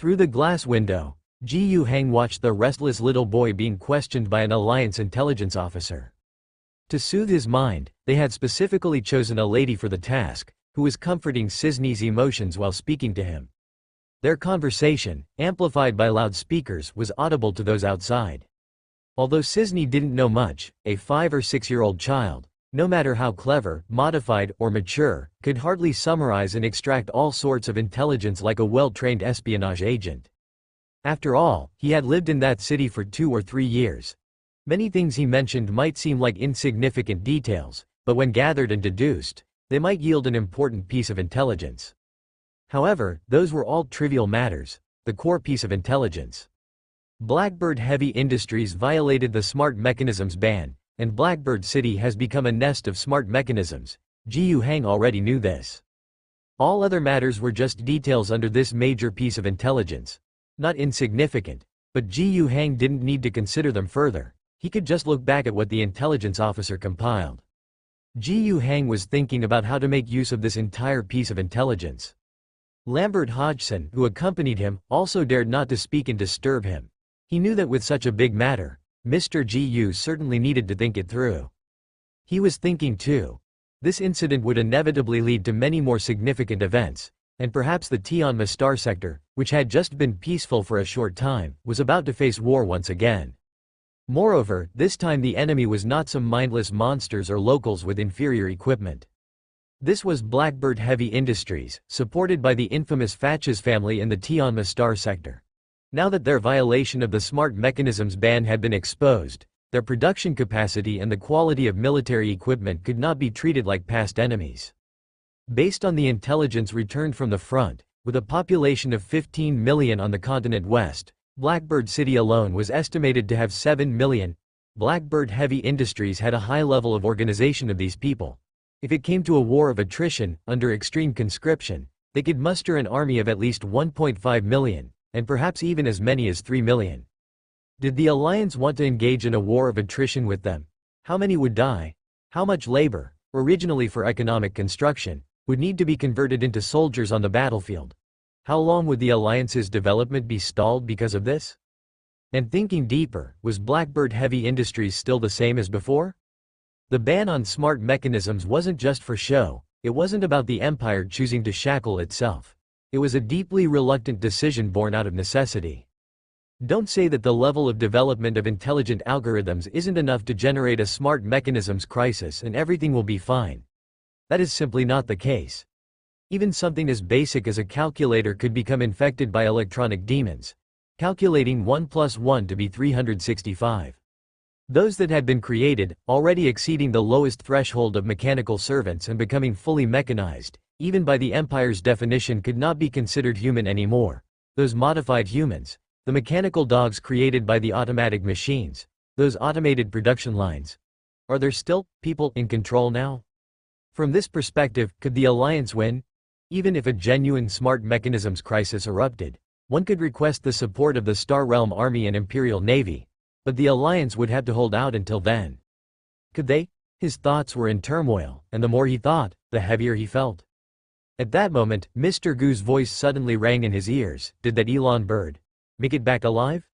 Through the glass window, Ji Yu Hang watched the restless little boy being questioned by an Alliance intelligence officer. To soothe his mind, they had specifically chosen a lady for the task, who was comforting Cisne's emotions while speaking to him. Their conversation, amplified by loudspeakers, was audible to those outside. Although Cisne didn't know much, a 5 or 6-year-old child, no matter how clever, modified, or mature, could hardly summarize and extract all sorts of intelligence like a well-trained espionage agent. After all, he had lived in that city for 2 or 3 years. Many things he mentioned might seem like insignificant details, but when gathered and deduced, they might yield an important piece of intelligence. However, those were all trivial matters, the core piece of intelligence. Blackbird Heavy Industries violated the smart mechanisms ban, and Blackbird City has become a nest of smart mechanisms. Ji Yu Hang already knew this. All other matters were just details under this major piece of intelligence. Not insignificant, but Ji Yu Hang didn't need to consider them further. He could just look back at what the intelligence officer compiled. Ji Yu Hang was thinking about how to make use of this entire piece of intelligence. Lambert Hodgson, who accompanied him, also dared not to speak and disturb him. He knew that with such a big matter, Mr. Ji Yu certainly needed to think it through. He was thinking too. This incident would inevitably lead to many more significant events, and perhaps the Tianma Star sector, which had just been peaceful for a short time, was about to face war once again. Moreover, this time the enemy was not some mindless monsters or locals with inferior equipment. This was Blackbird Heavy Industries, supported by the infamous Fatches family in the Tianma Star sector. Now that their violation of the smart mechanisms ban had been exposed, their production capacity and the quality of military equipment could not be treated like past enemies. Based on the intelligence returned from the front, with a population of 15 million on the continent west, Blackbird City alone was estimated to have 7 million. Blackbird Heavy Industries had a high level of organization of these people. If it came to a war of attrition, under extreme conscription, they could muster an army of at least 1.5 million, and perhaps even as many as 3 million. Did the Alliance want to engage in a war of attrition with them? How many would die? How much labor, originally for economic construction, would need to be converted into soldiers on the battlefield? How long would the Alliance's development be stalled because of this? And thinking deeper, was Blackbird Heavy Industries still the same as before? The ban on smart mechanisms wasn't just for show. It wasn't about the Empire choosing to shackle itself. It was a deeply reluctant decision born out of necessity. Don't say that the level of development of intelligent algorithms isn't enough to generate a smart mechanisms crisis and everything will be fine. That is simply not the case. Even something as basic as a calculator could become infected by electronic demons, calculating 1 + 1 to be 365. Those that had been created, already exceeding the lowest threshold of mechanical servants and becoming fully mechanized, even by the Empire's definition could not be considered human anymore. Those modified humans, the mechanical dogs created by the automatic machines, those automated production lines. Are there still people in control now? From this perspective, could the Alliance win? Even if a genuine smart mechanisms crisis erupted, one could request the support of the Star Realm Army and Imperial Navy, but the Alliance would have to hold out until then. Could they? His thoughts were in turmoil, and the more he thought, the heavier he felt. At that moment, Mr. Gu's voice suddenly rang in his ears. Did that Elon Bird make it back alive?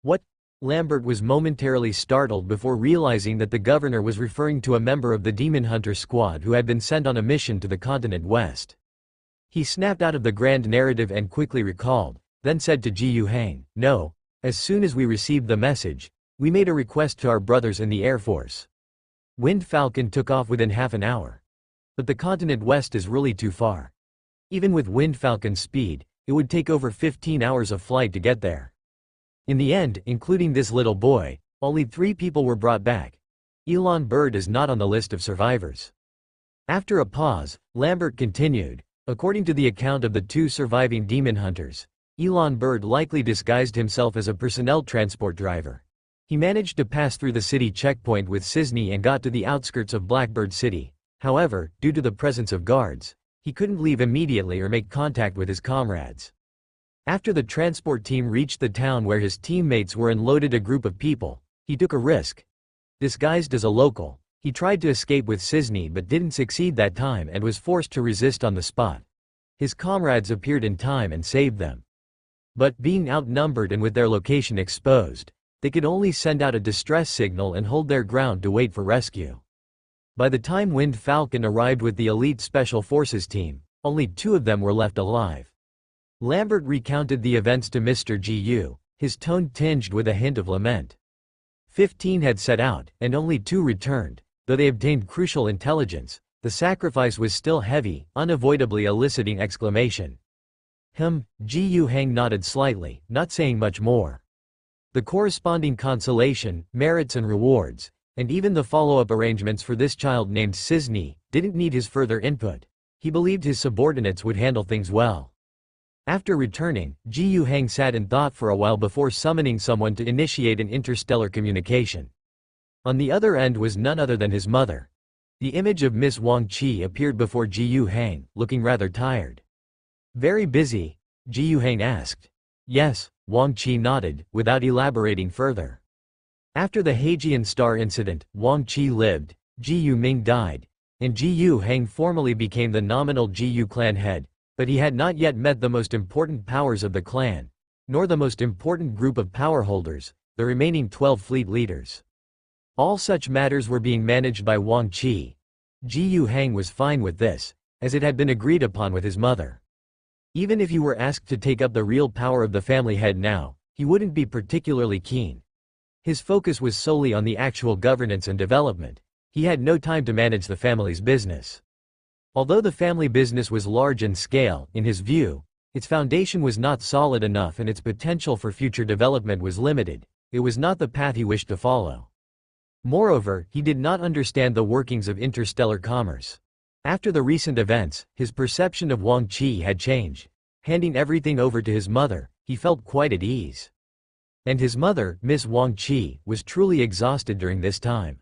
What? Lambert was momentarily startled before realizing that the governor was referring to a member of the Demon Hunter squad who had been sent on a mission to the continent west. He snapped out of the grand narrative and quickly recalled, then said to Ji Yu Hang, "No, as soon as we received the message, we made a request to our brothers in the Air Force. Wind Falcon took off within half an hour. But the continent west is really too far. Even with Wind Falcon's speed, it would take over 15 hours of flight to get there." In the end, including this little boy, only 3 people were brought back. Elon Bird is not on the list of survivors. After a pause, Lambert continued, according to the account of the 2 surviving demon hunters, Elon Bird likely disguised himself as a personnel transport driver. He managed to pass through the city checkpoint with Cisne and got to the outskirts of Blackbird City. However, due to the presence of guards, he couldn't leave immediately or make contact with his comrades. After the transport team reached the town where his teammates were and loaded a group of people, he took a risk. Disguised as a local, he tried to escape with Cisne but didn't succeed that time and was forced to resist on the spot. His comrades appeared in time and saved them. But, being outnumbered and with their location exposed, they could only send out a distress signal and hold their ground to wait for rescue. By the time Wind Falcon arrived with the elite Special Forces team, only 2 of them were left alive. Lambert recounted the events to Mr. Gu, his tone tinged with a hint of lament. 15 had set out, and only 2 returned. Though they obtained crucial intelligence, the sacrifice was still heavy, unavoidably eliciting exclamation. Gu Hang nodded slightly, not saying much more. The corresponding consolation, merits and rewards, and even the follow-up arrangements for this child named Cisne, didn't need his further input. He believed his subordinates would handle things well. After returning, Gu Hang sat and thought for a while before summoning someone to initiate an interstellar communication. On the other end was none other than his mother. The image of Miss Wang Qi appeared before Gu Hang, looking rather tired. "Very busy?" Gu Hang asked. "Yes," Wang Qi nodded, without elaborating further. After the Heijian Star incident, Wang Qi lived, Gu Ming died, and Gu Hang formally became the nominal Gu clan head, but he had not yet met the most important powers of the clan, nor the most important group of power holders, the remaining 12 fleet leaders. All such matters were being managed by Wang Qi. Gu Hang was fine with this, as it had been agreed upon with his mother. Even if he were asked to take up the real power of the family head now, he wouldn't be particularly keen. His focus was solely on the actual governance and development. He had no time to manage the family's business. Although the family business was large in scale, in his view, its foundation was not solid enough and its potential for future development was limited. It was not the path he wished to follow. Moreover, he did not understand the workings of interstellar commerce. After the recent events, his perception of Wang Qi had changed. Handing everything over to his mother, he felt quite at ease. And his mother, Miss Wang Qi, was truly exhausted during this time.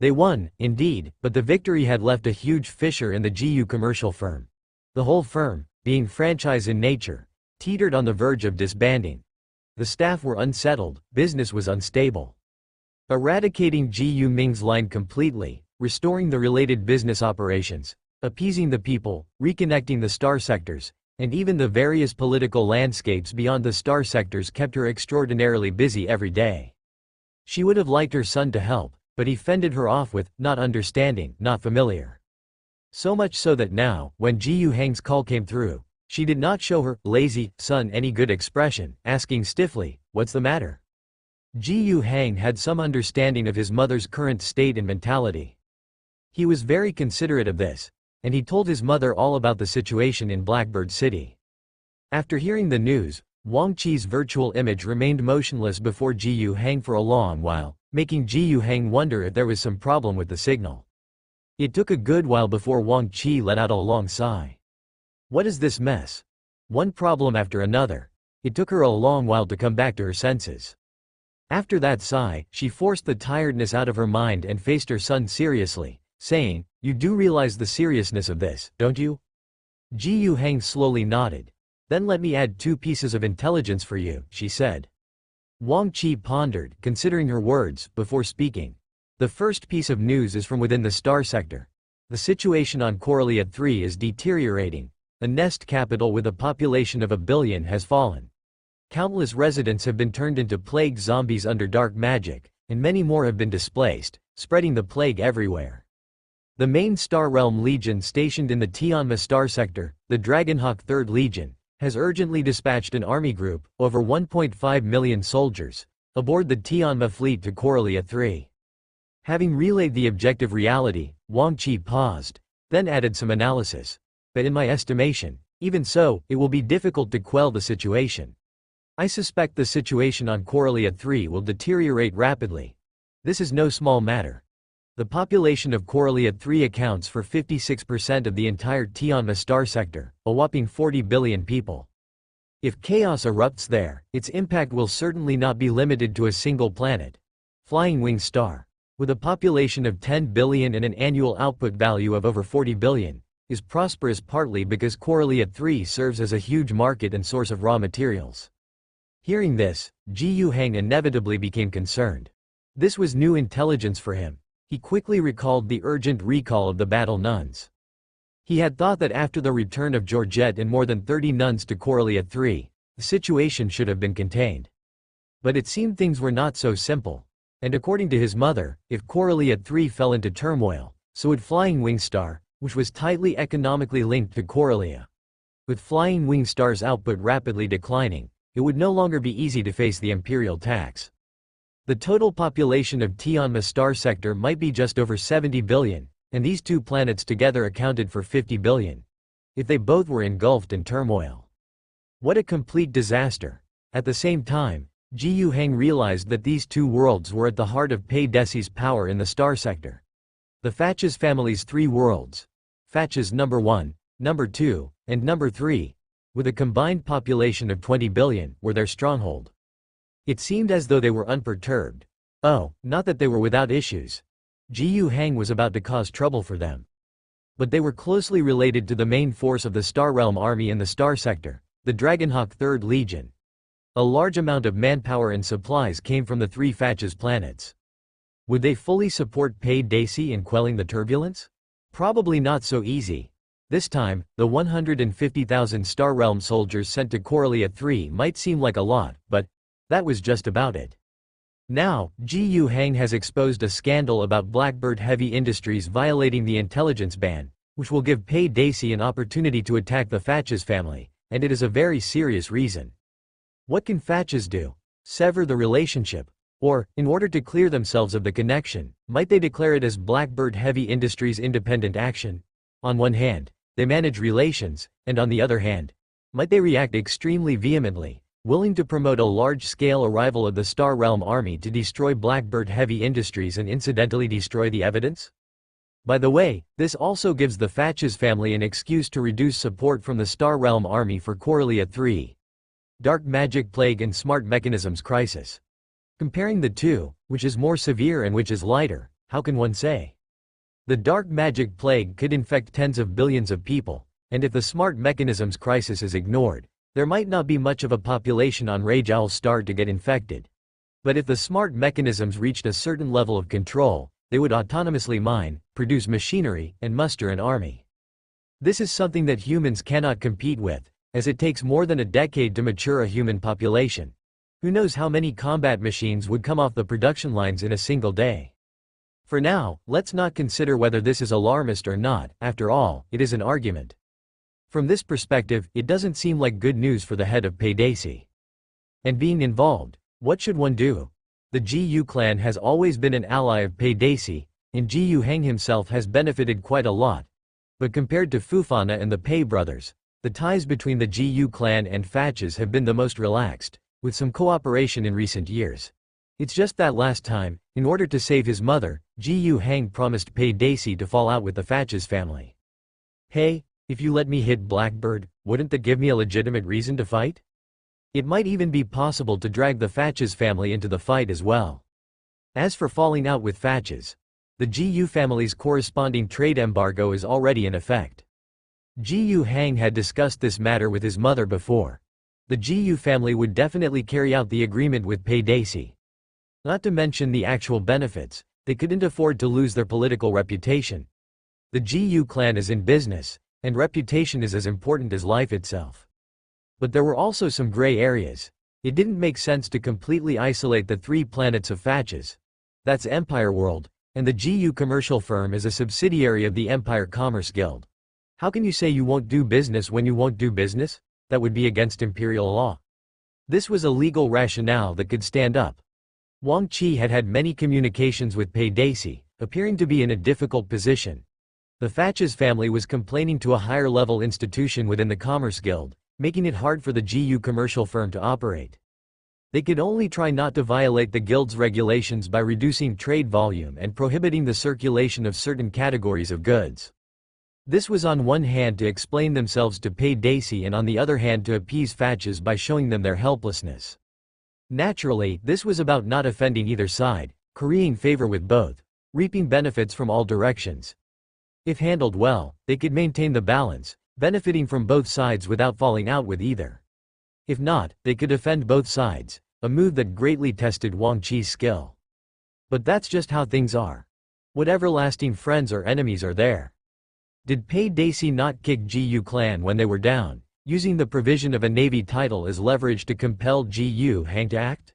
They won, indeed, but the victory had left a huge fissure in the Gu commercial firm. The whole firm, being franchise in nature, teetered on the verge of disbanding. The staff were unsettled, business was unstable. Eradicating Gu Ming's line completely, restoring the related business operations, appeasing the people, reconnecting the star sectors, and even the various political landscapes beyond the star sectors kept her extraordinarily busy every day. She would have liked her son to help, but he fended her off with, not understanding, not familiar. So much so that now, when Gu Hang's call came through, she did not show her lazy son any good expression, asking stiffly, "What's the matter?" Gu Hang had some understanding of his mother's current state and mentality. He was very considerate of this, and he told his mother all about the situation in Blackbird City. After hearing the news, Wang Qi's virtual image remained motionless before Gu Hang for a long while, making Gu Hang wonder if there was some problem with the signal. It took a good while before Wang Qi let out a long sigh. What is this mess? One problem after another. It took her a long while to come back to her senses. After that sigh, she forced the tiredness out of her mind and faced her son seriously, saying, "You do realize the seriousness of this, don't you?" Gu Hang slowly nodded. "Then let me add 2 pieces of intelligence for you," she said. Wang Qi pondered, considering her words, before speaking. "The first piece of news is from within the star sector. The situation on Coralia 3 is deteriorating. A nest capital with a population of 1 billion has fallen. Countless residents have been turned into plague zombies under dark magic, and many more have been displaced, spreading the plague everywhere. The main Star Realm Legion stationed in the Tianma star sector, the Dragonhawk 3rd Legion, has urgently dispatched an army group, over 1.5 million soldiers, aboard the Tianma fleet to Coralia 3. Having relayed the objective reality, Wang Qi paused, then added some analysis. But in my estimation, even so, it will be difficult to quell the situation. I suspect the situation on Coralia 3 will deteriorate rapidly. This is no small matter. The population of Coralia 3 accounts for 56% of the entire Tianma star sector, a whopping 40 billion people. If chaos erupts there, its impact will certainly not be limited to a single planet. Flying Wing Star, with a population of 10 billion and an annual output value of over 40 billion, is prosperous partly because Coralia 3 serves as a huge market and source of raw materials. Hearing this, Gu Hang inevitably became concerned. This was new intelligence for him. He quickly recalled the urgent recall of the battle nuns. He had thought that after the return of Georgette and more than 30 nuns to Coralia 3, the situation should have been contained. But it seemed things were not so simple. And according to his mother, if Coralia 3 fell into turmoil, so would Flying Wing Star, which was tightly economically linked to Coralia. With Flying Wing Star's output rapidly declining, it would no longer be easy to face the imperial tax. The total population of Tianma star sector might be just over 70 billion, and these two planets together accounted for 50 billion. If they both were engulfed in turmoil. What a complete disaster. At the same time, Ji Yu Heng realized that these two worlds were at the heart of Pei Desi's power in the star sector. The Fatches family's three worlds, Fatches number 1, number 2, and number 3, with a combined population of 20 billion, were their stronghold. It seemed as though they were unperturbed. Oh, not that they were without issues. Ji Yu Heng was about to cause trouble for them. But they were closely related to the main force of the Star Realm army in the star sector, the Dragonhawk 3rd Legion. A large amount of manpower and supplies came from the three Fatches planets. Would they fully support Pei Desi in quelling the turbulence? Probably not so easy. This time, the 150,000 Star Realm soldiers sent to Coralia 3 might seem like a lot, but that was just about it. Now, Ji Yu Heng has exposed a scandal about Blackbird Heavy Industries violating the intelligence ban, which will give Pei Desi an opportunity to attack the Fatches family, and it is a very serious reason. What can Fatches do? Sever the relationship? Or, in order to clear themselves of the connection, might they declare it as Blackbird Heavy Industries independent action? On one hand, they manage relations, and on the other hand, might they react extremely vehemently, willing to promote a large-scale arrival of the Star Realm army to destroy Blackbird Heavy Industries and incidentally destroy the evidence? By the way, this also gives the Fatches family an excuse to reduce support from the Star Realm army for Coralia 3. Dark Magic Plague and Smart Mechanisms Crisis. Comparing the two, which is more severe and which is lighter, how can one say? The Dark Magic Plague could infect tens of billions of people, and if the Smart Mechanisms Crisis is ignored, there might not be much of a population on Rage Owl Star to get infected. But if the Smart Mechanisms reached a certain level of control, they would autonomously mine, produce machinery, and muster an army. This is something that humans cannot compete with, as it takes more than a decade to mature a human population. Who knows how many combat machines would come off the production lines in a single day? For now, let's not consider whether this is alarmist or not. After all, it is an argument. From this perspective, it doesn't seem like good news for the head of Pei Desi. And being involved, what should one do? The Ji Yu clan has always been an ally of Pei Desi, and Ji Yu Heng himself has benefited quite a lot. But compared to Fufana and the Pei brothers, the ties between the Ji Yu clan and Fatches have been the most relaxed, with some cooperation in recent years. It's just that last time, in order to save his mother, Ji Yu Heng promised Pei Desi to fall out with the Fatches family. Hey, if you let me hit Blackbird, wouldn't that give me a legitimate reason to fight? It might even be possible to drag the Fatches family into the fight as well. As for falling out with Fatches, the Ji Yu family's corresponding trade embargo is already in effect. Ji Yu Heng had discussed this matter with his mother before. The Ji Yu family would definitely carry out the agreement with Pei Desi. Not to mention the actual benefits, they couldn't afford to lose their political reputation. The Ji Yu clan is in business, and reputation is as important as life itself. But there were also some gray areas. It didn't make sense to completely isolate the three planets of Fatches. That's Empire World, and the Ji Yu commercial firm is a subsidiary of the Empire Commerce Guild. How can you say you won't do business when you won't do business? That would be against imperial law. This was a legal rationale that could stand up. Wang Qi had had many communications with Pei Desi, appearing to be in a difficult position. The Fatches family was complaining to a higher-level institution within the Commerce Guild, making it hard for the Ji Yu commercial firm to operate. They could only try not to violate the guild's regulations by reducing trade volume and prohibiting the circulation of certain categories of goods. This was on one hand to explain themselves to Pei Desi and on the other hand to appease Fatches by showing them their helplessness. Naturally, this was about not offending either side, currying favor with both, reaping benefits from all directions. If handled well, they could maintain the balance, benefiting from both sides without falling out with either. If not, they could offend both sides, a move that greatly tested Wang Qi's skill. But that's just how things are. What everlasting friends or enemies are there? Did Pei Desi not kick Ji Yu clan when they were down, using the provision of a navy title as leverage to compel Gu Hang to act?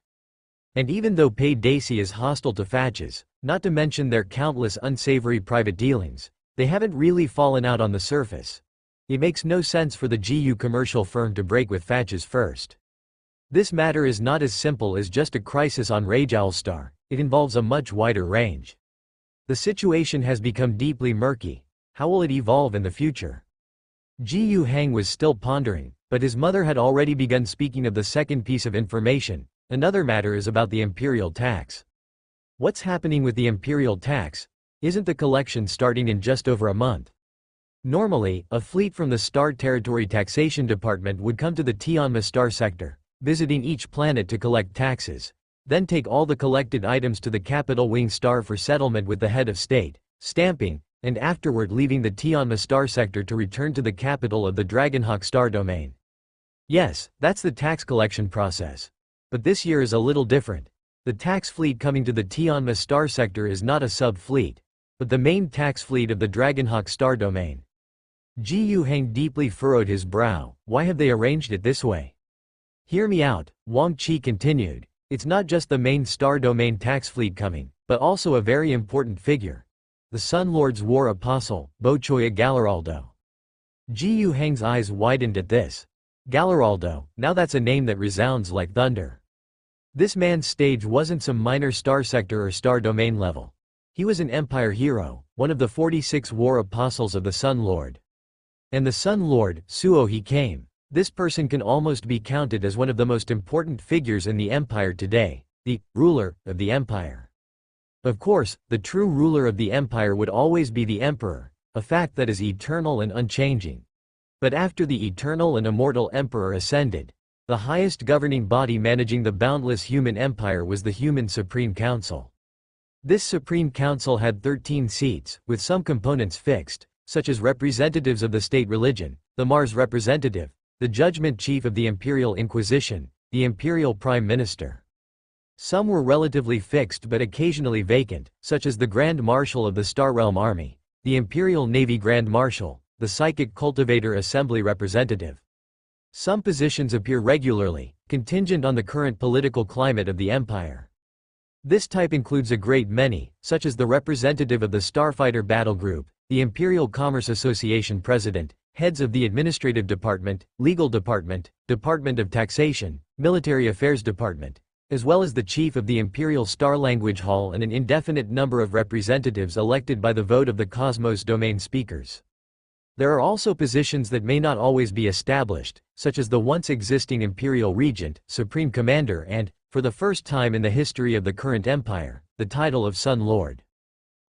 And even though Pei Daci is hostile to Fatches, not to mention their countless unsavory private dealings, they haven't really fallen out on the surface. It makes no sense for the Gu commercial firm to break with Fatches first. This matter is not as simple as just a crisis on Rajowl Star, it involves a much wider range. The situation has become deeply murky. How will it evolve in the future? Gu Hang was still pondering, but his mother had already begun speaking of the second piece of information. Another matter is about the imperial tax. What's happening with the imperial tax? Isn't the collection starting in just over a month? Normally, a fleet from the Star Territory Taxation Department would come to the Tianma Star Sector, visiting each planet to collect taxes, then take all the collected items to the Capital Wing Star for settlement with the head of state, stamping, and afterward leaving the Tianma Star Sector to return to the capital of the Dragonhawk Star Domain. Yes, that's the tax collection process. But this year is a little different. The tax fleet coming to the Tianma Star Sector is not a sub-fleet, but the main tax fleet of the Dragonhawk Star Domain. Gu Hang deeply furrowed his brow. Why have they arranged it this way? Hear me out, Wang Qi continued. It's not just the main Star Domain tax fleet coming, but also a very important figure. The Sun Lord's war apostle, Bochoya Galaraldo. Gu Hang's eyes widened at this. Galaraldo, now that's a name that resounds like thunder. This man's stage wasn't some minor star sector or star domain level. He was an empire hero, one of the 46 war apostles of the Sun Lord. And the Sun Lord, Suo he came. This person can almost be counted as one of the most important figures in the empire today, the ruler of the empire. Of course, the true ruler of the empire would always be the emperor, a fact that is eternal and unchanging. But after the eternal and immortal emperor ascended, the highest governing body managing the boundless human empire was the Human Supreme Council. This Supreme Council had 13 seats, with some components fixed, such as representatives of the state religion, the Mars representative, the Judgment Chief of the Imperial Inquisition, the Imperial Prime Minister. Some were relatively fixed but occasionally vacant, such as the Grand Marshal of the Star Realm Army, the Imperial Navy Grand Marshal, the Psychic Cultivator Assembly Representative. Some positions appear regularly, contingent on the current political climate of the empire. This type includes a great many, such as the representative of the Starfighter Battle Group, the Imperial Commerce Association President, heads of the Administrative Department, Legal Department, Department of Taxation, Military Affairs Department, as well as the Chief of the Imperial Star Language Hall and an indefinite number of representatives elected by the vote of the Cosmos Domain speakers. There are also positions that may not always be established, such as the once existing Imperial Regent, Supreme Commander and, for the first time in the history of the current empire, the title of Sun Lord.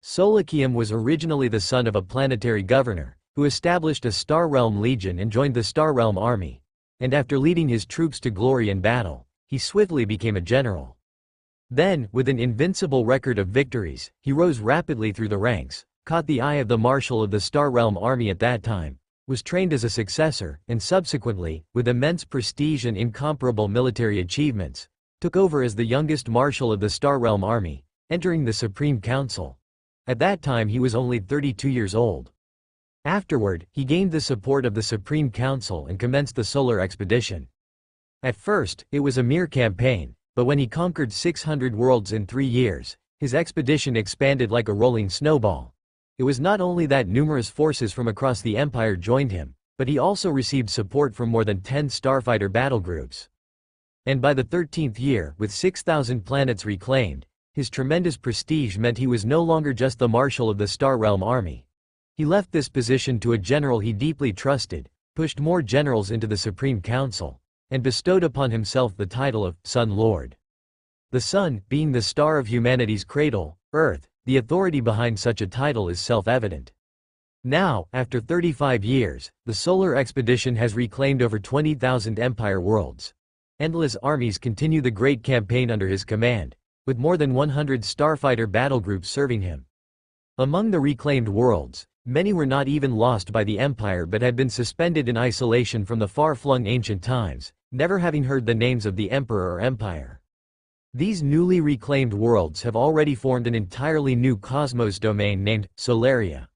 Solakium was originally the son of a planetary governor, who established a Star Realm Legion and joined the Star Realm Army. And after leading his troops to glory in battle, he swiftly became a general. Then, with an invincible record of victories, he rose rapidly through the ranks, caught the eye of the Marshal of the Star Realm Army at that time, was trained as a successor, and subsequently, with immense prestige and incomparable military achievements, took over as the youngest Marshal of the Star Realm Army, entering the Supreme Council. At that time he was only 32 years old. Afterward, he gained the support of the Supreme Council and commenced the Solar Expedition. At first, it was a mere campaign, but when he conquered 600 worlds in 3 years, his expedition expanded like a rolling snowball. It was not only that numerous forces from across the empire joined him, but he also received support from more than 10 starfighter battle groups. And by the 13th year, with 6,000 planets reclaimed, his tremendous prestige meant he was no longer just the Marshal of the Star Realm Army. He left this position to a general he deeply trusted, pushed more generals into the Supreme Council, and bestowed upon himself the title of Sun Lord. The Sun, being the star of humanity's cradle, Earth, the authority behind such a title is self-evident. Now, after 35 years, the Solar Expedition has reclaimed over 20,000 Empire worlds. Endless armies continue the great campaign under his command, with more than 100 starfighter battle groups serving him. Among the reclaimed worlds, many were not even lost by the Empire but had been suspended in isolation from the far-flung ancient times, never having heard the names of the Emperor or Empire. These newly reclaimed worlds have already formed an entirely new cosmos domain named Solaria.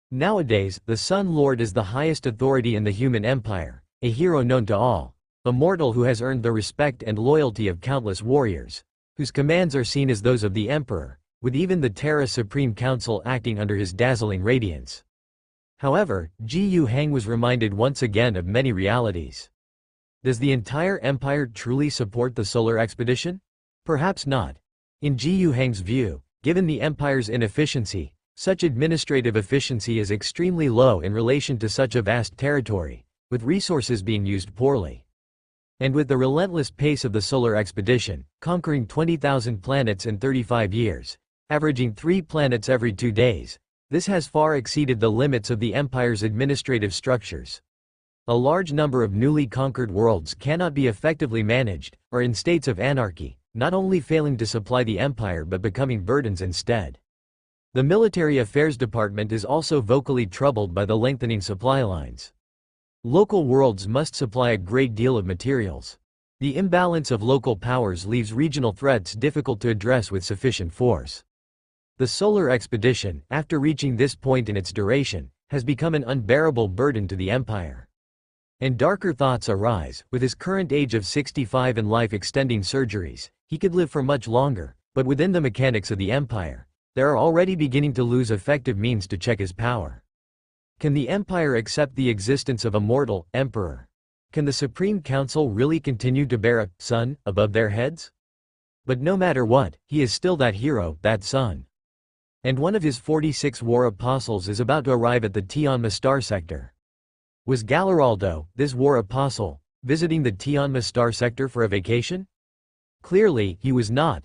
Nowadays, the Sun Lord is the highest authority in the human empire, a hero known to all, a mortal who has earned the respect and loyalty of countless warriors, whose commands are seen as those of the emperor, with even the Terra Supreme Council acting under his dazzling radiance. However, Gu Heng was reminded once again of many realities. Does the entire empire truly support the solar expedition? Perhaps not. In Gu Heng's view, given the empire's inefficiency, such administrative efficiency is extremely low in relation to such a vast territory, with resources being used poorly. And with the relentless pace of the solar expedition, conquering 20,000 planets in 35 years, averaging 3 planets every 2 days, this has far exceeded the limits of the empire's administrative structures. A large number of newly conquered worlds cannot be effectively managed, or in states of anarchy, not only failing to supply the empire but becoming burdens instead. The Military Affairs Department is also vocally troubled by the lengthening supply lines. Local worlds must supply a great deal of materials. The imbalance of local powers leaves regional threats difficult to address with sufficient force. The solar expedition, after reaching this point in its duration, has become an unbearable burden to the empire. And darker thoughts arise. With his current age of 65 and life-extending surgeries, he could live for much longer, but within the mechanics of the empire, they are already beginning to lose effective means to check his power. Can the empire accept the existence of a mortal emperor? Can the Supreme Council really continue to bear a sun above their heads? But no matter what, he is still that hero, that sun. And one of his 46 war apostles is about to arrive at the Tianma star sector. Was Galaraldo, this war apostle, visiting the Tianma star sector for a vacation? Clearly, he was not.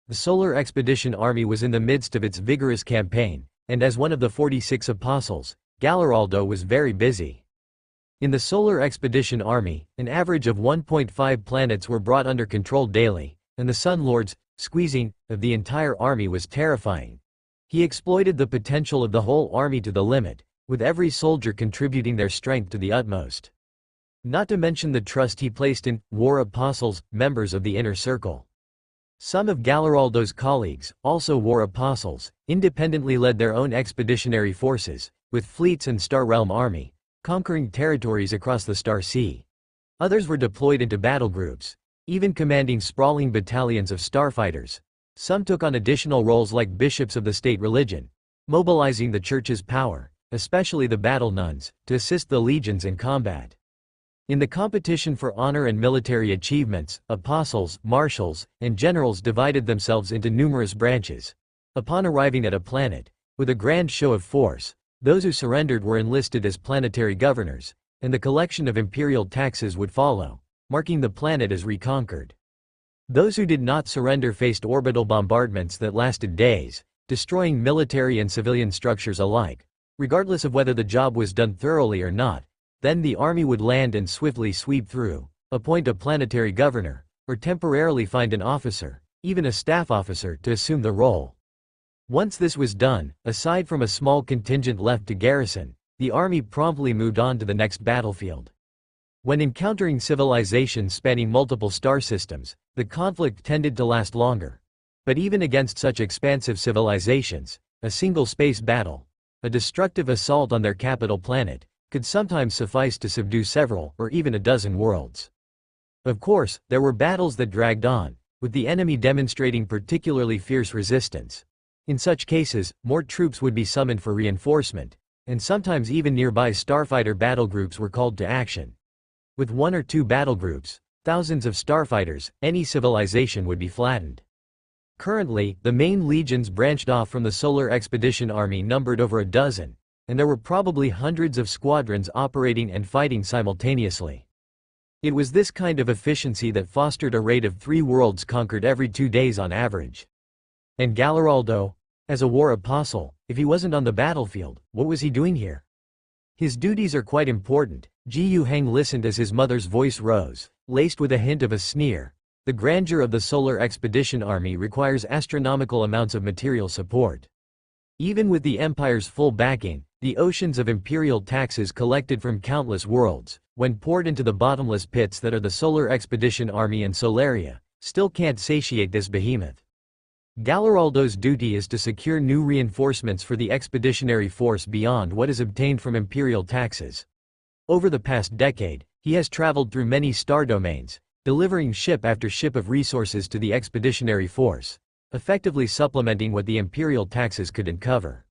The Solar Expedition Army was in the midst of its vigorous campaign, and as one of the 46 apostles, Galaraldo was very busy. In the Solar Expedition Army, an average of 1.5 planets were brought under control daily, and the Sun Lord's squeezing of the entire army was terrifying. He exploited the potential of the whole army to the limit, with every soldier contributing their strength to the utmost. Not to mention the trust he placed in war apostles, members of the inner circle. Some of Galaraldo's colleagues, also war apostles, independently led their own expeditionary forces, with fleets and Star Realm army, conquering territories across the Star Sea. Others were deployed into battle groups, even commanding sprawling battalions of starfighters. Some took on additional roles like bishops of the state religion, mobilizing the church's power, especially the battle nuns, to assist the legions in combat. In the competition for honor and military achievements, apostles, marshals, and generals divided themselves into numerous branches. Upon arriving at a planet, with a grand show of force, those who surrendered were enlisted as planetary governors, and the collection of imperial taxes would follow, marking the planet as reconquered. Those who did not surrender faced orbital bombardments that lasted days, destroying military and civilian structures alike. Regardless of whether the job was done thoroughly or not, then the army would land and swiftly sweep through, appoint a planetary governor, or temporarily find an officer, even a staff officer, to assume the role. Once this was done, aside from a small contingent left to garrison, the army promptly moved on to the next battlefield. When encountering civilizations spanning multiple star systems, the conflict tended to last longer. But even against such expansive civilizations, a single space battle, a destructive assault on their capital planet, could sometimes suffice to subdue several or even a dozen worlds. Of course, there were battles that dragged on, with the enemy demonstrating particularly fierce resistance. In such cases, more troops would be summoned for reinforcement, and sometimes even nearby starfighter battle groups were called to action. With 1 or 2 battle groups, thousands of starfighters, any civilization would be flattened. Currently, the main legions branched off from the Solar Expedition Army numbered over a dozen, and there were probably hundreds of squadrons operating and fighting simultaneously. It was this kind of efficiency that fostered a rate of 3 worlds conquered every 2 days on average. And Galaraldo, as a war apostle, if he wasn't on the battlefield, what was he doing here? His duties are quite important. Gu Heng listened as his mother's voice rose, laced with a hint of a sneer. The grandeur of the Solar Expedition Army requires astronomical amounts of material support. Even with the Empire's full backing, the oceans of imperial taxes collected from countless worlds, when poured into the bottomless pits that are the Solar Expedition Army and Solaria, still can't satiate this behemoth. Galaraldo's duty is to secure new reinforcements for the expeditionary force beyond what is obtained from imperial taxes. Over the past decade, He has traveled through many star domains, delivering ship after ship of resources to the expeditionary force, effectively supplementing what the imperial taxes could uncover.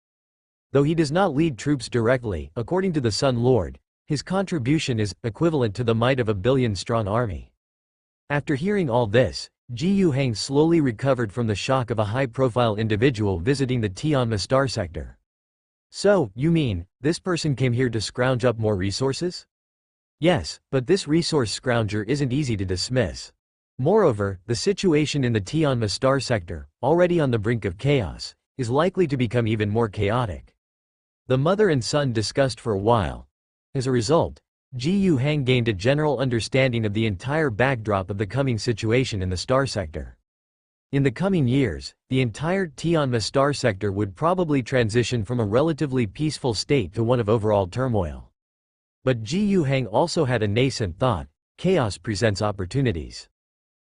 Though he does not lead troops directly, according to the Sun Lord, his contribution is equivalent to the might of a billion-strong army. After hearing all this, Ji Hang slowly recovered from the shock of a high-profile individual visiting the Tianma star sector. So, you mean, this person came here to scrounge up more resources? Yes, but this resource scrounger isn't easy to dismiss. Moreover, the situation in the Tianma star sector, already on the brink of chaos, is likely to become even more chaotic. The mother and son discussed for a while. As a result, Ji Hang gained a general understanding of the entire backdrop of the coming situation in the star sector. In the coming years, the entire Tianma star sector would probably transition from a relatively peaceful state to one of overall turmoil. But Ji Hang also had a nascent thought: chaos presents opportunities.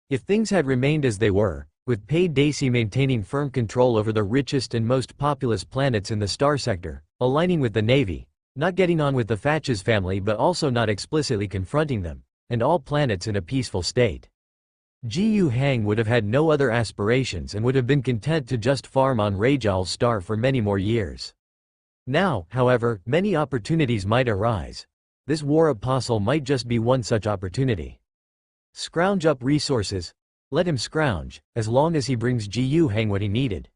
If things had remained as they were, with Pei Daci maintaining firm control over the richest and most populous planets in the star sector, aligning with the Navy, not getting on with the Fatches family but also not explicitly confronting them, and all planets in a peaceful state, Ji Hang would have had no other aspirations and would have been content to just farm on Rajal Star for many more years. Now, however, many opportunities might arise. This war apostle might just be one such opportunity. Scrounge up resources. Let him scrounge, as long as he brings Ji Hang what he needed.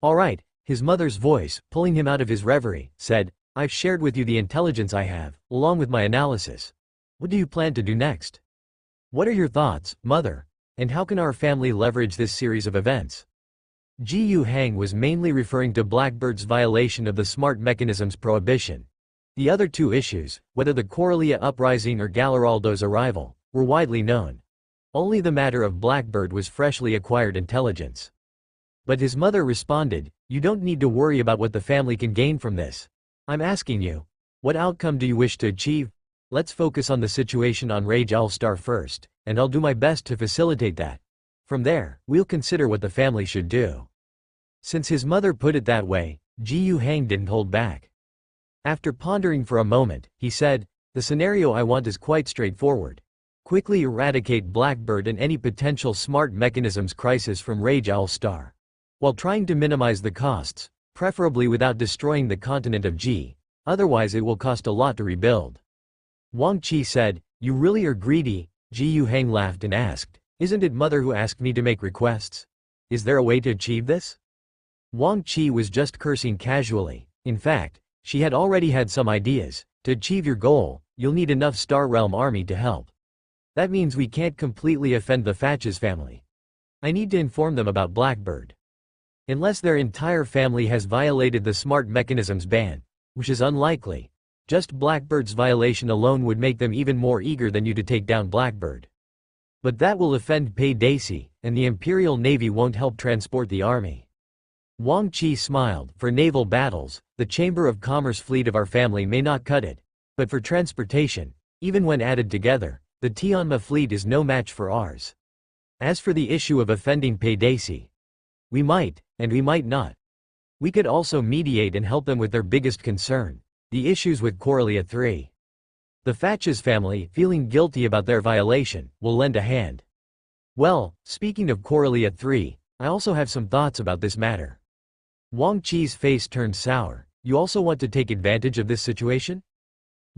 Alright, his mother's voice, pulling him out of his reverie, said, I've shared with you the intelligence I have, along with my analysis. What do you plan to do next? What are your thoughts, mother? And how can our family leverage this series of events? Ji Hang was mainly referring to Blackbird's violation of the smart mechanisms prohibition. The other two issues, whether the Coralia uprising or Galaraldo's arrival, were widely known. Only the matter of Blackbird was freshly acquired intelligence. But his mother responded, you don't need to worry about what the family can gain from this. I'm asking you, what outcome do you wish to achieve? Let's focus on the situation on Rajal Star first, and I'll do my best to facilitate that. From there, we'll consider what the family should do. Since his mother put it that way, Ji Hang didn't hold back. After pondering for a moment, he said, the scenario I want is quite straightforward. Quickly eradicate Blackbird and any potential smart mechanisms crisis from Rajal Star, while trying to minimize the costs, preferably without destroying the continent of G, otherwise it will cost a lot to rebuild. Wang Qi said, you really are greedy. Ji Hang laughed and asked, isn't it mother who asked me to make requests? Is there a way to achieve this? Wang Qi was just cursing casually. In fact, she had already had some ideas. To achieve your goal, you'll need enough Star Realm army to help. That means we can't completely offend the Fatches family. I need to inform them about Blackbird. Unless their entire family has violated the smart mechanisms ban, which is unlikely, just Blackbird's violation alone would make them even more eager than you to take down Blackbird. But that will offend Pei Daci, and the Imperial Navy won't help transport the army. Wang Qi smiled. For naval battles, the Chamber of Commerce fleet of our family may not cut it. But for transportation, even when added together, the Tianma fleet is no match for ours. As for the issue of offending Pei Daci, we might, and we might not. We could also mediate and help them with their biggest concern, the issues with Coralia 3. The Fatches family, feeling guilty about their violation, will lend a hand. Well, speaking of Coralia 3, I also have some thoughts about this matter. Wang Qi's face turned sour. You also want to take advantage of this situation?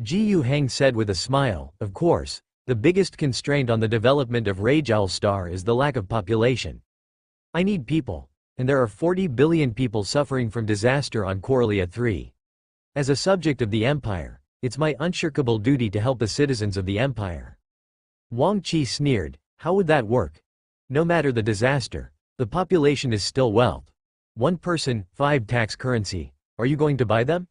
Ji Hang said with a smile, of course, the biggest constraint on the development of Rajal Star is the lack of population. I need people, and there are 40 billion people suffering from disaster on Coralia 3. As a subject of the Empire, it's my unshirkable duty to help the citizens of the Empire. Wang Qi sneered, how would that work? No matter the disaster, the population is still wealth. One person, 5 tax currency. Are you going to buy them?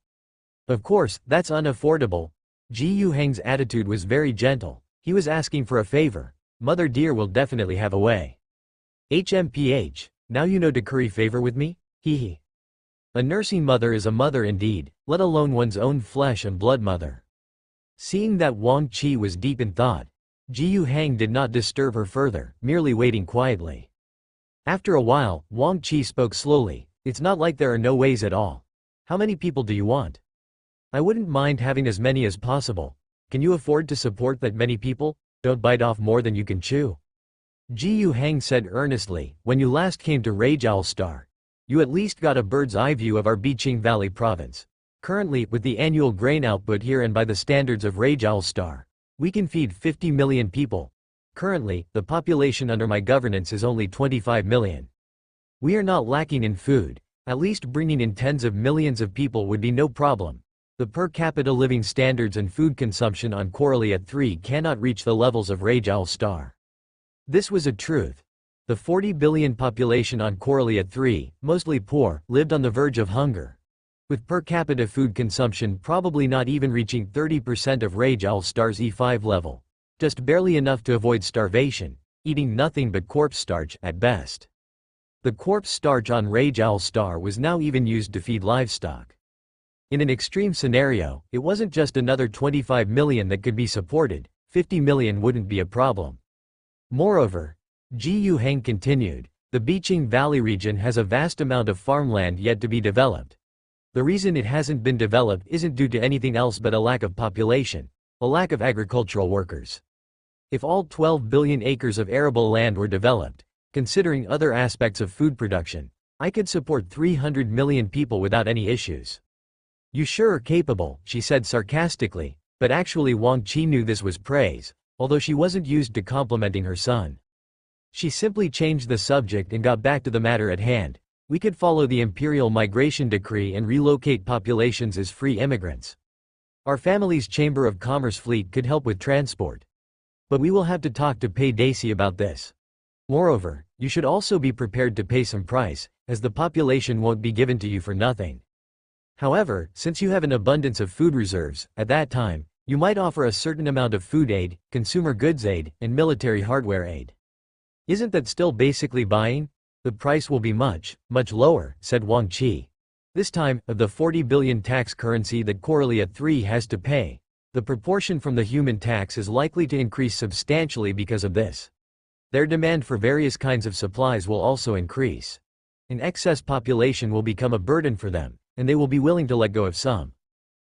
Of course, that's unaffordable. Ji Hang's attitude was very gentle. He was asking for a favor. Mother dear will definitely have a way. HMPH, now you know to curry favor with me? Hee. A nursing mother is a mother indeed, let alone one's own flesh and blood mother. Seeing that Wang Qi was deep in thought, Ji Hang did not disturb her further, merely waiting quietly. After a while, Wang Qi spoke slowly, it's not like there are no ways at all. How many people do you want? I wouldn't mind having as many as possible. Can you afford to support that many people? Don't bite off more than you can chew. Ji Hang said earnestly, when you last came to Rajal Star, you at least got a bird's eye view of our Biching Valley province. Currently, with the annual grain output here and by the standards of Rajal Star, we can feed 50 million people. Currently, the population under my governance is only 25 million. We are not lacking in food. At least bringing in tens of millions of people would be no problem. The per capita living standards and food consumption on Corellia 3 cannot reach the levels of Rajal Star. This was a truth. The 40 billion population on Corellia 3, mostly poor, lived on the verge of hunger, with per capita food consumption probably not even reaching 30% of Rajal Star's E5 level, just barely enough to avoid starvation, eating nothing but corpse starch at best. The corpse starch on Rajal Star was now even used to feed livestock. In an extreme scenario, it wasn't just another 25 million that could be supported, 50 million wouldn't be a problem. Moreover, Ji Hang continued, the Biching Valley region has a vast amount of farmland yet to be developed. The reason it hasn't been developed isn't due to anything else but a lack of population, a lack of agricultural workers. If all 12 billion acres of arable land were developed, considering other aspects of food production, I could support 300 million people without any issues. You sure are capable, she said sarcastically, but actually Wang Qi knew this was praise, although she wasn't used to complimenting her son. She simply changed the subject and got back to the matter at hand. We could follow the imperial migration decree and relocate populations as free immigrants. Our family's Chamber of Commerce fleet could help with transport. But we will have to talk to Pei Daisy about this. Moreover, you should also be prepared to pay some price, as the population won't be given to you for nothing. However, since you have an abundance of food reserves, at that time, you might offer a certain amount of food aid, consumer goods aid, and military hardware aid. Isn't that still basically buying? The price will be much, much lower, said Wang Qi. This time, of the 40 billion tax currency that Corellia 3 has to pay, the proportion from the human tax is likely to increase substantially because of this. Their demand for various kinds of supplies will also increase. An excess population will become a burden for them, and they will be willing to let go of some.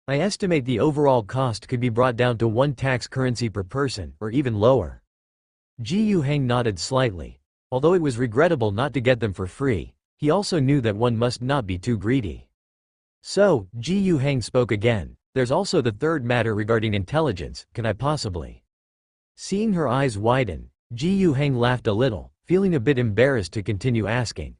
I estimate the overall cost could be brought down to 1 tax currency per person, or even lower. Ji Hang nodded slightly. Although it was regrettable not to get them for free, he also knew that one must not be too greedy. So, Ji Hang spoke again, there's also the third matter regarding intelligence, can I possibly? Seeing her eyes widen, Ji Hang laughed a little, feeling a bit embarrassed to continue asking.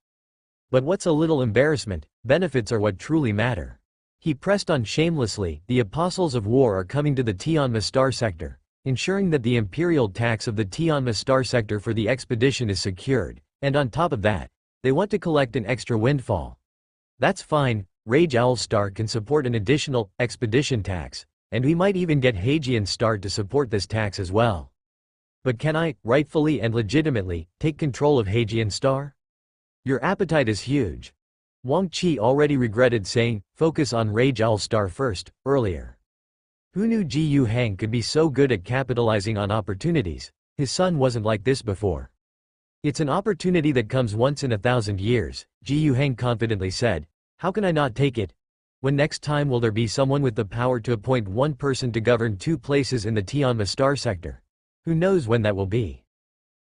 But what's a little embarrassment? Benefits are what truly matter. He pressed on shamelessly, the apostles of war are coming to the Tianma Star sector, ensuring that the imperial tax of the Tianma Star sector for the expedition is secured, and on top of that, they want to collect an extra windfall. That's fine, Rajal Star can support an additional expedition tax, and we might even get Hajian Star to support this tax as well. But can I, rightfully and legitimately, take control of Hajian Star? Your appetite is huge. Wang Qi already regretted saying, focus on Rajal Star first, earlier. Who knew Ji Hang could be so good at capitalizing on opportunities? His son wasn't like this before. It's an opportunity that comes once in 1,000 years, Ji Hang confidently said. How can I not take it? When next time will there be someone with the power to appoint one person to govern 2 places in the Tianma Star sector? Who knows when that will be?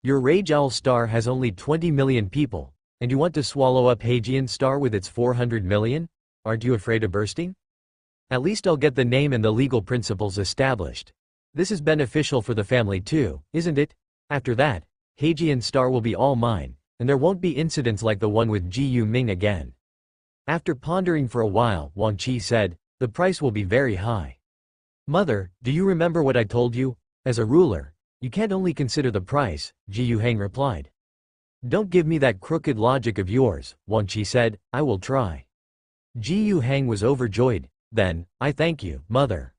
Your Rajal Star has only 20 million people, and you want to swallow up Hajian Star with its 400 million? Aren't you afraid of bursting? At least I'll get the name and the legal principles established. This is beneficial for the family too, isn't it? After that, Hajian Star will be all mine, and there won't be incidents like the one with Ji Ming again. After pondering for a while, Wang Qi said, the price will be very high. Mother, do you remember what I told you? As a ruler, you can't only consider the price, Ji Hang replied. Don't give me that crooked logic of yours, Wang Qi said, I will try. Ji Hang was overjoyed. Then, I thank you, mother.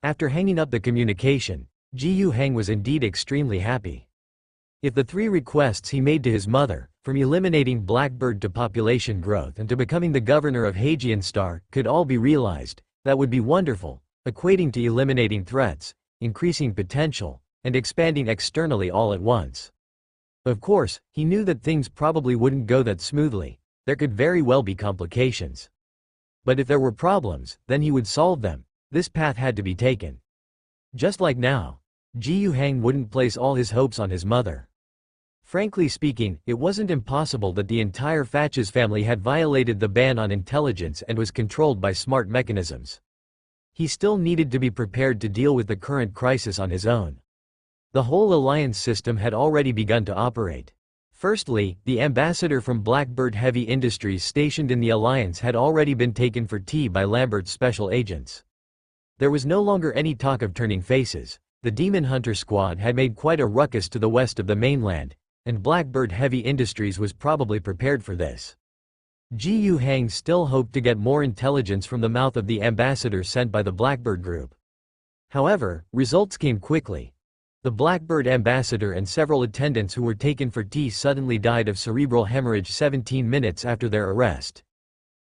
After hanging up the communication, Ji Hang was indeed extremely happy. If the 3 requests he made to his mother, from eliminating Blackbird to population growth and to becoming the governor of Hajian Star, could all be realized, that would be wonderful, equating to eliminating threats, increasing potential, and expanding externally all at once. Of course, he knew that things probably wouldn't go that smoothly, there could very well be complications. But if there were problems, then he would solve them. This path had to be taken. Just like now, Jiu Hang wouldn't place all his hopes on his mother. Frankly speaking, it wasn't impossible that the entire Fatches family had violated the ban on intelligence and was controlled by smart mechanisms. He still needed to be prepared to deal with the current crisis on his own. The whole alliance system had already begun to operate. Firstly, the ambassador from Blackbird Heavy Industries stationed in the alliance had already been taken for tea by Lambert's special agents. There was no longer any talk of turning faces. The Demon Hunter squad had made quite a ruckus to the west of the mainland, and Blackbird Heavy Industries was probably prepared for this. Jiu Hang still hoped to get more intelligence from the mouth of the ambassador sent by the Blackbird group. However, results came quickly. The Blackbird ambassador and several attendants who were taken for tea suddenly died of cerebral hemorrhage 17 minutes after their arrest.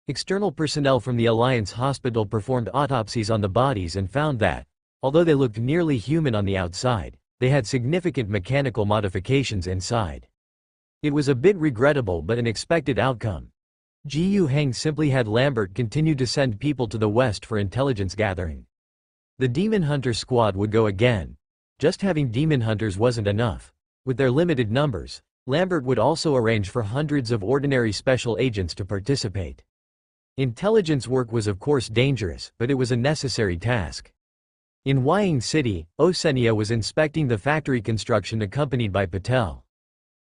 External personnel from the Alliance hospital performed autopsies on the bodies and found that, although they looked nearly human on the outside, they had significant mechanical modifications inside. It was a bit regrettable but an expected outcome. Jiu Hang simply had Lambert continue to send people to the west for intelligence gathering. The Demon Hunter squad would go again. Just having demon hunters wasn't enough. With their limited numbers, Lambert would also arrange for hundreds of ordinary special agents to participate. Intelligence work was of course dangerous, but it was a necessary task. In Wying City, Osenia was inspecting the factory construction accompanied by Patel.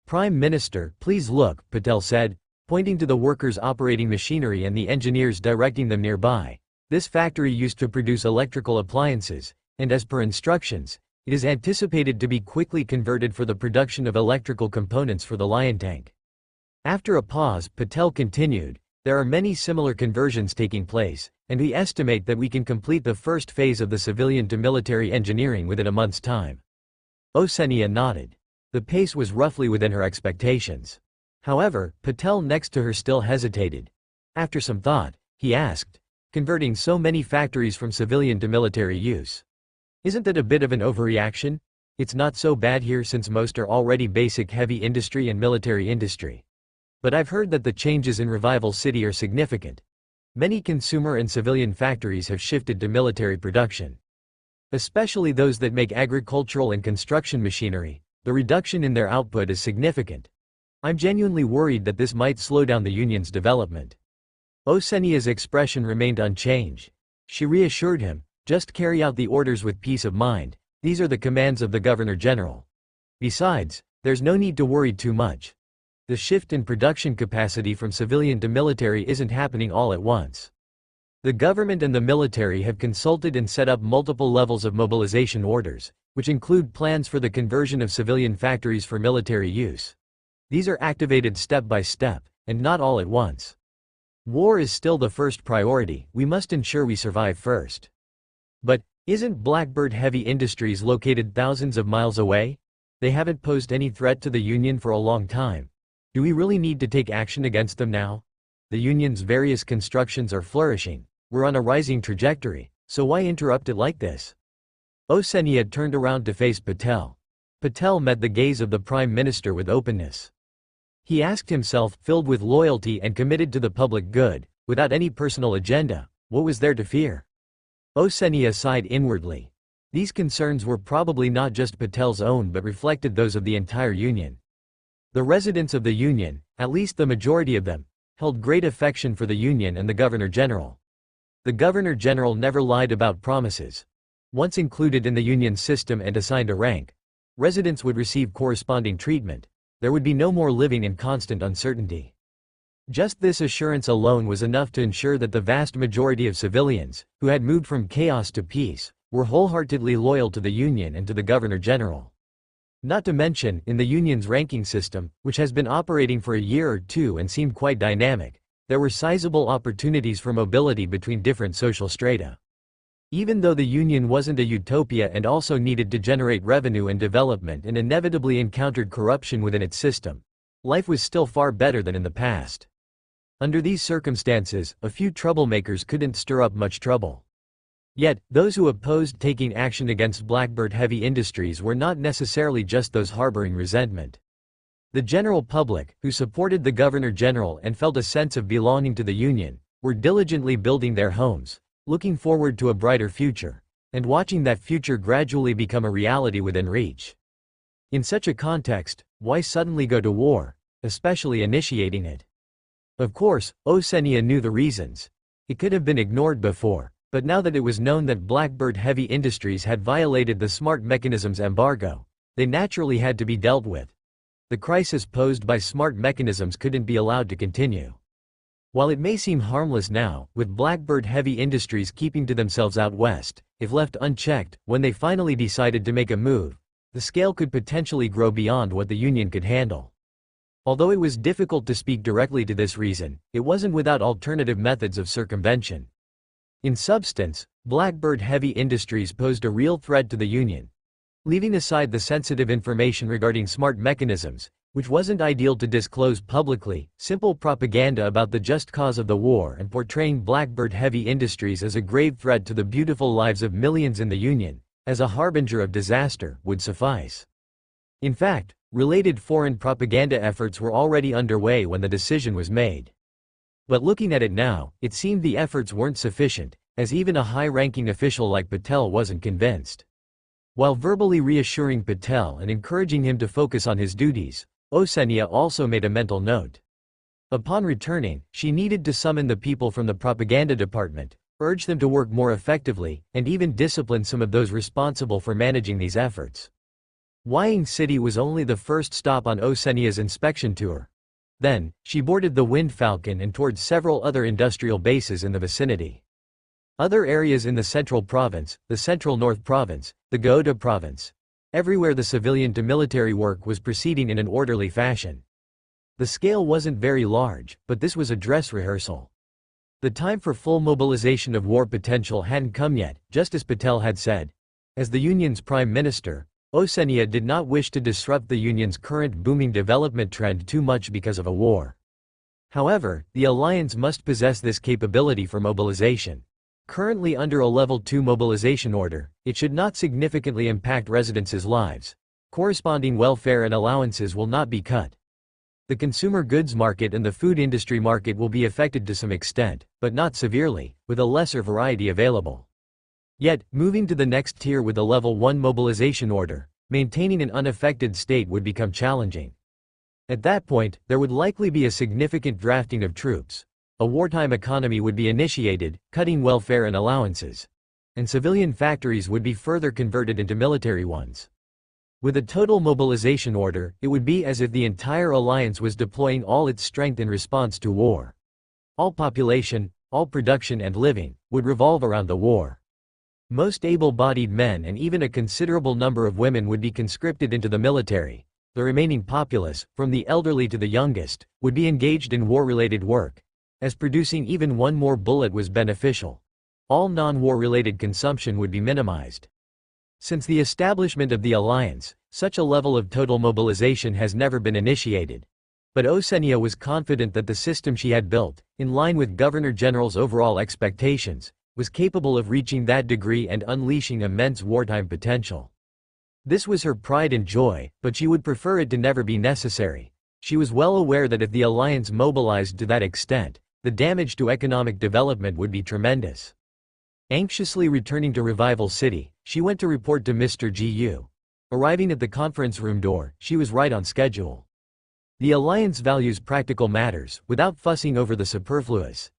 "Prime Minister, please look," Patel said, pointing to the workers operating machinery and the engineers directing them nearby. "This factory used to produce electrical appliances, and as per instructions, it is anticipated to be quickly converted for the production of electrical components for the Lion tank." After a pause, Patel continued, "There are many similar conversions taking place, and we estimate that we can complete the first phase of the civilian to military engineering within a month's time." Osenia nodded. The pace was roughly within her expectations. However, Patel next to her still hesitated. After some thought, he asked, "Converting so many factories from civilian to military use. Isn't that a bit of an overreaction? It's not so bad here since most are already basic heavy industry and military industry. But I've heard that the changes in Revival City are significant. Many consumer and civilian factories have shifted to military production. Especially those that make agricultural and construction machinery, the reduction in their output is significant. I'm genuinely worried that this might slow down the union's development." Osenia's expression remained unchanged. She reassured him, "Just carry out the orders with peace of mind, these are the commands of the Governor General. Besides, there's no need to worry too much. The shift in production capacity from civilian to military isn't happening all at once. The government and the military have consulted and set up multiple levels of mobilization orders, which include plans for the conversion of civilian factories for military use. These are activated step by step, and not all at once. War is still the first priority, we must ensure we survive first." "But, isn't Blackbird Heavy Industries located thousands of miles away? They haven't posed any threat to the Union for a long time. Do we really need to take action against them now? The Union's various constructions are flourishing, we're on a rising trajectory, so why interrupt it like this?" Osenia turned around to face Patel. Patel met the gaze of the Prime Minister with openness. He asked himself, filled with loyalty and committed to the public good, without any personal agenda, what was there to fear? Osenia sighed inwardly. These concerns were probably not just Patel's own but reflected those of the entire Union. The residents of the Union, at least the majority of them, held great affection for the Union and the Governor General. The Governor General never lied about promises. Once included in the Union system and assigned a rank, residents would receive corresponding treatment. There would be no more living in constant uncertainty. Just this assurance alone was enough to ensure that the vast majority of civilians, who had moved from chaos to peace, were wholeheartedly loyal to the Union and to the Governor General. Not to mention, in the Union's ranking system, which has been operating for a year or two and seemed quite dynamic, there were sizable opportunities for mobility between different social strata. Even though the Union wasn't a utopia and also needed to generate revenue and development and inevitably encountered corruption within its system, life was still far better than in the past. Under these circumstances, a few troublemakers couldn't stir up much trouble. Yet, those who opposed taking action against Blackbird Heavy Industries were not necessarily just those harboring resentment. The general public, who supported the Governor General and felt a sense of belonging to the Union, were diligently building their homes, looking forward to a brighter future, and watching that future gradually become a reality within reach. In such a context, why suddenly go to war, especially initiating it? Of course, Osenia knew the reasons. It could have been ignored before, but now that it was known that Blackbird Heavy Industries had violated the Smart Mechanisms embargo, they naturally had to be dealt with. The crisis posed by Smart Mechanisms couldn't be allowed to continue. While it may seem harmless now, with Blackbird Heavy Industries keeping to themselves out west, if left unchecked, when they finally decided to make a move, the scale could potentially grow beyond what the Union could handle. Although it was difficult to speak directly to this reason, it wasn't without alternative methods of circumvention. In substance, Blackbird Heavy Industries posed a real threat to the Union. Leaving aside the sensitive information regarding Smart Mechanisms, which wasn't ideal to disclose publicly, simple propaganda about the just cause of the war and portraying Blackbird Heavy Industries as a grave threat to the beautiful lives of millions in the Union, as a harbinger of disaster, would suffice. In fact, related foreign propaganda efforts were already underway when the decision was made. But looking at it now, it seemed the efforts weren't sufficient, as even a high-ranking official like Patel wasn't convinced. While verbally reassuring Patel and encouraging him to focus on his duties, Osenia also made a mental note. Upon returning, she needed to summon the people from the propaganda department, urge them to work more effectively, and even discipline some of those responsible for managing these efforts. Wying City was only the first stop on Osenia's inspection tour. Then, she boarded the Wind Falcon and toured several other industrial bases in the vicinity. Other areas in the Central Province, the Central North Province, the Gaota Province. Everywhere the civilian to military work was proceeding in an orderly fashion. The scale wasn't very large, but this was a dress rehearsal. The time for full mobilization of war potential hadn't come yet, just as Patel had said. As the Union's Prime Minister, Osenia did not wish to disrupt the Union's current booming development trend too much because of a war. However, the alliance must possess this capability for mobilization. Currently under a Level 2 mobilization order, it should not significantly impact residents' lives. Corresponding welfare and allowances will not be cut. The consumer goods market and the food industry market will be affected to some extent, but not severely, with a lesser variety available. Yet, moving to the next tier with a Level 1 mobilization order, maintaining an unaffected state would become challenging. At that point, there would likely be a significant drafting of troops. A wartime economy would be initiated, cutting welfare and allowances. And civilian factories would be further converted into military ones. With a total mobilization order, it would be as if the entire alliance was deploying all its strength in response to war. All population, all production and living, would revolve around the war. Most able-bodied men and even a considerable number of women would be conscripted into the military. The remaining populace, from the elderly to the youngest, would be engaged in war-related work, as producing even one more bullet was beneficial. All non-war-related consumption would be minimized. Since the establishment of the alliance, such a level of total mobilization has never been initiated. But Osenia was confident that the system she had built, in line with Governor-General's overall expectations, was capable of reaching that degree and unleashing immense wartime potential. This was her pride and joy, but she would prefer it to never be necessary. She was well aware that if the alliance mobilized to that extent, the damage to economic development would be tremendous. Anxiously returning to Revival City, she went to report to Mr. Gu. Arriving at the conference room door, she was right on schedule. The alliance values practical matters, without fussing over the superfluous.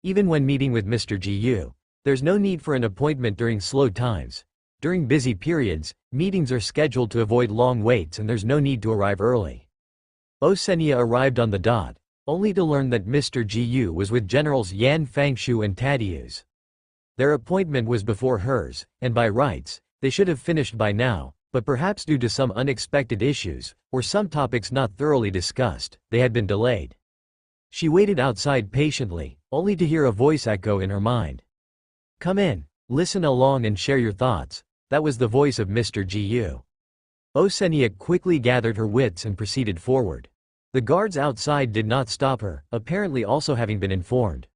Even when meeting with Mr. Gu, there's no need for an appointment during slow times. During busy periods, meetings are scheduled to avoid long waits and there's no need to arrive early. Osenia arrived on the dot, only to learn that Mr. Gu was with Generals Yan Fangshu and Tadius. Their appointment was before hers, and by rights, they should have finished by now, but perhaps due to some unexpected issues, or some topics not thoroughly discussed, they had been delayed. She waited outside patiently, only to hear a voice echo in her mind. "Come in, listen along and share your thoughts." That was the voice of Mr. Gu. Osenia quickly gathered her wits and proceeded forward. The guards outside did not stop her, apparently also having been informed.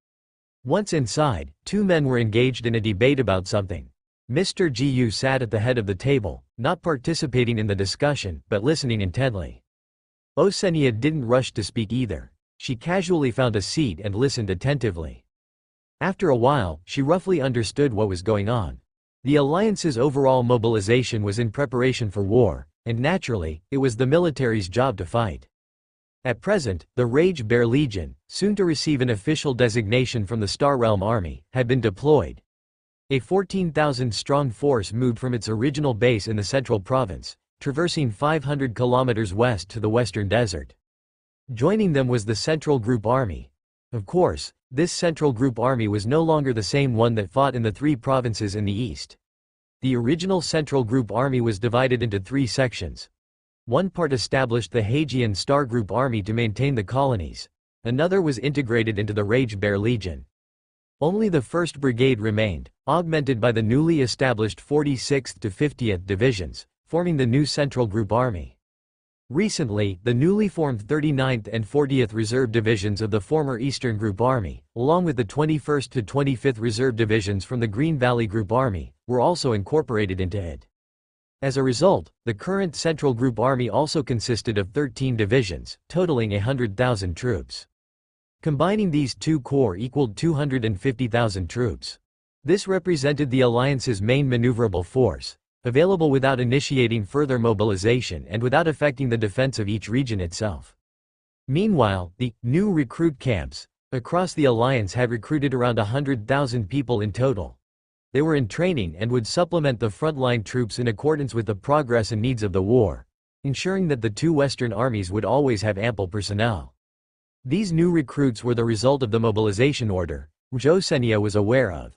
Once inside, two men were engaged in a debate about something. Mr. Gu sat at the head of the table, not participating in the discussion, but listening intently. Osenia didn't rush to speak either. She casually found a seat and listened attentively. After a while, she roughly understood what was going on. The alliance's overall mobilization was in preparation for war, and naturally, it was the military's job to fight. At present, the Rage Bear Legion, soon to receive an official designation from the Star Realm Army, had been deployed. A 14,000-strong force moved from its original base in the Central Province, traversing 500 kilometers west to the Western Desert. Joining them was the Central Group Army. Of course, this Central Group Army was no longer the same one that fought in the three provinces in the east. The original Central Group Army was divided into three sections. One part established the Hagian Star Group Army to maintain the colonies. Another was integrated into the Rage Bear Legion. Only the 1st Brigade remained, augmented by the newly established 46th to 50th Divisions, forming the new Central Group Army. Recently, the newly formed 39th and 40th Reserve Divisions of the former Eastern Group Army, along with the 21st to 25th Reserve Divisions from the Green Valley Group Army, were also incorporated into it. As a result, the current Central Group Army also consisted of 13 divisions, totaling 100,000 troops. Combining these two corps equaled 250,000 troops. This represented the alliance's main maneuverable force, available without initiating further mobilization and without affecting the defense of each region itself. Meanwhile, the new recruit camps across the alliance had recruited around 100,000 people in total. They were in training and would supplement the frontline troops in accordance with the progress and needs of the war, ensuring that the two Western armies would always have ample personnel. These new recruits were the result of the mobilization order, which Osenia was aware of.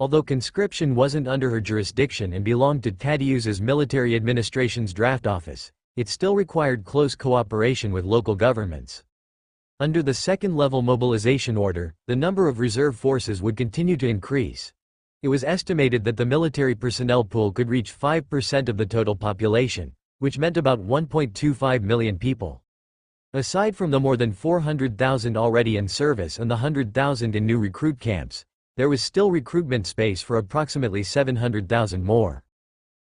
Although conscription wasn't under her jurisdiction and belonged to Tadeusz's military administration's draft office, it still required close cooperation with local governments. Under the second-level mobilization order, the number of reserve forces would continue to increase. It was estimated that the military personnel pool could reach 5% of the total population, which meant about 1.25 million people. Aside from the more than 400,000 already in service and the 100,000 in new recruit camps, there was still recruitment space for approximately 700,000 more.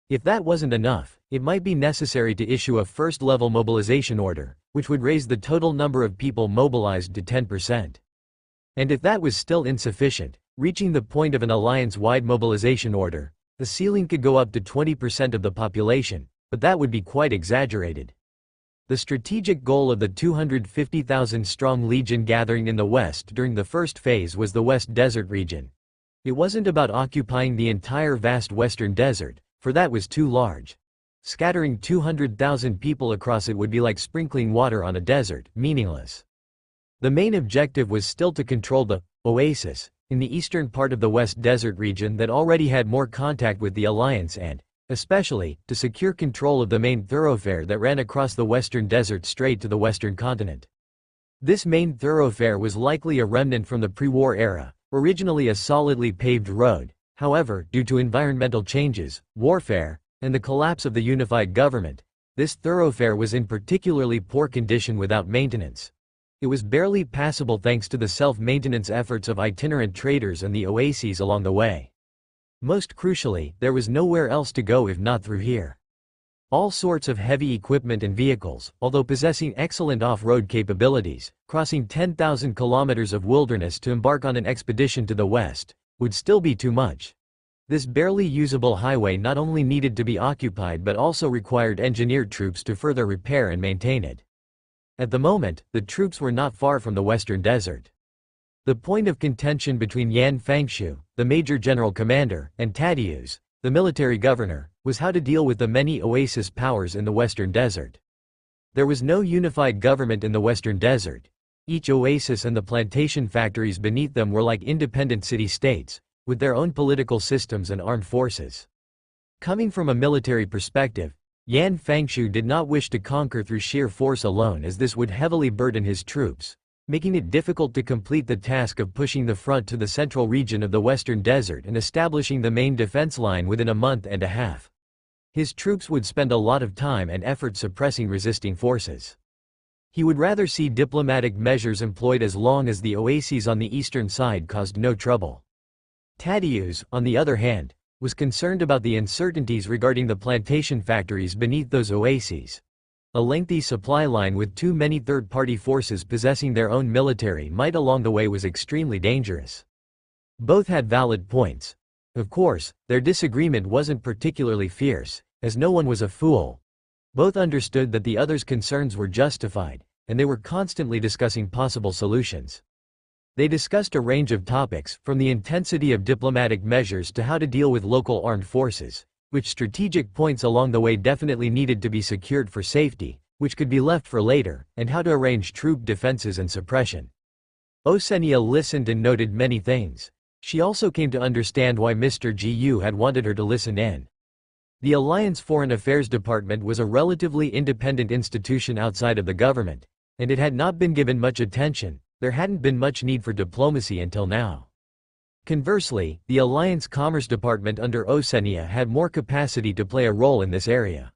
If that wasn't enough, it might be necessary to issue a first-level mobilization order, which would raise the total number of people mobilized to 10%. And if that was still insufficient, reaching the point of an alliance-wide mobilization order, the ceiling could go up to 20% of the population, but that would be quite exaggerated. The strategic goal of the 250,000-strong legion gathering in the west during the first phase was the West Desert region. It wasn't about occupying the entire vast western desert, for that was too large. Scattering 200,000 people across it would be like sprinkling water on a desert, meaningless. The main objective was still to control the oasis in the eastern part of the West Desert region that already had more contact with the Alliance and, especially, to secure control of the main thoroughfare that ran across the Western Desert straight to the Western continent. This main thoroughfare was likely a remnant from the pre-war era, originally a solidly paved road. However, due to environmental changes, warfare, and the collapse of the unified government, this thoroughfare was in particularly poor condition without maintenance. It was barely passable thanks to the self-maintenance efforts of itinerant traders and the oases along the way. Most crucially, there was nowhere else to go if not through here. All sorts of heavy equipment and vehicles, although possessing excellent off-road capabilities, crossing 10,000 kilometers of wilderness to embark on an expedition to the west, would still be too much. This barely usable highway not only needed to be occupied but also required engineered troops to further repair and maintain it. At the moment, the troops were not far from the Western Desert. The point of contention between Yan Fangshu, the Major General Commander, and Tadeusz, the military governor, was how to deal with the many oasis powers in the Western Desert. There was no unified government in the Western Desert. Each oasis and the plantation factories beneath them were like independent city-states, with their own political systems and armed forces. Coming from a military perspective, Yan Fangshu did not wish to conquer through sheer force alone, as this would heavily burden his troops, making it difficult to complete the task of pushing the front to the central region of the Western Desert and establishing the main defense line within a month and a half. His troops would spend a lot of time and effort suppressing resisting forces. He would rather see diplomatic measures employed as long as the oases on the eastern side caused no trouble. Tadeusz, on the other hand, was concerned about the uncertainties regarding the plantation factories beneath those oases. A lengthy supply line with too many third-party forces possessing their own military might along the way was extremely dangerous. Both had valid points. Of course, their disagreement wasn't particularly fierce, as no one was a fool. Both understood that the other's concerns were justified, and they were constantly discussing possible solutions. They discussed a range of topics, from the intensity of diplomatic measures to how to deal with local armed forces, which strategic points along the way definitely needed to be secured for safety, which could be left for later, and how to arrange troop defenses and suppression. Osenia listened and noted many things. She also came to understand why Mr. Gu had wanted her to listen in. The Alliance Foreign Affairs Department was a relatively independent institution outside of the government, and it had not been given much attention. There hadn't been much need for diplomacy until now. Conversely, the Alliance Commerce Department under Osenia had more capacity to play a role in this area.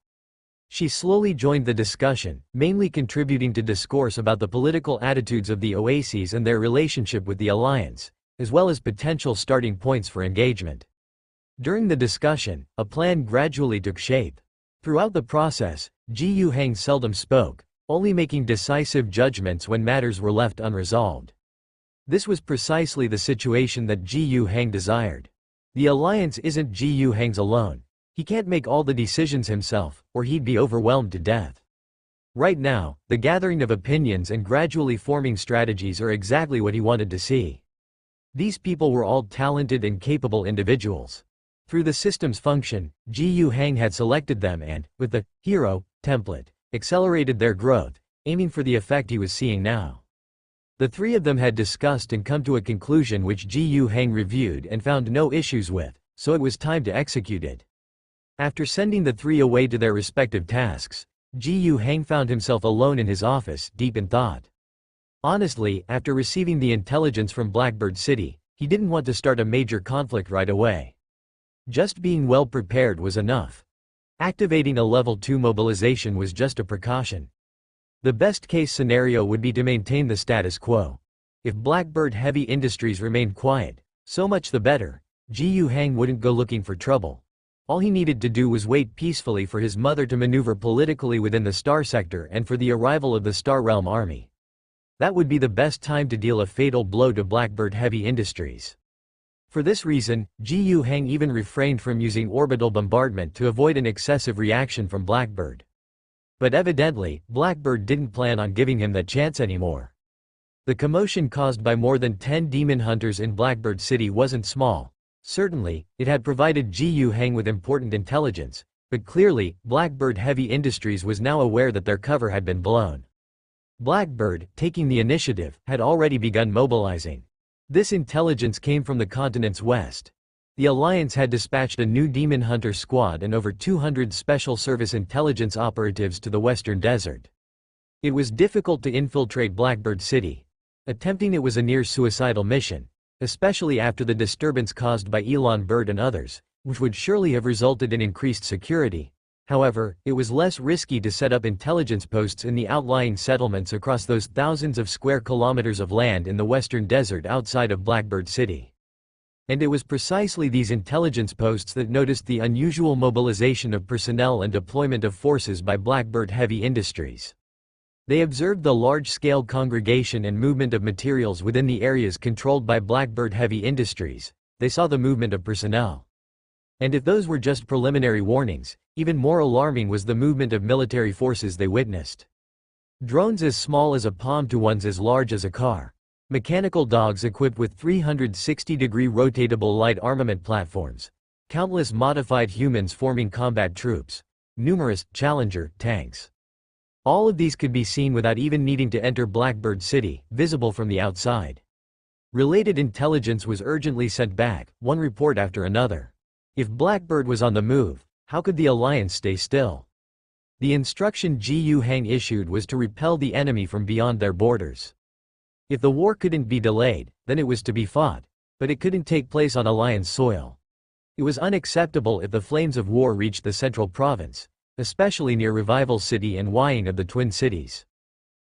She slowly joined the discussion, mainly contributing to discourse about the political attitudes of the oases and their relationship with the alliance, as well as potential starting points for engagement. During the discussion, a plan gradually took shape. Throughout the process, Gu Heng seldom spoke, only making decisive judgments when matters were left unresolved. This was precisely the situation that Gu Heng desired. The alliance isn't Gu Heng's alone. He can't make all the decisions himself, or he'd be overwhelmed to death. Right now, the gathering of opinions and gradually forming strategies are exactly what he wanted to see. These people were all talented and capable individuals. Through the system's function, Gu Heng had selected them and, with the hero template, accelerated their growth, aiming for the effect he was seeing now. The three of them had discussed and come to a conclusion which Gu Heng reviewed and found no issues with, so it was time to execute it. After sending the three away to their respective tasks, Gu Heng found himself alone in his office, deep in thought. Honestly, after receiving the intelligence from Blackbird City, he didn't want to start a major conflict right away. Just being well prepared was enough. Activating a level 2 mobilization was just a precaution. The best-case scenario would be to maintain the status quo. If Blackbird Heavy Industries remained quiet, so much the better. Gu Heng wouldn't go looking for trouble. All he needed to do was wait peacefully for his mother to maneuver politically within the Star Sector and for the arrival of the Star Realm Army. That would be the best time to deal a fatal blow to Blackbird Heavy Industries. For this reason, Gu Heng even refrained from using orbital bombardment to avoid an excessive reaction from Blackbird. But evidently, Blackbird didn't plan on giving him that chance anymore. The commotion caused by more than 10 demon hunters in Blackbird City wasn't small. Certainly, it had provided Gu Heng with important intelligence, but clearly, Blackbird Heavy Industries was now aware that their cover had been blown. Blackbird, taking the initiative, had already begun mobilizing. This intelligence came from the continent's west. The Alliance had dispatched a new demon hunter squad and over 200 special service intelligence operatives to the western desert. It was difficult to infiltrate Blackbird City. Attempting it was a near-suicidal mission, especially after the disturbance caused by Elon Bird and others, which would surely have resulted in increased security. However, it was less risky to set up intelligence posts in the outlying settlements across those thousands of square kilometers of land in the western desert outside of Blackbird City. And it was precisely these intelligence posts that noticed the unusual mobilization of personnel and deployment of forces by Blackbird Heavy Industries. They observed the large-scale congregation and movement of materials within the areas controlled by Blackbird Heavy Industries. They saw the movement of personnel. And if those were just preliminary warnings, even more alarming was the movement of military forces they witnessed. Drones as small as a palm to ones as large as a car. Mechanical dogs equipped with 360-degree rotatable light armament platforms. Countless modified humans forming combat troops. Numerous Challenger tanks. All of these could be seen without even needing to enter Blackbird City, visible from the outside. Related intelligence was urgently sent back, one report after another. If Blackbird was on the move, how could the Alliance stay still? The instruction Gu Heng issued was to repel the enemy from beyond their borders. If the war couldn't be delayed, then it was to be fought, but it couldn't take place on Alliance soil. It was unacceptable if the flames of war reached the central province, especially near Revival City and Wying of the Twin Cities.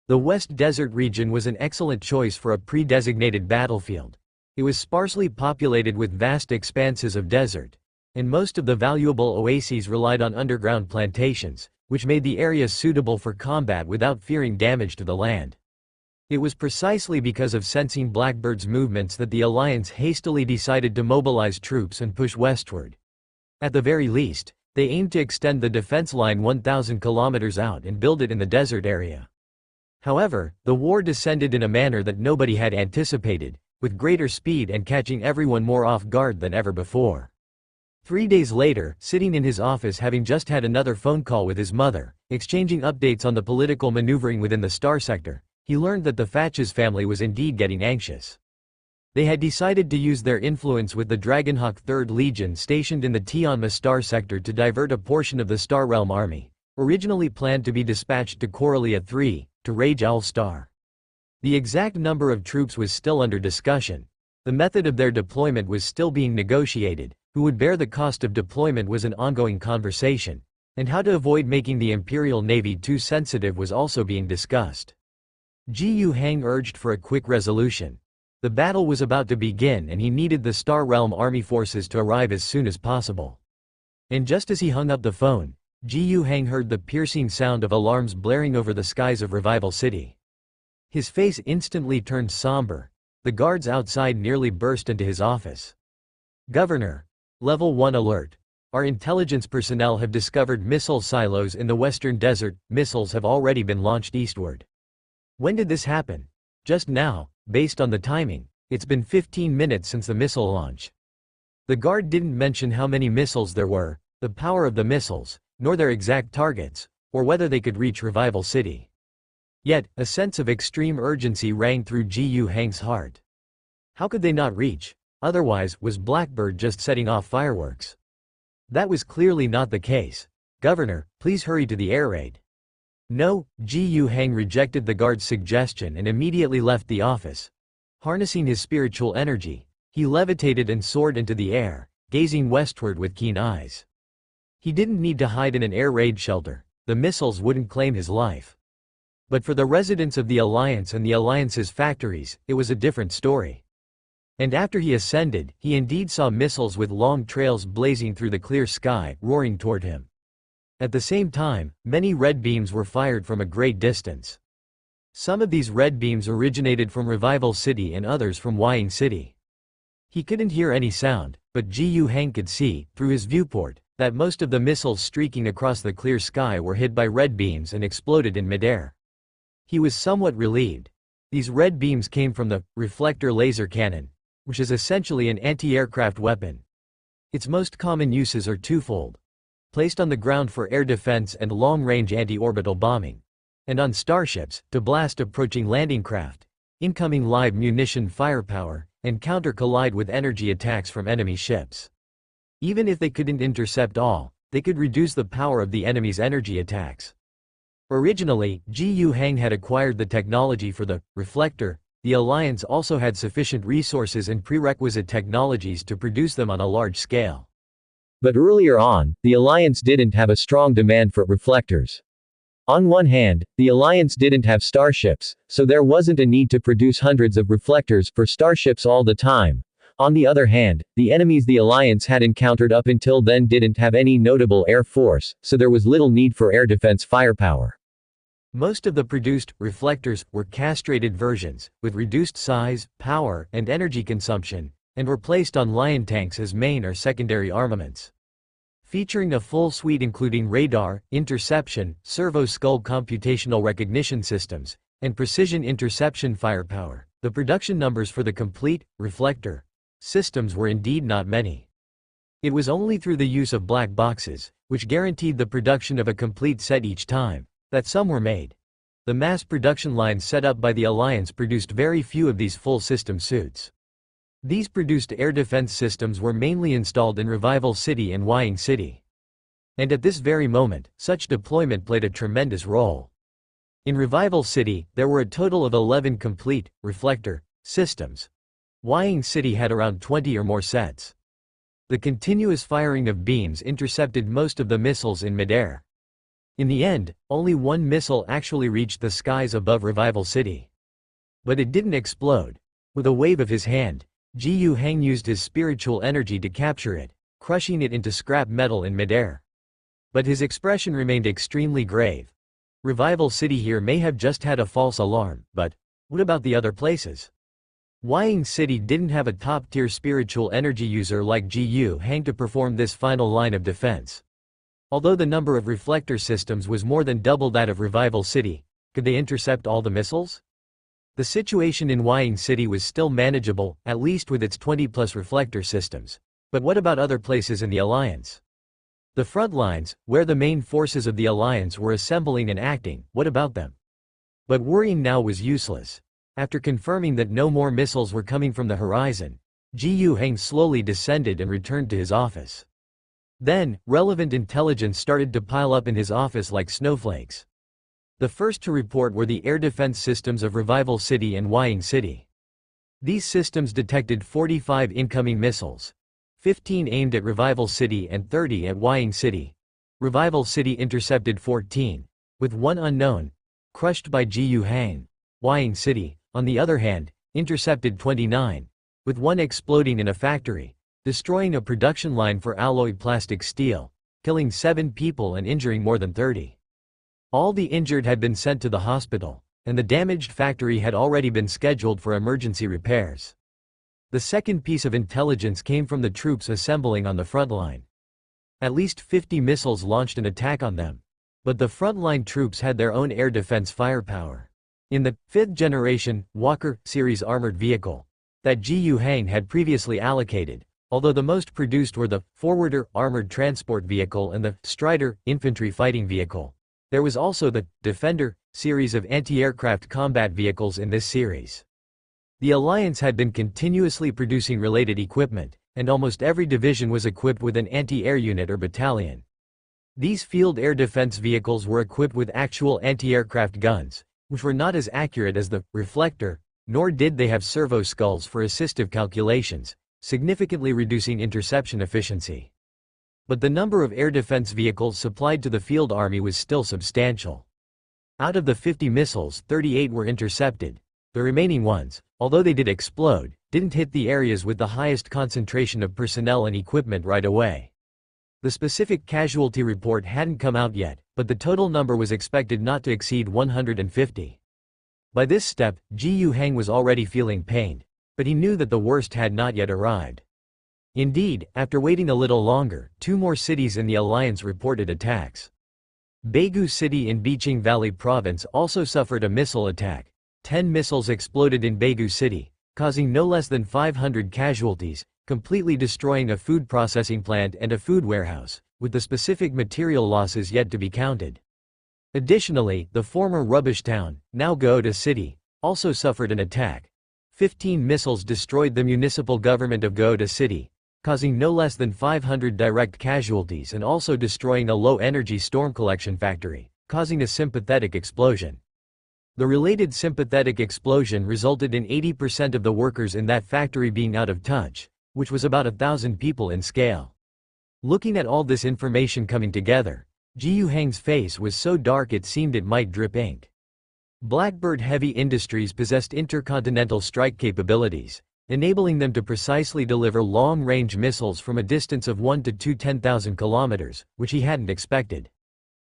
The West Desert region was an excellent choice for a pre-designated battlefield. It was sparsely populated with vast expanses of desert, and most of the valuable oases relied on underground plantations, which made the area suitable for combat without fearing damage to the land. It was precisely because of sensing Blackbird's movements that the Alliance hastily decided to mobilize troops and push westward. At the very least, they aimed to extend the defense line 1,000 kilometers out and build it in the desert area. However, the war descended in a manner that nobody had anticipated, with greater speed and catching everyone more off guard than ever before. 3 days later, sitting in his office having just had another phone call with his mother, exchanging updates on the political maneuvering within the star sector, he learned that the Thatches family was indeed getting anxious. They had decided to use their influence with the Dragonhawk 3rd Legion stationed in the Tianma star sector to divert a portion of the Star Realm army, originally planned to be dispatched to Corellia 3, to Rage Owl Star. The exact number of troops was still under discussion. The method of their deployment was still being negotiated, who would bear the cost of deployment was an ongoing conversation, and how to avoid making the Imperial Navy too sensitive was also being discussed. Ji Hang urged for a quick resolution. The battle was about to begin and he needed the Star Realm army forces to arrive as soon as possible. And just as he hung up the phone, Ji Hang heard the piercing sound of alarms blaring over the skies of Revival City. His face instantly turned somber. The guards outside nearly burst into his office. "Governor. Level 1 alert. Our intelligence personnel have discovered missile silos in the western desert. Missiles have already been launched eastward." "When did this happen?" "Just now. Based on the timing, it's been 15 minutes since the missile launch." The guard didn't mention how many missiles there were, the power of the missiles, nor their exact targets, or whether they could reach Revival City. Yet, a sense of extreme urgency rang through Ji Hang's heart. How could they not reach? Otherwise, was Blackbird just setting off fireworks? That was clearly not the case. "Governor, please hurry to the air raid." "No," Ji Hang rejected the guard's suggestion and immediately left the office. Harnessing his spiritual energy, he levitated and soared into the air, gazing westward with keen eyes. He didn't need to hide in an air raid shelter, the missiles wouldn't claim his life. But for the residents of the Alliance and the Alliance's factories, it was a different story. And after he ascended, he indeed saw missiles with long trails blazing through the clear sky, roaring toward him. At the same time, many red beams were fired from a great distance. Some of these red beams originated from Revival City and others from Wying City. He couldn't hear any sound, but Ji Hang could see, through his viewport, that most of the missiles streaking across the clear sky were hit by red beams and exploded in midair. He was somewhat relieved. These red beams came from the reflector laser cannon, which is essentially an anti-aircraft weapon. Its most common uses are twofold. Placed on the ground for air defense and long-range anti-orbital bombing. And on starships, to blast approaching landing craft, incoming live munition firepower, and counter-collide with energy attacks from enemy ships. Even if they couldn't intercept all, they could reduce the power of the enemy's energy attacks. Originally, Ji Hang had acquired the technology for the reflector. The Alliance also had sufficient resources and prerequisite technologies to produce them on a large scale. But earlier on, the Alliance didn't have a strong demand for reflectors. On one hand, the Alliance didn't have starships, so there wasn't a need to produce hundreds of reflectors for starships all the time. On the other hand, the enemies the Alliance had encountered up until then didn't have any notable air force, so there was little need for air defense firepower. Most of the produced reflectors were castrated versions, with reduced size, power, and energy consumption, and were placed on Lion tanks as main or secondary armaments. Featuring a full suite including radar, interception, servo-skull computational recognition systems, and precision interception firepower, the production numbers for the complete reflector systems were indeed not many. It was only through the use of black boxes, which guaranteed the production of a complete set each time, that some were made. The mass production lines set up by the Alliance produced very few of these full system suits. These produced air defense systems were mainly installed in Revival City and Wying City. And at this very moment, such deployment played a tremendous role. In Revival City, there were a total of 11 complete reflector systems. Wying City had around 20 or more sets. The continuous firing of beams intercepted most of the missiles in midair. In the end, only one missile actually reached the skies above Revival City. But it didn't explode. With a wave of his hand, Ji Hang used his spiritual energy to capture it, crushing it into scrap metal in midair. But his expression remained extremely grave. Revival City here may have just had a false alarm, but What about the other places? Wying City didn't have a top-tier spiritual energy user like Gu Hang to perform this final line of defense. Although the number of reflector systems was more than double that of Revival City, could they intercept all the missiles? The situation in Wying City was still manageable, at least with its 20-plus reflector systems. But what about other places in the Alliance? The front lines, where the main forces of the Alliance were assembling and acting, what about them? But worrying now was useless. After confirming that no more missiles were coming from the horizon, Gu Hang slowly descended and returned to his office. Then, relevant intelligence started to pile up in his office like snowflakes. The first to report were the air defense systems of Revival City and Wying City. These systems detected 45 incoming missiles, 15 aimed at Revival City and 30 at Wying City. Revival City intercepted 14, with one unknown, crushed by Gu Hang. Wying City, on the other hand, intercepted 29, with one exploding in a factory, destroying a production line for alloyed plastic steel, killing 7 people and injuring more than 30. All the injured had been sent to the hospital, and the damaged factory had already been scheduled for emergency repairs. The second piece of intelligence came from the troops assembling on the front line. At least 50 missiles launched an attack on them. But the frontline troops had their own air defense firepower. In the 5th generation Walker series armored vehicle that Gu Hang had previously allocated, although the most produced were the Forwarder armored transport vehicle and the Strider infantry fighting vehicle, there was also the Defender series of anti-aircraft combat vehicles in this series. The Alliance had been continuously producing related equipment, and almost every division was equipped with an anti-air unit or battalion. These field air defense vehicles were equipped with actual anti-aircraft guns, which were not as accurate as the reflector, nor did they have servo skulls for assistive calculations, significantly reducing interception efficiency. But the number of air defense vehicles supplied to the field army was still substantial. Out of the 50 missiles, 38 were intercepted. The remaining ones, although they did explode, didn't hit the areas with the highest concentration of personnel and equipment right away. The specific casualty report hadn't come out yet, but the total number was expected not to exceed 150. By this step, Gu Hang was already feeling pained, but he knew that the worst had not yet arrived. Indeed, after waiting a little longer, 2 more cities in the Alliance reported attacks. Baegu City in Biqing Valley Province also suffered a missile attack. 10 missiles exploded in Baegu City, causing no less than 500 casualties, completely destroying a food processing plant and a food warehouse, with the specific material losses yet to be counted. Additionally, the former rubbish town, now Goda City, also suffered an attack. 15 missiles destroyed the municipal government of Goda City, causing no less than 500 direct casualties and also destroying a low-energy storm collection factory, causing a sympathetic explosion. The related sympathetic explosion resulted in 80% of the workers in that factory being out of touch, which was about 1,000 people in scale. Looking at all this information coming together, Gu Hang's face was so dark it seemed it might drip ink. Blackbird Heavy Industries possessed intercontinental strike capabilities, enabling them to precisely deliver long-range missiles from a distance of 1 to 2 10,000 kilometers, which he hadn't expected.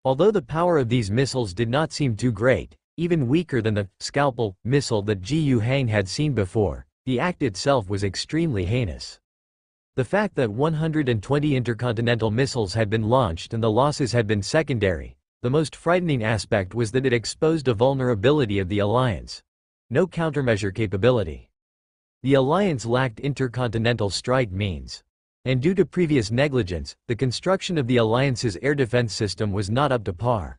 Although the power of these missiles did not seem too great, even weaker than the scalpel missile that Gu Hang had seen before, the act itself was extremely heinous. The fact that 120 intercontinental missiles had been launched and the losses had been secondary, the most frightening aspect was that it exposed a vulnerability of the Alliance. No countermeasure capability. The Alliance lacked intercontinental strike means. And due to previous negligence, the construction of the Alliance's air defense system was not up to par.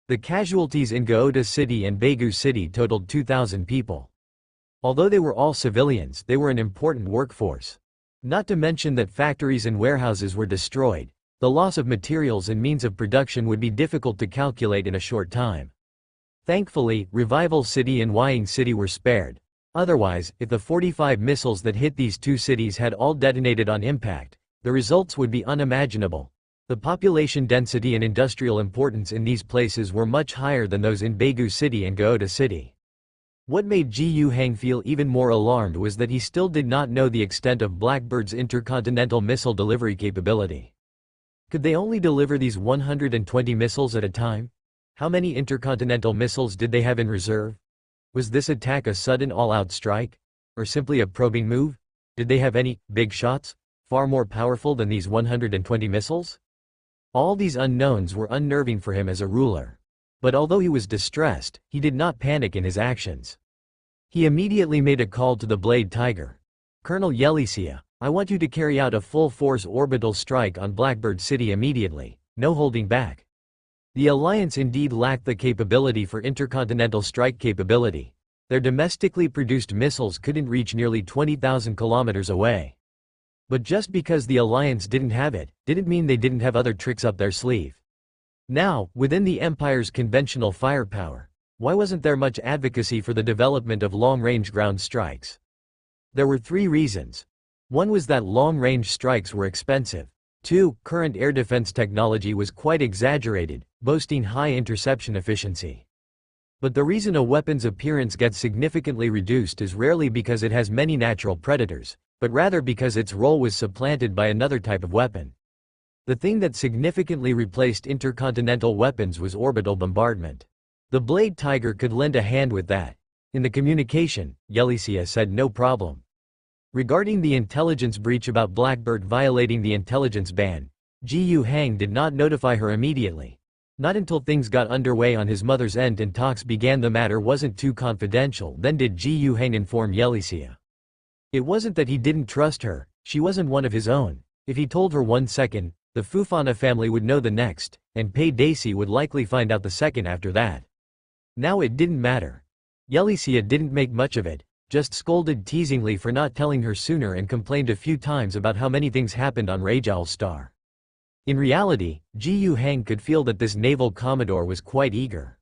The casualties in Goda City and Baegu City totaled 2,000 people. Although they were all civilians, they were an important workforce. Not to mention that factories and warehouses were destroyed. The loss of materials and means of production would be difficult to calculate in a short time. Thankfully, Revival City and Wying City were spared. Otherwise, if the 45 missiles that hit these 2 cities had all detonated on impact, the results would be unimaginable. The population density and industrial importance in these places were much higher than those in Baegu City and Goda City. What made Gu Hang feel even more alarmed was that he still did not know the extent of Blackbird's intercontinental missile delivery capability. Could they only deliver these 120 missiles at a time? How many intercontinental missiles did they have in reserve? Was this attack a sudden all-out strike? Or simply a probing move? Did they have any big shots? Far more powerful than these 120 missiles? All these unknowns were unnerving for him as a ruler. But although he was distressed, he did not panic in his actions. He immediately made a call to the Blade Tiger. Colonel Yelicia, I want you to carry out a full-force orbital strike on Blackbird City immediately, no holding back. The Alliance indeed lacked the capability for intercontinental strike capability. Their domestically produced missiles couldn't reach nearly 20,000 kilometers away. But just because the Alliance didn't have it, didn't mean they didn't have other tricks up their sleeve. Now, within the Empire's conventional firepower, why wasn't there much advocacy for the development of long-range ground strikes? There were three reasons. One was that long-range strikes were expensive. Two, current air defense technology was quite exaggerated, boasting high interception efficiency. But the reason a weapon's appearance gets significantly reduced is rarely because it has many natural predators, but rather because its role was supplanted by another type of weapon. The thing that significantly replaced intercontinental weapons was orbital bombardment. The Blade Tiger could lend a hand with that. In the communication, Yelicia said no problem. Regarding the intelligence breach about Blackbird violating the intelligence ban, Ji Hang did not notify her immediately. Not until things got underway on his mother's end and talks began. The matter wasn't too confidential, then did Ji Hang inform Yelicia. It wasn't that he didn't trust her, she wasn't one of his own. If he told her 1 second, the Fufana family would know the next, and Pei Daisy would likely find out the second after that. Now it didn't matter. Yelicia didn't make much of it, just scolded teasingly for not telling her sooner and complained a few times about how many things happened on Rajoul Star. In reality, Ji Hang could feel that this naval commodore was quite eager.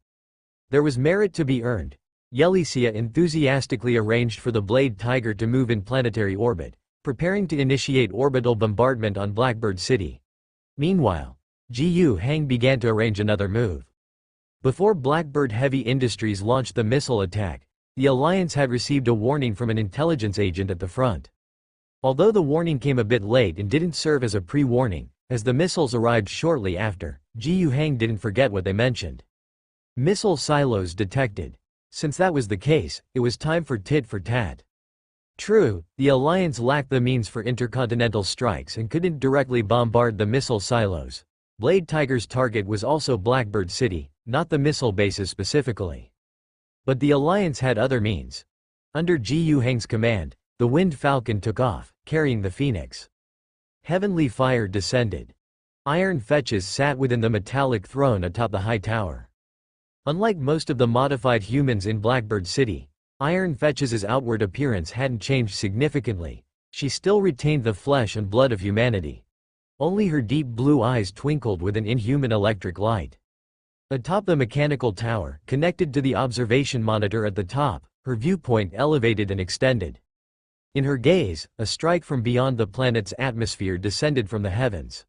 There was merit to be earned. Yelicia enthusiastically arranged for the Blade Tiger to move in planetary orbit, preparing to initiate orbital bombardment on Blackbird City. Meanwhile, Ji Hang began to arrange another move. Before Blackbird Heavy Industries launched the missile attack, the Alliance had received a warning from an intelligence agent at the front. Although the warning came a bit late and didn't serve as a pre-warning, as the missiles arrived shortly after, Ji Hang didn't forget what they mentioned. Missile silos detected. Since that was the case, it was time for tit for tat. True, the Alliance lacked the means for intercontinental strikes and couldn't directly bombard the missile silos. Blade Tiger's target was also Blackbird City, not the missile bases specifically. But the Alliance had other means. Under Ji Hang's command, the Wind Falcon took off, carrying the Phoenix. Heavenly fire descended. Iron fetches sat within the metallic throne atop the high tower. Unlike most of the modified humans in Blackbird City, Iron Fetch's outward appearance hadn't changed significantly. She still retained the flesh and blood of humanity. Only her deep blue eyes twinkled with an inhuman electric light. Atop the mechanical tower, connected to the observation monitor at the top, her viewpoint elevated and extended. In her gaze, a strike from beyond the planet's atmosphere descended from the heavens.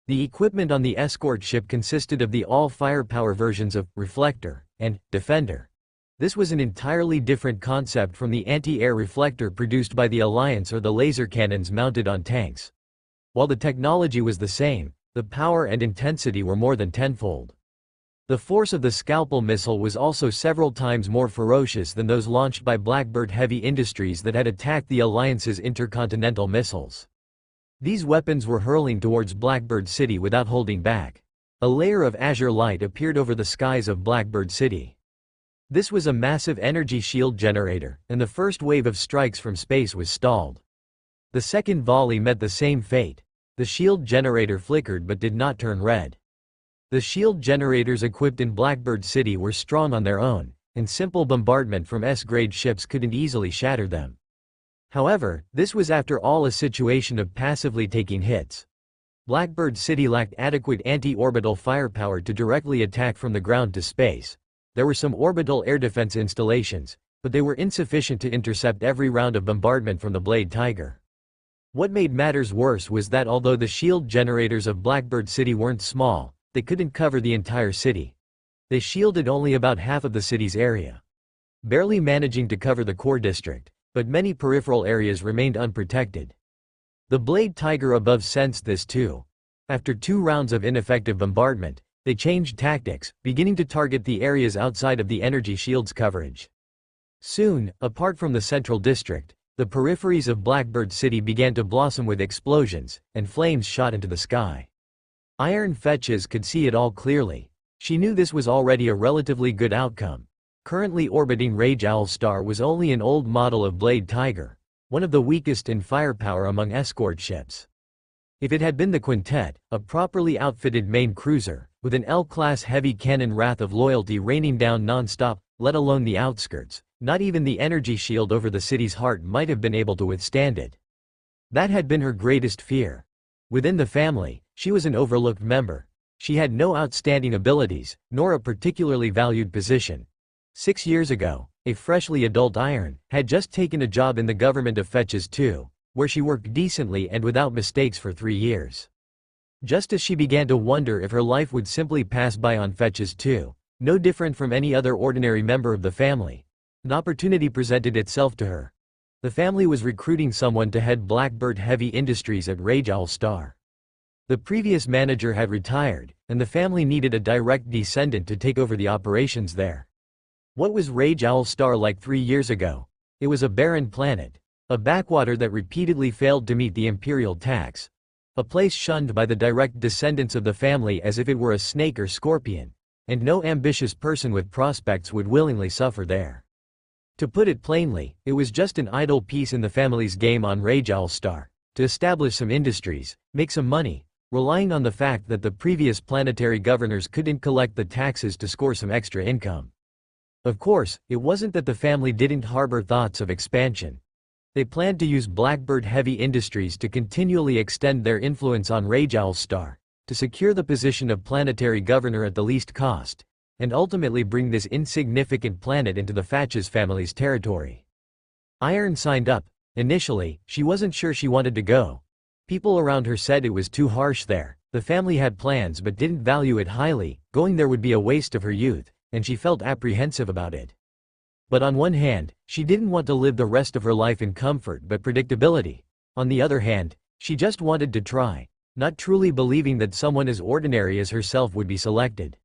The equipment on the escort ship consisted of the all-firepower versions of Reflector and Defender. This was an entirely different concept from the anti-air reflector produced by the Alliance or the laser cannons mounted on tanks. While the technology was the same, the power and intensity were more than tenfold. The force of the Scalpel missile was also several times more ferocious than those launched by Blackbird Heavy Industries that had attacked the Alliance's intercontinental missiles. These weapons were hurling towards Blackbird City without holding back. A layer of azure light appeared over the skies of Blackbird City. This was a massive energy shield generator, and the first wave of strikes from space was stalled. The second volley met the same fate. The shield generator flickered but did not turn red. The shield generators equipped in Blackbird City were strong on their own, and simple bombardment from S-grade ships couldn't easily shatter them. However, this was after all a situation of passively taking hits. Blackbird City lacked adequate anti-orbital firepower to directly attack from the ground to space. There were some orbital air defense installations, but they were insufficient to intercept every round of bombardment from the Blade Tiger. What made matters worse was that although the shield generators of Blackbird City weren't small, they couldn't cover the entire city. They shielded only about half of the city's area, barely managing to cover the core district, but many peripheral areas remained unprotected. The Blade Tiger above sensed this too. After 2 rounds of ineffective bombardment, they changed tactics, beginning to target the areas outside of the energy shield's coverage. Soon, apart from the central district, the peripheries of Blackbird City began to blossom with explosions, and flames shot into the sky. Iron Fetches could see it all clearly. She knew this was already a relatively good outcome. Currently orbiting Rage Owl Star was only an old model of Blade Tiger, one of the weakest in firepower among escort ships. If it had been the Quintet, a properly outfitted main cruiser, with an L-class heavy cannon Wrath of Loyalty raining down non-stop, let alone the outskirts, not even the energy shield over the city's heart might have been able to withstand it. That had been her greatest fear. Within the family, she was an overlooked member. She had no outstanding abilities, nor a particularly valued position. 6 years ago, a freshly adult Iron had just taken a job in the government of Fetches 2, where she worked decently and without mistakes for 3 years. Just as she began to wonder if her life would simply pass by on Fetches 2, no different from any other ordinary member of the family, an opportunity presented itself to her. The family was recruiting someone to head Blackbird Heavy Industries at Rage Owl Star. The previous manager had retired, and the family needed a direct descendant to take over the operations there. What was Rage Owl Star like 3 years ago? It was a barren planet, a backwater that repeatedly failed to meet the imperial tax, a place shunned by the direct descendants of the family as if it were a snake or scorpion, and no ambitious person with prospects would willingly suffer there. To put it plainly, it was just an idle piece in the family's game on Rage Owl Star, to establish some industries, make some money, relying on the fact that the previous planetary governors couldn't collect the taxes to score some extra income. Of course, it wasn't that the family didn't harbor thoughts of expansion. They planned to use Blackbird Heavy Industries to continually extend their influence on Rage Owl Star, to secure the position of planetary governor at the least cost, and ultimately bring this insignificant planet into the Fetches family's territory. Iron signed up. Initially, she wasn't sure she wanted to go. People around her said it was too harsh there. The family had plans but didn't value it highly. Going there would be a waste of her youth, and she felt apprehensive about it. But on one hand, she didn't want to live the rest of her life in comfort but predictability. On the other hand, she just wanted to try, not truly believing that someone as ordinary as herself would be selected.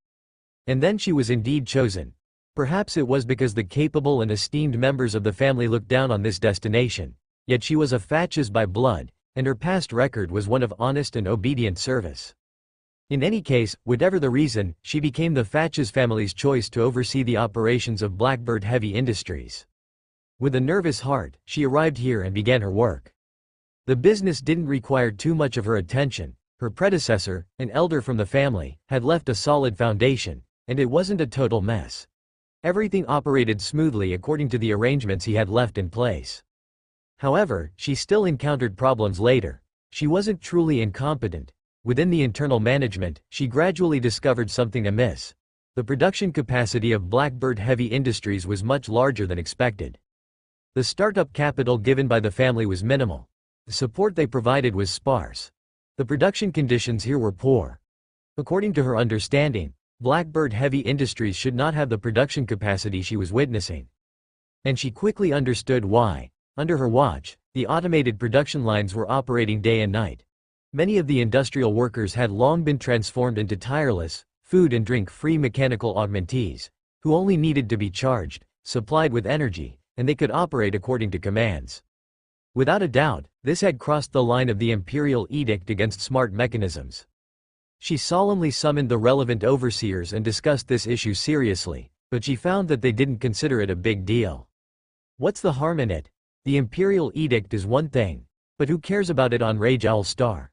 And then she was indeed chosen. Perhaps it was because the capable and esteemed members of the family looked down on this destination. Yet she was a Fetches by blood, and her past record was one of honest and obedient service. In any case, whatever the reason, she became the Fetches family's choice to oversee the operations of Blackbird Heavy Industries. With a nervous heart, she arrived here and began her work. The business didn't require too much of her attention. Her predecessor, an elder from the family, had left a solid foundation, and it wasn't a total mess. Everything operated smoothly according to the arrangements he had left in place. However, she still encountered problems later. She wasn't truly incompetent. Within the internal management, she gradually discovered something amiss. The production capacity of Blackbird Heavy Industries was much larger than expected. The startup capital given by the family was minimal. The support they provided was sparse. The production conditions here were poor. According to her understanding, Blackbird Heavy Industries should not have the production capacity she was witnessing. And she quickly understood why. Under her watch, the automated production lines were operating day and night. Many of the industrial workers had long been transformed into tireless, food and drink-free mechanical augmentees, who only needed to be charged, supplied with energy, and they could operate according to commands. Without a doubt, this had crossed the line of the imperial edict against smart mechanisms. She solemnly summoned the relevant overseers and discussed this issue seriously, but she found that they didn't consider it a big deal. What's the harm in it? The imperial edict is one thing, but who cares about it on Rage Owl Star?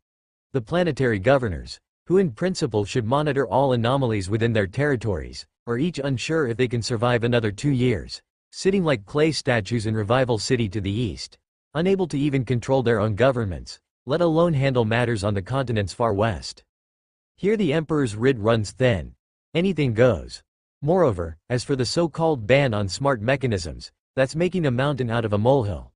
The planetary governors, who in principle should monitor all anomalies within their territories, are each unsure if they can survive another 2 years, sitting like clay statues in Revival City to the east, unable to even control their own governments, let alone handle matters on the continent's far west. Here the Emperor's writ runs thin. Anything goes. Moreover, as for the so-called ban on smart mechanisms, that's making a mountain out of a molehill.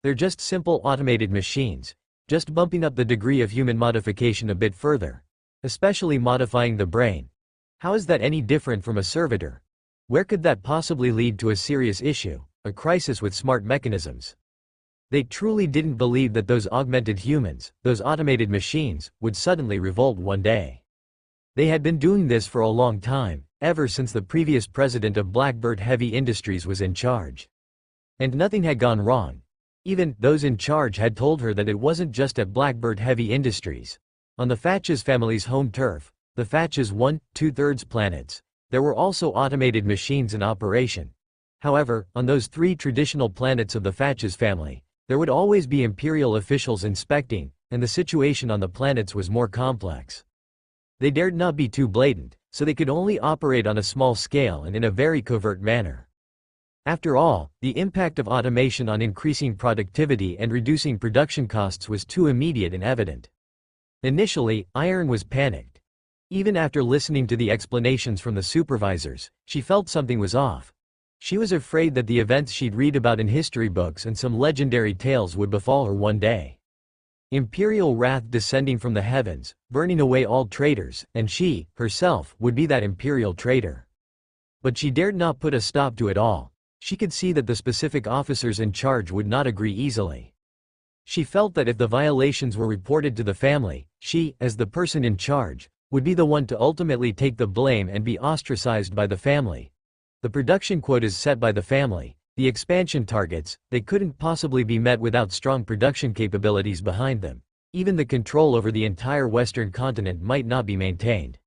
They're just simple automated machines, just bumping up the degree of human modification a bit further, especially modifying the brain. How is that any different from a servitor? Where could that possibly lead to a serious issue, a crisis with smart mechanisms? They truly didn't believe that those augmented humans, those automated machines, would suddenly revolt one day. They had been doing this for a long time, ever since the previous president of Blackbird Heavy Industries was in charge. And nothing had gone wrong. Even those in charge had told her that it wasn't just at Blackbird Heavy Industries. On the Fatches family's home turf, the Fatches 1/2 planets, there were also automated machines in operation. However, on those 3 traditional planets of the Fatches family, there would always be Imperial officials inspecting, and the situation on the planets was more complex. They dared not be too blatant, so they could only operate on a small scale and in a very covert manner. After all, the impact of automation on increasing productivity and reducing production costs was too immediate and evident. Initially, Iron was panicked. Even after listening to the explanations from the supervisors, she felt something was off. She was afraid that the events she'd read about in history books and some legendary tales would befall her one day. Imperial wrath descending from the heavens, burning away all traitors, and she, herself, would be that imperial traitor. But she dared not put a stop to it all. She could see that the specific officers in charge would not agree easily. She felt that if the violations were reported to the family, she, as the person in charge, would be the one to ultimately take the blame and be ostracized by the family. The production quotas set by the family, the expansion targets, they couldn't possibly be met without strong production capabilities behind them. Even the control over the entire Western continent might not be maintained.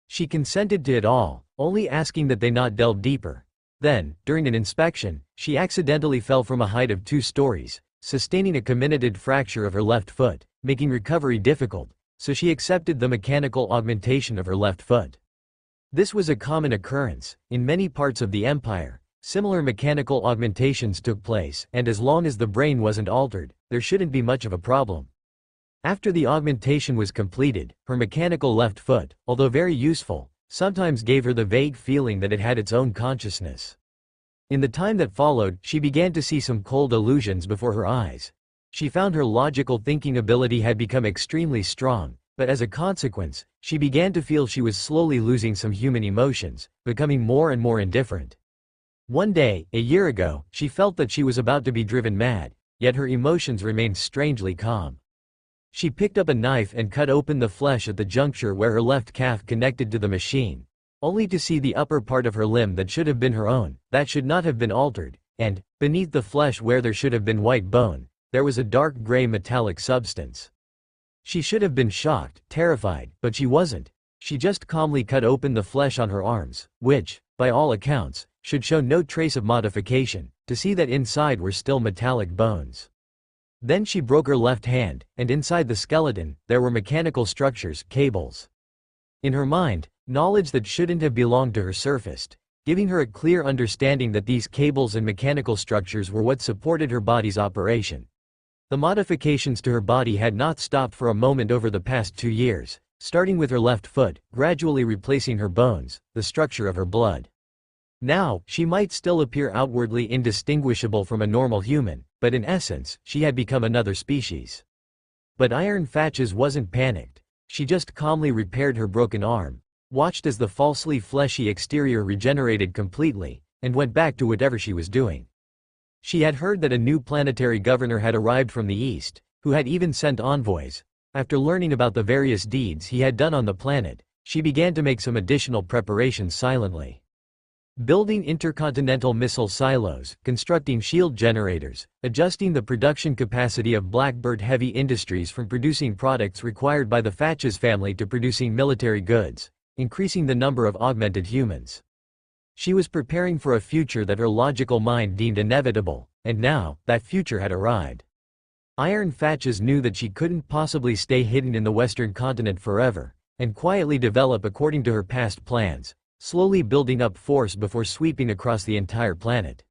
She consented to it all, only asking that they not delve deeper. Then, during an inspection, she accidentally fell from a height of 2 stories, sustaining a comminuted fracture of her left foot, making recovery difficult, so she accepted the mechanical augmentation of her left foot. This was a common occurrence. In many parts of the empire, similar mechanical augmentations took place, and as long as the brain wasn't altered, there shouldn't be much of a problem. After the augmentation was completed, her mechanical left foot, although very useful, sometimes gave her the vague feeling that it had its own consciousness. In the time that followed, she began to see some cold illusions before her eyes. She found her logical thinking ability had become extremely strong, but as a consequence, she began to feel she was slowly losing some human emotions, becoming more and more indifferent. One day, a year ago, she felt that she was about to be driven mad, yet her emotions remained strangely calm. She picked up a knife and cut open the flesh at the juncture where her left calf connected to the machine, only to see the upper part of her limb that should have been her own, that should not have been altered, and, beneath the flesh where there should have been white bone, there was a dark gray metallic substance. She should have been shocked, terrified, but she wasn't. She just calmly cut open the flesh on her arms, which, by all accounts, should show no trace of modification, to see that inside were still metallic bones. Then she broke her left hand, and inside the skeleton, there were mechanical structures, cables. In her mind, knowledge that shouldn't have belonged to her surfaced, giving her a clear understanding that these cables and mechanical structures were what supported her body's operation. The modifications to her body had not stopped for a moment over the past 2 years, starting with her left foot, gradually replacing her bones, the structure of her blood. Now, she might still appear outwardly indistinguishable from a normal human, but in essence, she had become another species. But Iron Fatches wasn't panicked. She just calmly repaired her broken arm, watched as the falsely fleshy exterior regenerated completely, and went back to whatever she was doing. She had heard that a new planetary governor had arrived from the east, who had even sent envoys. After learning about the various deeds he had done on the planet, she began to make some additional preparations silently. Building intercontinental missile silos, constructing shield generators, adjusting the production capacity of Blackbird Heavy Industries from producing products required by the Fatches family to producing military goods, increasing the number of augmented humans. She was preparing for a future that her logical mind deemed inevitable, and now, that future had arrived. Iron Fatches knew that she couldn't possibly stay hidden in the Western continent forever, and quietly develop according to her past plans, slowly building up force before sweeping across the entire planet.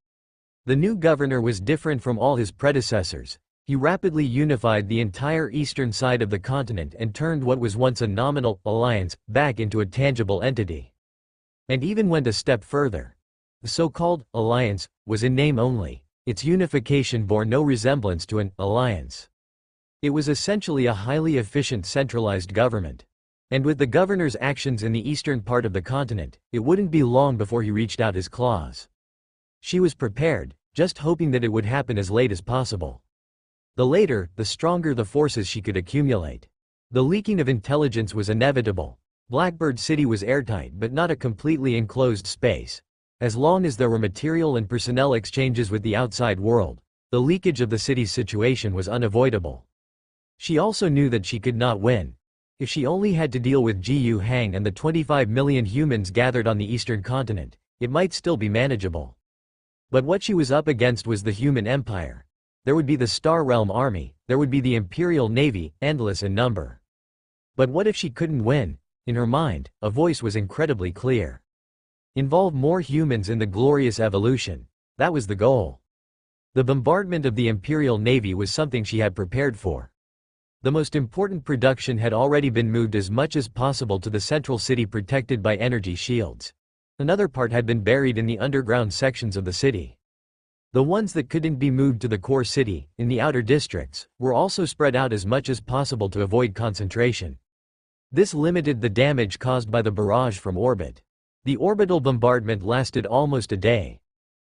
The new governor was different from all his predecessors. He rapidly unified the entire eastern side of the continent and turned what was once a nominal alliance back into a tangible entity. And even went a step further. The so-called alliance was in name only. Its unification bore no resemblance to an alliance. It was essentially a highly efficient centralized government. And with the governor's actions in the eastern part of the continent, it wouldn't be long before he reached out his claws. She was prepared, just hoping that it would happen as late as possible. The later, the stronger the forces she could accumulate. The leaking of intelligence was inevitable. Blackbird City was airtight but not a completely enclosed space. As long as there were material and personnel exchanges with the outside world, the leakage of the city's situation was unavoidable. She also knew that she could not win. If she only had to deal with Jiyu Hang and the 25 million humans gathered on the eastern continent, it might still be manageable. But what she was up against was the human empire. There would be the Star Realm army, there would be the Imperial Navy, endless in number. But what if she couldn't win? In her mind, a voice was incredibly clear. Involve more humans in the glorious evolution. That was the goal. The bombardment of the Imperial Navy was something she had prepared for. The most important production had already been moved as much as possible to the central city protected by energy shields. Another part had been buried in the underground sections of the city. The ones that couldn't be moved to the core city, in the outer districts, were also spread out as much as possible to avoid concentration. This limited the damage caused by the barrage from orbit. The orbital bombardment lasted almost a day.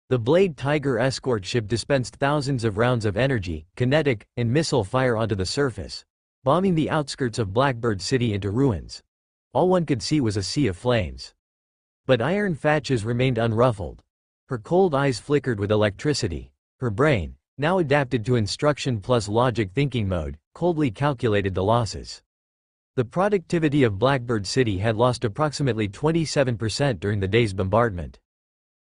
The Blade Tiger escort ship dispensed thousands of rounds of energy, kinetic, and missile fire onto the surface, bombing the outskirts of Blackbird City into ruins. All one could see was a sea of flames. But Iron Fatches remained unruffled. Her cold eyes flickered with electricity. Her brain, now adapted to instruction plus logic thinking mode, coldly calculated the losses. The productivity of Blackbird City had lost approximately 27% during the day's bombardment.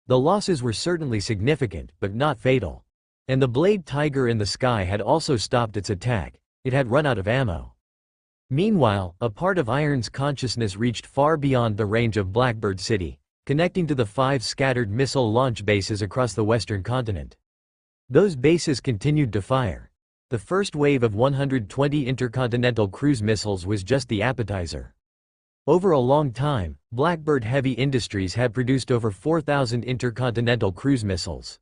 The losses were certainly significant, but not fatal. And the Blade Tiger in the sky had also stopped its attack. It had run out of ammo. Meanwhile, a part of Iron's consciousness reached far beyond the range of Blackbird City, connecting to the 5 scattered missile launch bases across the western continent. Those bases continued to fire. The first wave of 120 intercontinental cruise missiles was just the appetizer. Over a long time, Blackbird Heavy Industries had produced over 4,000 intercontinental cruise missiles.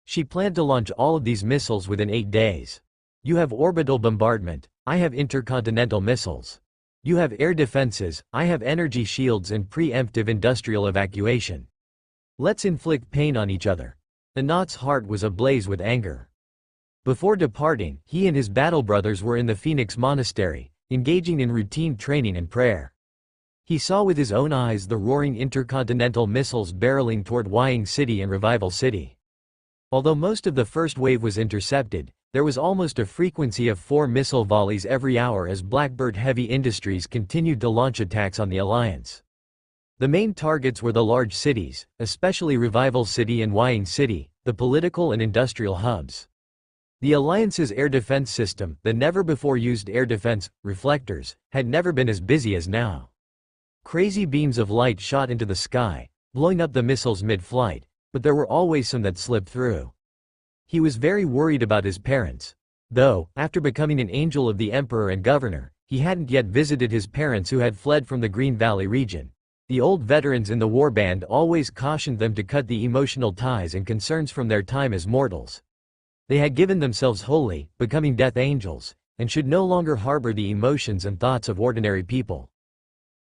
She planned to launch all of these missiles within 8 days. You have orbital bombardment, I have intercontinental missiles. You have air defenses, I have energy shields and preemptive industrial evacuation. Let's inflict pain on each other. Anat's heart was ablaze with anger. Before departing, he and his battle brothers were in the Phoenix Monastery, engaging in routine training and prayer. He saw with his own eyes the roaring intercontinental missiles barreling toward Wying City and Revival City. Although most of the first wave was intercepted, there was almost a frequency of 4 missile volleys every hour as Blackbird Heavy Industries continued to launch attacks on the Alliance. The main targets were the large cities, especially Revival City and Wying City, the political and industrial hubs. The Alliance's air defense system, the never-before-used air defense, reflectors, had never been as busy as now. Crazy beams of light shot into the sky, blowing up the missiles mid-flight, but there were always some that slipped through. He was very worried about his parents. Though, after becoming an angel of the Emperor and Governor, he hadn't yet visited his parents who had fled from the Green Valley region. The old veterans in the warband always cautioned them to cut the emotional ties and concerns from their time as mortals. They had given themselves wholly, becoming death angels, and should no longer harbor the emotions and thoughts of ordinary people.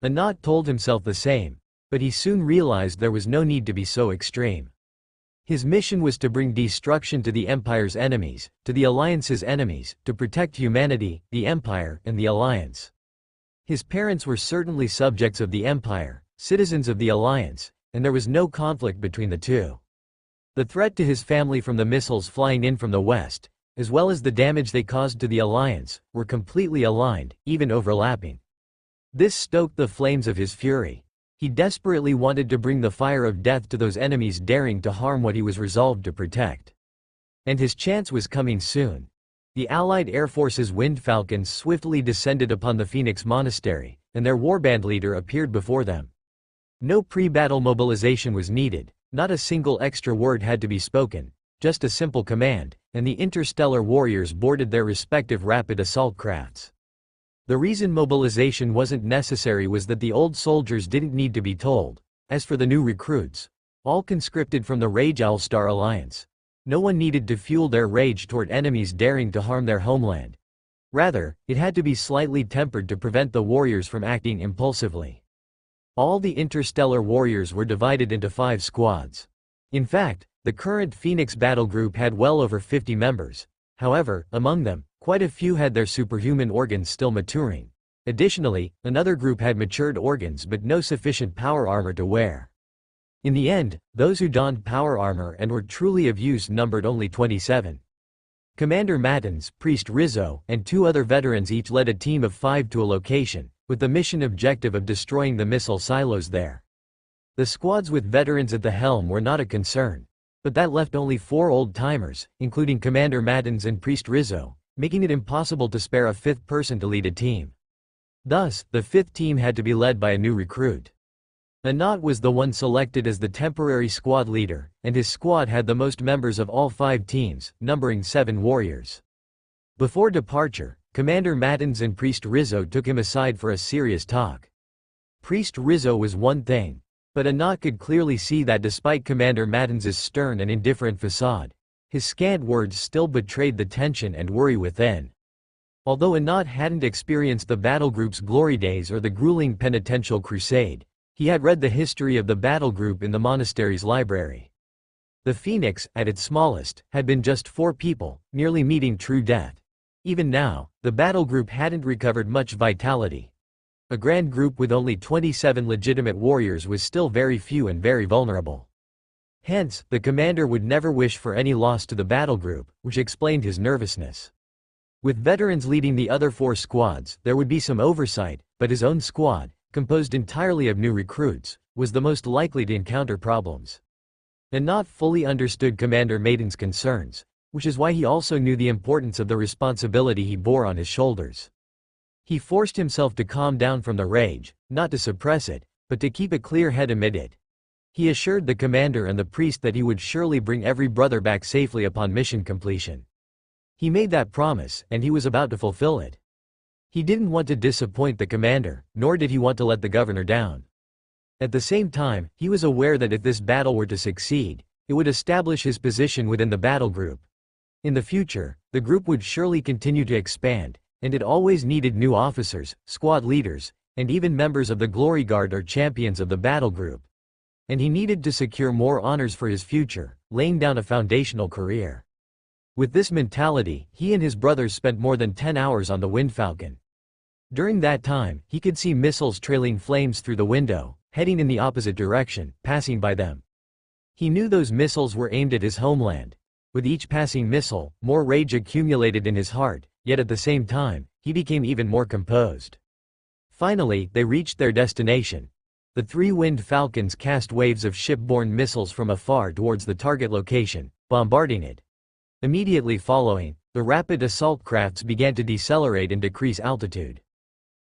Anat told himself the same, but he soon realized there was no need to be so extreme. His mission was to bring destruction to the Empire's enemies, to the Alliance's enemies, to protect humanity, the Empire, and the Alliance. His parents were certainly subjects of the Empire, citizens of the Alliance, and there was no conflict between the two. The threat to his family from the missiles flying in from the west, as well as the damage they caused to the Alliance, were completely aligned, even overlapping. This stoked the flames of his fury. He desperately wanted to bring the fire of death to those enemies daring to harm what he was resolved to protect. And his chance was coming soon. The Allied Air Force's Wind Falcons swiftly descended upon the Phoenix Monastery, and their warband leader appeared before them. No pre-battle mobilization was needed, not a single extra word had to be spoken, just a simple command, and the interstellar warriors boarded their respective rapid assault crafts. The reason mobilization wasn't necessary was that the old soldiers didn't need to be told. As for the new recruits, all conscripted from the Rage Owlstar Alliance, no one needed to fuel their rage toward enemies daring to harm their homeland. Rather, it had to be slightly tempered to prevent the warriors from acting impulsively. All the interstellar warriors were divided into 5 squads. In fact, the current Phoenix battle group had well over 50 members. However, among them, quite a few had their superhuman organs still maturing. Additionally, another group had matured organs but no sufficient power armor to wear. In the end, those who donned power armor and were truly of use numbered only 27. Commander Mattins, Priest Rizzo, and 2 other veterans each led a team of 5 to a location, with the mission objective of destroying the missile silos there. The squads with veterans at the helm were not a concern, but that left only 4 old-timers, including Commander Mattins and Priest Rizzo, making it impossible to spare a 5th person to lead a team. Thus, the 5th team had to be led by a new recruit. Anat was the one selected as the temporary squad leader, and his squad had the most members of all 5 teams, numbering 7 warriors. Before departure, Commander Mattins and Priest Rizzo took him aside for a serious talk. Priest Rizzo was one thing, but Anat could clearly see that despite Commander Mattins's stern and indifferent facade, his scant words still betrayed the tension and worry within. Although Anat hadn't experienced the battle group's glory days or the grueling penitential crusade, he had read the history of the battle group in the monastery's library. The Phoenix, at its smallest, had been just 4 people, nearly meeting true death. Even now, the battle group hadn't recovered much vitality. A grand group with only 27 legitimate warriors was still very few and very vulnerable. Hence, the commander would never wish for any loss to the battle group, which explained his nervousness. With veterans leading the other 4 squads, there would be some oversight, but his own squad, composed entirely of new recruits, was the most likely to encounter problems. Anat fully understood Commander Mattins's concerns, which is why he also knew the importance of the responsibility he bore on his shoulders. He forced himself to calm down from the rage, not to suppress it, but to keep a clear head amid it. He assured the commander and the priest that he would surely bring every brother back safely upon mission completion. He made that promise, and he was about to fulfill it. He didn't want to disappoint the commander, nor did he want to let the governor down. At the same time, he was aware that if this battle were to succeed, it would establish his position within the battle group. In the future, the group would surely continue to expand, and it always needed new officers, squad leaders, and even members of the Glory Guard or champions of the battle group. And he needed to secure more honors for his future, laying down a foundational career. With this mentality, he and his brothers spent more than 10 hours on the Wind Falcon. During that time, he could see missiles trailing flames through the window, heading in the opposite direction, passing by them. He knew those missiles were aimed at his homeland. With each passing missile, more rage accumulated in his heart, yet at the same time, he became even more composed. Finally, they reached their destination. The 3 Wind Falcons cast waves of shipborne missiles from afar towards the target location, bombarding it. Immediately following, the rapid assault crafts began to decelerate and decrease altitude.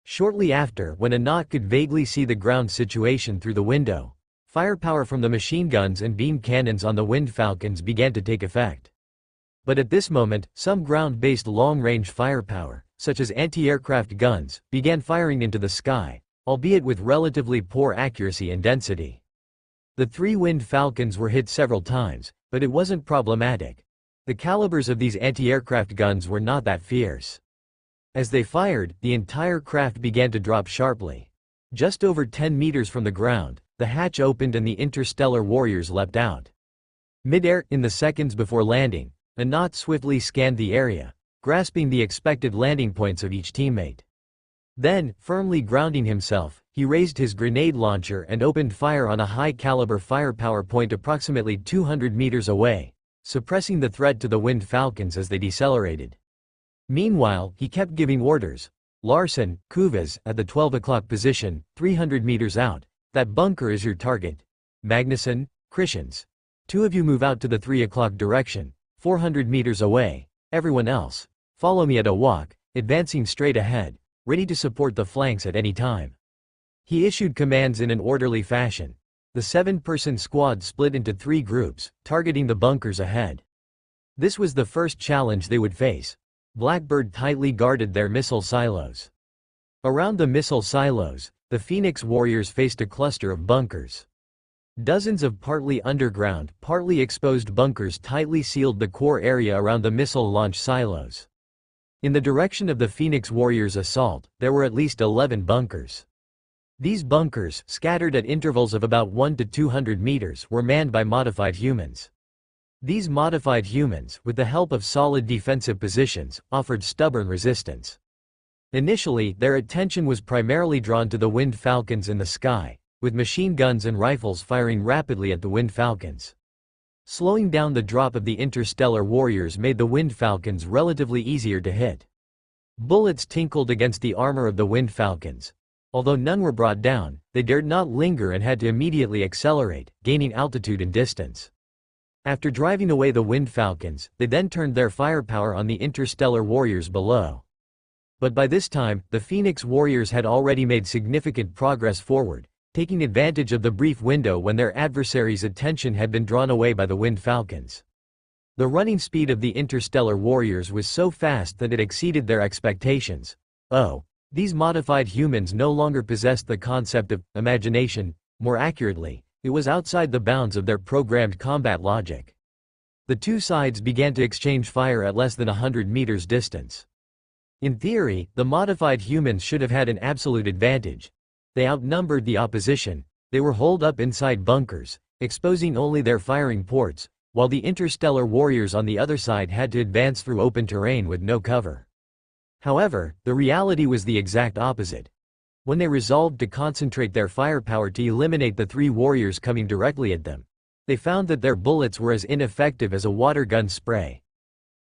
Shortly after, when Anat could vaguely see the ground situation through the window, firepower from the machine guns and beam cannons on the Wind Falcons began to take effect. But at this moment, some ground-based long-range firepower, such as anti-aircraft guns, began firing into the sky, albeit with relatively poor accuracy and density. The 3 Wind Falcons were hit several times, but it wasn't problematic. The calibers of these anti-aircraft guns were not that fierce. As they fired, the entire craft began to drop sharply. Just over 10 meters from the ground, the hatch opened and the interstellar warriors leapt out. Mid-air, in the seconds before landing, Anat swiftly scanned the area, grasping the expected landing points of each teammate. Then, firmly grounding himself, he raised his grenade launcher and opened fire on a high-caliber firepower point approximately 200 meters away, suppressing the threat to the Wind Falcons as they decelerated. Meanwhile, he kept giving orders. Larson, Kuvas, at the 12 o'clock position, 300 meters out. That bunker is your target. Magnuson, Christians. 2 of you move out to the 3 o'clock direction, 400 meters away. Everyone else, follow me at a walk, advancing straight ahead, ready to support the flanks at any time. He issued commands in an orderly fashion. The 7-person squad split into 3 groups, targeting the bunkers ahead. This was the first challenge they would face. Blackbird tightly guarded their missile silos. Around the missile silos, the Phoenix warriors faced a cluster of bunkers. Dozens of partly underground, partly exposed bunkers tightly sealed the core area around the missile launch silos. In the direction of the Phoenix warriors' assault, there were at least 11 bunkers. These bunkers, scattered at intervals of about 1 to 200 meters, were manned by modified humans. These modified humans, with the help of solid defensive positions, offered stubborn resistance. Initially, their attention was primarily drawn to the Wind Falcons in the sky, with machine guns and rifles firing rapidly at the Wind Falcons. Slowing down the drop of the interstellar warriors made the Wind Falcons relatively easier to hit. Bullets tinkled against the armor of the Wind Falcons. Although none were brought down, they dared not linger and had to immediately accelerate, gaining altitude and distance. After driving away the Wind Falcons, they then turned their firepower on the interstellar warriors below. But by this time, the Phoenix warriors had already made significant progress forward, taking advantage of the brief window when their adversaries' attention had been drawn away by the Wind Falcons. The running speed of the interstellar warriors was so fast that it exceeded their expectations. These modified humans no longer possessed the concept of imagination. More accurately, it was outside the bounds of their programmed combat logic. The two sides began to exchange fire at less than 100 meters distance. In theory, the modified humans should have had an absolute advantage. They outnumbered the opposition. They were holed up inside bunkers, exposing only their firing ports, while the interstellar warriors on the other side had to advance through open terrain with no cover. However, the reality was the exact opposite. When they resolved to concentrate their firepower to eliminate the three warriors coming directly at them, they found that their bullets were as ineffective as a water gun spray.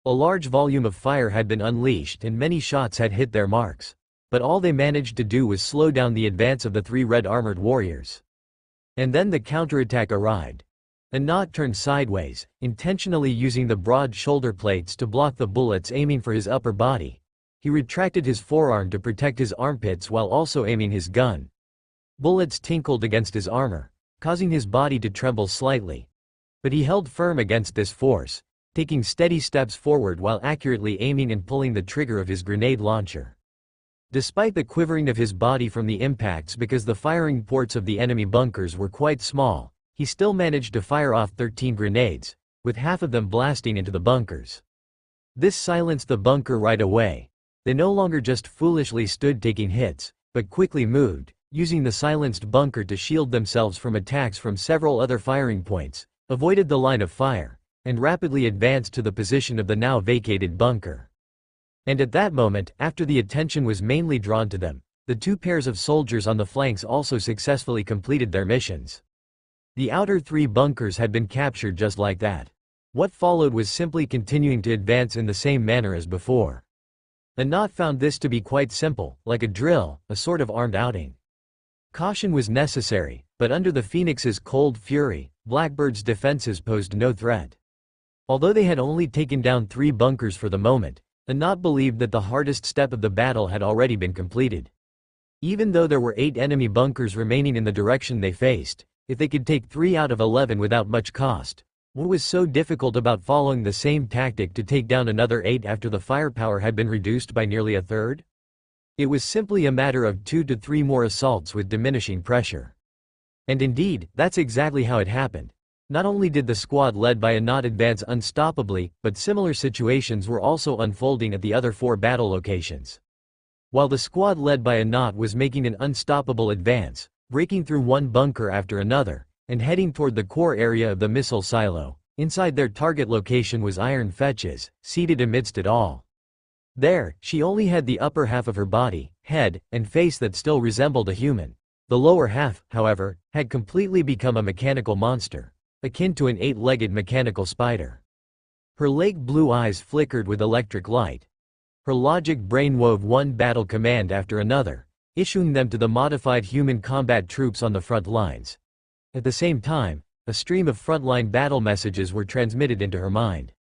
A large volume of fire had been unleashed and many shots had hit their marks. But all they managed to do was slow down the advance of the three red-armored warriors. And then the counterattack arrived. Anat turned sideways, intentionally using the broad shoulder plates to block the bullets aiming for his upper body. He retracted his forearm to protect his armpits while also aiming his gun. Bullets tinkled against his armor, causing his body to tremble slightly. But he held firm against this force, taking steady steps forward while accurately aiming and pulling the trigger of his grenade launcher. Despite the quivering of his body from the impacts because the firing ports of the enemy bunkers were quite small, he still managed to fire off 13 grenades, with half of them blasting into the bunkers. This silenced the bunker right away. They no longer just foolishly stood taking hits, but quickly moved, using the silenced bunker to shield themselves from attacks from several other firing points, avoided the line of fire, and rapidly advanced to the position of the now vacated bunker. And at that moment, after the attention was mainly drawn to them, the two pairs of soldiers on the flanks also successfully completed their missions. The outer three bunkers had been captured just like that. What followed was simply continuing to advance in the same manner as before. Anat found this to be quite simple, like a drill, a sort of armed outing. Caution was necessary, but under the Phoenix's cold fury, Blackbird's defenses posed no threat. Although they had only taken down 3 bunkers for the moment, Anat believed that the hardest step of the battle had already been completed. Even though there were 8 enemy bunkers remaining in the direction they faced, if they could take 3 out of 11 without much cost, what was so difficult about following the same tactic to take down another 8 after the firepower had been reduced by nearly a third? It was simply a matter of 2 to 3 more assaults with diminishing pressure. And indeed, that's exactly how it happened. Not only did the squad led by Anat advance unstoppably, but similar situations were also unfolding at the other 4 battle locations. While the squad led by Anat was making an unstoppable advance, breaking through one bunker after another, and heading toward the core area of the missile silo, inside their target location was Iron Fetches, seated amidst it all. There, she only had the upper half of her body, head, and face that still resembled a human. The lower half, however, had completely become a mechanical monster, akin to an 8-legged mechanical spider. Her lake blue eyes flickered with electric light. Her logic brain wove one battle command after another, issuing them to the modified human combat troops on the front lines. At the same time, a stream of frontline battle messages were transmitted into her mind.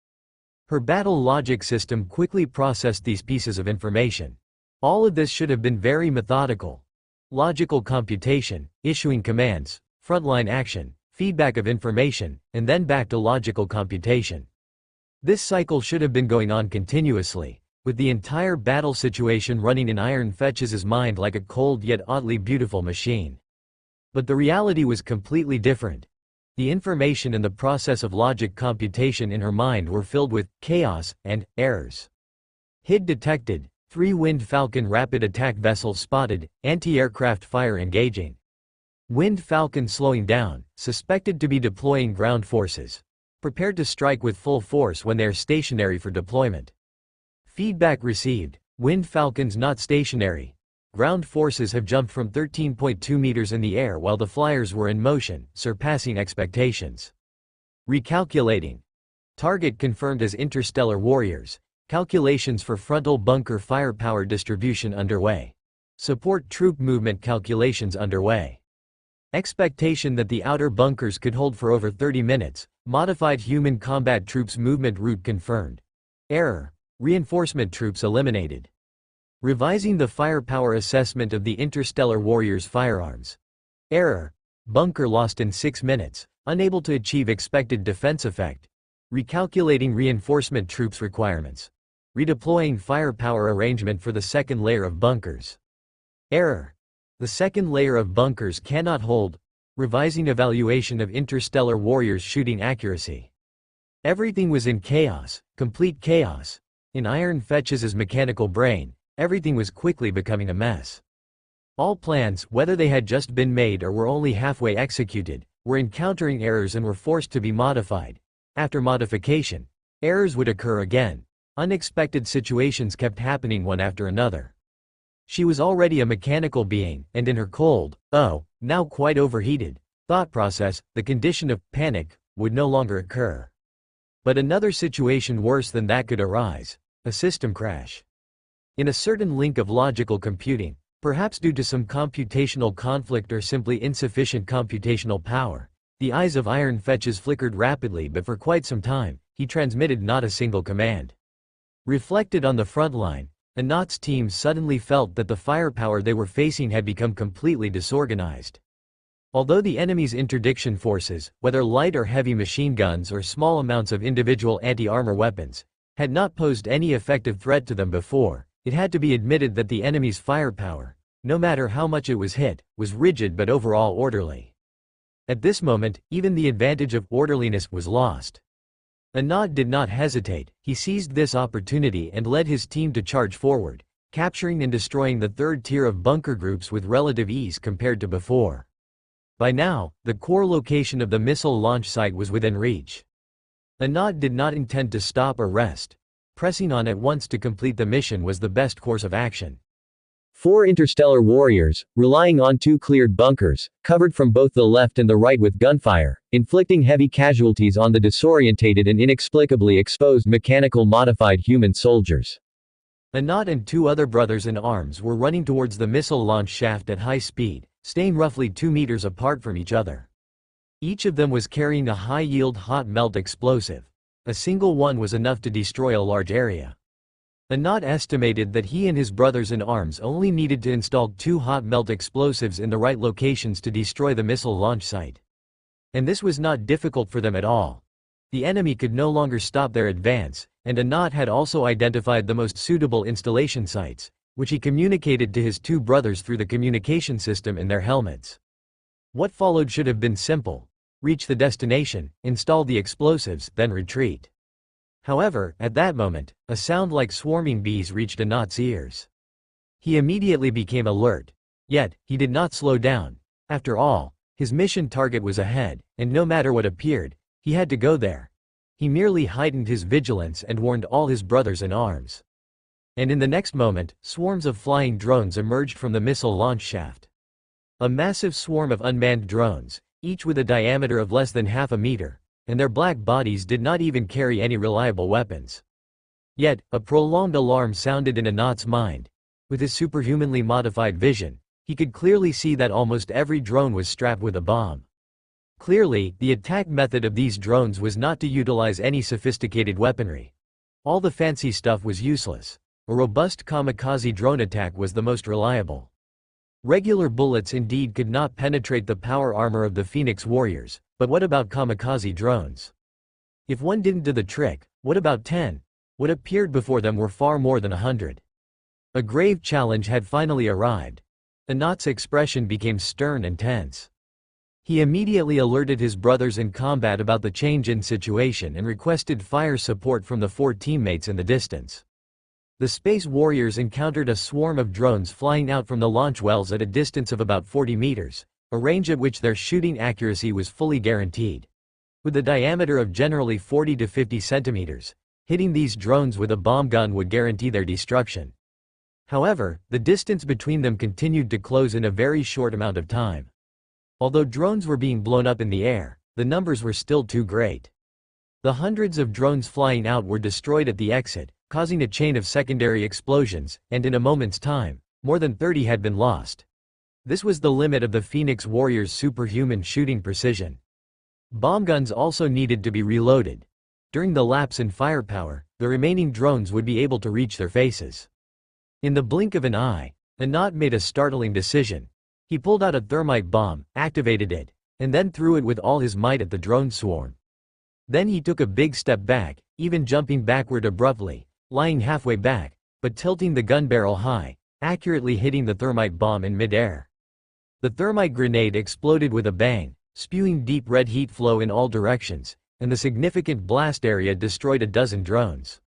Her battle logic system quickly processed these pieces of information. All of this should have been very methodical. Logical computation, issuing commands, frontline action, feedback of information, and then back to logical computation. This cycle should have been going on continuously, with the entire battle situation running in Iron Fetch's mind like a cold yet oddly beautiful machine. But the reality was completely different. The information and the process of logic computation in her mind were filled with chaos and errors. HID detected, 3 Wind Falcon rapid attack vessels spotted, anti-aircraft fire engaging. Wind Falcon slowing down, suspected to be deploying ground forces. Prepared to strike with full force when they are stationary for deployment. Feedback received, Wind Falcons not stationary. ground forces have jumped from 13.2 meters in the air while the flyers were in motion, surpassing expectations. Recalculating. Target confirmed as Interstellar Warriors. Calculations for frontal bunker firepower distribution underway. Support troop movement calculations underway. Expectation that the outer bunkers could hold for over 30 minutes. Modified human combat troops movement route confirmed. Error. Reinforcement troops eliminated. Revising the firepower assessment of the Interstellar Warriors firearms. Error. Bunker lost in 6 minutes, unable to achieve expected defense effect. Recalculating reinforcement troops requirements. Redeploying firepower arrangement for the second layer of bunkers. Error. The second layer of bunkers cannot hold. Revising evaluation of Interstellar Warriors shooting accuracy. Everything was in chaos, complete chaos. In Iron Fetch's mechanical brain, everything was quickly becoming a mess. All plans, whether they had just been made or were only halfway executed, were encountering errors and were forced to be modified. After modification, errors would occur again. Unexpected situations kept happening one after another. She was already a mechanical being, and in her cold, now quite overheated, thought process, the condition of panic would no longer occur. But another situation worse than that could arise: a system crash. In a certain link of logical computing, perhaps due to some computational conflict or simply insufficient computational power, the eyes of Iron Fetches flickered rapidly, but for quite some time, he transmitted not a single command. Reflected on the front line, Anat's team suddenly felt that the firepower they were facing had become completely disorganized. Although the enemy's interdiction forces, whether light or heavy machine guns or small amounts of individual anti-armor weapons, had not posed any effective threat to them before, it had to be admitted that the enemy's firepower, no matter how much it was hit, was rigid but overall orderly. At this moment, even the advantage of orderliness was lost. Anat did not hesitate. He seized this opportunity and led his team to charge forward, capturing and destroying the third tier of bunker groups with relative ease compared to before. By now, the core location of the missile launch site was within reach. Anat did not intend to stop or rest. Pressing on at once to complete the mission was the best course of action. 4 Interstellar Warriors, relying on 2 cleared bunkers, covered from both the left and the right with gunfire, inflicting heavy casualties on the disorientated and inexplicably exposed mechanical modified human soldiers. Anat and 2 other brothers-in-arms were running towards the missile launch shaft at high speed, staying roughly 2 meters apart from each other. Each of them was carrying a high-yield hot melt explosive. A single one was enough to destroy a large area. Anat estimated that he and his brothers-in-arms only needed to install 2 hot melt explosives in the right locations to destroy the missile launch site. And this was not difficult for them at all. The enemy could no longer stop their advance, and Anat had also identified the most suitable installation sites, which he communicated to his 2 brothers through the communication system in their helmets. What followed should have been simple: reach the destination, install the explosives, then retreat. However, at that moment, a sound like swarming bees reached Anat's ears. He immediately became alert. Yet, he did not slow down. After all, his mission target was ahead, and no matter what appeared, he had to go there. He merely heightened his vigilance and warned all his brothers-in-arms. And in the next moment, swarms of flying drones emerged from the missile launch shaft. A massive swarm of unmanned drones, each with a diameter of less than half a meter, and their black bodies did not even carry any reliable weapons. Yet, a prolonged alarm sounded in Anat's mind. With his superhumanly modified vision, he could clearly see that almost every drone was strapped with a bomb. Clearly, the attack method of these drones was not to utilize any sophisticated weaponry. All the fancy stuff was useless. A robust kamikaze drone attack was the most reliable. Regular bullets indeed could not penetrate the power armor of the Phoenix Warriors, but what about kamikaze drones? If one didn't do the trick, what about 10? What appeared before them were far more than 100. A grave challenge had finally arrived. Anat's expression became stern and tense. He immediately alerted his brothers in combat about the change in situation and requested fire support from the 4 teammates in the distance. The Space Warriors encountered a swarm of drones flying out from the launch wells at a distance of about 40 meters, a range at which their shooting accuracy was fully guaranteed. With a diameter of generally 40 to 50 centimeters, hitting these drones with a bomb gun would guarantee their destruction. However, the distance between them continued to close in a very short amount of time. Although drones were being blown up in the air, the numbers were still too great. The hundreds of drones flying out were destroyed at the exit, causing a chain of secondary explosions, and in a moment's time, more than 30 had been lost. This was the limit of the Phoenix Warriors' superhuman shooting precision. Bomb guns also needed to be reloaded. During the lapse in firepower, the remaining drones would be able to reach their faces. In the blink of an eye, Anat made a startling decision. He pulled out a thermite bomb, activated it, and then threw it with all his might at the drone swarm. Then he took a big step back, even jumping backward abruptly, lying halfway back, but tilting the gun barrel high, accurately hitting the thermite bomb in mid-air. The thermite grenade exploded with a bang, spewing deep red heat flow in all directions, and the significant blast area destroyed a dozen drones.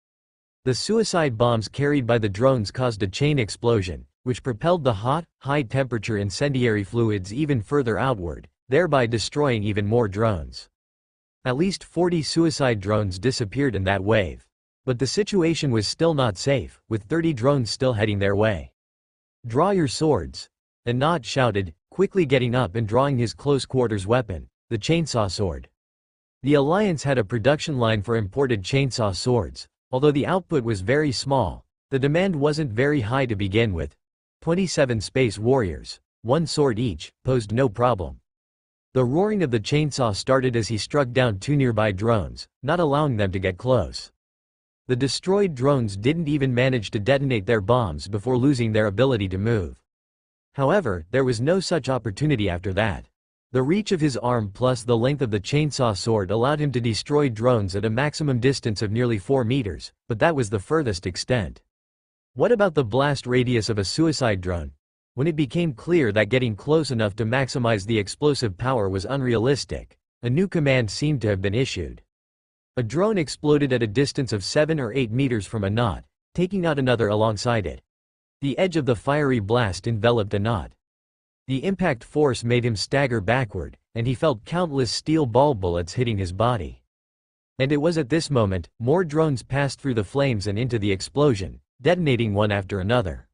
The suicide bombs carried by the drones caused a chain explosion, which propelled the hot, high-temperature incendiary fluids even further outward, thereby destroying even more drones. At least 40 suicide drones disappeared in that wave. But the situation was still not safe, with 30 drones still heading their way. "Draw your swords," Anat shouted, quickly getting up and drawing his close-quarters weapon, the chainsaw sword. The Alliance had a production line for imported chainsaw swords. Although the output was very small, the demand wasn't very high to begin with. 27 space warriors, one sword each, posed no problem. The roaring of the chainsaw started as he struck down 2 nearby drones, not allowing them to get close. The destroyed drones didn't even manage to detonate their bombs before losing their ability to move. However, there was no such opportunity after that. The reach of his arm plus the length of the chainsaw sword allowed him to destroy drones at a maximum distance of nearly 4 meters, but that was the furthest extent. What about the blast radius of a suicide drone? When it became clear that getting close enough to maximize the explosive power was unrealistic, a new command seemed to have been issued. A drone exploded at a distance of 7 or 8 meters from Anat, taking out another alongside it. The edge of the fiery blast enveloped Anat. The impact force made him stagger backward, and he felt countless steel ball bullets hitting his body. And it was at this moment, more drones passed through the flames and into the explosion, detonating one after another.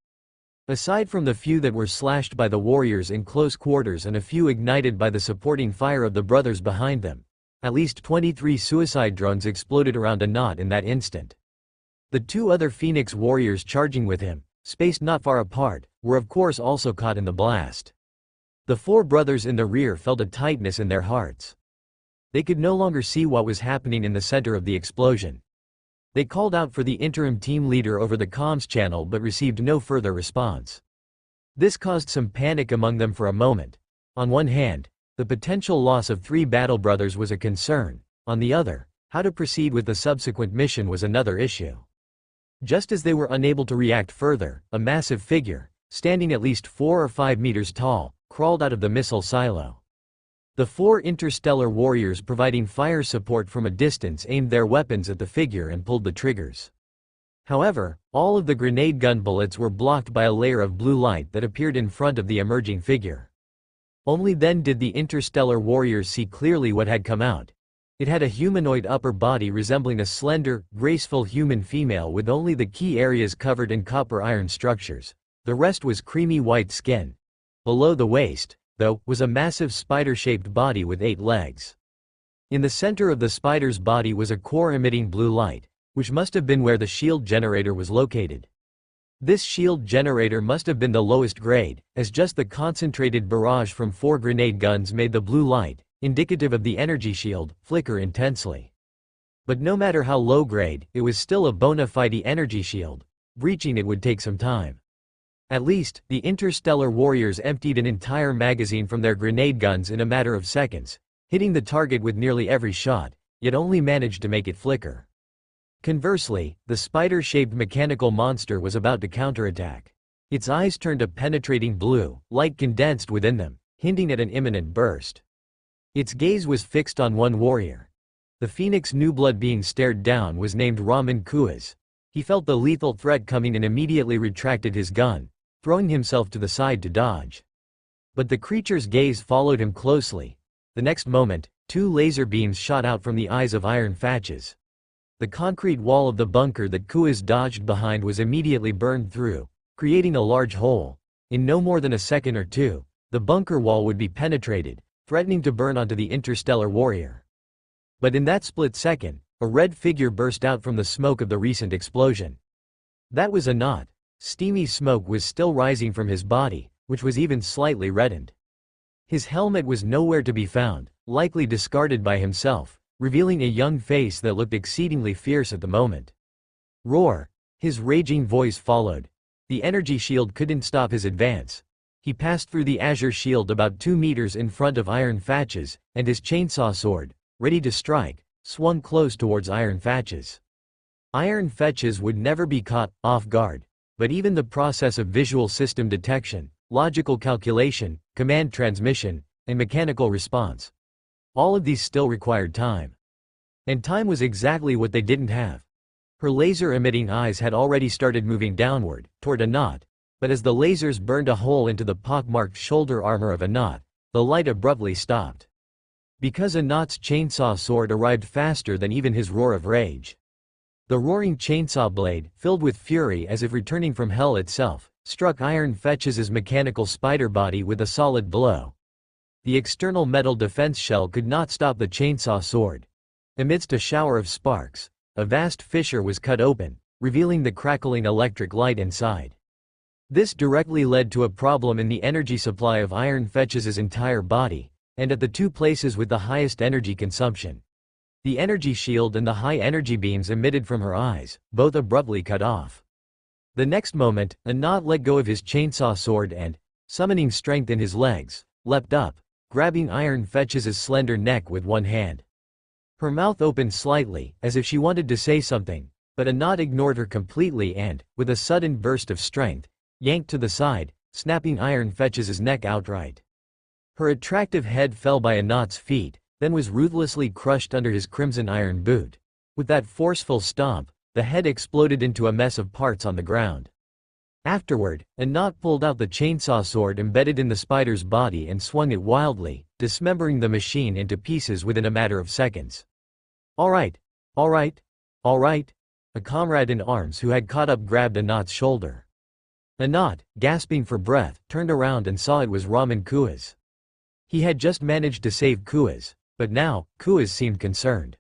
Aside from the few that were slashed by the warriors in close quarters and a few ignited by the supporting fire of the brothers behind them, at least 23 suicide drones exploded around Anat in that instant. The 2 other Phoenix warriors charging with him, spaced not far apart, were of course also caught in the blast. The 4 brothers in the rear felt a tightness in their hearts. They could no longer see what was happening in the center of the explosion. They called out for the interim team leader over the comms channel but received no further response. This caused some panic among them for a moment. On one hand, the potential loss of 3 battle brothers was a concern. On the other, how to proceed with the subsequent mission was another issue. Just as they were unable to react further, a massive figure, standing at least 4 or 5 meters tall, crawled out of the missile silo. The 4 interstellar warriors providing fire support from a distance aimed their weapons at the figure and pulled the triggers. However, all of the grenade gun bullets were blocked by a layer of blue light that appeared in front of the emerging figure. Only then did the interstellar warriors see clearly what had come out. It had a humanoid upper body resembling a slender, graceful human female with only the key areas covered in copper iron structures. The rest was creamy white skin. Below the waist, though, was a massive spider-shaped body with 8 legs. In the center of the spider's body was a core emitting blue light, which must have been where the shield generator was located. This shield generator must have been the lowest grade, as just the concentrated barrage from 4 grenade guns made the blue light, indicative of the energy shield, flicker intensely. But no matter how low grade, it was still a bona fide energy shield. Breaching it would take some time. At least, the interstellar warriors emptied an entire magazine from their grenade guns in a matter of seconds, hitting the target with nearly every shot, yet only managed to make it flicker. Conversely, the spider-shaped mechanical monster was about to counterattack. Its eyes turned a penetrating blue, light condensed within them, hinting at an imminent burst. Its gaze was fixed on one warrior. The Phoenix New Blood being stared down was named Raman Kuaz. He felt the lethal threat coming and immediately retracted his gun, throwing himself to the side to dodge. But the creature's gaze followed him closely. The next moment, 2 laser beams shot out from the eyes of iron fatches. The concrete wall of the bunker that Kuaz dodged behind was immediately burned through, creating a large hole. In no more than a second or two, the bunker wall would be penetrated, threatening to burn onto the interstellar warrior. But in that split second, a red figure burst out from the smoke of the recent explosion. That was Anat. Steamy smoke was still rising from his body, which was even slightly reddened. His helmet was nowhere to be found, likely discarded by himself, revealing a young face that looked exceedingly fierce at the moment. Roar! His raging voice followed. The energy shield couldn't stop his advance. He passed through the azure shield about 2 meters in front of Iron Fatches, and his chainsaw sword, ready to strike, swung close towards Iron Fatches. Iron Fetches would never be caught off guard, but even the process of visual system detection, logical calculation, command transmission, and mechanical response. All of these still required time. And time was exactly what they didn't have. Her laser-emitting eyes had already started moving downward, toward Anat, but as the lasers burned a hole into the pockmarked shoulder armor of Anat, the light abruptly stopped. Because Anat's chainsaw sword arrived faster than even his roar of rage. The roaring chainsaw blade, filled with fury as if returning from hell itself, struck Iron Fetches' mechanical spider body with a solid blow. The external metal defense shell could not stop the chainsaw sword. Amidst a shower of sparks, a vast fissure was cut open, revealing the crackling electric light inside. This directly led to a problem in the energy supply of Iron Fetches' entire body, and at the two places with the highest energy consumption. The energy shield and the high energy beams emitted from her eyes, both abruptly cut off. The next moment, Anat let go of his chainsaw sword and, summoning strength in his legs, leapt up, grabbing Iron Fetches' slender neck with one hand. Her mouth opened slightly, as if she wanted to say something, but Anat ignored her completely and, with a sudden burst of strength, yanked to the side, snapping Iron Fetches' neck outright. Her attractive head fell by Anat's feet, then was ruthlessly crushed under his crimson iron boot. With that forceful stomp, the head exploded into a mess of parts on the ground. Afterward, Anat pulled out the chainsaw sword embedded in the spider's body and swung it wildly, dismembering the machine into pieces within a matter of seconds. "All right, all right, all right," a comrade in arms who had caught up grabbed Anat's shoulder. Anat, gasping for breath, turned around and saw it was Raman Kuaz. He had just managed to save Kuaz, but now, Kuaz seemed concerned.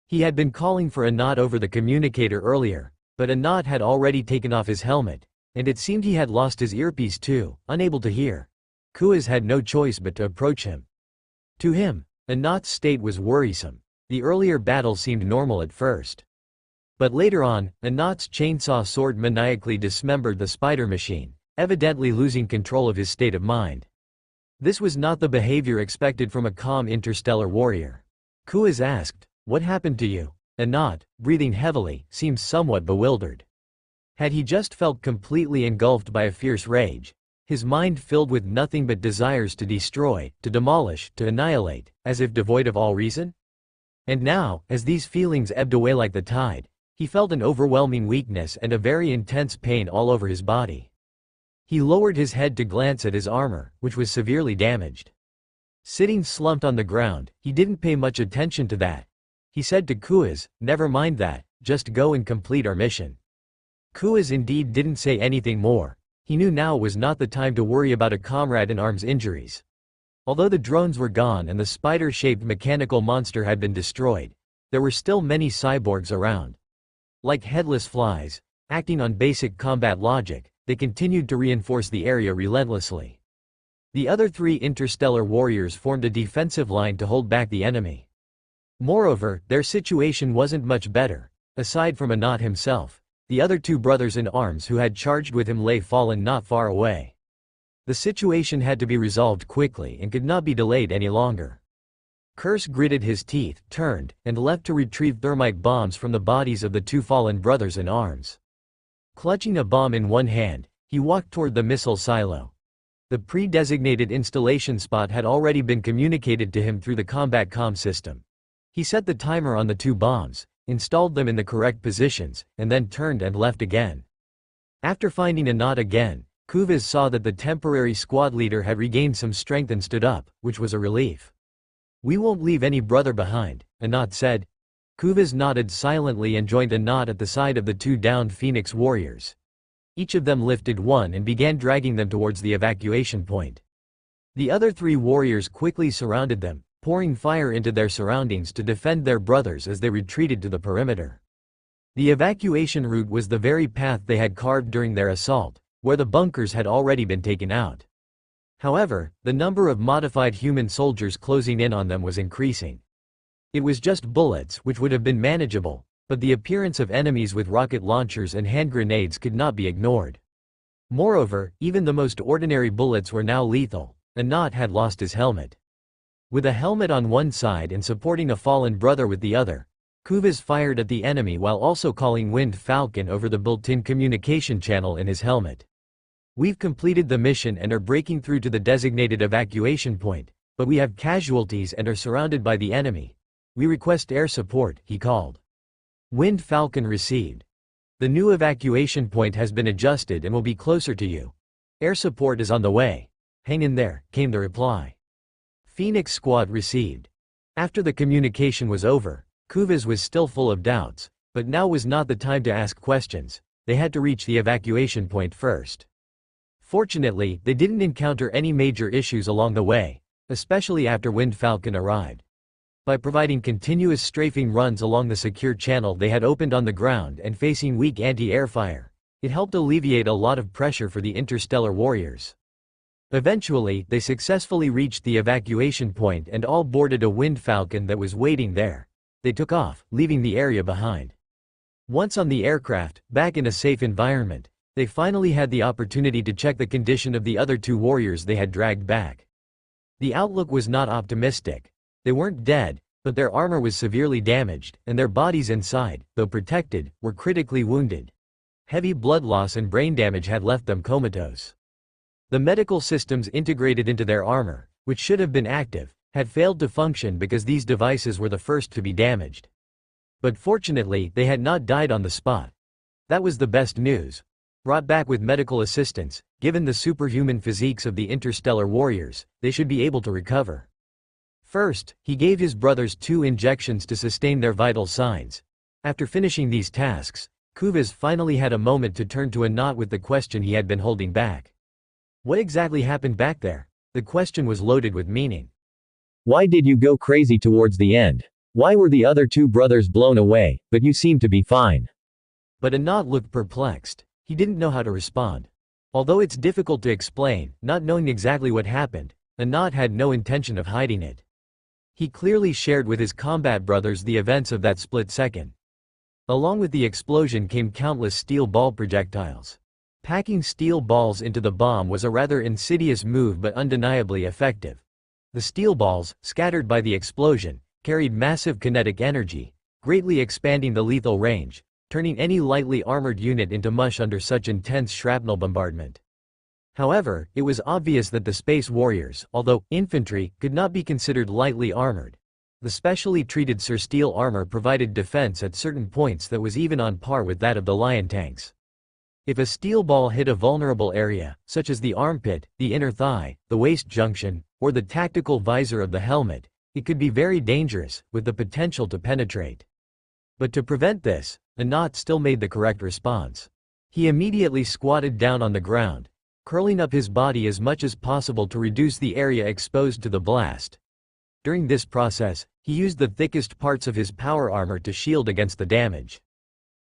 He had been calling for Anat over the communicator earlier, but Anat had already taken off his helmet, and it seemed he had lost his earpiece too, unable to hear. Kuaz had no choice but to approach him. To him, Anat's state was worrisome. The earlier battle seemed normal at first. But later on, Anat's chainsaw sword maniacally dismembered the spider machine, evidently losing control of his state of mind. This was not the behavior expected from a calm interstellar warrior. Kuaz asked, "What happened to you?" Anat, breathing heavily, seemed somewhat bewildered. Had he just felt completely engulfed by a fierce rage, his mind filled with nothing but desires to destroy, to demolish, to annihilate, as if devoid of all reason? And now, as these feelings ebbed away like the tide, he felt an overwhelming weakness and a very intense pain all over his body. He lowered his head to glance at his armor, which was severely damaged. Sitting slumped on the ground, he didn't pay much attention to that. He said to Kuaz, "Never mind that, just go and complete our mission." Kuaz indeed didn't say anything more. He knew now was not the time to worry about a comrade in arms injuries. Although the drones were gone and the spider-shaped mechanical monster had been destroyed, there were still many cyborgs around. Like headless flies, acting on basic combat logic, they continued to reinforce the area relentlessly. The other three interstellar warriors formed a defensive line to hold back the enemy. Moreover, their situation wasn't much better. Aside from Anat himself, the other two brothers in arms who had charged with him lay fallen not far away. The situation had to be resolved quickly and could not be delayed any longer. Curse gritted his teeth, turned, and left to retrieve thermite bombs from the bodies of the two fallen brothers in arms. Clutching a bomb in one hand, he walked toward the missile silo. The pre-designated installation spot had already been communicated to him through the combat comm system. He set the timer on the two bombs, installed them in the correct positions, and then turned and left again. After finding Anat again, Kuaz saw that the temporary squad leader had regained some strength and stood up, which was a relief. "We won't leave any brother behind," Anat said. Kuaz nodded silently and joined Anat at the side of the two downed Phoenix warriors. Each of them lifted one and began dragging them towards the evacuation point. The other 3 warriors quickly surrounded them, pouring fire into their surroundings to defend their brothers as they retreated to the perimeter. The evacuation route was the very path they had carved during their assault, where the bunkers had already been taken out. However, the number of modified human soldiers closing in on them was increasing. It was just bullets which would have been manageable, but the appearance of enemies with rocket launchers and hand grenades could not be ignored. Moreover, even the most ordinary bullets were now lethal. Anat had lost his helmet. With a helmet on one side and supporting a fallen brother with the other, Kuvaz fired at the enemy while also calling Wind Falcon over the built-in communication channel in his helmet. "We've completed the mission and are breaking through to the designated evacuation point, but we have casualties and are surrounded by the enemy. We request air support," he called. Wind Falcon received. "The new evacuation point has been adjusted and will be closer to you. Air support is on the way. Hang in there," came the reply. Phoenix Squad received. After the communication was over, Kuvaz was still full of doubts, but now was not the time to ask questions. They had to reach the evacuation point first. Fortunately, they didn't encounter any major issues along the way, especially after Wind Falcon arrived. By providing continuous strafing runs along the secure channel they had opened on the ground and facing weak anti-air fire, it helped alleviate a lot of pressure for the interstellar warriors. Eventually, they successfully reached the evacuation point and all boarded a Wind Falcon that was waiting there. They took off, leaving the area behind. Once on the aircraft, back in a safe environment, they finally had the opportunity to check the condition of the other 2 warriors they had dragged back. The outlook was not optimistic. They weren't dead, but their armor was severely damaged, and their bodies inside, though protected, were critically wounded. Heavy blood loss and brain damage had left them comatose. The medical systems integrated into their armor, which should have been active, had failed to function because these devices were the first to be damaged. But fortunately, they had not died on the spot. That was the best news. Brought back with medical assistance, given the superhuman physiques of the interstellar warriors, they should be able to recover. First, he gave his brothers 2 injections to sustain their vital signs. After finishing these tasks, Kuvaz finally had a moment to turn to Anat with the question he had been holding back. What exactly happened back there? The question was loaded with meaning. Why did you go crazy towards the end? Why were the other 2 brothers blown away, but you seem to be fine? But Anat looked perplexed. He didn't know how to respond. Although it's difficult to explain, not knowing exactly what happened, Anat had no intention of hiding it. He clearly shared with his combat brothers the events of that split second. Along with the explosion came countless steel ball projectiles. Packing steel balls into the bomb was a rather insidious move but undeniably effective. The steel balls, scattered by the explosion, carried massive kinetic energy, greatly expanding the lethal range, turning any lightly armored unit into mush under such intense shrapnel bombardment. However, it was obvious that the space warriors, although infantry, could not be considered lightly armored. The specially treated sursteel armor provided defense at certain points that was even on par with that of the Lion tanks. If a steel ball hit a vulnerable area, such as the armpit, the inner thigh, the waist junction, or the tactical visor of the helmet, it could be very dangerous, with the potential to penetrate. But to prevent this, Anat still made the correct response. He immediately squatted down on the ground, curling up his body as much as possible to reduce the area exposed to the blast. During this process, he used the thickest parts of his power armor to shield against the damage.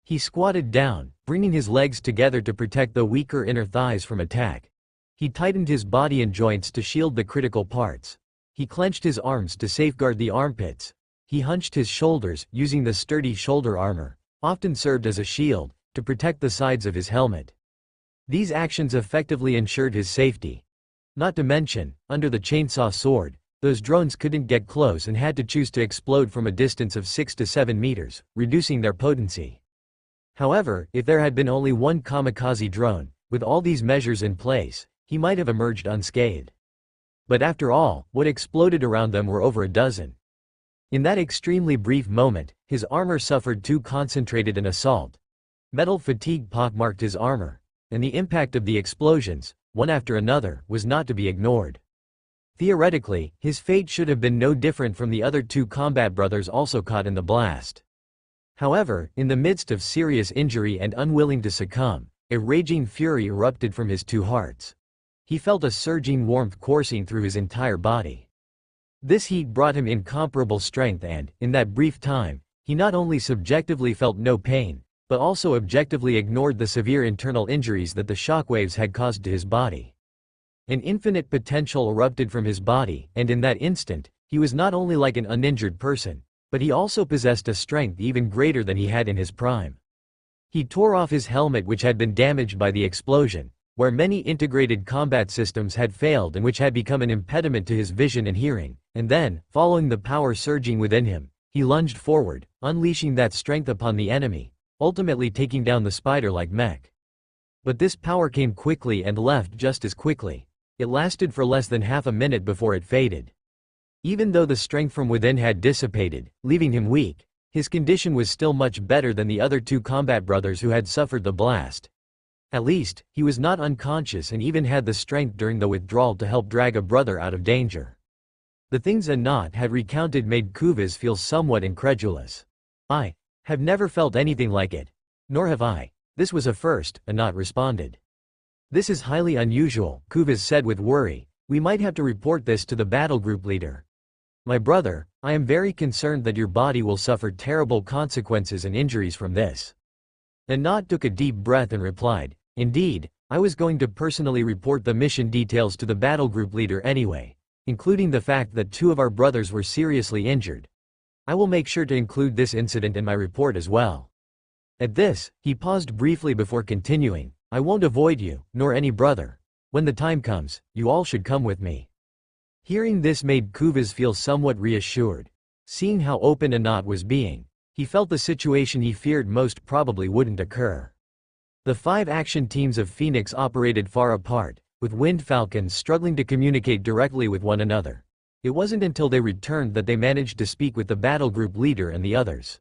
He squatted down, bringing his legs together to protect the weaker inner thighs from attack. He tightened his body and joints to shield the critical parts. He clenched his arms to safeguard the armpits. He hunched his shoulders, using the sturdy shoulder armor, often served as a shield, to protect the sides of his helmet. These actions effectively ensured his safety. Not to mention, under the chainsaw sword, those drones couldn't get close and had to choose to explode from a distance of 6 to 7 meters, reducing their potency. However, if there had been only one kamikaze drone, with all these measures in place, he might have emerged unscathed. But after all, what exploded around them were over a dozen. In that extremely brief moment, his armor suffered too concentrated an assault. Metal fatigue pockmarked his armor, and the impact of the explosions, one after another, was not to be ignored. Theoretically, his fate should have been no different from the other 2 combat brothers also caught in the blast. However, in the midst of serious injury and unwilling to succumb, a raging fury erupted from his two hearts. He felt a surging warmth coursing through his entire body. This heat brought him incomparable strength and, in that brief time, he not only subjectively felt no pain, but also objectively ignored the severe internal injuries that the shockwaves had caused to his body. An infinite potential erupted from his body, and in that instant, he was not only like an uninjured person, but he also possessed a strength even greater than he had in his prime. He tore off his helmet, which had been damaged by the explosion, where many integrated combat systems had failed and which had become an impediment to his vision and hearing, and then, following the power surging within him, he lunged forward, unleashing that strength upon the enemy, ultimately taking down the spider-like mech. But this power came quickly and left just as quickly. It lasted for less than half a minute before it faded. Even though the strength from within had dissipated, leaving him weak, his condition was still much better than the other two combat brothers who had suffered the blast. At least, he was not unconscious and even had the strength during the withdrawal to help drag a brother out of danger. The things Anat had recounted made Kuvaz feel somewhat incredulous. "I have never felt anything like it. Nor have I. This was a first," Anat responded. "This is highly unusual," Kuvaz said with worry. "We might have to report this to the battle group leader. My brother, I am very concerned that your body will suffer terrible consequences and injuries from this." Anat took a deep breath and replied, "Indeed, I was going to personally report the mission details to the battle group leader anyway, including the fact that two of our brothers were seriously injured. I will make sure to include this incident in my report as well." At this, he paused briefly before continuing, "I won't avoid you, nor any brother. When the time comes, you all should come with me." Hearing this made Kuvaz feel somewhat reassured. Seeing how open Anat was being, he felt the situation he feared most probably wouldn't occur. The 5 action teams of Phoenix operated far apart, with Wind Falcons struggling to communicate directly with one another. It wasn't until they returned that they managed to speak with the battle group leader and the others.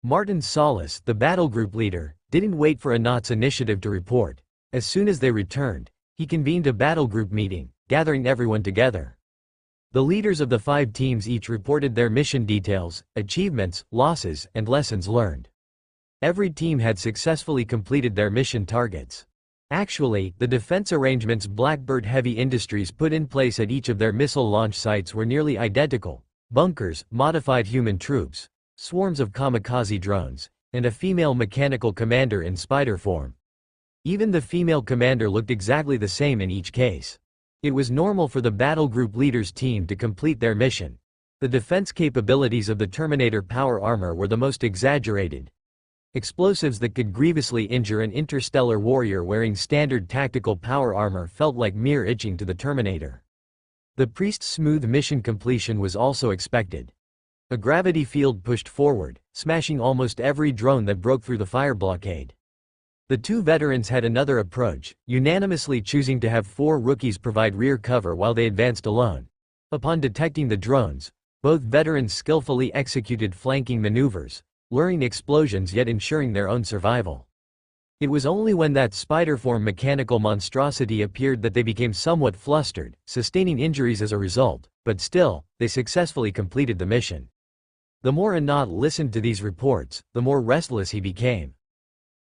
Martin Solis, the battle group leader, didn't wait for Anat's initiative to report. As soon as they returned, he convened a battle group meeting, gathering everyone together. The leaders of the 5 teams each reported their mission details, achievements, losses, and lessons learned. Every team had successfully completed their mission targets. Actually, the defense arrangements Blackbird Heavy Industries put in place at each of their missile launch sites were nearly identical: bunkers, modified human troops, swarms of kamikaze drones, and a female mechanical commander in spider form. Even the female commander looked exactly the same in each case. It was normal for the battle group leader's team to complete their mission. The defense capabilities of the Terminator power armor were the most exaggerated. Explosives that could grievously injure an interstellar warrior wearing standard tactical power armor felt like mere itching to the Terminator. The priest's smooth mission completion was also expected. A gravity field pushed forward, smashing almost every drone that broke through the fire blockade. The 2 veterans had another approach, unanimously choosing to have 4 rookies provide rear cover while they advanced alone. Upon detecting the drones, both veterans skillfully executed flanking maneuvers, luring explosions yet ensuring their own survival. It was only when that spider-form mechanical monstrosity appeared that they became somewhat flustered, sustaining injuries as a result, but still, they successfully completed the mission. The more Anat listened to these reports, the more restless he became.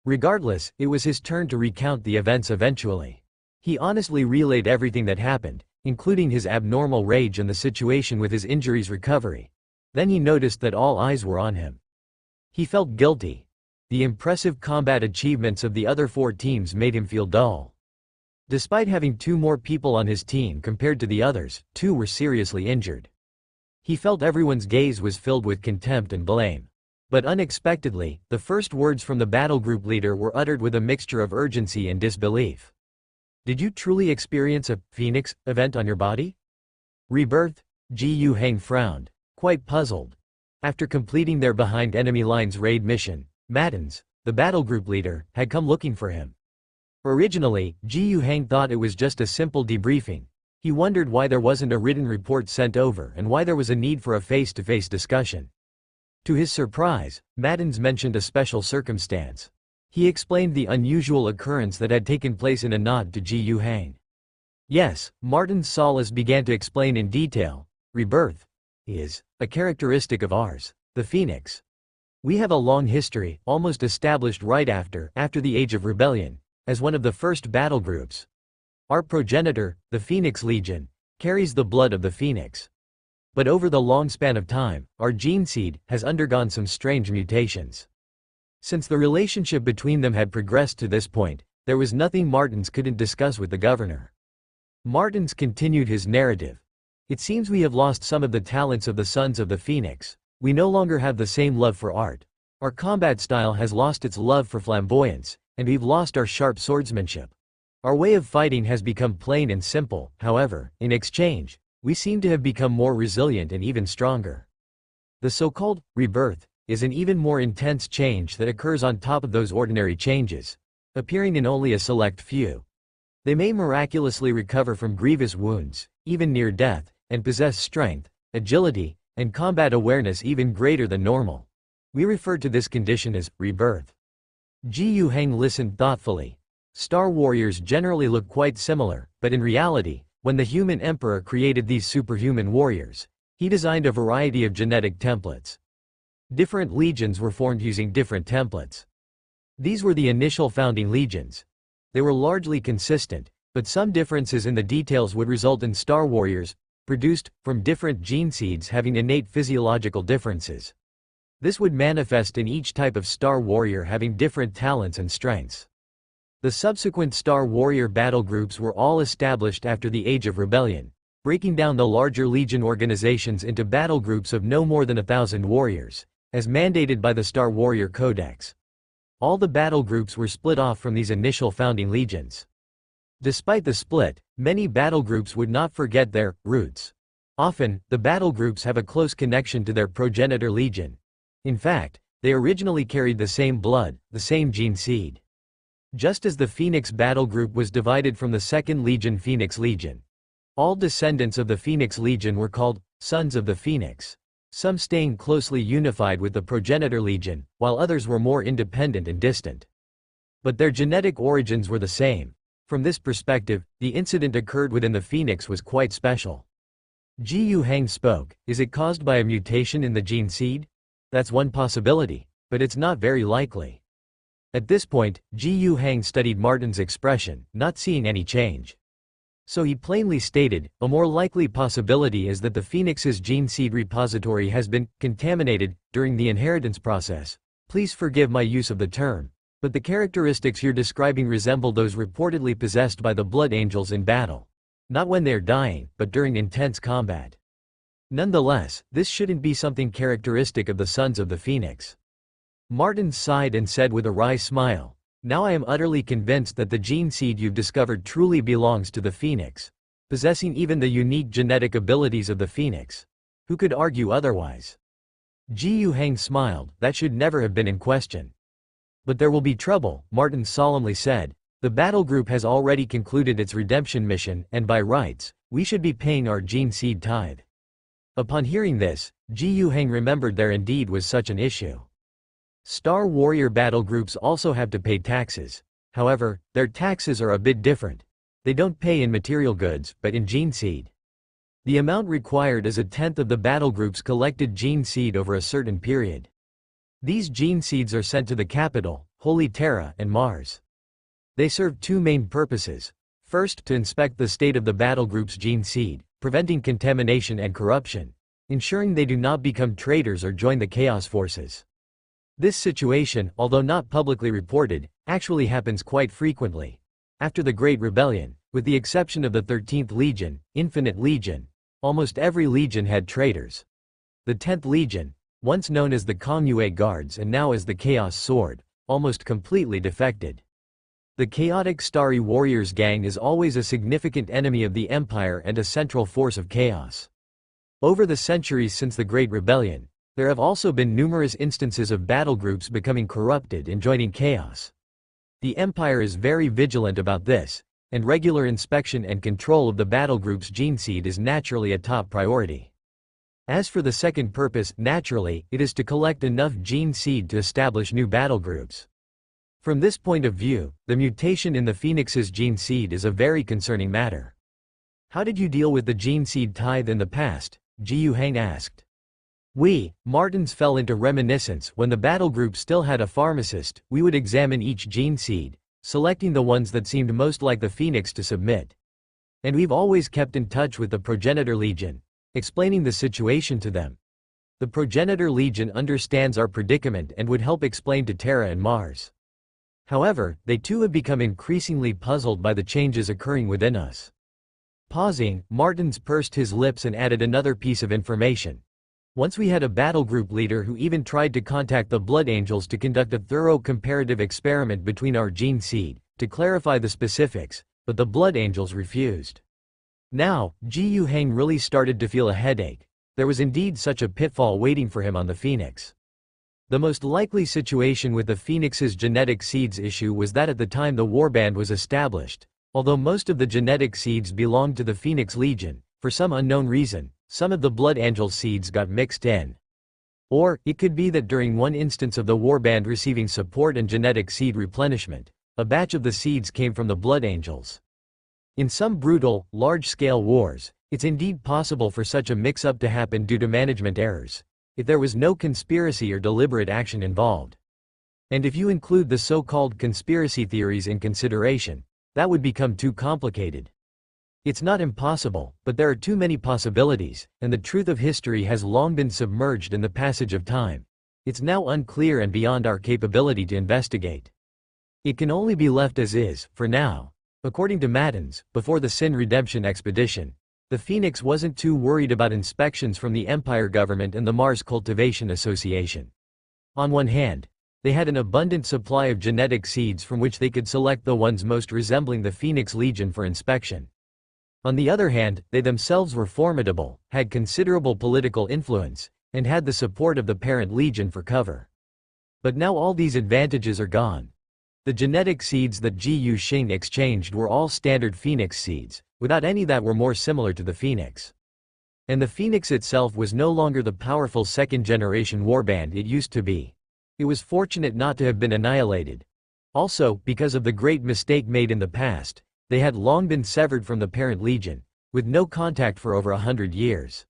Regardless, it was his turn to recount the events eventually. He honestly relayed everything that happened, including his abnormal rage and the situation with his injuries recovery. Then he noticed that all eyes were on him. He felt guilty. The impressive combat achievements of the other 4 teams made him feel dull. Despite having 2 more people on his team compared to the others, 2 were seriously injured. He felt everyone's gaze was filled with contempt and blame. But unexpectedly, the first words from the battle group leader were uttered with a mixture of urgency and disbelief. "Did you truly experience a Phoenix event on your body?" "Rebirth?" Gu Hang frowned, quite puzzled. After completing their behind enemy lines raid mission, Mattins, the battle group leader, had come looking for him. Originally, Gu Hang thought it was just a simple debriefing. He wondered why there wasn't a written report sent over and why there was a need for a face-to-face discussion. To his surprise, Mattins mentioned a special circumstance. He explained the unusual occurrence that had taken place in a nod to Gu Hang. "Yes," Martin Solis began to explain in detail, "rebirth is a characteristic of ours, the Phoenix. We have a long history, almost established right after the Age of Rebellion, as one of the first battle groups. Our progenitor, the Phoenix Legion, carries the blood of the Phoenix. But over the long span of time, our gene seed has undergone some strange mutations. Since the relationship between them had progressed to this point, there was nothing Martins couldn't discuss with the governor. Martins continued his narrative. It seems we have lost some of the talents of the Sons of the Phoenix. We no longer have the same love for art. Our combat style has lost its love for flamboyance, and we've lost our sharp swordsmanship. Our way of fighting has become plain and simple. However, in exchange, we seem to have become more resilient and even stronger. The so-called rebirth is an even more intense change that occurs on top of those ordinary changes, appearing in only a select few. They may miraculously recover from grievous wounds, even near death, and possess strength, agility, and combat awareness even greater than normal. We refer to this condition as rebirth. Ji Hang listened thoughtfully. Star warriors generally look quite similar, but in reality, when the human emperor created these superhuman warriors, he designed a variety of genetic templates. Different legions were formed using different templates. These were the initial founding legions. They were largely consistent, but some differences in the details would result in star warriors, produced from different gene seeds having innate physiological differences. This would manifest in each type of star warrior having different talents and strengths. The subsequent Star Warrior battle groups were all established after the Age of Rebellion, breaking down the larger Legion organizations into battle groups of no more than 1,000 warriors, as mandated by the Star Warrior Codex. All the battle groups were split off from these initial founding legions. Despite the split, many battle groups would not forget their roots. Often, the battle groups have a close connection to their progenitor legion. In fact, they originally carried the same blood, the same gene seed. Just as the Phoenix battle group was divided from the Second Legion Phoenix Legion. All descendants of the Phoenix Legion were called Sons of the Phoenix, some staying closely unified with the progenitor legion, while others were more independent and distant. But their genetic origins were the same. From this perspective, the incident occurred within the Phoenix was quite special. Ji Hang spoke. Is it caused by a mutation in the gene seed? That's one possibility, but it's not very likely. At this point, Ji Hang studied Martin's expression, not seeing any change. So he plainly stated, a more likely possibility is that the Phoenix's gene seed repository has been contaminated during the inheritance process. Please forgive my use of the term, but the characteristics you're describing resemble those reportedly possessed by the Blood Angels in battle. Not when they're dying, but during intense combat. Nonetheless, this shouldn't be something characteristic of the Sons of the Phoenix. Martin sighed and said with a wry smile, now I am utterly convinced that the gene seed you've discovered truly belongs to the Phoenix, possessing even the unique genetic abilities of the Phoenix. Who could argue otherwise? Ji Hang smiled, that should never have been in question. But there will be trouble, Martin solemnly said. The battle group has already concluded its redemption mission, and by rights, we should be paying our gene seed tithe. Upon hearing this, Ji Hang remembered there indeed was such an issue. Star Warrior battle groups also have to pay taxes. However, their taxes are a bit different. They don't pay in material goods, but in gene seed. The amount required is 1/10 of the battle group's collected gene seed over a certain period. These gene seeds are sent to the capital, Holy Terra, and Mars. They serve two main purposes. First, to inspect the state of the battle group's gene seed, preventing contamination and corruption, ensuring they do not become traitors or join the Chaos Forces. This situation, although not publicly reported, actually happens quite frequently. After the Great Rebellion, with the exception of the 13th Legion, Infinite Legion, almost every legion had traitors. The 10th Legion, once known as the Commuate Guards and now as the Chaos Sword, almost completely defected. The chaotic Starry Warriors gang is always a significant enemy of the Empire and a central force of chaos. Over the centuries since the Great Rebellion, there have also been numerous instances of battle groups becoming corrupted and joining chaos. The Empire is very vigilant about this, and regular inspection and control of the battle group's gene seed is naturally a top priority. As for the second purpose, naturally, it is to collect enough gene seed to establish new battle groups. From this point of view, the mutation in the Phoenix's gene seed is a very concerning matter. How did you deal with the gene seed tithe in the past? Ji Hang asked. Martins fell into reminiscence. When the battle group still had a pharmacist, we would examine each gene seed, selecting the ones that seemed most like the Phoenix to submit. And we've always kept in touch with the Progenitor Legion, explaining the situation to them. The Progenitor Legion understands our predicament and would help explain to Terra and Mars. However, they too have become increasingly puzzled by the changes occurring within us. Pausing, Martins pursed his lips and added another piece of information. Once we had a battle group leader who even tried to contact the Blood Angels to conduct a thorough comparative experiment between our gene seed, to clarify the specifics, but the Blood Angels refused. Now, Gu Heng really started to feel a headache. There was indeed such a pitfall waiting for him on the Phoenix. The most likely situation with the Phoenix's genetic seeds issue was that at the time the warband was established, although most of the genetic seeds belonged to the Phoenix Legion, for some unknown reason, some of the Blood Angel seeds got mixed in. Or, it could be that during one instance of the warband receiving support and genetic seed replenishment, a batch of the seeds came from the Blood Angels. In some brutal, large-scale wars, it's indeed possible for such a mix-up to happen due to management errors, if there was no conspiracy or deliberate action involved. And if you include the so-called conspiracy theories in consideration, that would become too complicated. It's not impossible, but there are too many possibilities, and the truth of history has long been submerged in the passage of time. It's now unclear and beyond our capability to investigate. It can only be left as is, for now. According to Martins, before the Sin Redemption expedition, the Phoenix wasn't too worried about inspections from the Empire government and the Mars Cultivation Association. On one hand, they had an abundant supply of genetic seeds from which they could select the ones most resembling the Phoenix Legion for inspection. On the other hand, they themselves were formidable, had considerable political influence, and had the support of the parent Legion for cover. But now all these advantages are gone. The genetic seeds that Gu Xing exchanged were all standard Phoenix seeds, without any that were more similar to the Phoenix. And the Phoenix itself was no longer the powerful second-generation warband it used to be. It was fortunate not to have been annihilated. Also, because of the great mistake made in the past, they had long been severed from the parent Legion, with no contact for over 100 years.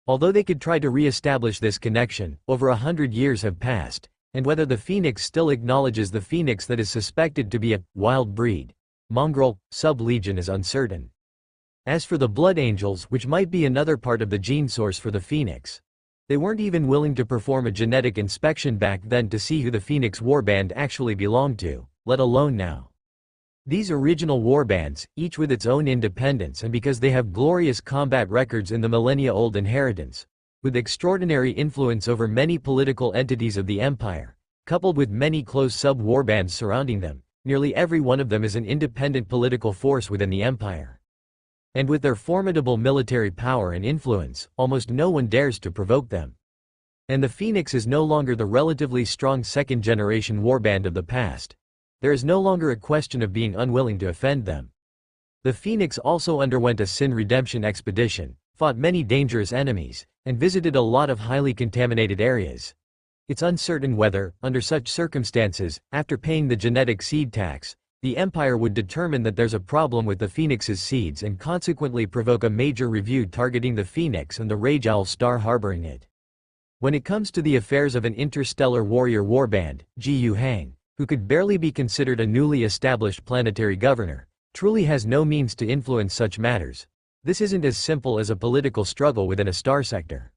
Although they could try to re-establish this connection, over 100 years have passed, and whether the Phoenix still acknowledges the Phoenix that is suspected to be a wild breed, mongrel, sub-legion is uncertain. As for the Blood Angels, which might be another part of the gene source for the Phoenix, they weren't even willing to perform a genetic inspection back then to see who the Phoenix warband actually belonged to, let alone now. These original warbands, each with its own independence and because they have glorious combat records in the millennia-old inheritance, with extraordinary influence over many political entities of the Empire, coupled with many close sub-warbands surrounding them, nearly every one of them is an independent political force within the Empire. And with their formidable military power and influence, almost no one dares to provoke them. And the Phoenix is no longer the relatively strong second-generation warband of the past. There is no longer a question of being unwilling to offend them. The Phoenix also underwent a Sin Redemption expedition, fought many dangerous enemies, and visited a lot of highly contaminated areas. It's uncertain whether, under such circumstances, after paying the genetic seed tax, the Empire would determine that there's a problem with the Phoenix's seeds and consequently provoke a major review targeting the Phoenix and the Rage Owl star harboring it. When it comes to the affairs of an interstellar warrior warband, Gu Heng, who could barely be considered a newly established planetary governor, truly has no means to influence such matters. This isn't as simple as a political struggle within a star sector.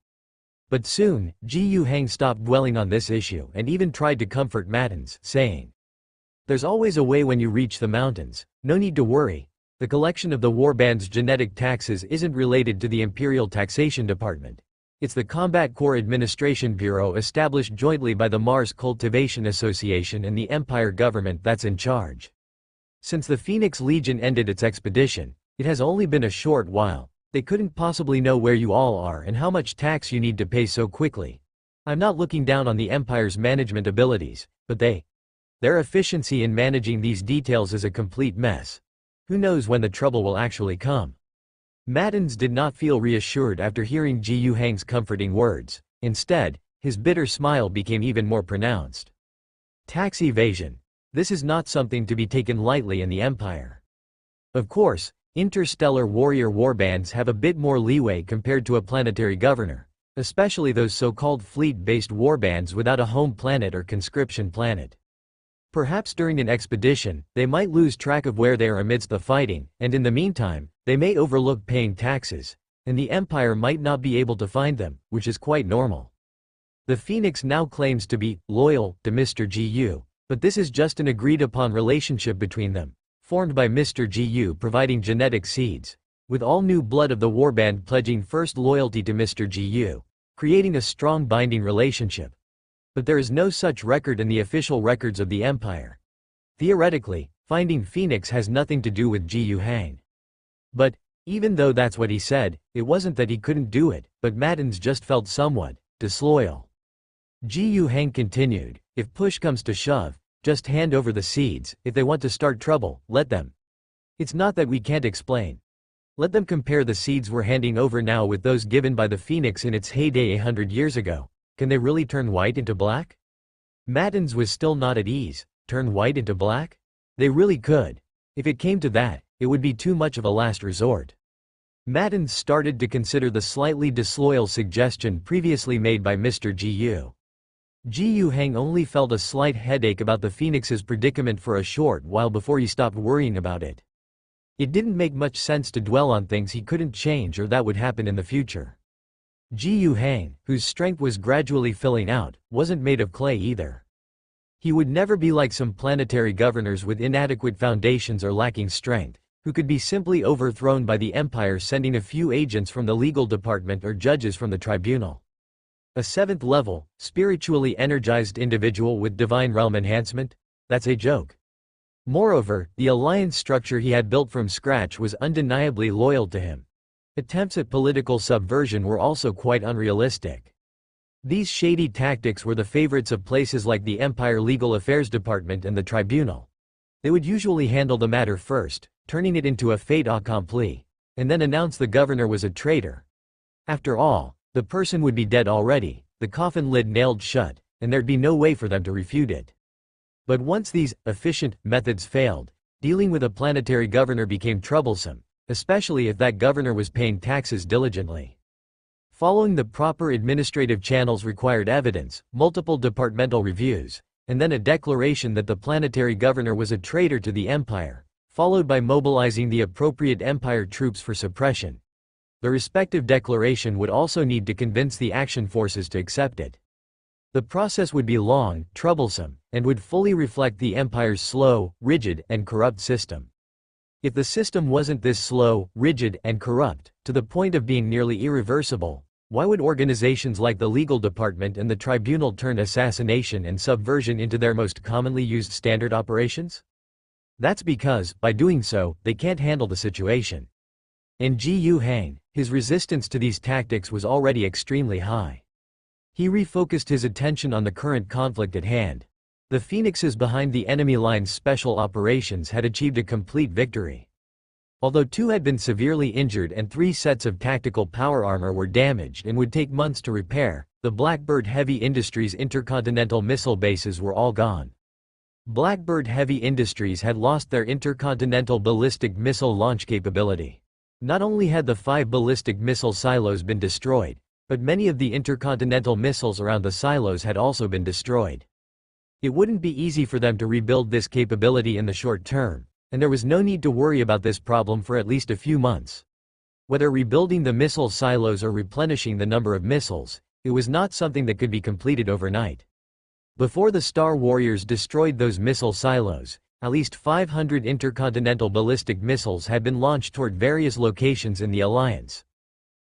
But soon, Gu Heng stopped dwelling on this issue and even tried to comfort Martins, saying, "There's always a way when you reach the mountains, no need to worry. The collection of the warband's genetic taxes isn't related to the Imperial Taxation Department. It's the Combat Corps Administration Bureau established jointly by the Mars Cultivation Association and the Empire government that's in charge. Since the Phoenix Legion ended its expedition, it has only been a short while. They couldn't possibly know where you all are and how much tax you need to pay so quickly. I'm not looking down on the Empire's management abilities, but their efficiency in managing these details is a complete mess. Who knows when the trouble will actually come?" Martins did not feel reassured after hearing Gu Heng's comforting words. Instead, his bitter smile became even more pronounced. Tax evasion. This is not something to be taken lightly in the Empire. Of course, interstellar warrior warbands have a bit more leeway compared to a planetary governor, especially those so-called fleet-based warbands without a home planet or conscription planet. Perhaps during an expedition, they might lose track of where they are amidst the fighting, and in the meantime, they may overlook paying taxes, and the Empire might not be able to find them, which is quite normal. The Phoenix now claims to be loyal to Mr. GU, but this is just an agreed-upon relationship between them, formed by Mr. GU providing genetic seeds, with all new blood of the warband pledging first loyalty to Mr. GU, creating a strong binding relationship. But there is no such record in the official records of the Empire. Theoretically, finding Phoenix has nothing to do with Gu Hang. But, even though that's what he said, it wasn't that he couldn't do it, but Mattins just felt somewhat disloyal. Gu Hang continued, if push comes to shove, just hand over the seeds. If they want to start trouble, let them. It's not that we can't explain. Let them compare the seeds we're handing over now with those given by the Phoenix in its heyday 100 years ago. Can they really turn white into black? Mattins was still not at ease. Turn white into black? They really could. If it came to that, it would be too much of a last resort. Mattins started to consider the slightly disloyal suggestion previously made by Mr. Gu. Gu Hang only felt a slight headache about the Phoenix's predicament for a short while before he stopped worrying about it. It didn't make much sense to dwell on things he couldn't change or that would happen in the future. Gu Hang, whose strength was gradually filling out, wasn't made of clay either. He would never be like some planetary governors with inadequate foundations or lacking strength, who could be simply overthrown by the Empire sending a few agents from the legal department or judges from the tribunal. A 7th level, spiritually energized individual with divine realm enhancement? That's a joke. Moreover, the alliance structure he had built from scratch was undeniably loyal to him. Attempts at political subversion were also quite unrealistic. These shady tactics were the favorites of places like the Empire Legal Affairs Department and the Tribunal. They would usually handle the matter first, turning it into a fait accompli, and then announce the governor was a traitor. After all, the person would be dead already, the coffin lid nailed shut, and there'd be no way for them to refute it. But once these efficient methods failed, dealing with a planetary governor became troublesome, especially if that governor was paying taxes diligently. Following the proper administrative channels required evidence, multiple departmental reviews, and then a declaration that the planetary governor was a traitor to the Empire, followed by mobilizing the appropriate Empire troops for suppression. The respective declaration would also need to convince the action forces to accept it. The process would be long, troublesome, and would fully reflect the Empire's slow, rigid, and corrupt system. If the system wasn't this slow, rigid, and corrupt, to the point of being nearly irreversible, why would organizations like the legal department and the tribunal turn assassination and subversion into their most commonly used standard operations? That's because, by doing so, they can't handle the situation. And Gu Hang, his resistance to these tactics was already extremely high. He refocused his attention on the current conflict at hand. The Phoenixes behind the enemy line's special operations had achieved a complete victory. Although 2 had been severely injured and 3 sets of tactical power armor were damaged and would take months to repair, the Blackbird Heavy Industries intercontinental missile bases were all gone. Blackbird Heavy Industries had lost their intercontinental ballistic missile launch capability. Not only had the 5 ballistic missile silos been destroyed, but many of the intercontinental missiles around the silos had also been destroyed. It wouldn't be easy for them to rebuild this capability in the short term, and there was no need to worry about this problem for at least a few months. Whether rebuilding the missile silos or replenishing the number of missiles, it was not something that could be completed overnight. Before the Star Warriors destroyed those missile silos, at least 500 intercontinental ballistic missiles had been launched toward various locations in the Alliance.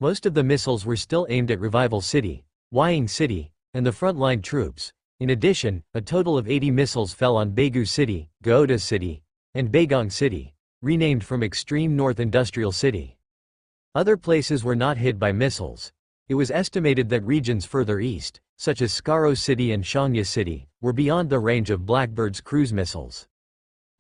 Most of the missiles were still aimed at Revival City, Wying City, and the frontline troops. In addition, a total of 80 missiles fell on Baegu City, Gaota City, and Baegong City, renamed from Extreme North Industrial City. Other places were not hit by missiles. It was estimated that regions further east, such as Skaro City and Shangya City, were beyond the range of Blackbird's cruise missiles.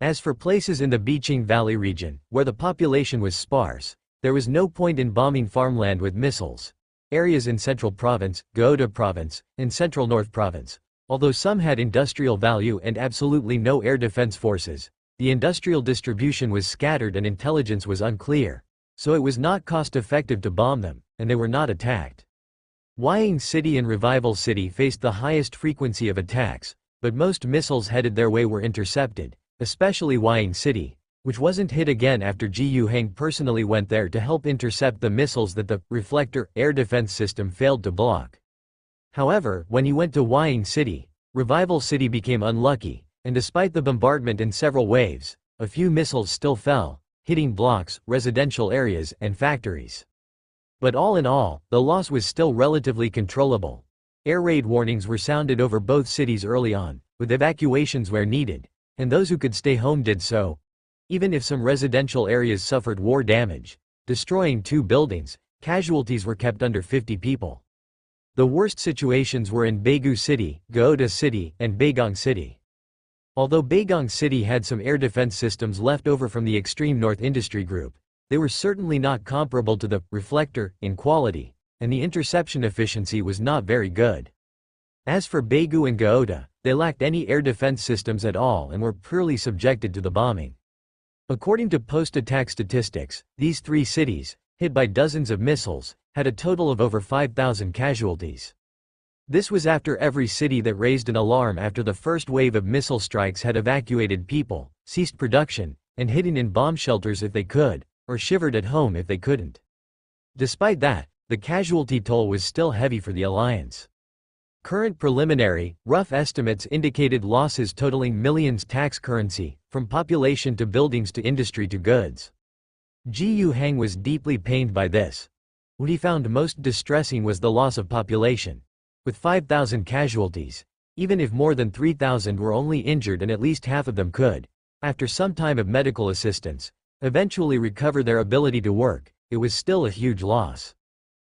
As for places in the Biqing Valley region, where the population was sparse, there was no point in bombing farmland with missiles. Areas in Central Province, Gaota Province, and Central North Province, although some had industrial value and absolutely no air defense forces, the industrial distribution was scattered and intelligence was unclear, so it was not cost-effective to bomb them, and they were not attacked. Wying City and Revival City faced the highest frequency of attacks, but most missiles headed their way were intercepted, especially Wying City, which wasn't hit again after Gu Heng personally went there to help intercept the missiles that the reflector air defense system failed to block. However, when he went to Wying City, Revival City became unlucky, and despite the bombardment in several waves, a few missiles still fell, hitting blocks, residential areas, and factories. But all in all, the loss was still relatively controllable. Air raid warnings were sounded over both cities early on, with evacuations where needed, and those who could stay home did so. Even if some residential areas suffered war damage, destroying 2 buildings, casualties were kept under 50 people. The worst situations were in Daegu City, Gaota City, and Baegong City. Although Baegong City had some air defense systems left over from the Extreme North Industry Group, they were certainly not comparable to the reflector in quality, and the interception efficiency was not very good. As for Daegu and Gaota, they lacked any air defense systems at all and were purely subjected to the bombing. According to post-attack statistics, these 3 cities, hit by dozens of missiles, had a total of over 5,000 casualties. This was after every city that raised an alarm after the first wave of missile strikes had evacuated people, ceased production, and hidden in bomb shelters if they could, or shivered at home if they couldn't. Despite that, the casualty toll was still heavy for the alliance. Current preliminary, rough estimates indicated losses totaling millions tax currency, from population to buildings to industry to goods. Gu Heng was deeply pained by this. What he found most distressing was the loss of population. With 5,000 casualties, even if more than 3,000 were only injured and at least half of them could, after some time of medical assistance, eventually recover their ability to work, it was still a huge loss.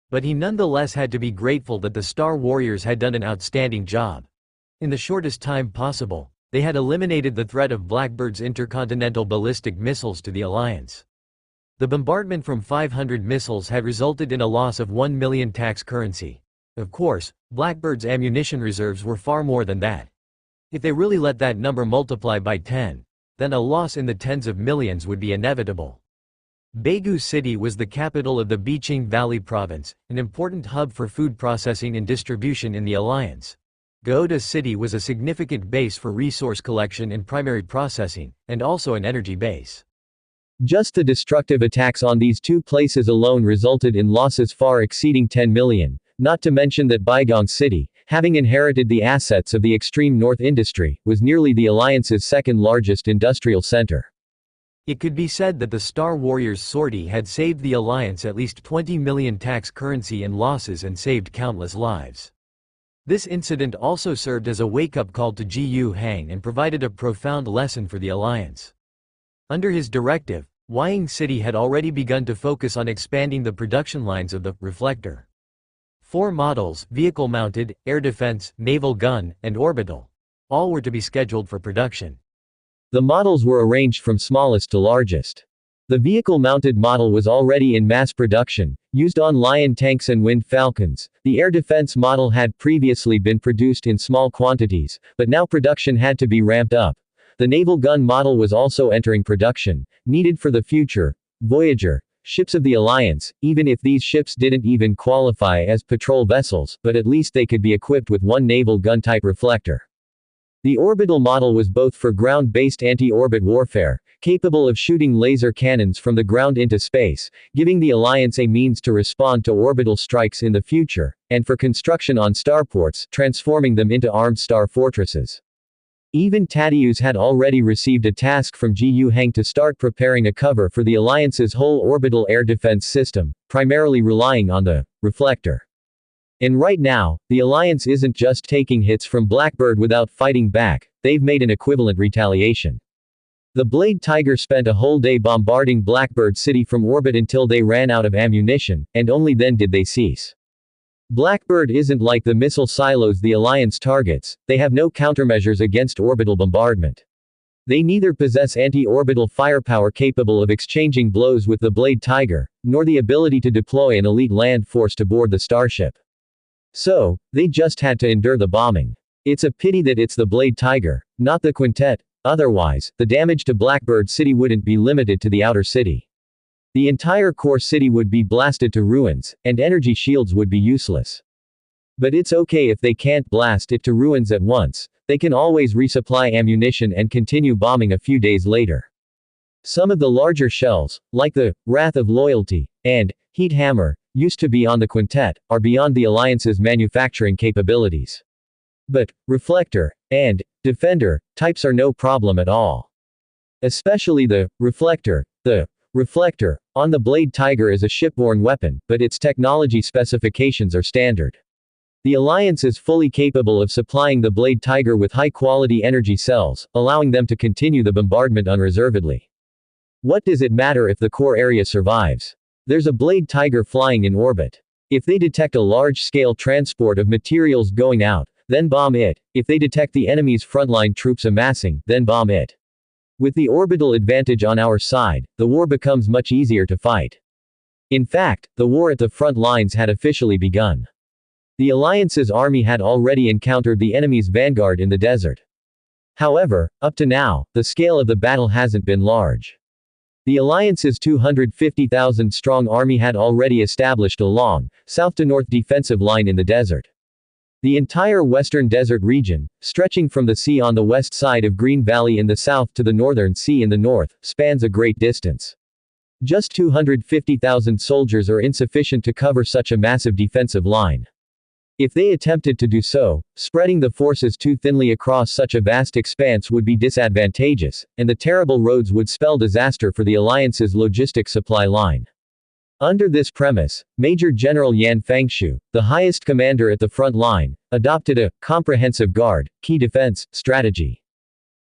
But he nonetheless had to be grateful that the Star Warriors had done an outstanding job. In the shortest time possible, they had eliminated the threat of Blackbird's intercontinental ballistic missiles to the alliance. The bombardment from 500 missiles had resulted in a loss of 1 million tax currency. Of course, Blackbird's ammunition reserves were far more than that. If they really let that number multiply by 10, then a loss in the tens of millions would be inevitable. Daegu City was the capital of the Biqing Valley Province, an important hub for food processing and distribution in the alliance. Gaota City was a significant base for resource collection and primary processing, and also an energy base. Just the destructive attacks on these 2 places alone resulted in losses far exceeding 10 million, not to mention that Baegong City, having inherited the assets of the Extreme North Industry, was nearly the alliance's second largest industrial center. It could be said that the Star Warriors' sortie had saved the alliance at least 20 million tax currency in losses and saved countless lives. This incident also served as a wake-up call to Gu Heng and provided a profound lesson for the alliance. Under his directive, Wying City had already begun to focus on expanding the production lines of the reflector. 4 models, vehicle-mounted, air defense, naval gun, and orbital, all were to be scheduled for production. The models were arranged from smallest to largest. The vehicle-mounted model was already in mass production, used on Lion tanks and Wind Falcons. The air defense model had previously been produced in small quantities, but now production had to be ramped up. The naval gun model was also entering production, needed for the future Voyager ships of the Alliance, even if these ships didn't even qualify as patrol vessels, but at least they could be equipped with 1 naval gun-type reflector. The orbital model was both for ground-based anti-orbit warfare, capable of shooting laser cannons from the ground into space, giving the Alliance a means to respond to orbital strikes in the future, and for construction on starports, transforming them into armed star fortresses. Even Tadius had already received a task from Gu Heng to start preparing a cover for the Alliance's whole orbital air defense system, primarily relying on the reflector. And right now, the Alliance isn't just taking hits from Blackbird without fighting back, they've made an equivalent retaliation. The Blade Tiger spent a whole day bombarding Blackbird City from orbit until they ran out of ammunition, and only then did they cease. Blackbird isn't like the missile silos the Alliance targets, they have no countermeasures against orbital bombardment. They neither possess anti-orbital firepower capable of exchanging blows with the Blade Tiger, nor the ability to deploy an elite land force to board the starship. So, they just had to endure the bombing. It's a pity that it's the Blade Tiger, not the Quintet, otherwise, the damage to Blackbird City wouldn't be limited to the outer city. The entire core city would be blasted to ruins, and energy shields would be useless. But it's okay if they can't blast it to ruins at once, they can always resupply ammunition and continue bombing a few days later. Some of the larger shells, like the Wrath of Loyalty and Heat Hammer, used to be on the Quintet, are beyond the Alliance's manufacturing capabilities. But Reflector and Defender types are no problem at all. Especially the Reflector. The Reflector on the Blade Tiger is a shipborne weapon, but its technology specifications are standard. The Alliance is fully capable of supplying the Blade Tiger with high-quality energy cells, allowing them to continue the bombardment unreservedly. What does it matter if the core area survives? There's a Blade Tiger flying in orbit. If they detect a large-scale transport of materials going out, then bomb it. If they detect the enemy's frontline troops amassing, then bomb it. With the orbital advantage on our side, the war becomes much easier to fight. In fact, the war at the front lines had officially begun. The Alliance's army had already encountered the enemy's vanguard in the desert. However, up to now, the scale of the battle hasn't been large. The Alliance's 250,000-strong army had already established a long, south-to-north defensive line in the desert. The entire western desert region, stretching from the sea on the west side of Green Valley in the south to the northern sea in the north, spans a great distance. Just 250,000 soldiers are insufficient to cover such a massive defensive line. If they attempted to do so, spreading the forces too thinly across such a vast expanse would be disadvantageous, and the terrible roads would spell disaster for the Alliance's logistic supply line. Under this premise, Major General Yan Fangshu, the highest commander at the front line, adopted a comprehensive guard, key defense strategy.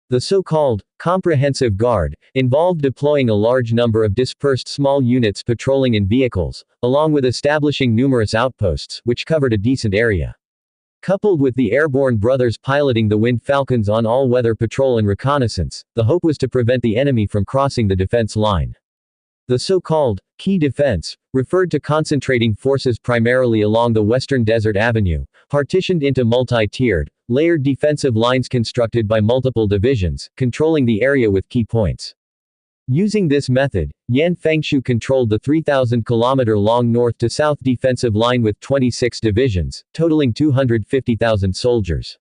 The so-called comprehensive guard involved deploying a large number of dispersed small units patrolling in vehicles, along with establishing numerous outposts, which covered a decent area. Coupled with the airborne brothers piloting the Wind Falcons on all-weather patrol and reconnaissance, the hope was to prevent the enemy from crossing the defense line. The so-called key defense referred to concentrating forces primarily along the Western Desert Avenue, partitioned into multi-tiered, layered defensive lines constructed by multiple divisions, controlling the area with key points. Using this method, Yan Fangshu controlled the 3,000-kilometer-long north-to-south defensive line with 26 divisions, totaling 250,000 soldiers.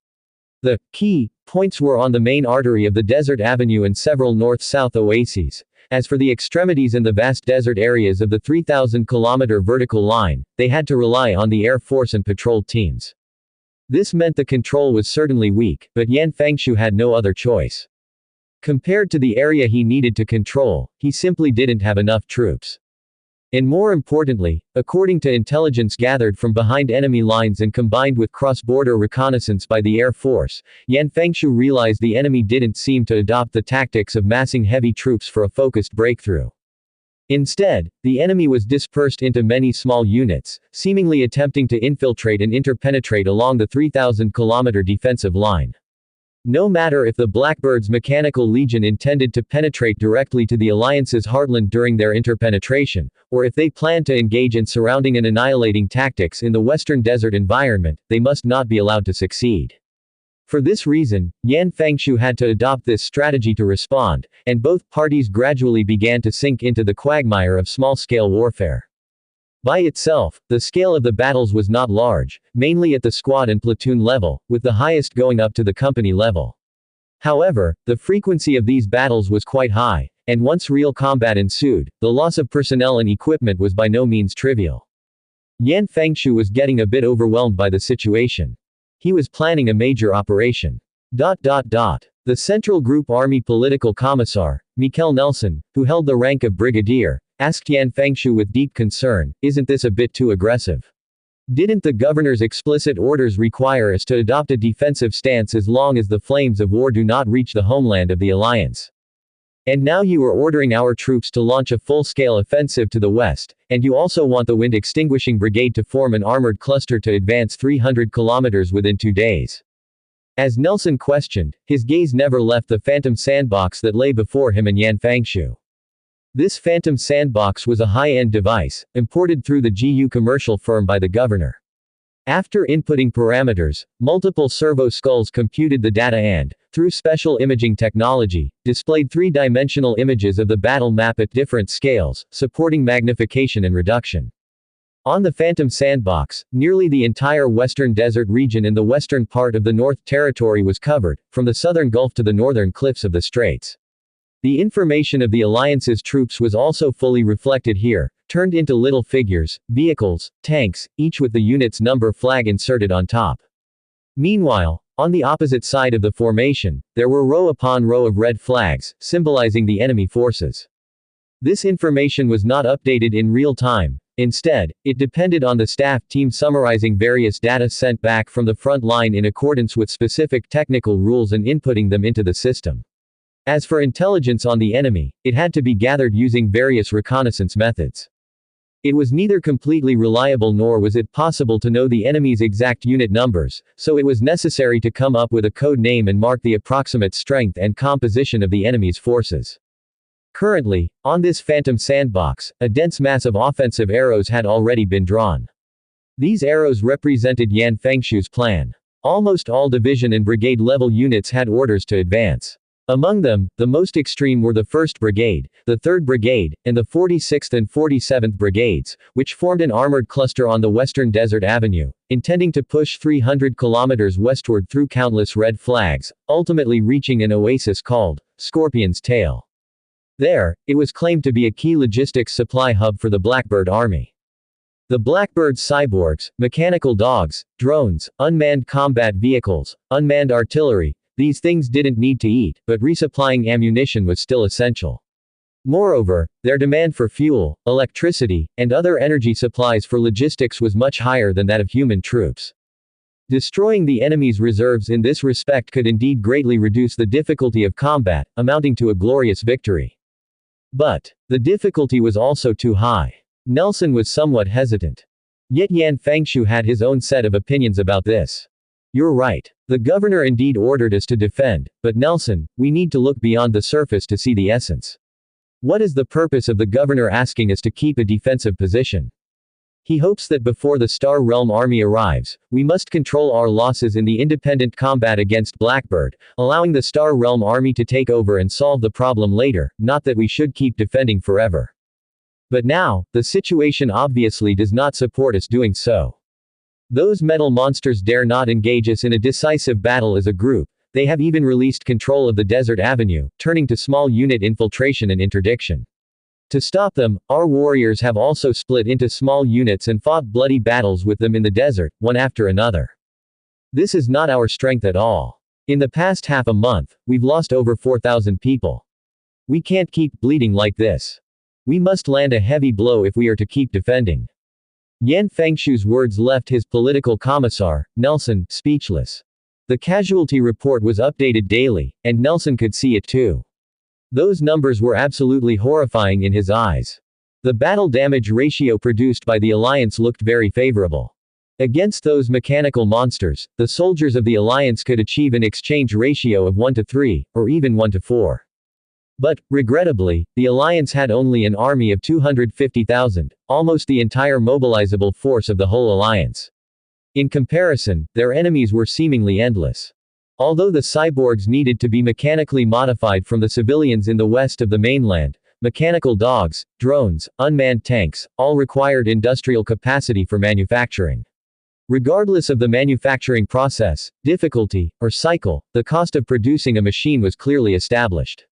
The key points were on the main artery of the Desert Avenue and several north-south oases. As for the extremities and the vast desert areas of the 3,000-kilometer vertical line, they had to rely on the Air Force and patrol teams. This meant the control was certainly weak, but Yan Fangshu had no other choice. Compared to the area he needed to control, he simply didn't have enough troops. And more importantly, according to intelligence gathered from behind enemy lines and combined with cross-border reconnaissance by the Air Force, Yan Fangshu realized the enemy didn't seem to adopt the tactics of massing heavy troops for a focused breakthrough. Instead, the enemy was dispersed into many small units, seemingly attempting to infiltrate and interpenetrate along the 3,000-kilometer defensive line. No matter if the Blackbird's Mechanical Legion intended to penetrate directly to the Alliance's heartland during their interpenetration, or if they planned to engage in surrounding and annihilating tactics in the western desert environment, they must not be allowed to succeed. For this reason, Yan Fangshu had to adopt this strategy to respond, and both parties gradually began to sink into the quagmire of small-scale warfare. By itself, the scale of the battles was not large, mainly at the squad and platoon level, with the highest going up to the company level. However, the frequency of these battles was quite high, and once real combat ensued, the loss of personnel and equipment was by no means trivial. Yan Fangshu was getting a bit overwhelmed by the situation. He was planning a major operation. The Central Group Army Political Commissar, Mikel Nelson, who held the rank of brigadier, asked Yan Fangshu with deep concern, "Isn't this a bit too aggressive? Didn't the governor's explicit orders require us to adopt a defensive stance as long as the flames of war do not reach the homeland of the Alliance? And now you are ordering our troops to launch a full-scale offensive to the west, and you also want the Wind Extinguishing Brigade to form an armored cluster to advance 300 kilometers within 2 days. As Nelson questioned, his gaze never left the phantom sandbox that lay before him and Yan Fangshu. This phantom sandbox was a high-end device, imported through the GU commercial firm by the governor. After inputting parameters, multiple servo skulls computed the data and, through special imaging technology, displayed three-dimensional images of the battle map at different scales, supporting magnification and reduction. On the Phantom Sandbox, nearly the entire western desert region in the western part of the North Territory was covered, from the southern Gulf to the northern cliffs of the Straits. The information of the Alliance's troops was also fully reflected here, turned into little figures, vehicles, tanks, each with the unit's number flag inserted on top. Meanwhile, on the opposite side of the formation, there were row upon row of red flags, symbolizing the enemy forces. This information was not updated in real time. Instead, it depended on the staff team summarizing various data sent back from the front line in accordance with specific technical rules and inputting them into the system. As for intelligence on the enemy, it had to be gathered using various reconnaissance methods. It was neither completely reliable nor was it possible to know the enemy's exact unit numbers, so it was necessary to come up with a code name and mark the approximate strength and composition of the enemy's forces. Currently, on this Phantom Sandbox, a dense mass of offensive arrows had already been drawn. These arrows represented Yan Fengshu's plan. Almost all division and brigade level units had orders to advance. Among them, the most extreme were the 1st Brigade, the 3rd Brigade, and the 46th and 47th Brigades, which formed an armored cluster on the Western Desert Avenue, intending to push 300 kilometers westward through countless red flags, ultimately reaching an oasis called Scorpion's Tail. There, it was claimed to be a key logistics supply hub for the Blackbird Army. The Blackbird's cyborgs, mechanical dogs, drones, unmanned combat vehicles, unmanned artillery, these things didn't need to eat, but resupplying ammunition was still essential. Moreover, their demand for fuel, electricity, and other energy supplies for logistics was much higher than that of human troops. Destroying the enemy's reserves in this respect could indeed greatly reduce the difficulty of combat, amounting to a glorious victory. But the difficulty was also too high. Nelson was somewhat hesitant. Yet Yan Fengshu had his own set of opinions about this. You're right. The governor indeed ordered us to defend, but Nelson, we need to look beyond the surface to see the essence. What is the purpose of the governor asking us to keep a defensive position? He hopes that before the Star Realm army arrives, we must control our losses in the independent combat against Blackbird, allowing the Star Realm army to take over and solve the problem later, not that we should keep defending forever. But now, the situation obviously does not support us doing so. Those metal monsters dare not engage us in a decisive battle as a group. They have even released control of the Desert Avenue, turning to small unit infiltration and interdiction. To stop them, our warriors have also split into small units and fought bloody battles with them in the desert, one after another. This is not our strength at all. In the past half a month, we've lost over 4,000 people. We can't keep bleeding like this. We must land a heavy blow if we are to keep defending. Yan Fengshu's words left his political commissar, Nelson, speechless. The casualty report was updated daily, and Nelson could see it too. Those numbers were absolutely horrifying in his eyes. The battle damage ratio produced by the Alliance looked very favorable. Against those mechanical monsters, the soldiers of the Alliance could achieve an exchange ratio of 1-3, or even 1-4. But, regrettably, the Alliance had only an army of 250,000, almost the entire mobilizable force of the whole Alliance. In comparison, their enemies were seemingly endless. Although the cyborgs needed to be mechanically modified from the civilians in the west of the mainland, mechanical dogs, drones, unmanned tanks, all required industrial capacity for manufacturing. Regardless of the manufacturing process, difficulty, or cycle, the cost of producing a machine was clearly established.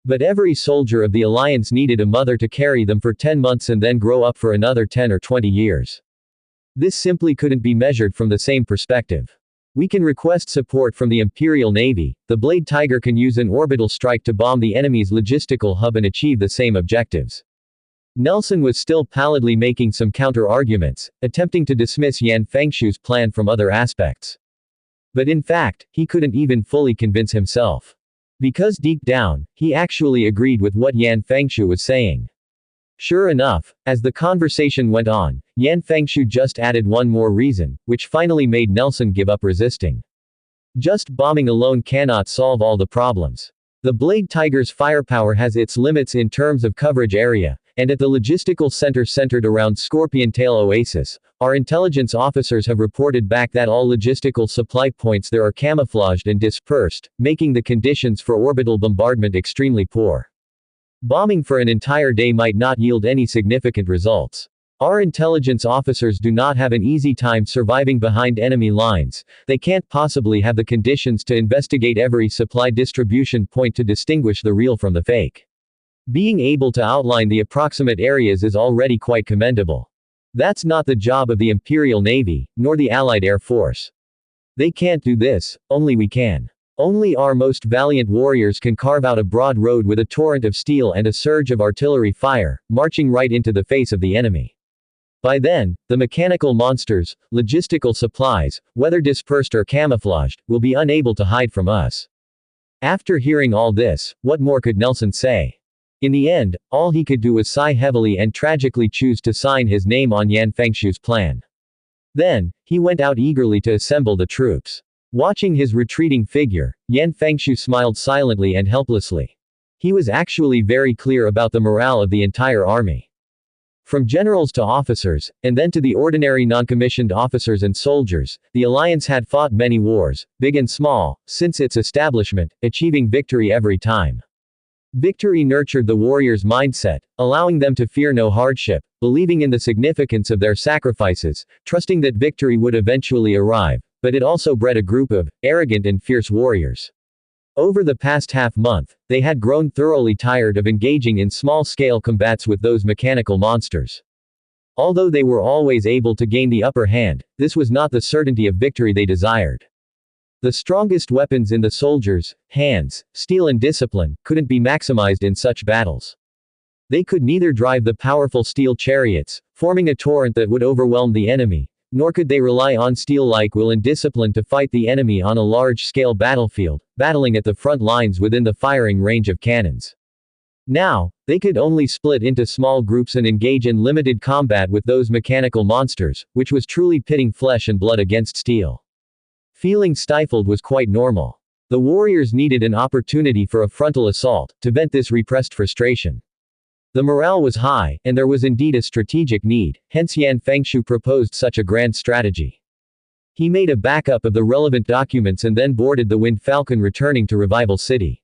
But every soldier of the Alliance needed a mother to carry them for 10 months and then grow up for another 10 or 20 years. This simply couldn't be measured from the same perspective. We can request support from the Imperial Navy. The Blade Tiger can use an orbital strike to bomb the enemy's logistical hub and achieve the same objectives. Nelson was still pallidly making some counter-arguments, attempting to dismiss Yan Fengshu's plan from other aspects. But in fact, he couldn't even fully convince himself. Because deep down, he actually agreed with what Yan Fengshu was saying. Sure enough, as the conversation went on, Yan Fengshu just added one more reason, which finally made Nelson give up resisting. Just bombing alone cannot solve all the problems. The Blade Tiger's firepower has its limits in terms of coverage area, and at the logistical center centered around Scorpion Tail Oasis, our intelligence officers have reported back that all logistical supply points there are camouflaged and dispersed, making the conditions for orbital bombardment extremely poor. Bombing for an entire day might not yield any significant results. Our intelligence officers do not have an easy time surviving behind enemy lines. They can't possibly have the conditions to investigate every supply distribution point to distinguish the real from the fake. Being able to outline the approximate areas is already quite commendable. That's not the job of the Imperial Navy, nor the Allied Air Force. They can't do this, only we can. Only our most valiant warriors can carve out a broad road with a torrent of steel and a surge of artillery fire, marching right into the face of the enemy. By then, the mechanical monsters, logistical supplies, whether dispersed or camouflaged, will be unable to hide from us. After hearing all this, what more could Nelson say? In the end, all he could do was sigh heavily and tragically choose to sign his name on Yan Fengshu's plan. Then, he went out eagerly to assemble the troops. Watching his retreating figure, Yan Fengshu smiled silently and helplessly. He was actually very clear about the morale of the entire army. From generals to officers, and then to the ordinary non-commissioned officers and soldiers, the alliance had fought many wars, big and small, since its establishment, achieving victory every time. Victory nurtured the warriors' mindset, allowing them to fear no hardship, believing in the significance of their sacrifices, trusting that victory would eventually arrive, but it also bred a group of arrogant and fierce warriors. Over the past half-month, they had grown thoroughly tired of engaging in small-scale combats with those mechanical monsters. Although they were always able to gain the upper hand, this was not the certainty of victory they desired. The strongest weapons in the soldiers' hands, steel and discipline, couldn't be maximized in such battles. They could neither drive the powerful steel chariots, forming a torrent that would overwhelm the enemy, nor could they rely on steel-like will and discipline to fight the enemy on a large-scale battlefield, battling at the front lines within the firing range of cannons. Now, they could only split into small groups and engage in limited combat with those mechanical monsters, which was truly pitting flesh and blood against steel. Feeling stifled was quite normal. The warriors needed an opportunity for a frontal assault, to vent this repressed frustration. The morale was high, and there was indeed a strategic need, hence Yan Fengshu proposed such a grand strategy. He made a backup of the relevant documents and then boarded the Wind Falcon returning to Revival City.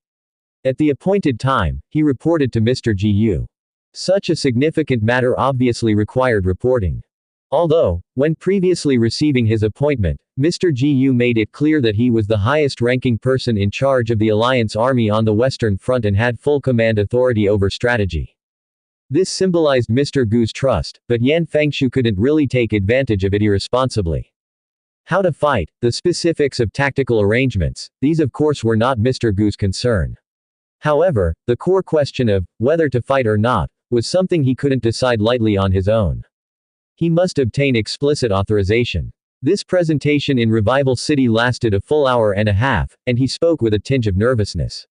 At the appointed time, he reported to Mr. Gu. Such a significant matter obviously required reporting. Although, when previously receiving his appointment, Mr. Gu made it clear that he was the highest-ranking person in charge of the Alliance Army on the Western Front and had full command authority over strategy. This symbolized Mr. Gu's trust, but Yan Fengshu couldn't really take advantage of it irresponsibly. How to fight, the specifics of tactical arrangements, these of course were not Mr. Gu's concern. However, the core question of whether to fight or not was something he couldn't decide lightly on his own. He must obtain explicit authorization. This presentation in Revival City lasted a full hour and a half, and he spoke with a tinge of nervousness.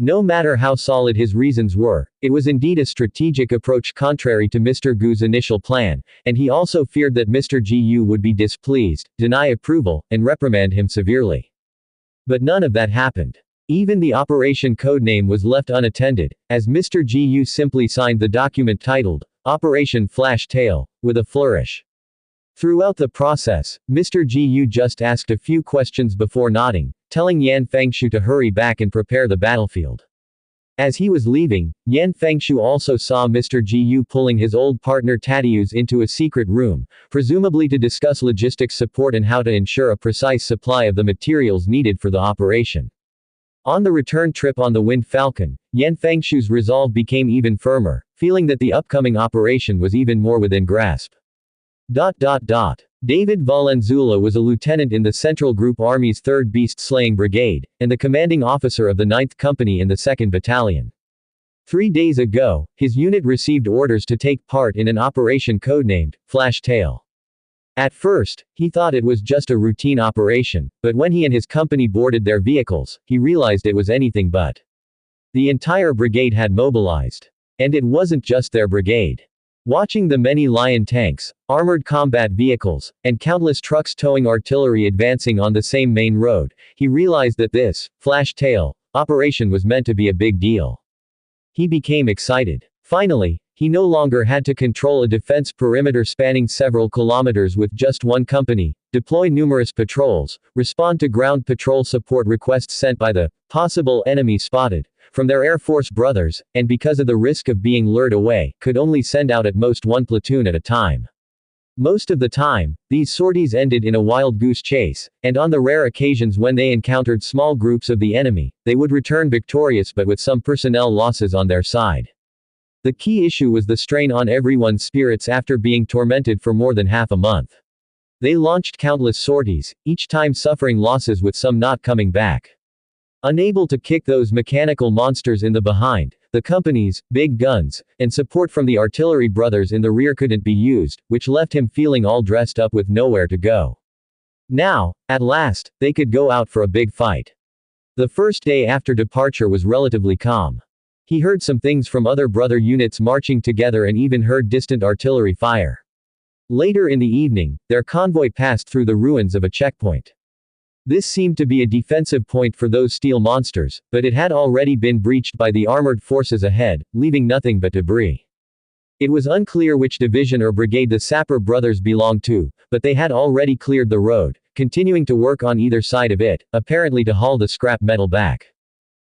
No matter how solid his reasons were, it was indeed a strategic approach contrary to Mr. Gu's initial plan, and he also feared that Mr. Gu would be displeased, deny approval, and reprimand him severely. But none of that happened. Even the operation codename was left unattended, as Mr. Gu simply signed the document titled, Operation Flash Tail, with a flourish. Throughout the process, Mr. Gu just asked a few questions before nodding, telling Yan Fengshu to hurry back and prepare the battlefield. As he was leaving, Yan Fengshu also saw Mr. Gu pulling his old partner Tadius into a secret room, presumably to discuss logistics support and how to ensure a precise supply of the materials needed for the operation. On the return trip on the Wind Falcon, Yan Fengshu's resolve became even firmer, feeling that the upcoming operation was even more within grasp. David Valenzuela was a lieutenant in the Central Group Army's 3rd Beast-Slaying Brigade, and the commanding officer of the 9th Company in the 2nd Battalion. 3 days ago, his unit received orders to take part in an operation codenamed Flash Tail. At first, he thought it was just a routine operation, but when he and his company boarded their vehicles, he realized it was anything but. The entire brigade had mobilized. And it wasn't just their brigade. Watching the many Lion tanks, armored combat vehicles, and countless trucks towing artillery advancing on the same main road, he realized that this Flash Tail operation was meant to be a big deal. He became excited. Finally, he no longer had to control a defense perimeter spanning several kilometers with just one company, deploy numerous patrols, respond to ground patrol support requests sent by the possible enemy spotted, from their Air Force brothers, and because of the risk of being lured away, could only send out at most one platoon at a time. Most of the time, these sorties ended in a wild goose chase, and on the rare occasions when they encountered small groups of the enemy, they would return victorious but with some personnel losses on their side. The key issue was the strain on everyone's spirits after being tormented for more than half a month. They launched countless sorties, each time suffering losses with some not coming back. Unable to kick those mechanical monsters in the behind, the company's big guns and support from the artillery brothers in the rear couldn't be used, which left him feeling all dressed up with nowhere to go. Now, at last, they could go out for a big fight. The first day after departure was relatively calm. He heard some things from other brother units marching together and even heard distant artillery fire. Later in the evening, their convoy passed through the ruins of a checkpoint. This seemed to be a defensive point for those steel monsters, but it had already been breached by the armored forces ahead, leaving nothing but debris. It was unclear which division or brigade the Sapper brothers belonged to, but they had already cleared the road, continuing to work on either side of it, apparently to haul the scrap metal back.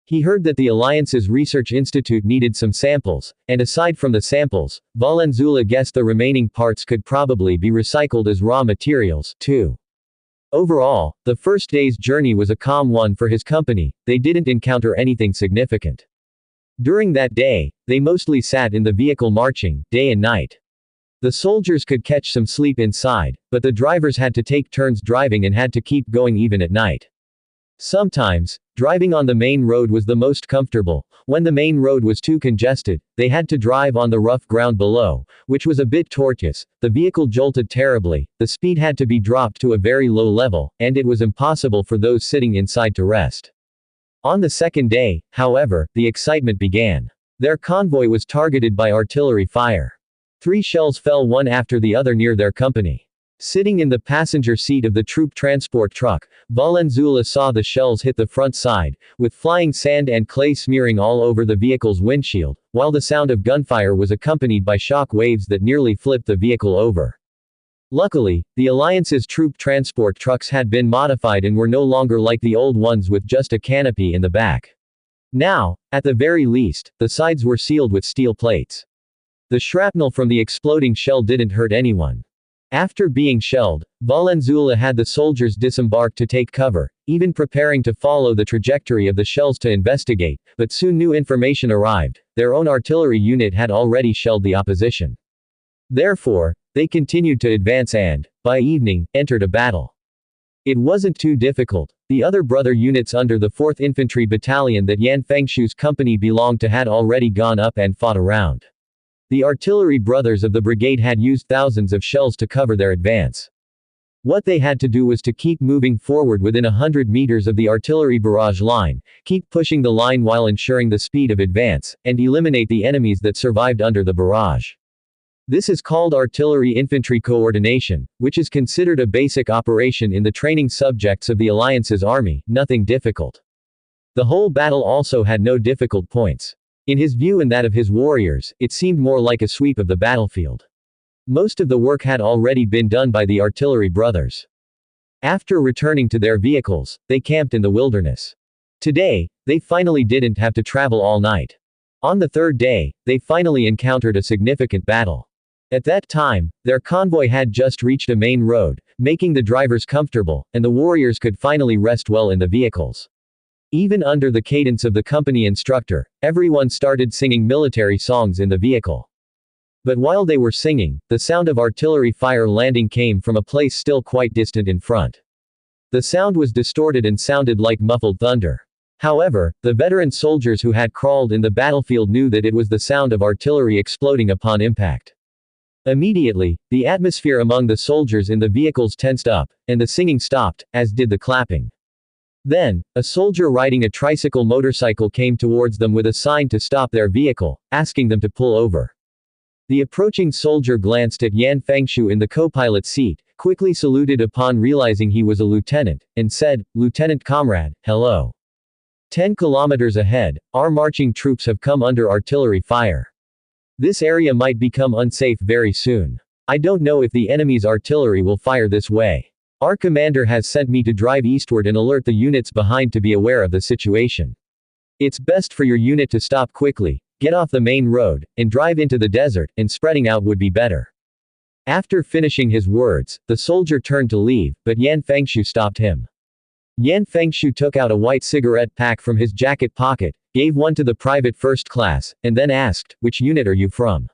He heard that the Alliance's research institute needed some samples, and aside from the samples, Valenzuela guessed the remaining parts could probably be recycled as raw materials, too. Overall, the first day's journey was a calm one for his company. They didn't encounter anything significant. During that day, they mostly sat in the vehicle marching, day and night. The soldiers could catch some sleep inside, but the drivers had to take turns driving and had to keep going even at night. Sometimes, driving on the main road was the most comfortable. When the main road was too congested, they had to drive on the rough ground below, which was a bit tortuous. The vehicle jolted terribly, the speed had to be dropped to a very low level, and it was impossible for those sitting inside to rest. On the second day, however, the excitement began. Their convoy was targeted by artillery fire. 3 shells fell one after the other near their company. Sitting in the passenger seat of the troop transport truck, Valenzuela saw the shells hit the front side, with flying sand and clay smearing all over the vehicle's windshield, while the sound of gunfire was accompanied by shock waves that nearly flipped the vehicle over. Luckily, the Alliance's troop transport trucks had been modified and were no longer like the old ones with just a canopy in the back. Now, at the very least, the sides were sealed with steel plates. The shrapnel from the exploding shell didn't hurt anyone. After being shelled, Valenzuela had the soldiers disembark to take cover, even preparing to follow the trajectory of the shells to investigate, but soon new information arrived. Their own artillery unit had already shelled the opposition. Therefore, they continued to advance and, by evening, entered a battle. It wasn't too difficult. The other brother units under the 4th Infantry Battalion that Yan Fengshu's company belonged to had already gone up and fought around. The artillery brothers of the brigade had used thousands of shells to cover their advance. What they had to do was to keep moving forward within 100 meters of the artillery barrage line, keep pushing the line while ensuring the speed of advance, and eliminate the enemies that survived under the barrage. This is called artillery-infantry coordination, which is considered a basic operation in the training subjects of the Alliance's army, nothing difficult. The whole battle also had no difficult points. In his view and that of his warriors, it seemed more like a sweep of the battlefield. Most of the work had already been done by the artillery brothers. After returning to their vehicles, they camped in the wilderness. Today, they finally didn't have to travel all night. On the third day, they finally encountered a significant battle. At that time, their convoy had just reached a main road, making the drivers comfortable, and the warriors could finally rest well in the vehicles. Even under the cadence of the company instructor, everyone started singing military songs in the vehicle. But while they were singing, the sound of artillery fire landing came from a place still quite distant in front. The sound was distorted and sounded like muffled thunder. However, the veteran soldiers who had crawled in the battlefield knew that it was the sound of artillery exploding upon impact. Immediately, the atmosphere among the soldiers in the vehicles tensed up, and the singing stopped, as did the clapping. Then, a soldier riding a tricycle motorcycle came towards them with a sign to stop their vehicle, asking them to pull over. The approaching soldier glanced at Yan Fengshu in the co-pilot seat, quickly saluted upon realizing he was a lieutenant, and said, "Lieutenant Comrade, hello. 10 kilometers ahead, our marching troops have come under artillery fire. This area might become unsafe very soon. I don't know if the enemy's artillery will fire this way. Our commander has sent me to drive eastward and alert the units behind to be aware of the situation." It's best for your unit to stop quickly, get off the main road, and drive into the desert, and spreading out would be better. After finishing his words, the soldier turned to leave, but Yan Fengshu stopped him. Yan Fengshu took out a white cigarette pack from his jacket pocket, gave one to the private first class, and then asked, "Which unit are you from?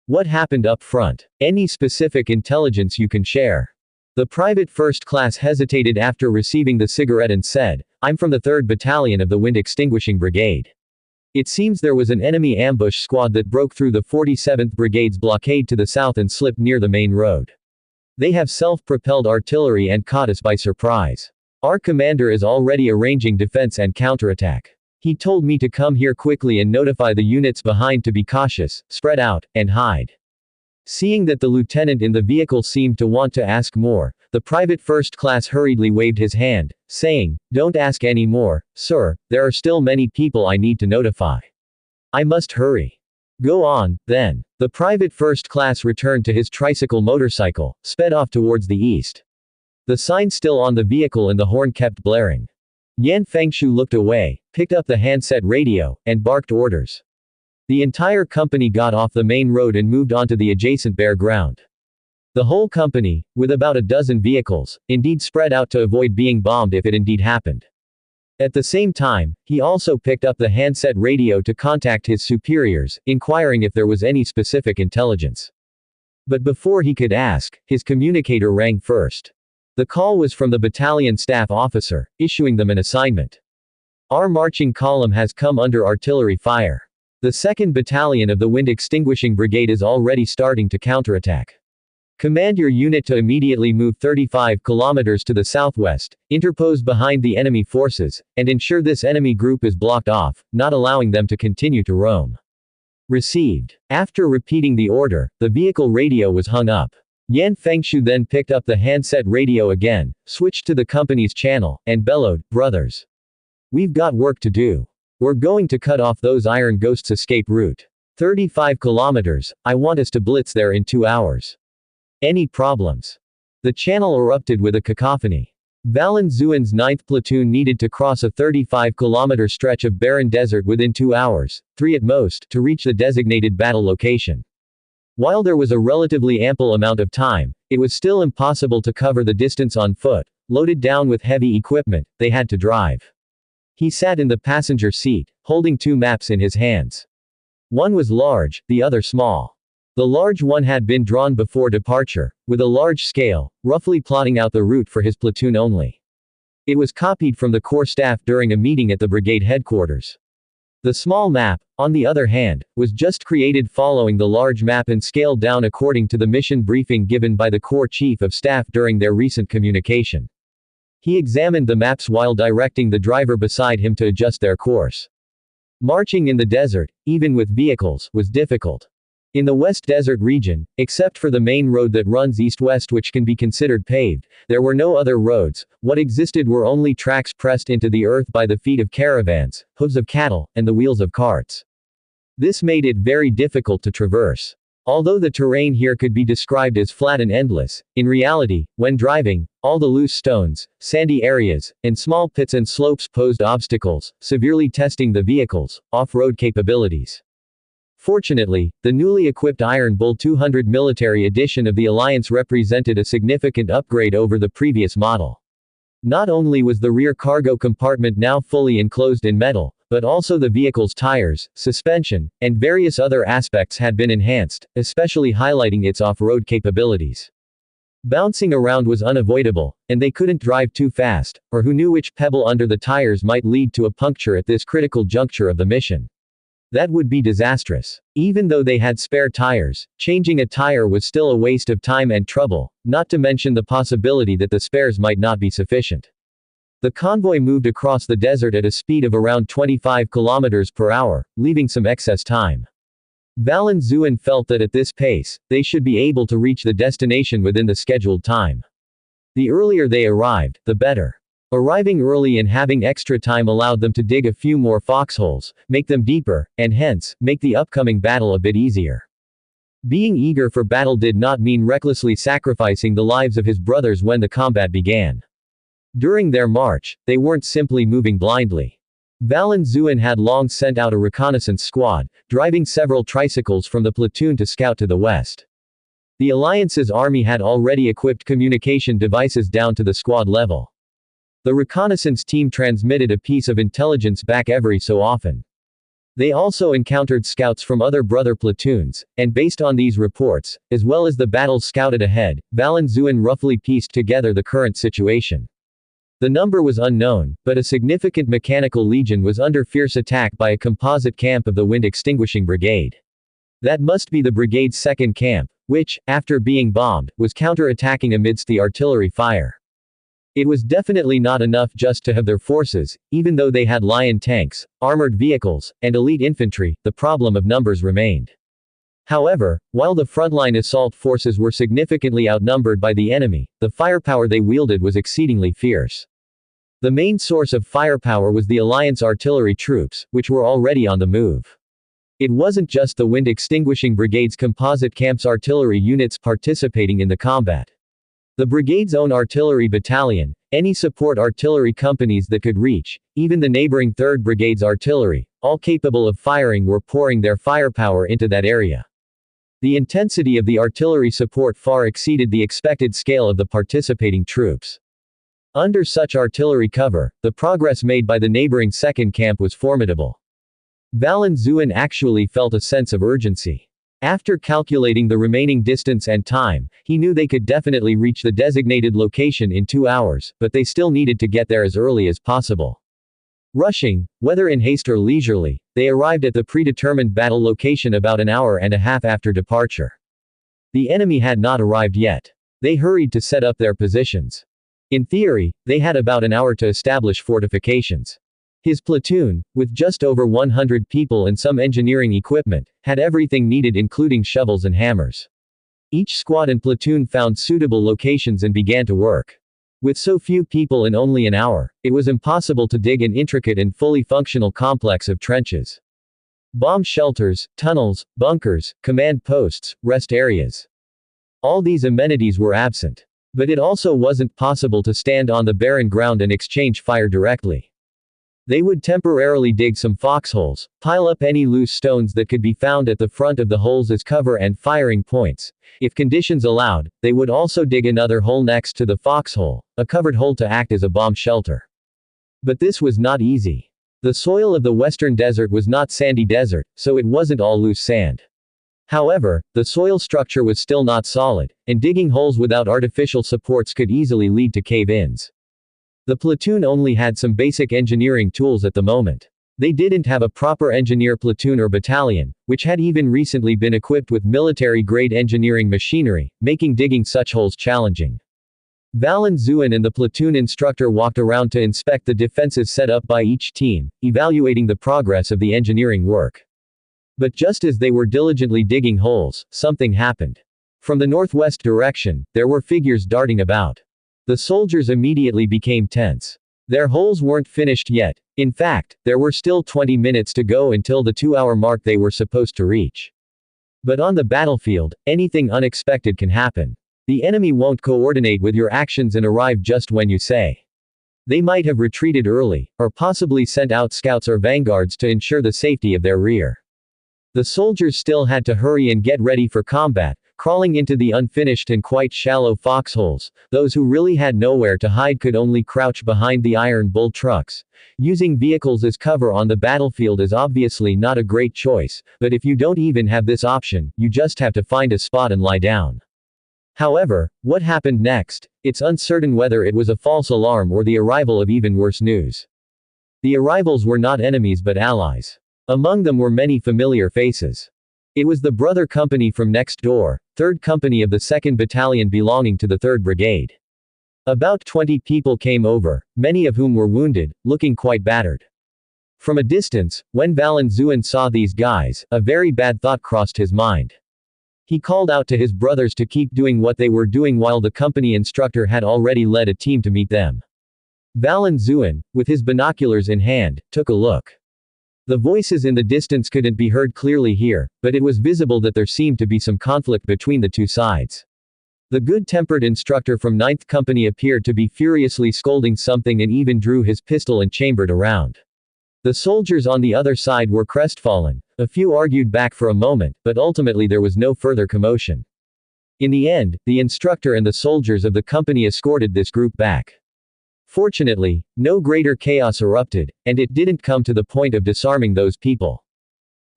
What happened up front? Any specific intelligence you can share?" The private first class hesitated after receiving the cigarette and said, "I'm from the 3rd Battalion of the Wind Extinguishing Brigade. It seems there was an enemy ambush squad that broke through the 47th Brigade's blockade to the south and slipped near the main road. They have self-propelled artillery and caught us by surprise. Our commander is already arranging defense and counterattack. He told me to come here quickly and notify the units behind to be cautious, spread out, and hide." Seeing that the lieutenant in the vehicle seemed to want to ask more, the private first class hurriedly waved his hand, saying, "Don't ask any more, sir, there are still many people I need to notify. I must hurry." "Go on, then." The private first class returned to his tricycle motorcycle, sped off towards the east. The sign still on the vehicle and the horn kept blaring. Yan Fengshu looked away, picked up the handset radio, and barked orders. The entire company got off the main road and moved onto the adjacent bare ground. The whole company, with about a dozen vehicles, indeed spread out to avoid being bombed if it indeed happened. At the same time, he also picked up the handset radio to contact his superiors, inquiring if there was any specific intelligence. But before he could ask, his communicator rang first. The call was from the battalion staff officer, issuing them an assignment. "Our marching column has come under artillery fire. The 2nd Battalion of the Wind Extinguishing Brigade is already starting to counterattack. Command your unit to immediately move 35 kilometers to the southwest, interpose behind the enemy forces, and ensure this enemy group is blocked off, not allowing them to continue to roam." Received. After repeating the order, the vehicle radio was hung up. Yan Fengshu then picked up the handset radio again, switched to the company's channel, and bellowed, "Brothers, we've got work to do. We're going to cut off those Iron Ghosts' escape route. 35 kilometers, I want us to blitz there in 2 hours. Any problems?" The channel erupted with a cacophony. Valen Zuan's 9th platoon needed to cross a 35-kilometer stretch of barren desert within 2 hours, 3 at most, to reach the designated battle location. While there was a relatively ample amount of time, it was still impossible to cover the distance on foot. Loaded down with heavy equipment, they had to drive. He sat in the passenger seat, holding 2 maps in his hands. One was large, the other small. The large one had been drawn before departure, with a large scale, roughly plotting out the route for his platoon only. It was copied from the Corps staff during a meeting at the brigade headquarters. The small map, on the other hand, was just created following the large map and scaled down according to the mission briefing given by the Corps Chief of Staff during their recent communication. He examined the maps while directing the driver beside him to adjust their course. Marching in the desert, even with vehicles, was difficult. In the West Desert region, except for the main road that runs east-west which can be considered paved, there were no other roads. What existed were only tracks pressed into the earth by the feet of caravans, hooves of cattle, and the wheels of carts. This made it very difficult to traverse. Although the terrain here could be described as flat and endless, in reality, when driving, all the loose stones, sandy areas, and small pits and slopes posed obstacles, severely testing the vehicle's off-road capabilities. Fortunately, the newly equipped Iron Bull 200 military edition of the Alliance represented a significant upgrade over the previous model. Not only was the rear cargo compartment now fully enclosed in metal, but also the vehicle's tires, suspension, and various other aspects had been enhanced, especially highlighting its off-road capabilities. Bouncing around was unavoidable, and they couldn't drive too fast, or who knew which pebble under the tires might lead to a puncture at this critical juncture of the mission. That would be disastrous. Even though they had spare tires, changing a tire was still a waste of time and trouble, not to mention the possibility that the spares might not be sufficient. The convoy moved across the desert at a speed of around 25 kilometers per hour, leaving some excess time. Valen Zuan felt that at this pace, they should be able to reach the destination within the scheduled time. The earlier they arrived, the better. Arriving early and having extra time allowed them to dig a few more foxholes, make them deeper, and hence, make the upcoming battle a bit easier. Being eager for battle did not mean recklessly sacrificing the lives of his brothers when the combat began. During their march, they weren't simply moving blindly. Valenzuela had long sent out a reconnaissance squad, driving several tricycles from the platoon to scout to the west. The Alliance's army had already equipped communication devices down to the squad level. The reconnaissance team transmitted a piece of intelligence back every so often. They also encountered scouts from other brother platoons, and based on these reports, as well as the battles scouted ahead, Valenzuela roughly pieced together the current situation. The number was unknown, but a significant mechanical legion was under fierce attack by a composite camp of the Wind Extinguishing Brigade. That must be the brigade's second camp, which, after being bombed, was counter-attacking amidst the artillery fire. It was definitely not enough just to have their forces, even though they had Lion tanks, armored vehicles, and elite infantry, the problem of numbers remained. However, while the frontline assault forces were significantly outnumbered by the enemy, the firepower they wielded was exceedingly fierce. The main source of firepower was the Alliance artillery troops, which were already on the move. It wasn't just the Wind Extinguishing Brigade's composite camp's artillery units participating in the combat. The brigade's own artillery battalion, any support artillery companies that could reach, even the neighboring 3rd Brigade's artillery, all capable of firing, were pouring their firepower into that area. The intensity of the artillery support far exceeded the expected scale of the participating troops. Under such artillery cover, the progress made by the neighboring 2nd camp was formidable. Valenzuela actually felt a sense of urgency. After calculating the remaining distance and time, he knew they could definitely reach the designated location in 2 hours, but they still needed to get there as early as possible. Rushing, whether in haste or leisurely, they arrived at the predetermined battle location about an hour and a half after departure. The enemy had not arrived yet. They hurried to set up their positions. In theory, they had about an hour to establish fortifications. His platoon, with just over 100 people and some engineering equipment, had everything needed including shovels and hammers. Each squad and platoon found suitable locations and began to work. With so few people and only an hour, it was impossible to dig an intricate and fully functional complex of trenches. Bomb shelters, tunnels, bunkers, command posts, rest areas. All these amenities were absent. But it also wasn't possible to stand on the barren ground and exchange fire directly. They would temporarily dig some foxholes, pile up any loose stones that could be found at the front of the holes as cover and firing points. If conditions allowed, they would also dig another hole next to the foxhole, a covered hole to act as a bomb shelter. But this was not easy. The soil of the western desert was not sandy desert, so it wasn't all loose sand. However, the soil structure was still not solid, and digging holes without artificial supports could easily lead to cave-ins. The platoon only had some basic engineering tools at the moment. They didn't have a proper engineer platoon or battalion, which had even recently been equipped with military-grade engineering machinery, making digging such holes challenging. Valenzuela and the platoon instructor walked around to inspect the defenses set up by each team, evaluating the progress of the engineering work. But just as they were diligently digging holes, something happened. From the northwest direction, there were figures darting about. The soldiers immediately became tense. Their holes weren't finished yet. In fact, there were still 20 minutes to go until the 2-hour mark they were supposed to reach. But on the battlefield, anything unexpected can happen. The enemy won't coordinate with your actions and arrive just when you say. They might have retreated early, or possibly sent out scouts or vanguards to ensure the safety of their rear. The soldiers still had to hurry and get ready for combat, crawling into the unfinished and quite shallow foxholes. Those who really had nowhere to hide could only crouch behind the Iron Bull trucks. Using vehicles as cover on the battlefield is obviously not a great choice, but if you don't even have this option, you just have to find a spot and lie down. However, what happened next? It's uncertain whether it was a false alarm or the arrival of even worse news. The arrivals were not enemies but allies. Among them were many familiar faces. It was the brother company from next door, 3rd Company of the 2nd Battalion belonging to the 3rd Brigade. About 20 people came over, many of whom were wounded, looking quite battered. From a distance, when Valenzuela saw these guys, a very bad thought crossed his mind. He called out to his brothers to keep doing what they were doing while the company instructor had already led a team to meet them. Valenzuela, with his binoculars in hand, took a look. The voices in the distance couldn't be heard clearly here, but it was visible that there seemed to be some conflict between the two sides. The good-tempered instructor from 9th Company appeared to be furiously scolding something and even drew his pistol and chambered around. The soldiers on the other side were crestfallen. A few argued back for a moment, but ultimately there was no further commotion. In the end, the instructor and the soldiers of the company escorted this group back. Fortunately, no greater chaos erupted, and it didn't come to the point of disarming those people.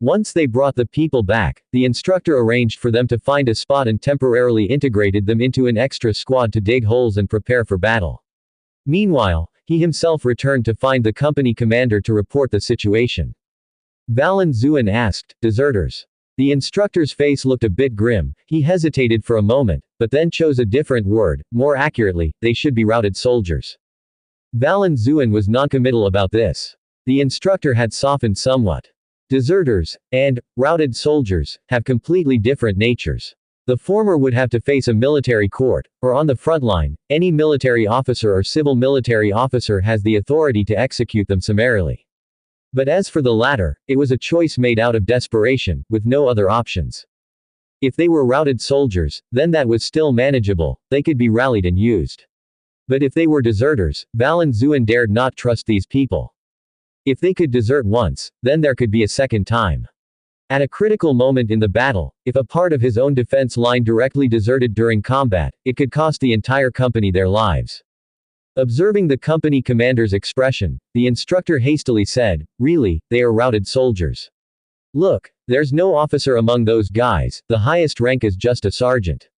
Once they brought the people back, the instructor arranged for them to find a spot and temporarily integrated them into an extra squad to dig holes and prepare for battle. Meanwhile, he himself returned to find the company commander to report the situation. Valen Zuan asked, "Deserters?" The instructor's face looked a bit grim. He hesitated for a moment, but then chose a different word. More accurately, they should be routed soldiers. Valen Zuan was noncommittal about this. The instructor had softened somewhat. Deserters and routed soldiers have completely different natures. The former would have to face a military court, or on the front line, any military officer or civil military officer has the authority to execute them summarily. But as for the latter, it was a choice made out of desperation, with no other options. If they were routed soldiers, then that was still manageable, they could be rallied and used. But if they were deserters, Valen Zuan dared not trust these people. If they could desert once, then there could be a second time. At a critical moment in the battle, if a part of his own defense line directly deserted during combat, it could cost the entire company their lives. Observing the company commander's expression, the instructor hastily said, "Really, they are routed soldiers. Look, there's no officer among those guys, the highest rank is just a sergeant."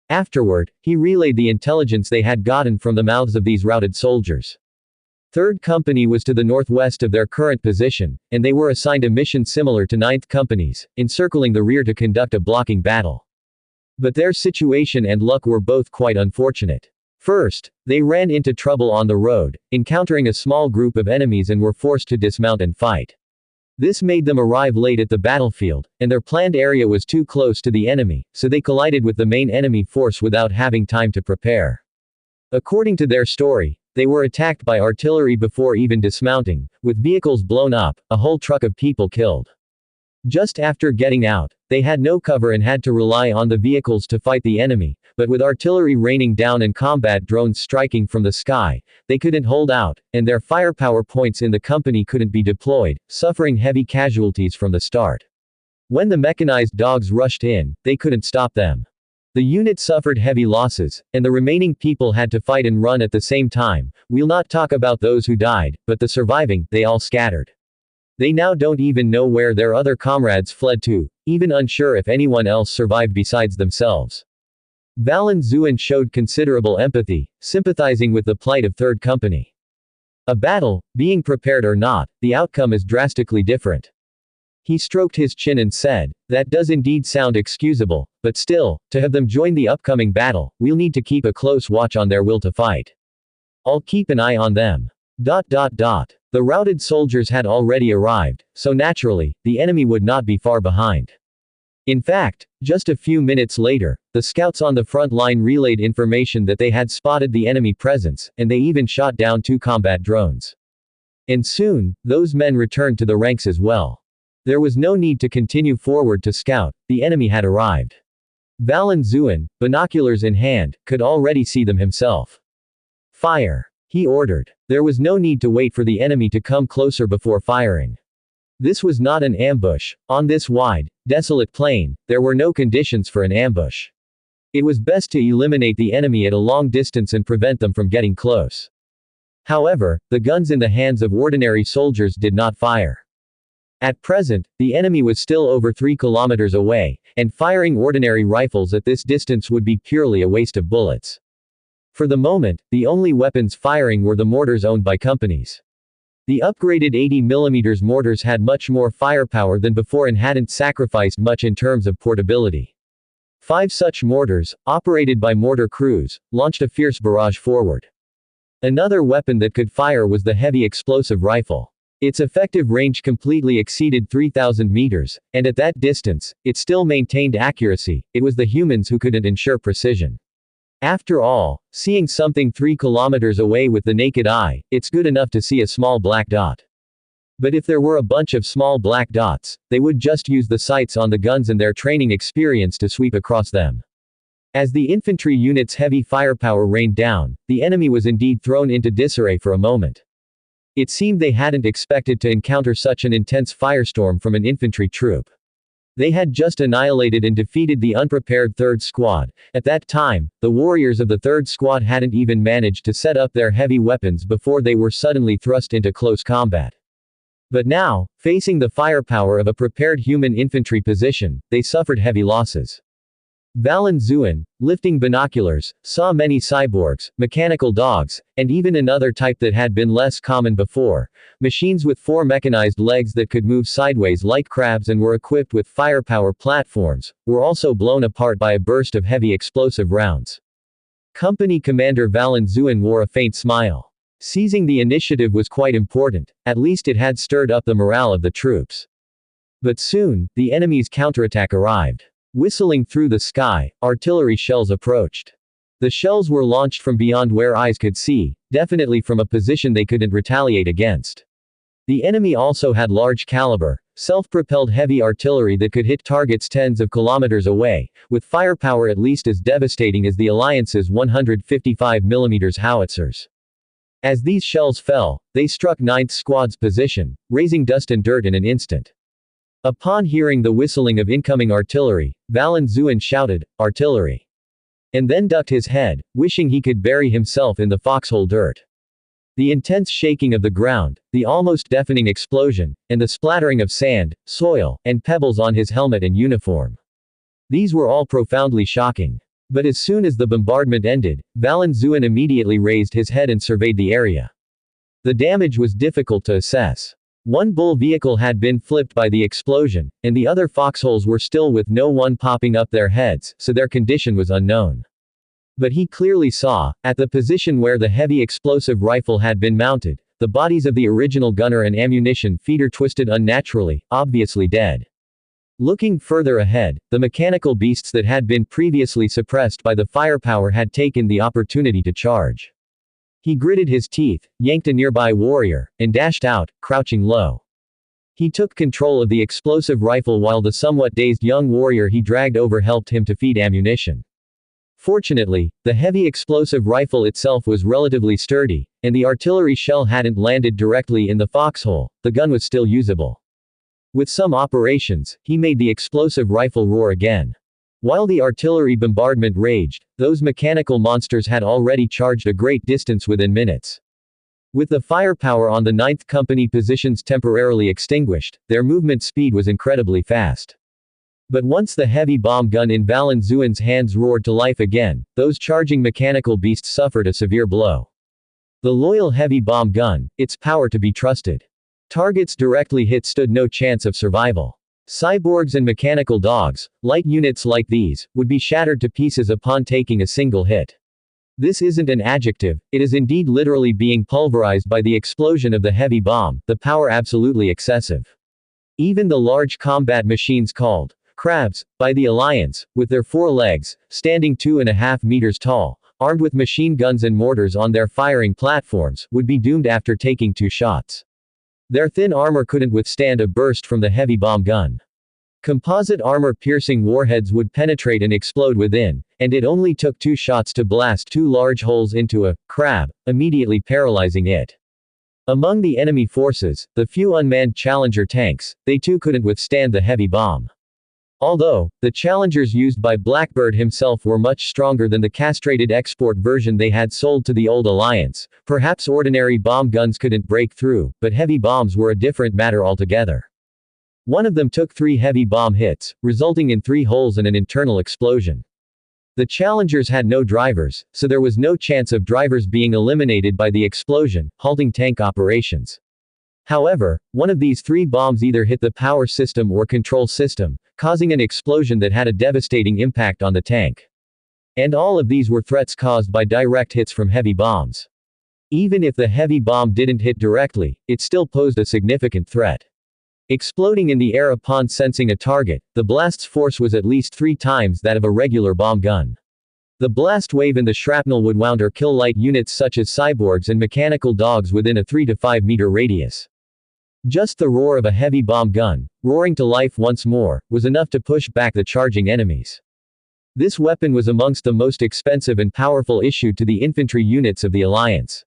Afterward, he relayed the intelligence they had gotten from the mouths of these routed soldiers. Third Company was to the northwest of their current position, and they were assigned a mission similar to Ninth Company's, encircling the rear to conduct a blocking battle. But their situation and luck were both quite unfortunate. First, they ran into trouble on the road, encountering a small group of enemies and were forced to dismount and fight. This made them arrive late at the battlefield, and their planned area was too close to the enemy, so they collided with the main enemy force without having time to prepare. According to their story, they were attacked by artillery before even dismounting, with vehicles blown up, a whole truck of people killed. Just after getting out, they had no cover and had to rely on the vehicles to fight the enemy, but with artillery raining down and combat drones striking from the sky, they couldn't hold out, and their firepower points in the company couldn't be deployed, suffering heavy casualties from the start. When the mechanized dogs rushed in, they couldn't stop them. The unit suffered heavy losses, and the remaining people had to fight and run at the same time. We'll not talk about those who died, but the surviving, they all scattered. They now don't even know where their other comrades fled to, even unsure if anyone else survived besides themselves. Valen Zuan showed considerable empathy, sympathizing with the plight of Third Company. A battle, being prepared or not, the outcome is drastically different. He stroked his chin and said, "That does indeed sound excusable, but still, to have them join the upcoming battle, we'll need to keep a close watch on their will to fight. I'll keep an eye on them." The routed soldiers had already arrived, so naturally, the enemy would not be far behind. In fact, just a few minutes later, the scouts on the front line relayed information that they had spotted the enemy presence, and they even shot down 2 combat drones. And soon, those men returned to the ranks as well. There was no need to continue forward to scout, the enemy had arrived. Valen Zuan, binoculars in hand, could already see them himself. "Fire!" he ordered. There was no need to wait for the enemy to come closer before firing. This was not an ambush. On this wide, desolate plain, there were no conditions for an ambush. It was best to eliminate the enemy at a long distance and prevent them from getting close. However, the guns in the hands of ordinary soldiers did not fire. At present, the enemy was still over 3 kilometers away, and firing ordinary rifles at this distance would be purely a waste of bullets. For the moment, the only weapons firing were the mortars owned by companies. The upgraded 80mm mortars had much more firepower than before and hadn't sacrificed much in terms of portability. 5 such mortars, operated by mortar crews, launched a fierce barrage forward. Another weapon that could fire was the heavy explosive rifle. Its effective range completely exceeded 3,000 meters, and at that distance, it still maintained accuracy. It was the humans who couldn't ensure precision. After all, seeing something 3 kilometers away with the naked eye, it's good enough to see a small black dot. But if there were a bunch of small black dots, they would just use the sights on the guns and their training experience to sweep across them. As the infantry unit's heavy firepower rained down, the enemy was indeed thrown into disarray for a moment. It seemed they hadn't expected to encounter such an intense firestorm from an infantry troop. They had just annihilated and defeated the unprepared 3rd Squad. At that time, the warriors of the 3rd Squad hadn't even managed to set up their heavy weapons before they were suddenly thrust into close combat. But now, facing the firepower of a prepared human infantry position, they suffered heavy losses. Valen Zuin, lifting binoculars, saw many cyborgs, mechanical dogs, and even another type that had been less common before, machines with 4 mechanized legs that could move sideways like crabs and were equipped with firepower platforms, were also blown apart by a burst of heavy explosive rounds. Company Commander Valen Zuin wore a faint smile. Seizing the initiative was quite important, at least it had stirred up the morale of the troops. But soon, the enemy's counterattack arrived. Whistling through the sky, artillery shells approached. The shells were launched from beyond where eyes could see, definitely from a position they couldn't retaliate against. The enemy also had large caliber, self-propelled heavy artillery that could hit targets tens of kilometers away, with firepower at least as devastating as the Alliance's 155mm howitzers. As these shells fell, they struck 9th Squad's position, raising dust and dirt in an instant. Upon hearing the whistling of incoming artillery, Valen Zuin shouted, "Artillery!" and then ducked his head, wishing he could bury himself in the foxhole dirt. The intense shaking of the ground, the almost deafening explosion, and the splattering of sand, soil, and pebbles on his helmet and uniform. These were all profoundly shocking. But as soon as the bombardment ended, Valen Zuin immediately raised his head and surveyed the area. The damage was difficult to assess. One bull vehicle had been flipped by the explosion, and the other foxholes were still with no one popping up their heads, so their condition was unknown. But he clearly saw, at the position where the heavy explosive rifle had been mounted, the bodies of the original gunner and ammunition feeder twisted unnaturally, obviously dead. Looking further ahead, the mechanical beasts that had been previously suppressed by the firepower had taken the opportunity to charge. He gritted his teeth, yanked a nearby warrior, and dashed out, crouching low. He took control of the explosive rifle while the somewhat dazed young warrior he dragged over helped him to feed ammunition. Fortunately, the heavy explosive rifle itself was relatively sturdy, and the artillery shell hadn't landed directly in the foxhole. The gun was still usable. With some operations, he made the explosive rifle roar again. While the artillery bombardment raged, those mechanical monsters had already charged a great distance within minutes. With the firepower on the 9th Company positions temporarily extinguished, their movement speed was incredibly fast. But once the heavy bomb gun in Valen Zuin's hands roared to life again, those charging mechanical beasts suffered a severe blow. The loyal heavy bomb gun, its power to be trusted. Targets directly hit stood no chance of survival. Cyborgs and mechanical dogs, light units like these, would be shattered to pieces upon taking a single hit. This isn't an adjective, it is indeed literally being pulverized by the explosion of the heavy bomb, the power absolutely excessive. Even the large combat machines called crabs by the Alliance, with their 4 legs, standing 2.5 meters tall, armed with machine guns and mortars on their firing platforms, would be doomed after taking 2 shots. Their thin armor couldn't withstand a burst from the heavy bomb gun. Composite armor-piercing warheads would penetrate and explode within, and it only took 2 shots to blast 2 large holes into a crab, immediately paralyzing it. Among the enemy forces, the few unmanned Challenger tanks, they too couldn't withstand the heavy bomb. Although, the Challengers used by Blackbird himself were much stronger than the castrated export version they had sold to the old Alliance, perhaps ordinary bomb guns couldn't break through, but heavy bombs were a different matter altogether. One of them took 3 heavy bomb hits, resulting in 3 holes and an internal explosion. The Challengers had no drivers, so there was no chance of drivers being eliminated by the explosion, halting tank operations. However, one of these 3 bombs either hit the power system or control system, causing an explosion that had a devastating impact on the tank. And all of these were threats caused by direct hits from heavy bombs. Even if the heavy bomb didn't hit directly, it still posed a significant threat. Exploding in the air upon sensing a target, the blast's force was at least 3 times that of a regular bomb gun. The blast wave and the shrapnel would wound or kill light units such as cyborgs and mechanical dogs within a 3 to 5 meter radius. Just the roar of a heavy bomb gun, roaring to life once more, was enough to push back the charging enemies. This weapon was amongst the most expensive and powerful issued to the infantry units of the Alliance.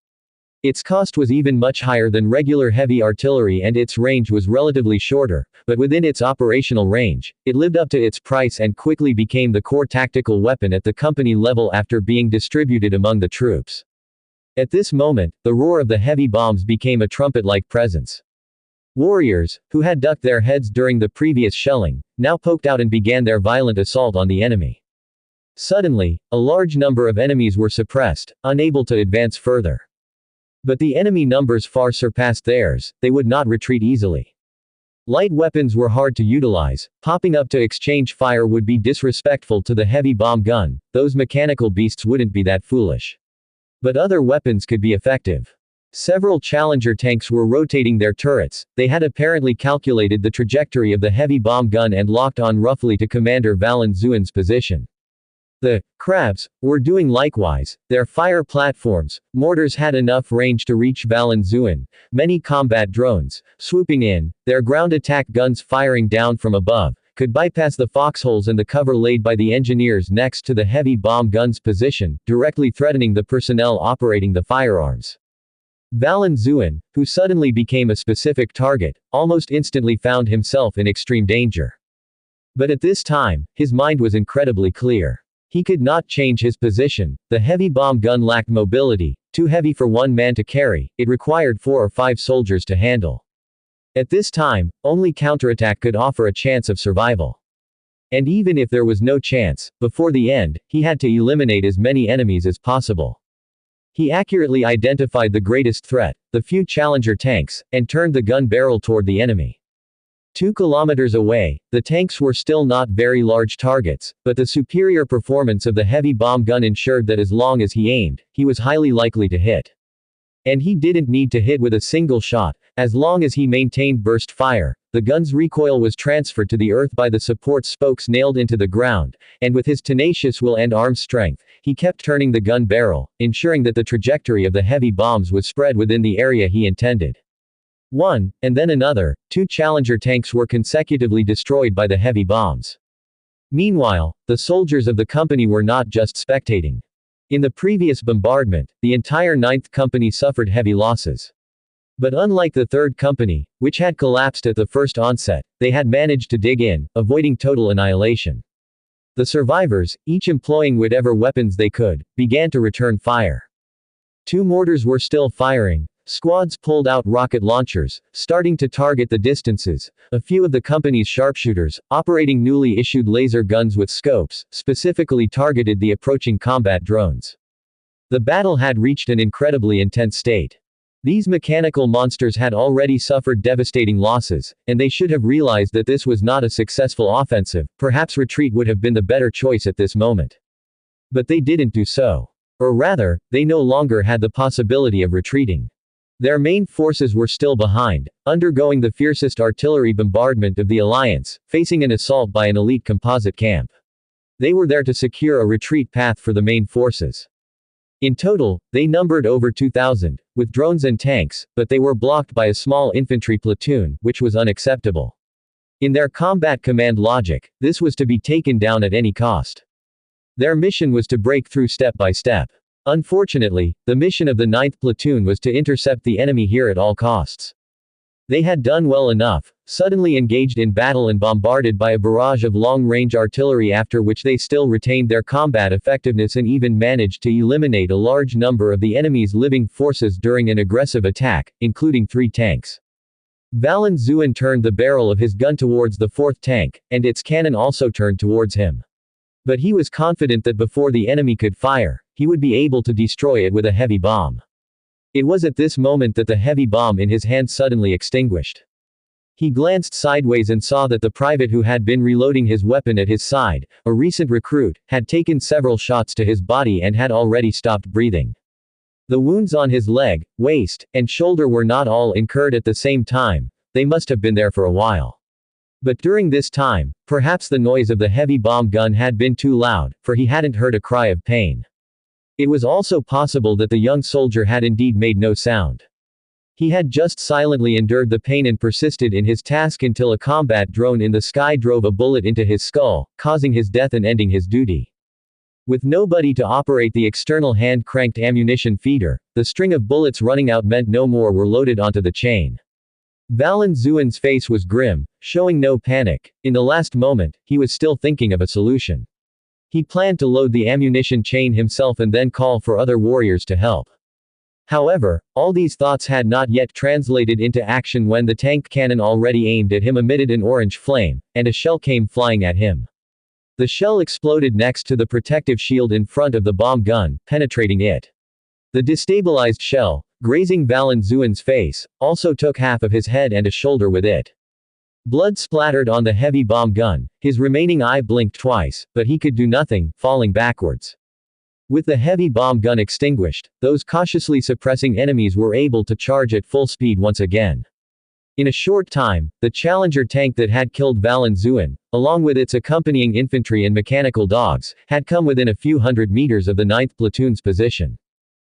Its cost was even much higher than regular heavy artillery and its range was relatively shorter, but within its operational range, it lived up to its price and quickly became the core tactical weapon at the company level after being distributed among the troops. At this moment, the roar of the heavy bombs became a trumpet-like presence. Warriors, who had ducked their heads during the previous shelling, now poked out and began their violent assault on the enemy. Suddenly, a large number of enemies were suppressed, unable to advance further. But the enemy numbers far surpassed theirs, they would not retreat easily. Light weapons were hard to utilize, popping up to exchange fire would be disrespectful to the heavy bomb gun, those mechanical beasts wouldn't be that foolish. But other weapons could be effective. Several Challenger tanks were rotating their turrets, they had apparently calculated the trajectory of the heavy bomb gun and locked on roughly to Commander Valen Zuin's position. The crabs were doing likewise, their fire platforms, mortars had enough range to reach Valen Zuin, many combat drones, swooping in, their ground attack guns firing down from above, could bypass the foxholes and the cover laid by the engineers next to the heavy bomb gun's position, directly threatening the personnel operating the firearms. Valen Zuin, who suddenly became a specific target, almost instantly found himself in extreme danger. But at this time, his mind was incredibly clear. He could not change his position, the heavy bomb gun lacked mobility, too heavy for one man to carry, it required 4 or 5 soldiers to handle. At this time, only counterattack could offer a chance of survival. And even if there was no chance, before the end, he had to eliminate as many enemies as possible. He accurately identified the greatest threat, the few Challenger tanks, and turned the gun barrel toward the enemy. 2 kilometers away, the tanks were still not very large targets, but the superior performance of the heavy bomb gun ensured that as long as he aimed, he was highly likely to hit. And he didn't need to hit with a single shot, as long as he maintained burst fire, the gun's recoil was transferred to the earth by the support spokes nailed into the ground, and with his tenacious will and arm strength, he kept turning the gun barrel, ensuring that the trajectory of the heavy bombs was spread within the area he intended. One, and then another, 2 Challenger tanks were consecutively destroyed by the heavy bombs. Meanwhile, the soldiers of the company were not just spectating. In the previous bombardment, the entire 9th Company suffered heavy losses. But unlike the 3rd Company, which had collapsed at the first onset, they had managed to dig in, avoiding total annihilation. The survivors, each employing whatever weapons they could, began to return fire. 2 mortars were still firing. Squads pulled out rocket launchers, starting to target the distances. A few of the company's sharpshooters, operating newly issued laser guns with scopes, specifically targeted the approaching combat drones. The battle had reached an incredibly intense state. These mechanical monsters had already suffered devastating losses, and they should have realized that this was not a successful offensive, perhaps retreat would have been the better choice at this moment. But they didn't do so. Or rather, they no longer had the possibility of retreating. Their main forces were still behind, undergoing the fiercest artillery bombardment of the Alliance, facing an assault by an elite composite camp. They were there to secure a retreat path for the main forces. In total, they numbered over 2,000, with drones and tanks, but they were blocked by a small infantry platoon, which was unacceptable. In their combat command logic, this was to be taken down at any cost. Their mission was to break through step by step. Unfortunately, the mission of the 9th Platoon was to intercept the enemy here at all costs. They had done well enough, suddenly engaged in battle and bombarded by a barrage of long-range artillery, after which they still retained their combat effectiveness and even managed to eliminate a large number of the enemy's living forces during an aggressive attack, including 3 tanks. Valen Zuin turned the barrel of his gun towards the 4th tank, and its cannon also turned towards him. But he was confident that before the enemy could fire, he would be able to destroy it with a heavy bomb. It was at this moment that the heavy bomb in his hand suddenly extinguished. He glanced sideways and saw that the private who had been reloading his weapon at his side, a recent recruit, had taken several shots to his body and had already stopped breathing. The wounds on his leg, waist, and shoulder were not all incurred at the same time, they must have been there for a while. But during this time, perhaps the noise of the heavy bomb gun had been too loud, for he hadn't heard a cry of pain. It was also possible that the young soldier had indeed made no sound. He had just silently endured the pain and persisted in his task until a combat drone in the sky drove a bullet into his skull, causing his death and ending his duty. With nobody to operate the external hand-cranked ammunition feeder, the string of bullets running out meant no more were loaded onto the chain. Valen Zuin's face was grim, showing no panic. In the last moment, he was still thinking of a solution. He planned to load the ammunition chain himself and then call for other warriors to help. However, all these thoughts had not yet translated into action when the tank cannon already aimed at him emitted an orange flame, and a shell came flying at him. The shell exploded next to the protective shield in front of the bomb gun, penetrating it. The destabilized shell, grazing Valen Zuin's face, also took half of his head and a shoulder with it. Blood splattered on the heavy bomb gun, his remaining eye blinked twice, but he could do nothing, falling backwards. With the heavy bomb gun extinguished, those cautiously suppressing enemies were able to charge at full speed once again. In a short time, the Challenger tank that had killed Valen Zuin, along with its accompanying infantry and mechanical dogs, had come within a few hundred meters of the 9th platoon's position.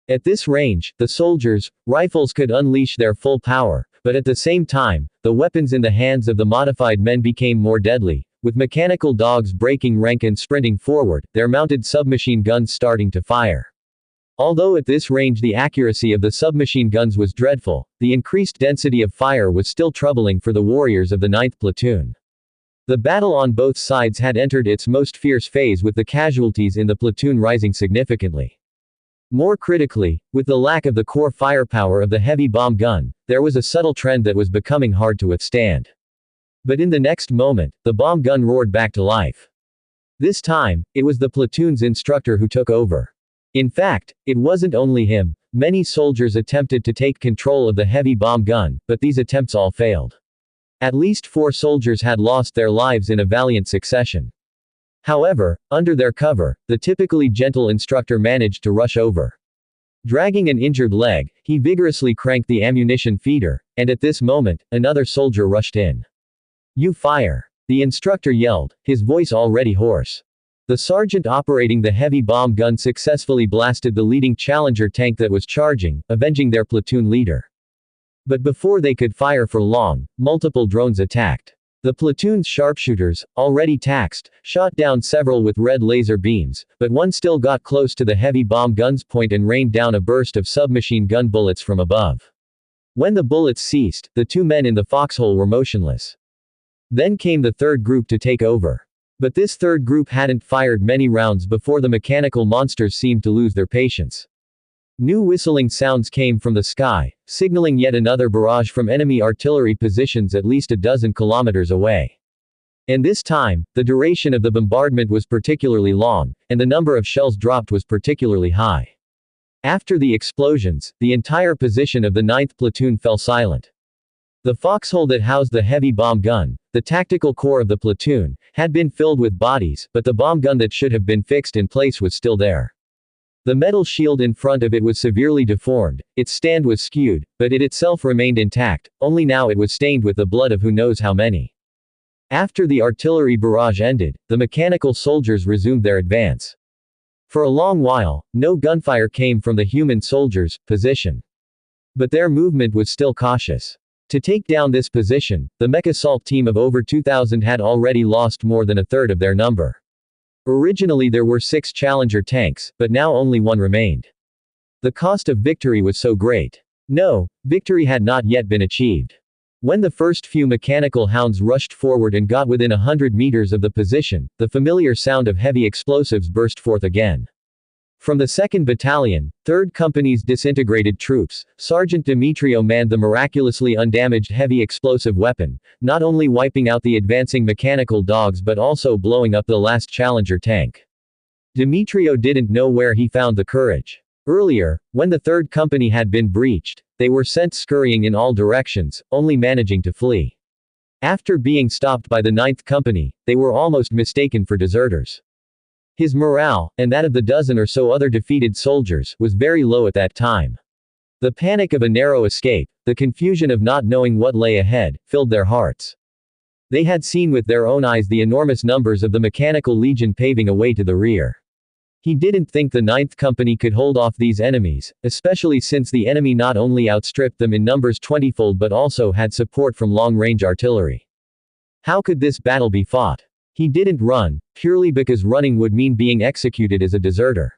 At this range, the soldiers' rifles could unleash their full power, but at the same time, the weapons in the hands of the modified men became more deadly, with mechanical dogs breaking rank and sprinting forward, their mounted submachine guns starting to fire. Although at this range the accuracy of the submachine guns was dreadful, the increased density of fire was still troubling for the warriors of the 9th platoon. The battle on both sides had entered its most fierce phase with the casualties in the platoon rising significantly. More critically, with the lack of the core firepower of the heavy bomb gun, there was a subtle trend that was becoming hard to withstand. But in the next moment, the bomb gun roared back to life. This time, it was the platoon's instructor who took over. In fact, it wasn't only him. Many soldiers attempted to take control of the heavy bomb gun, but these attempts all failed. At least 4 soldiers had lost their lives in a valiant succession. However, under their cover, the typically gentle instructor managed to rush over. Dragging an injured leg, he vigorously cranked the ammunition feeder, and at this moment, another soldier rushed in. "You fire!" the instructor yelled, his voice already hoarse. The sergeant operating the heavy bomb gun successfully blasted the leading Challenger tank that was charging, avenging their platoon leader. But before they could fire for long, multiple drones attacked. The platoon's sharpshooters, already taxed, shot down several with red laser beams, but one still got close to the heavy bomb gun's point and rained down a burst of submachine gun bullets from above. When the bullets ceased, the 2 men in the foxhole were motionless. Then came the third group to take over. But this third group hadn't fired many rounds before the mechanical monsters seemed to lose their patience. New whistling sounds came from the sky, signaling yet another barrage from enemy artillery positions at least a dozen kilometers away. And this time, the duration of the bombardment was particularly long, and the number of shells dropped was particularly high. After the explosions, the entire position of the 9th platoon fell silent. The foxhole that housed the heavy bomb gun, the tactical core of the platoon, had been filled with bodies, but the bomb gun that should have been fixed in place was still there. The metal shield in front of it was severely deformed, its stand was skewed, but it itself remained intact, only now it was stained with the blood of who knows how many. After the artillery barrage ended, the mechanical soldiers resumed their advance. For a long while, no gunfire came from the human soldiers' position. But their movement was still cautious. To take down this position, the mech assault team of over 2,000 had already lost more than a third of their number. Originally there were 6 Challenger tanks, but now only 1 remained. The cost of victory was so great. No, victory had not yet been achieved. When the first few mechanical hounds rushed forward and got within 100 meters of the position, the familiar sound of heavy explosives burst forth again. From the 2nd Battalion, 3rd Company's disintegrated troops, Sergeant Demetrio manned the miraculously undamaged heavy explosive weapon, not only wiping out the advancing mechanical dogs but also blowing up the last Challenger tank. Demetrio didn't know where he found the courage. Earlier, when the 3rd Company had been breached, they were sent scurrying in all directions, only managing to flee. After being stopped by the 9th Company, they were almost mistaken for deserters. His morale, and that of the dozen or so other defeated soldiers, was very low at that time. The panic of a narrow escape, the confusion of not knowing what lay ahead, filled their hearts. They had seen with their own eyes the enormous numbers of the Mechanical Legion paving a way to the rear. He didn't think the 9th Company could hold off these enemies, especially since the enemy not only outstripped them in numbers 20-fold but also had support from long-range artillery. How could this battle be fought? He didn't run, purely because running would mean being executed as a deserter.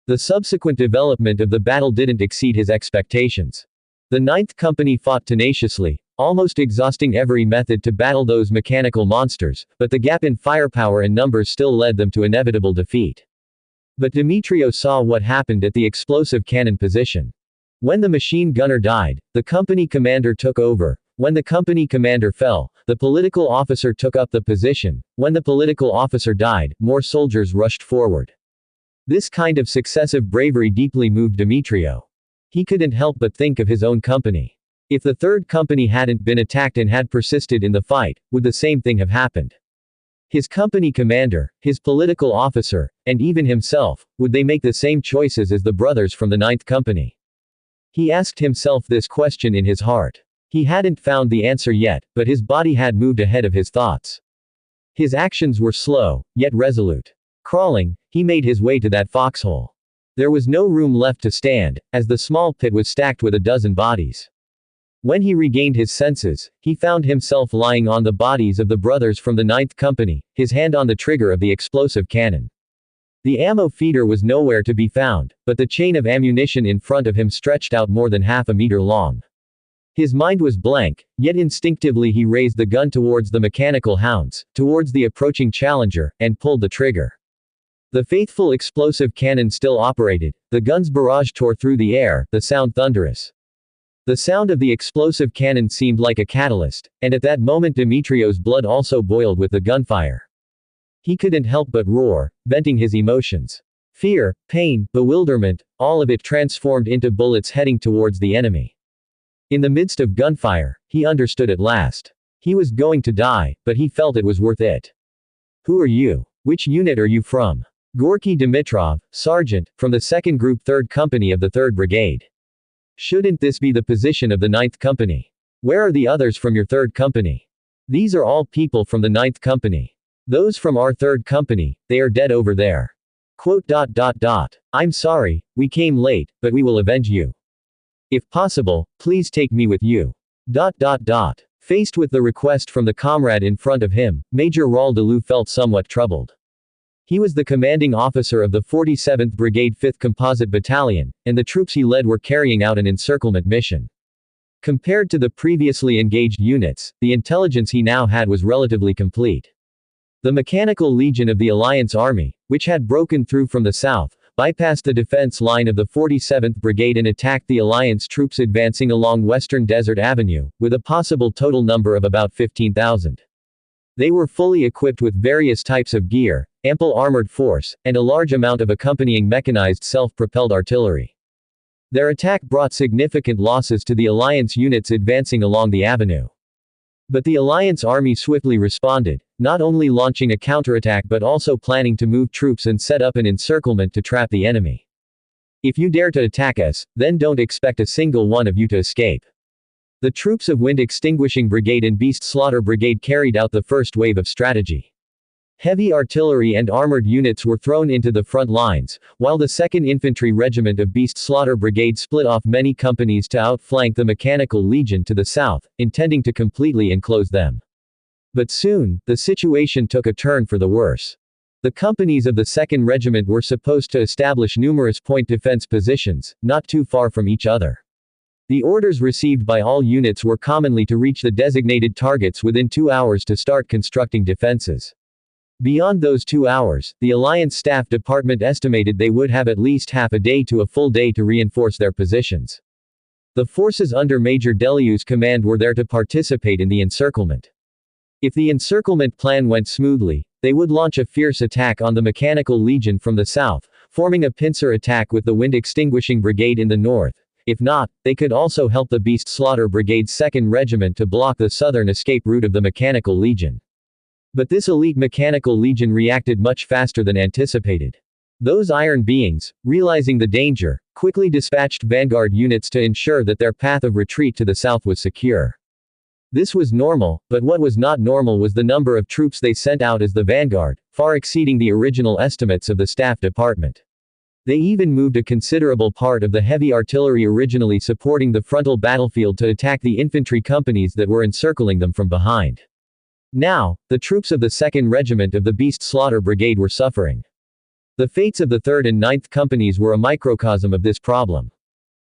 The subsequent development of the battle didn't exceed his expectations. The Ninth Company fought tenaciously, almost exhausting every method to battle those mechanical monsters, but the gap in firepower and numbers still led them to inevitable defeat. But Demetrio saw what happened at the explosive cannon position. When the machine gunner died, the company commander took over. When the company commander fell, the political officer took up the position. When the political officer died, more soldiers rushed forward. This kind of successive bravery deeply moved Demetrio. He couldn't help but think of his own company. If the third company hadn't been attacked and had persisted in the fight, would the same thing have happened? His company commander, his political officer, and even himself, would they make the same choices as the brothers from the Ninth Company? He asked himself this question in his heart. He hadn't found the answer yet, but his body had moved ahead of his thoughts. His actions were slow, yet resolute. Crawling, he made his way to that foxhole. There was no room left to stand, as the small pit was stacked with a dozen bodies. When he regained his senses, he found himself lying on the bodies of the brothers from the Ninth Company, his hand on the trigger of the explosive cannon. The ammo feeder was nowhere to be found, but the chain of ammunition in front of him stretched out more than half a meter long. His mind was blank, yet instinctively he raised the gun towards the mechanical hounds, towards the approaching challenger, and pulled the trigger. The faithful explosive cannon still operated, the gun's barrage tore through the air, the sound thunderous. The sound of the explosive cannon seemed like a catalyst, and at that moment Demetrio's blood also boiled with the gunfire. He couldn't help but roar, venting his emotions. Fear, pain, bewilderment, all of it transformed into bullets heading towards the enemy. In the midst of gunfire, he understood at last. He was going to die, but he felt it was worth it. Who are you? Which unit are you from? Gorky Dimitrov, Sergeant, from the 2nd Group 3rd Company of the 3rd Brigade. Shouldn't this be the position of the 9th Company? Where are the others from your 3rd Company? These are all people from the 9th Company. Those from our 3rd Company, they are dead over there. Quote. I'm sorry, we came late, but we will avenge you. If possible, please take me with you. Faced with the request from the comrade in front of him, Major Raul Delou felt somewhat troubled. He was the commanding officer of the 47th Brigade 5th Composite Battalion, and the troops he led were carrying out an encirclement mission. Compared to the previously engaged units, the intelligence he now had was relatively complete. The Mechanical Legion of the Alliance Army, which had broken through from the south, bypassed the defense line of the 47th Brigade and attacked the Alliance troops advancing along Western Desert Avenue, with a possible total number of about 15,000. They were fully equipped with various types of gear, ample armored force, and a large amount of accompanying mechanized self-propelled artillery. Their attack brought significant losses to the Alliance units advancing along the avenue. But the Alliance army swiftly responded, not only launching a counterattack but also planning to move troops and set up an encirclement to trap the enemy. If you dare to attack us, then don't expect a single one of you to escape. The troops of Wind Extinguishing Brigade and Beast Slaughter Brigade carried out the first wave of strategy. Heavy artillery and armored units were thrown into the front lines, while the 2nd Infantry Regiment of Beast Slaughter Brigade split off many companies to outflank the Mechanical Legion to the south, intending to completely enclose them. But soon, the situation took a turn for the worse. The companies of the 2nd Regiment were supposed to establish numerous point defense positions, not too far from each other. The orders received by all units were commonly to reach the designated targets within 2 hours to start constructing defenses. Beyond those 2 hours, the Alliance Staff Department estimated they would have at least half a day to a full day to reinforce their positions. The forces under Major Deliou's command were there to participate in the encirclement. If the encirclement plan went smoothly, they would launch a fierce attack on the Mechanical Legion from the south, forming a pincer attack with the Wind Extinguishing Brigade in the north. If not, they could also help the Beast Slaughter Brigade's 2nd Regiment to block the southern escape route of the Mechanical Legion. But this elite Mechanical Legion reacted much faster than anticipated. Those iron beings, realizing the danger, quickly dispatched vanguard units to ensure that their path of retreat to the south was secure. This was normal, but what was not normal was the number of troops they sent out as the vanguard, far exceeding the original estimates of the Staff Department. They even moved a considerable part of the heavy artillery originally supporting the frontal battlefield to attack the infantry companies that were encircling them from behind. Now, the troops of the 2nd Regiment of the Beast Slaughter Brigade were suffering. The fates of the 3rd and 9th Companies were a microcosm of this problem.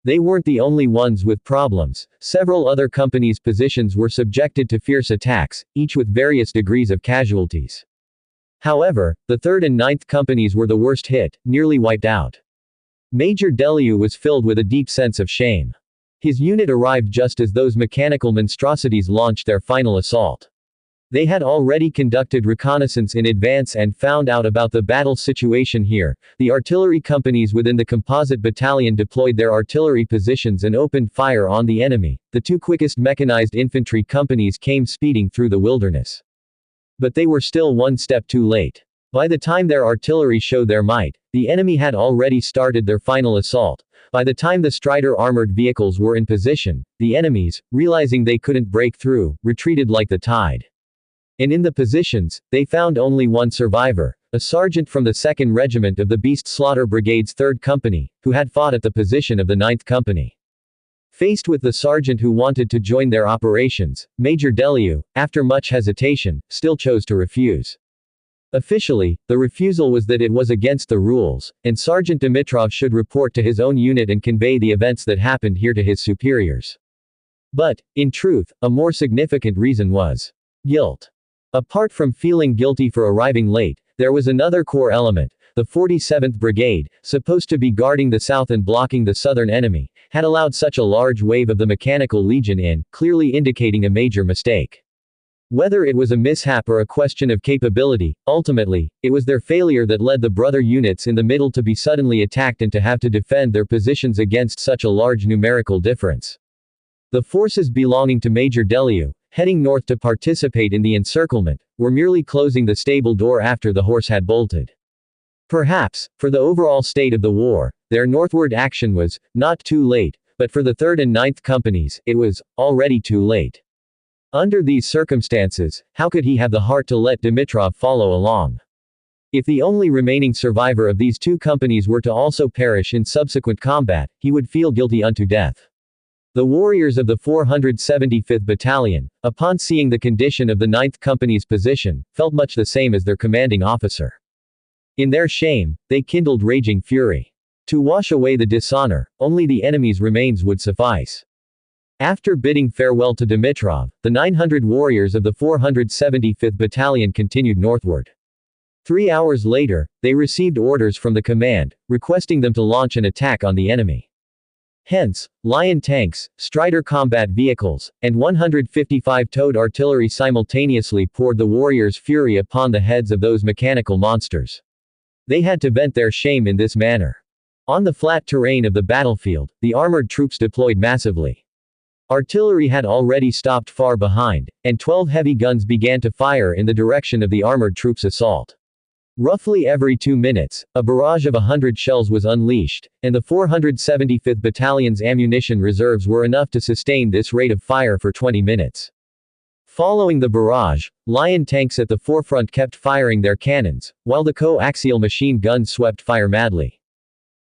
They weren't the only ones with problems. Several other companies' positions were subjected to fierce attacks, each with various degrees of casualties. However, the 3rd and 9th Companies were the worst hit, nearly wiped out. Major Deliu was filled with a deep sense of shame. His unit arrived just as those mechanical monstrosities launched their final assault. They had already conducted reconnaissance in advance and found out about the battle situation here. The artillery companies within the composite battalion deployed their artillery positions and opened fire on the enemy. The 2 quickest mechanized infantry companies came speeding through the wilderness. But they were still one step too late. By the time their artillery showed their might, the enemy had already started their final assault. By the time the Strider armored vehicles were in position, the enemies, realizing they couldn't break through, retreated like the tide. And in the positions, they found only one survivor, a sergeant from the 2nd Regiment of the Beast Slaughter Brigade's 3rd Company, who had fought at the position of the 9th Company. Faced with the sergeant who wanted to join their operations, Major Deliu, after much hesitation, still chose to refuse. Officially, the refusal was that it was against the rules, and Sergeant Dimitrov should report to his own unit and convey the events that happened here to his superiors. But, in truth, a more significant reason was guilt. Apart from feeling guilty for arriving late, there was another core element. The 47th Brigade, supposed to be guarding the south and blocking the southern enemy, had allowed such a large wave of the Mechanical Legion in, clearly indicating a major mistake. Whether it was a mishap or a question of capability, ultimately, it was their failure that led the brother units in the middle to be suddenly attacked and to have to defend their positions against such a large numerical difference. The forces belonging to Major Deliu, heading north to participate in the encirclement, were merely closing the stable door after the horse had bolted. Perhaps, for the overall state of the war, their northward action was not too late, but for the 3rd and 9th Companies, it was already too late. Under these circumstances, how could he have the heart to let Dimitrov follow along? If the only remaining survivor of these 2 companies were to also perish in subsequent combat, he would feel guilty unto death. The warriors of the 475th Battalion, upon seeing the condition of the 9th Company's position, felt much the same as their commanding officer. In their shame, they kindled raging fury. To wash away the dishonor, only the enemy's remains would suffice. After bidding farewell to Dimitrov, the 900 warriors of the 475th Battalion continued northward. 3 hours later, they received orders from the command, requesting them to launch an attack on the enemy. Hence, Lion tanks, Strider combat vehicles, and 155 towed artillery simultaneously poured the warriors' fury upon the heads of those mechanical monsters. They had to vent their shame in this manner. On the flat terrain of the battlefield, the armored troops deployed massively. Artillery had already stopped far behind, and 12 heavy guns began to fire in the direction of the armored troops' assault. Roughly every 2 minutes, a barrage of 100 shells was unleashed, and the 475th Battalion's ammunition reserves were enough to sustain this rate of fire for 20 minutes. Following the barrage, Lion tanks at the forefront kept firing their cannons, while the coaxial machine guns swept fire madly.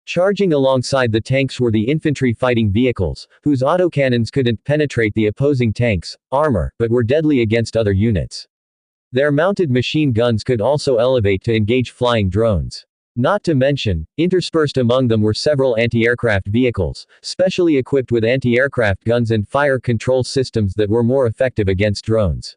Charging alongside the tanks were the infantry fighting vehicles, whose autocannons couldn't penetrate the opposing tanks' armor, but were deadly against other units. Their mounted machine guns could also elevate to engage flying drones. Not to mention, interspersed among them were several anti-aircraft vehicles, specially equipped with anti-aircraft guns and fire control systems that were more effective against drones.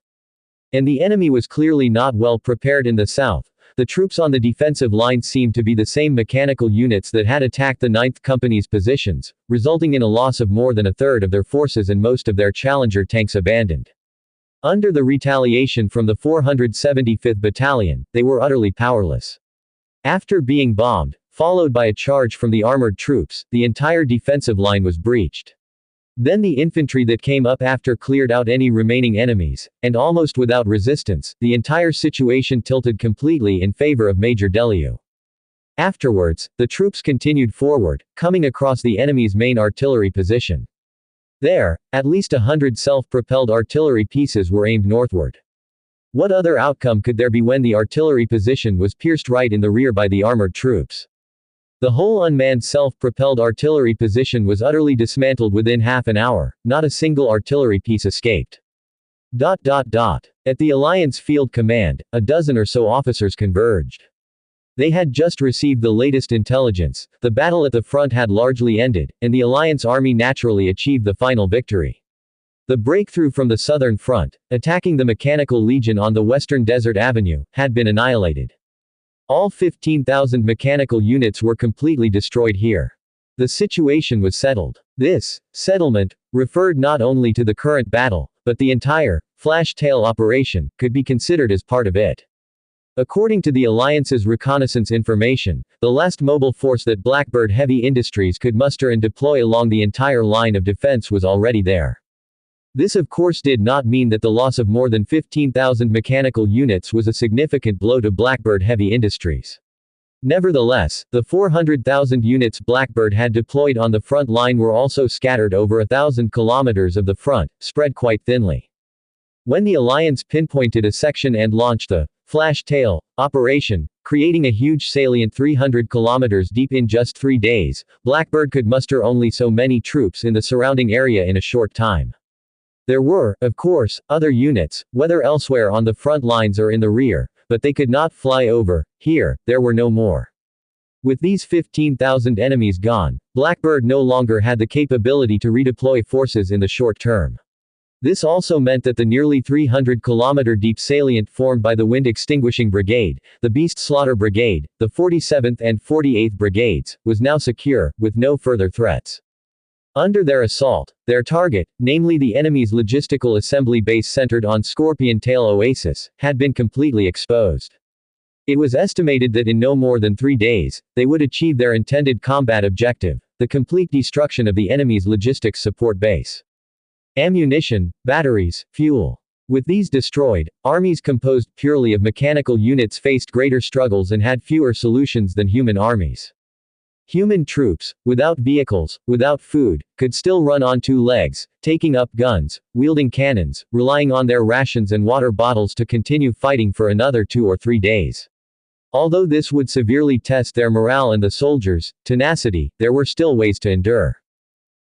And the enemy was clearly not well prepared in the south. The troops on the defensive line seemed to be the same mechanical units that had attacked the 9th Company's positions, resulting in a loss of more than a third of their forces and most of their Challenger tanks abandoned. Under the retaliation from the 475th Battalion, they were utterly powerless. After being bombed, followed by a charge from the armored troops, the entire defensive line was breached. Then the infantry that came up after cleared out any remaining enemies, and almost without resistance, the entire situation tilted completely in favor of Major Deliu. Afterwards, the troops continued forward, coming across the enemy's main artillery position. There, at least 100 self-propelled artillery pieces were aimed northward. What other outcome could there be when the artillery position was pierced right in the rear by the armored troops? The whole unmanned self-propelled artillery position was utterly dismantled within half an hour, not a single artillery piece escaped. At the Alliance Field Command, a dozen or so officers converged. They had just received the latest intelligence, the battle at the front had largely ended, and the Alliance Army naturally achieved the final victory. The breakthrough from the southern front, attacking the Mechanical Legion on the western Desert Avenue, had been annihilated. All 15,000 mechanical units were completely destroyed here. The situation was settled. This settlement referred not only to the current battle, but the entire flash tail operation could be considered as part of it. According to the Alliance's reconnaissance information, the last mobile force that Blackbird Heavy Industries could muster and deploy along the entire line of defense was already there. This of course did not mean that the loss of more than 15,000 mechanical units was a significant blow to Blackbird Heavy Industries. Nevertheless, the 400,000 units Blackbird had deployed on the front line were also scattered over 1,000 kilometers of the front, spread quite thinly. When the Alliance pinpointed a section and launched the flash tail operation, creating a huge salient 300 kilometers deep in just 3 days, Blackbird could muster only so many troops in the surrounding area in a short time. There were, of course, other units, whether elsewhere on the front lines or in the rear, but they could not fly over. Here, there were no more. With these 15,000 enemies gone, Blackbird no longer had the capability to redeploy forces in the short term. This also meant that the nearly 300-kilometer deep salient formed by the Wind Extinguishing Brigade, the Beast Slaughter Brigade, the 47th and 48th Brigades, was now secure, with no further threats. Under their assault, their target, namely the enemy's logistical assembly base centered on Scorpion Tail Oasis, had been completely exposed. It was estimated that in no more than 3 days, they would achieve their intended combat objective, the complete destruction of the enemy's logistics support base. Ammunition, batteries, fuel. With these destroyed, armies composed purely of mechanical units faced greater struggles and had fewer solutions than human armies. Human troops, without vehicles, without food, could still run on 2 legs, taking up guns, wielding cannons, relying on their rations and water bottles to continue fighting for another 2 or 3 days. Although this would severely test their morale and the soldiers' tenacity, there were still ways to endure.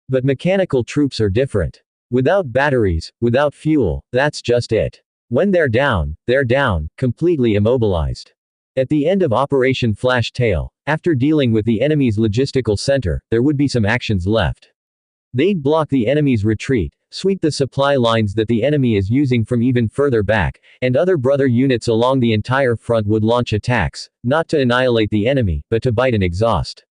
But mechanical troops are different. Without batteries, without fuel, that's just it. When they're down, completely immobilized. At the end of Operation Flash Tail, after dealing with the enemy's logistical center, there would be some actions left. They'd block the enemy's retreat, sweep the supply lines that the enemy is using from even further back, and other brother units along the entire front would launch attacks, not to annihilate the enemy, but to bite and exhaust.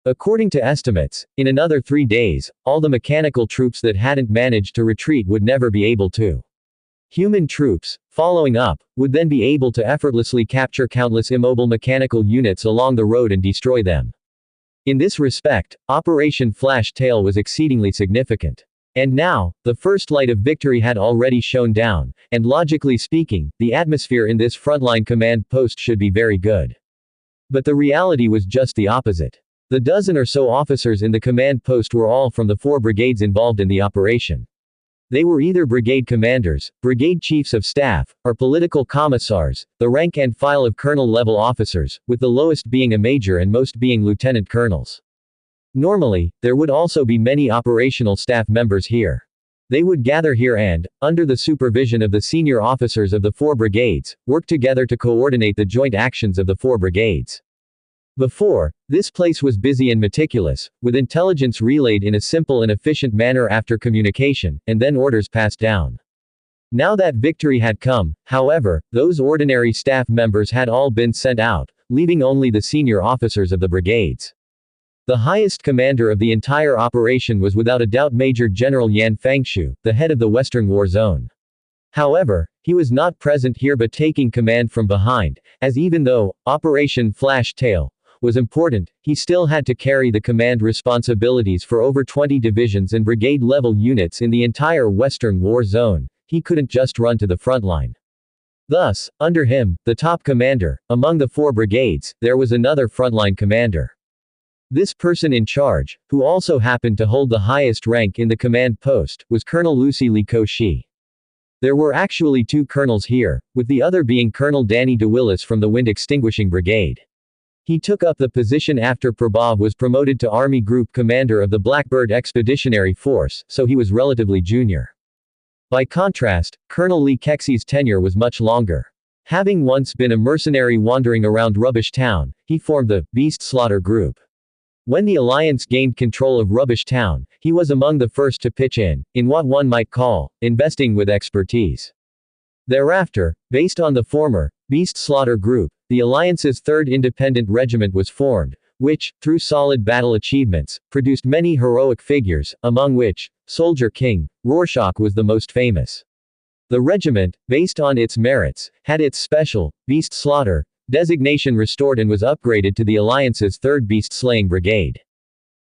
According to estimates, in another 3 days, all the mechanical troops that hadn't managed to retreat would never be able to. Human troops, following up, would then be able to effortlessly capture countless immobile mechanical units along the road and destroy them. In this respect, Operation Flash Tail was exceedingly significant. And now, the first light of victory had already shone down, and logically speaking, the atmosphere in this frontline command post should be very good. But the reality was just the opposite. The dozen or so officers in the command post were all from the 4 brigades involved in the operation. They were either brigade commanders, brigade chiefs of staff, or political commissars, the rank and file of colonel-level officers, with the lowest being a major and most being lieutenant colonels. Normally, there would also be many operational staff members here. They would gather here and, under the supervision of the senior officers of the 4 brigades, work together to coordinate the joint actions of the 4 brigades. Before, this place was busy and meticulous, with intelligence relayed in a simple and efficient manner after communication, and then orders passed down. Now that victory had come, however, those ordinary staff members had all been sent out, leaving only the senior officers of the brigades. The highest commander of the entire operation was without a doubt Major General Yan Fangshu, the head of the Western War Zone. However, he was not present here but taking command from behind, as even though Operation Flash Tail was important, he still had to carry the command responsibilities for over 20 divisions and brigade-level units in the entire Western War Zone. He couldn't just run to the front line. Thus, under him, the top commander, among the 4 brigades, there was another frontline commander. This person in charge, who also happened to hold the highest rank in the command post, was Colonel Lucy Lee Ko-shi. There were actually 2 colonels here, with the other being Colonel Danny DeWillis from the Wind Extinguishing Brigade. He took up the position after Prabhav was promoted to Army Group Commander of the Blackbird Expeditionary Force, so he was relatively junior. By contrast, Colonel Lee Kexey's tenure was much longer. Having once been a mercenary wandering around Rubbish Town, he formed the Beast Slaughter Group. When the Alliance gained control of Rubbish Town, he was among the first to pitch in what one might call, investing with expertise. Thereafter, based on the former, Beast Slaughter Group, the Alliance's 3rd Independent Regiment was formed, which, through solid battle achievements, produced many heroic figures, among which, Soldier King, Rorschach was the most famous. The regiment, based on its merits, had its special, Beast Slaughter, designation restored and was upgraded to the Alliance's 3rd Beast Slaying Brigade.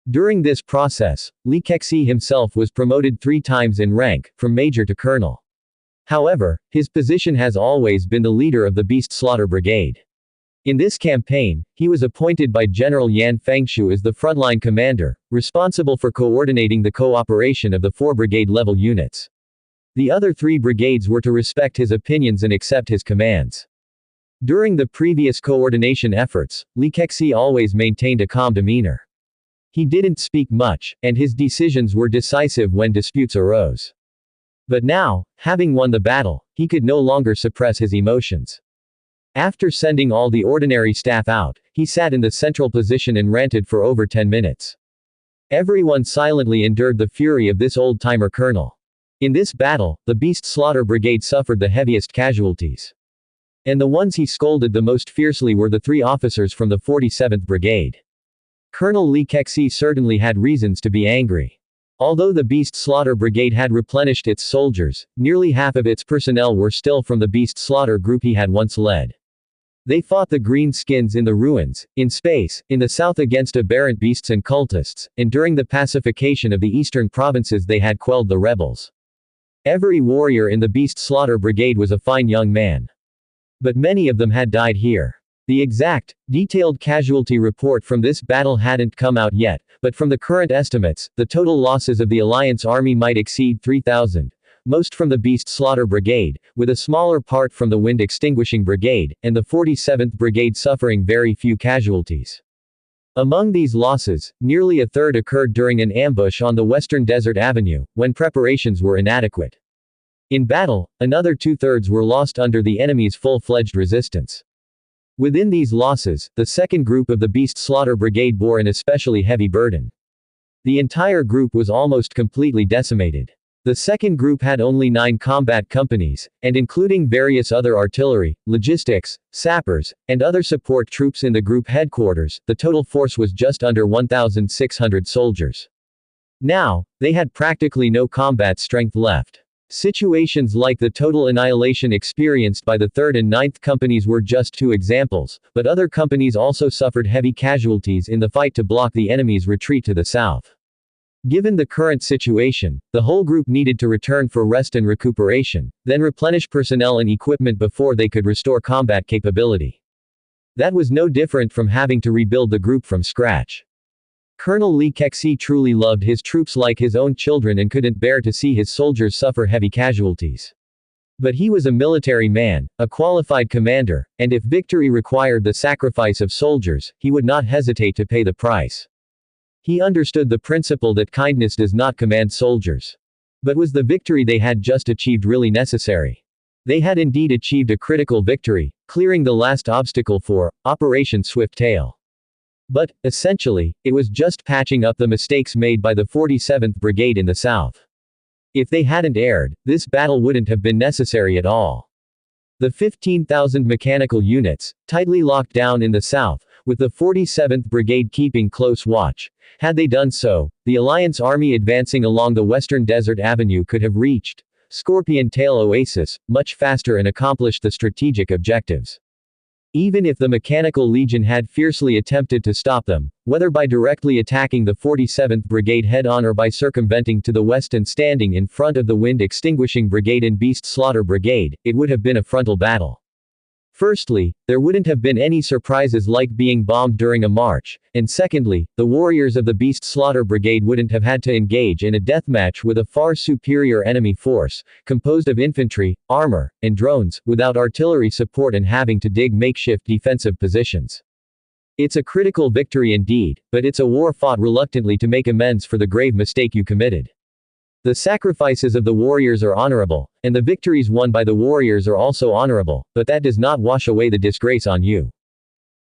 During this process, Lee Kexey himself was promoted 3 times in rank, from major to colonel. However, his position has always been the leader of the Beast Slaughter Brigade. In this campaign, he was appointed by General Yan Fengshu as the frontline commander, responsible for coordinating the cooperation of the 4 brigade-level units. The other 3 brigades were to respect his opinions and accept his commands. During the previous coordination efforts, Lee Kexey always maintained a calm demeanor. He didn't speak much, and his decisions were decisive when disputes arose. But now, having won the battle, he could no longer suppress his emotions. After sending all the ordinary staff out, he sat in the central position and ranted for over 10 minutes. Everyone silently endured the fury of this old-timer colonel. In this battle, the Beast Slaughter Brigade suffered the heaviest casualties. And the ones he scolded the most fiercely were the 3 officers from the 47th Brigade. Colonel Lee Kexey certainly had reasons to be angry. Although the Beast Slaughter Brigade had replenished its soldiers, nearly half of its personnel were still from the Beast Slaughter group he had once led. They fought the Greenskins in the ruins, in space, in the south against aberrant beasts and cultists, and during the pacification of the eastern provinces they had quelled the rebels. Every warrior in the Beast Slaughter Brigade was a fine young man. But many of them had died here. The exact, detailed casualty report from this battle hadn't come out yet, but from the current estimates, the total losses of the Alliance Army might exceed 3,000, most from the Beast Slaughter Brigade, with a smaller part from the Wind Extinguishing Brigade, and the 47th Brigade suffering very few casualties. Among these losses, nearly a third occurred during an ambush on the Western Desert Avenue, when preparations were inadequate. In battle, another 2/3 were lost under the enemy's full-fledged resistance. Within these losses, the 2nd group of the Beast Slaughter Brigade bore an especially heavy burden. The entire group was almost completely decimated. The 2nd group had only 9 combat companies, and including various other artillery, logistics, sappers, and other support troops in the group headquarters, the total force was just under 1,600 soldiers. Now, they had practically no combat strength left. Situations like the total annihilation experienced by the 3rd and 9th Companies were just 2 examples, but other companies also suffered heavy casualties in the fight to block the enemy's retreat to the south. Given the current situation, the whole group needed to return for rest and recuperation, then replenish personnel and equipment before they could restore combat capability. That was no different from having to rebuild the group from scratch. Colonel Lee Kexey truly loved his troops like his own children and couldn't bear to see his soldiers suffer heavy casualties. But he was a military man, a qualified commander, and if victory required the sacrifice of soldiers, he would not hesitate to pay the price. He understood the principle that kindness does not command soldiers. But was the victory they had just achieved really necessary? They had indeed achieved a critical victory, clearing the last obstacle for Operation Swift Tail. But, essentially, it was just patching up the mistakes made by the 47th Brigade in the south. If they hadn't erred, this battle wouldn't have been necessary at all. The 15,000 mechanical units, tightly locked down in the south, with the 47th Brigade keeping close watch. Had they done so, the Alliance Army advancing along the Western Desert Avenue could have reached Scorpion Tail Oasis much faster and accomplished the strategic objectives. Even if the Mechanical Legion had fiercely attempted to stop them, whether by directly attacking the 47th Brigade head-on or by circumventing to the west and standing in front of the Wind Extinguishing Brigade and Beast Slaughter Brigade, it would have been a frontal battle. Firstly, there wouldn't have been any surprises like being bombed during a march, and secondly, the warriors of the Beast Slaughter Brigade wouldn't have had to engage in a deathmatch with a far superior enemy force, composed of infantry, armor, and drones, without artillery support and having to dig makeshift defensive positions. It's a critical victory indeed, but it's a war fought reluctantly to make amends for the grave mistake you committed. The sacrifices of the warriors are honorable, and the victories won by the warriors are also honorable, but that does not wash away the disgrace on you.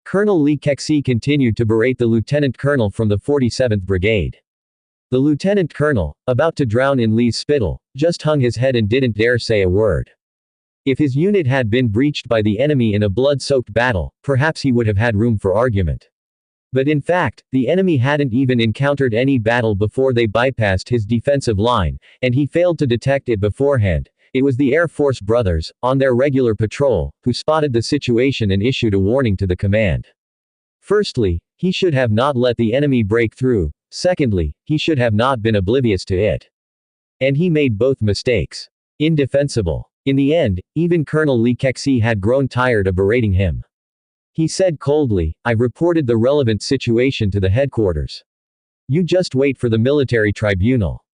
Colonel Lee Kexi continued to berate the lieutenant colonel from the 47th Brigade. The lieutenant colonel, about to drown in Lee's spittle, just hung his head and didn't dare say a word. If his unit had been breached by the enemy in a blood-soaked battle, perhaps he would have had room for argument. But in fact, the enemy hadn't even encountered any battle before they bypassed his defensive line, and he failed to detect it beforehand. It was the Air Force brothers, on their regular patrol, who spotted the situation and issued a warning to the command. Firstly, he should have not let the enemy break through. Secondly, he should have not been oblivious to it. And he made both mistakes. Indefensible. In the end, even Colonel Lee Kexi had grown tired of berating him. He said coldly, "I've reported the relevant situation to the headquarters. You just wait for the military tribunal."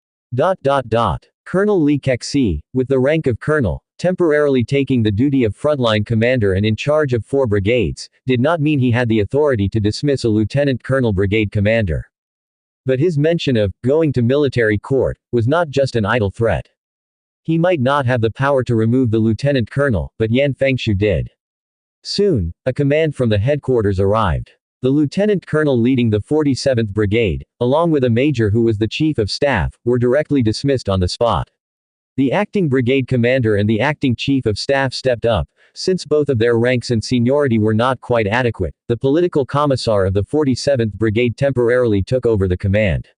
Colonel Lee Kexi, with the rank of colonel, temporarily taking the duty of frontline commander and in charge of 4 brigades, did not mean he had the authority to dismiss a lieutenant colonel brigade commander. But his mention of going to military court was not just an idle threat. He might not have the power to remove the lieutenant colonel, but Yan Fengshu did. Soon, a command from the headquarters arrived. The lieutenant colonel leading the 47th Brigade, along with a major who was the chief of staff, were directly dismissed on the spot. The acting brigade commander and the acting chief of staff stepped up. Since both of their ranks and seniority were not quite adequate, the political commissar of the 47th Brigade temporarily took over the command.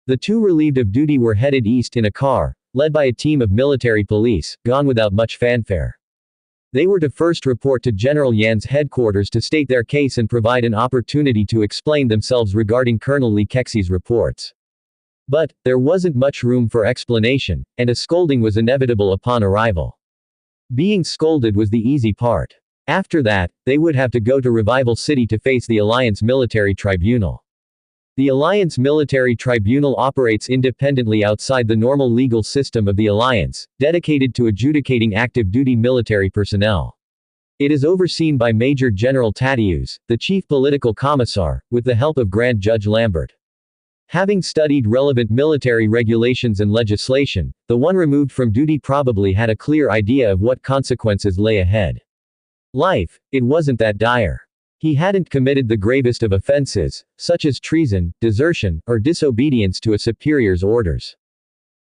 The 2 relieved of duty were headed east in a car, led by a team of military police, gone without much fanfare. They were to first report to General Yan's headquarters to state their case and provide an opportunity to explain themselves regarding Colonel Lee Kexi's reports. But, there wasn't much room for explanation, and a scolding was inevitable upon arrival. Being scolded was the easy part. After that, they would have to go to Revival City to face the Alliance Military Tribunal. The Alliance Military Tribunal operates independently outside the normal legal system of the Alliance, dedicated to adjudicating active duty military personnel. It is overseen by Major General Tadeusz, the chief political commissar, with the help of Grand Judge Lambert. Having studied relevant military regulations and legislation, the one removed from duty probably had a clear idea of what consequences lay ahead. Life, it wasn't that dire. He hadn't committed the gravest of offenses, such as treason, desertion, or disobedience to a superior's orders.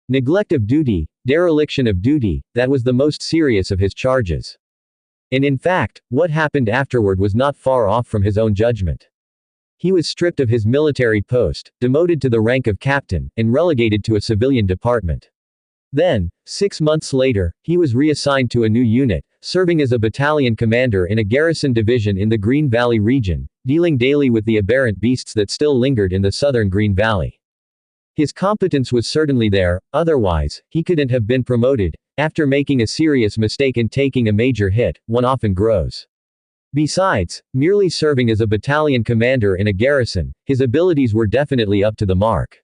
Neglect of duty, dereliction of duty, that was the most serious of his charges. And in fact, what happened afterward was not far off from his own judgment. He was stripped of his military post, demoted to the rank of captain, and relegated to a civilian department. Then, 6 months later, he was reassigned to a new unit, serving as a battalion commander in a garrison division in the Green Valley region, dealing daily with the aberrant beasts that still lingered in the southern Green Valley. His competence was certainly there, otherwise, he couldn't have been promoted. After making a serious mistake and taking a major hit, one often grows. Besides, merely serving as a battalion commander in a garrison, his abilities were definitely up to the mark.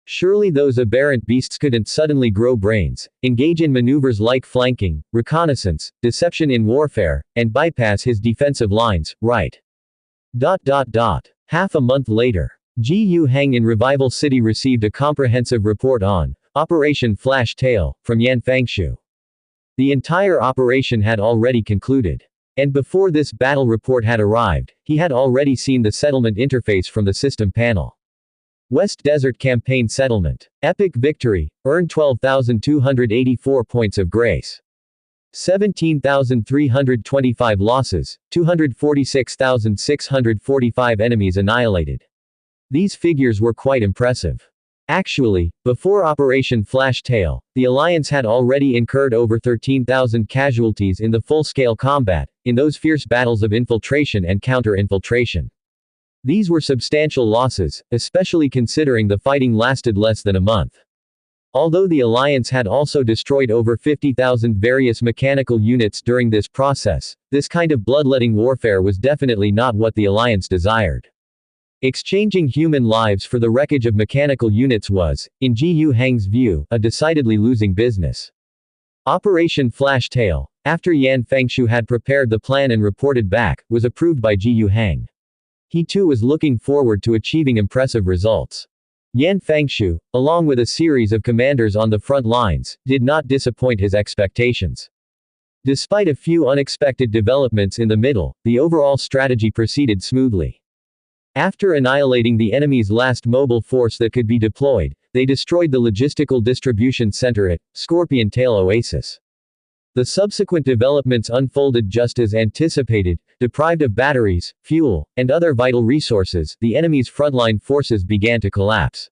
Surely those aberrant beasts couldn't suddenly grow brains, engage in maneuvers like flanking, reconnaissance, deception in warfare, and bypass his defensive lines, right? Half a month later, Gu Heng in Revival City received a comprehensive report on Operation Flash Tail from Yan Fengshu. The entire operation had already concluded. And before this battle report had arrived, he had already seen the settlement interface from the system panel. West Desert Campaign Settlement. Epic victory, earned 12,284 points of grace. 17,325 losses, 246,645 enemies annihilated. These figures were quite impressive. Actually, before Operation Flash Tail, the Alliance had already incurred over 13,000 casualties in the full-scale combat, in those fierce battles of infiltration and counter-infiltration. These were substantial losses, especially considering the fighting lasted less than a month. Although the Alliance had also destroyed over 50,000 various mechanical units during this process, this kind of bloodletting warfare was definitely not what the Alliance desired. Exchanging human lives for the wreckage of mechanical units was, in Gu Heng's view, a decidedly losing business. Operation Flash Tail, after Yan Fengshu had prepared the plan and reported back, was approved by Gu Heng. He too was looking forward to achieving impressive results. Yan Fengshu, along with a series of commanders on the front lines, did not disappoint his expectations. Despite a few unexpected developments in the middle, the overall strategy proceeded smoothly. After annihilating the enemy's last mobile force that could be deployed, they destroyed the logistical distribution center at Scorpion Tail Oasis. The subsequent developments unfolded just as anticipated. Deprived of batteries, fuel, and other vital resources, the enemy's frontline forces began to collapse.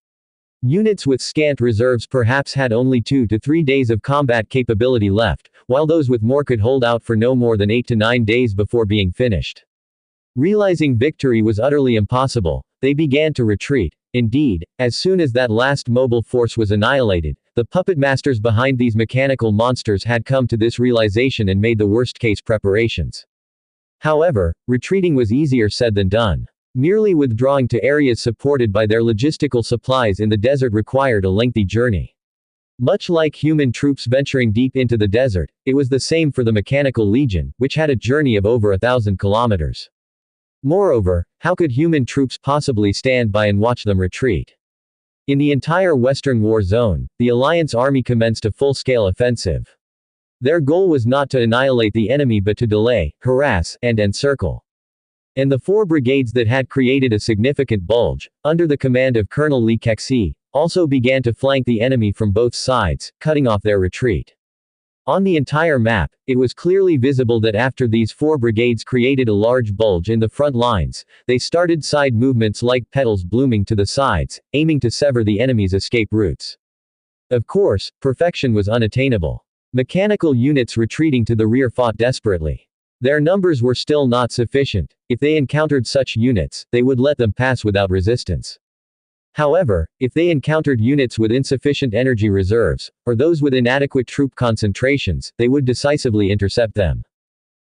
Units with scant reserves perhaps had only 2 to 3 days of combat capability left, while those with more could hold out for no more than 8 to 9 days before being finished. Realizing victory was utterly impossible, they began to retreat. Indeed, as soon as that last mobile force was annihilated, the puppet masters behind these mechanical monsters had come to this realization and made the worst-case preparations. However, retreating was easier said than done. Merely withdrawing to areas supported by their logistical supplies in the desert required a lengthy journey. Much like human troops venturing deep into the desert, it was the same for the Mechanical Legion, which had a journey of over 1,000 kilometers. Moreover, how could human troops possibly stand by and watch them retreat? In the entire Western War Zone, the Alliance Army commenced a full-scale offensive. Their goal was not to annihilate the enemy but to delay, harass, and encircle. And the 4 brigades that had created a significant bulge, under the command of Colonel Li Kexi, also began to flank the enemy from both sides, cutting off their retreat. On the entire map, it was clearly visible that after these 4 brigades created a large bulge in the front lines, they started side movements like petals blooming to the sides, aiming to sever the enemy's escape routes. Of course, perfection was unattainable. Mechanical units retreating to the rear fought desperately. Their numbers were still not sufficient. If they encountered such units, they would let them pass without resistance. However, if they encountered units with insufficient energy reserves, or those with inadequate troop concentrations, they would decisively intercept them.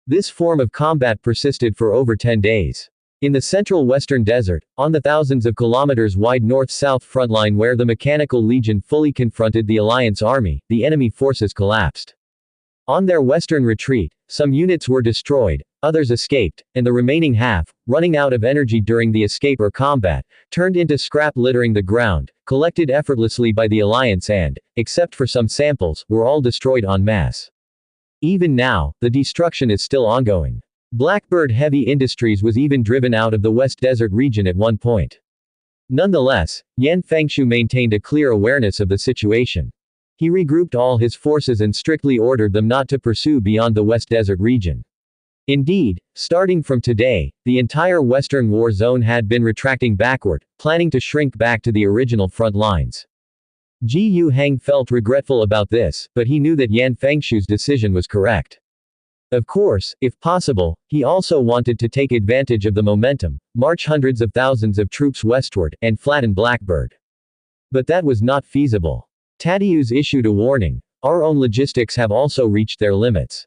This form of combat persisted for over 10 days. In the central western desert, on the thousands of kilometers wide north-south front line where the Mechanical Legion fully confronted the Alliance Army, the enemy forces collapsed. On their western retreat, some units were destroyed, others escaped, and the remaining half, running out of energy during the escape or combat, turned into scrap littering the ground, collected effortlessly by the Alliance and, except for some samples, were all destroyed en masse. Even now, the destruction is still ongoing. Blackbird Heavy Industries was even driven out of the West Desert region at one point. Nonetheless, Yan Fengshu maintained a clear awareness of the situation. He regrouped all his forces and strictly ordered them not to pursue beyond the West Desert region. Indeed, starting from today, the entire Western War Zone had been retracting backward, planning to shrink back to the original front lines. Ji Yuhang felt regretful about this, but he knew that Yan Fengshu's decision was correct. Of course, if possible, he also wanted to take advantage of the momentum, march hundreds of thousands of troops westward, and flatten Blackbird. But that was not feasible. Tadeusz issued a warning: our own logistics have also reached their limits.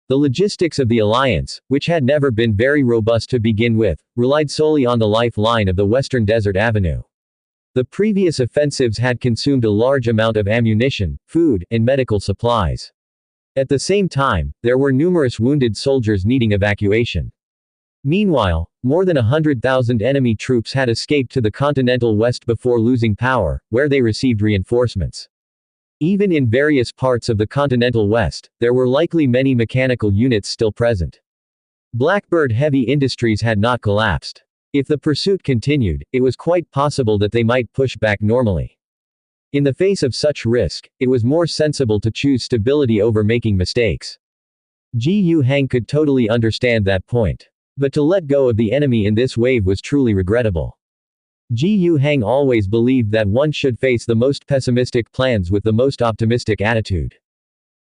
The logistics of the alliance, which had never been very robust to begin with, relied solely on the lifeline of the Western Desert Avenue. The previous offensives had consumed a large amount of ammunition, food, and medical supplies. At the same time, there were numerous wounded soldiers needing evacuation. Meanwhile, more than 100,000 enemy troops had escaped to the continental west before losing power, where they received reinforcements. Even in various parts of the continental west, there were likely many mechanical units still present. Blackbird Heavy Industries had not collapsed. If the pursuit continued, it was quite possible that they might push back normally. In the face of such risk, it was more sensible to choose stability over making mistakes. Ji Yuhang could totally understand that point. But to let go of the enemy in this wave was truly regrettable. Ji Yuhang always believed that one should face the most pessimistic plans with the most optimistic attitude.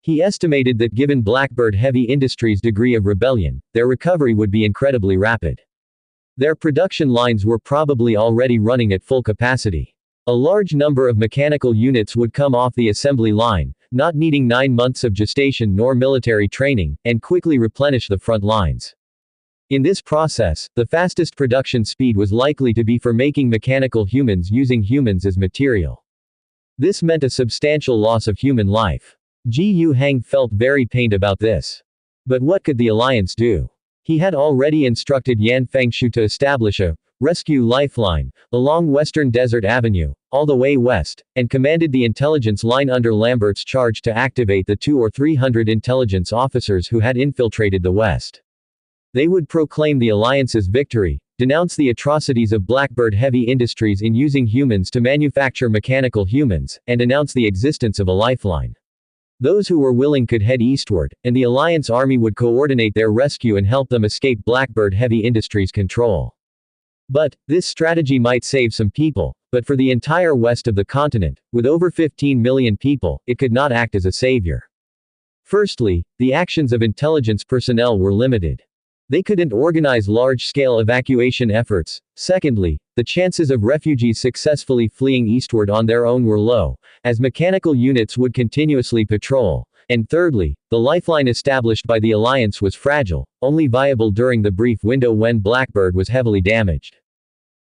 He estimated that given Blackbird Heavy Industries' degree of rebellion, their recovery would be incredibly rapid. Their production lines were probably already running at full capacity. A large number of mechanical units would come off the assembly line, not needing 9 months of gestation nor military training, and quickly replenish the front lines. In this process, the fastest production speed was likely to be for making mechanical humans using humans as material. This meant a substantial loss of human life. Ji Yuhang felt very pained about this. But what could the alliance do? He had already instructed Yan Fengshu to establish a Rescue Lifeline, along Western Desert Avenue, all the way west, and commanded the intelligence line under Lambert's charge to activate the 200 or 300 intelligence officers who had infiltrated the West. They would proclaim the Alliance's victory, denounce the atrocities of Blackbird Heavy Industries in using humans to manufacture mechanical humans, and announce the existence of a lifeline. Those who were willing could head eastward, and the Alliance Army would coordinate their rescue and help them escape Blackbird Heavy Industries' control. But, this strategy might save some people, but for the entire west of the continent, with over 15 million people, it could not act as a savior. Firstly, the actions of intelligence personnel were limited. They couldn't organize large-scale evacuation efforts. Secondly, the chances of refugees successfully fleeing eastward on their own were low, as mechanical units would continuously patrol. And thirdly, the lifeline established by the Alliance was fragile, only viable during the brief window when Blackbird was heavily damaged.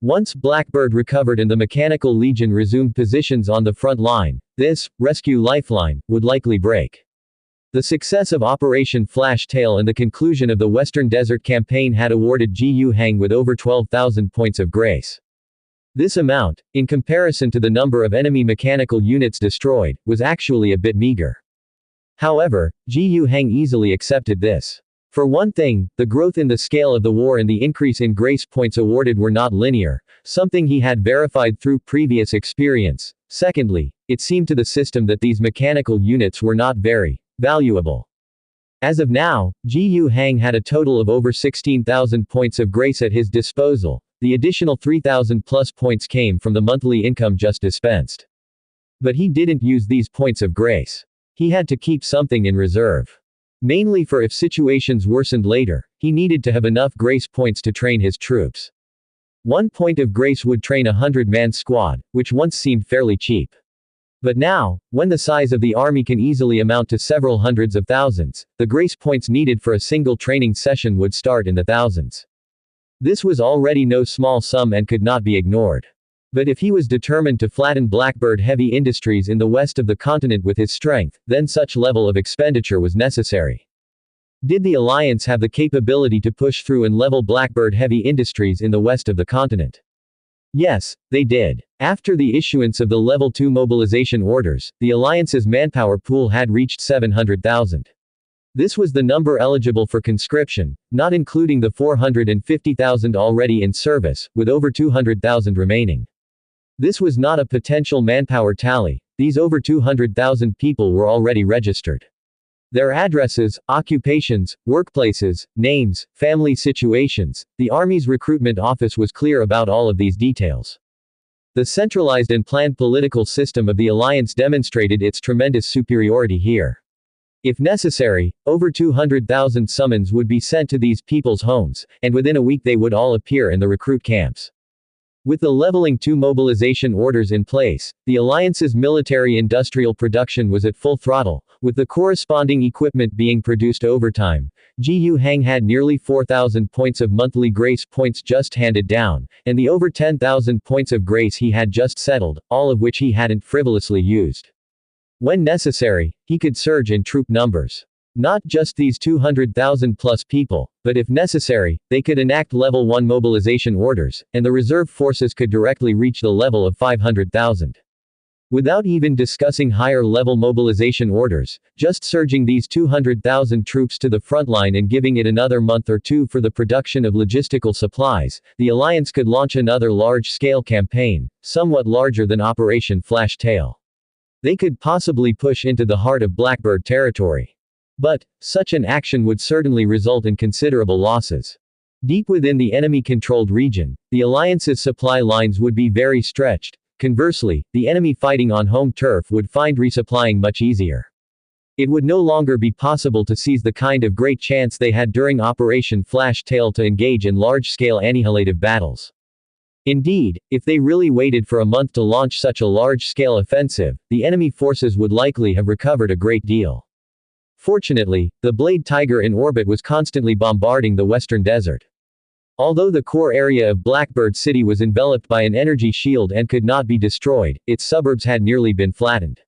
Once Blackbird recovered and the Mechanical Legion resumed positions on the front line, this rescue lifeline would likely break. The success of Operation Flash Tail and the conclusion of the Western Desert Campaign had awarded Gu Hang with over 12,000 points of grace. This amount, in comparison to the number of enemy mechanical units destroyed, was actually a bit meager. However, Gu Hang easily accepted this. For one thing, the growth in the scale of the war and the increase in grace points awarded were not linear, something he had verified through previous experience. Secondly, it seemed to the system that these mechanical units were not very valuable. As of now, Gu Hang had a total of over 16,000 points of grace at his disposal. The additional 3,000 plus points came from the monthly income just dispensed. But he didn't use these points of grace. He had to keep something in reserve. Mainly for if situations worsened later, he needed to have enough grace points to train his troops. 1 point of grace would train a 100-man squad, which once seemed fairly cheap. But now, when the size of the army can easily amount to several hundreds of thousands, the grace points needed for a single training session would start in the thousands. This was already no small sum and could not be ignored. But if he was determined to flatten Blackbird Heavy Industries in the west of the continent with his strength, then such level of expenditure was necessary. Did the Alliance have the capability to push through and level Blackbird Heavy Industries in the west of the continent? Yes, they did. After the issuance of the Level 2 mobilization orders, the Alliance's manpower pool had reached 700,000. This was the number eligible for conscription, not including the 450,000 already in service, with over 200,000 remaining. This was not a potential manpower tally. These over 200,000 people were already registered. Their addresses, occupations, workplaces, names, family situations, the Army's recruitment office was clear about all of these details. The centralized and planned political system of the Alliance demonstrated its tremendous superiority here. If necessary, over 200,000 summons would be sent to these people's homes, and within a week they would all appear in the recruit camps. With the Leveling 2 mobilization orders in place, the Alliance's military-industrial production was at full throttle, with the corresponding equipment being produced overtime. Gu Hang had nearly 4,000 points of monthly grace points just handed down, and the over 10,000 points of grace he had just settled, all of which he hadn't frivolously used. When necessary, he could surge in troop numbers. Not just these 200,000 plus people, but if necessary, they could enact Level 1 mobilization orders, and the reserve forces could directly reach the level of 500,000. Without even discussing higher-level mobilization orders, just surging these 200,000 troops to the front line and giving it another month or two for the production of logistical supplies, the Alliance could launch another large-scale campaign, somewhat larger than Operation Flash Tail. They could possibly push into the heart of Blackbird territory. But, such an action would certainly result in considerable losses. Deep within the enemy-controlled region, the Alliance's supply lines would be very stretched. Conversely, the enemy fighting on home turf would find resupplying much easier. It would no longer be possible to seize the kind of great chance they had during Operation Flash Tail to engage in large-scale annihilative battles. Indeed, if they really waited for a month to launch such a large-scale offensive, the enemy forces would likely have recovered a great deal. Fortunately, the Blade Tiger in orbit was constantly bombarding the western desert. Although the core area of Blackbird City was enveloped by an energy shield and could not be destroyed, its suburbs had nearly been flattened.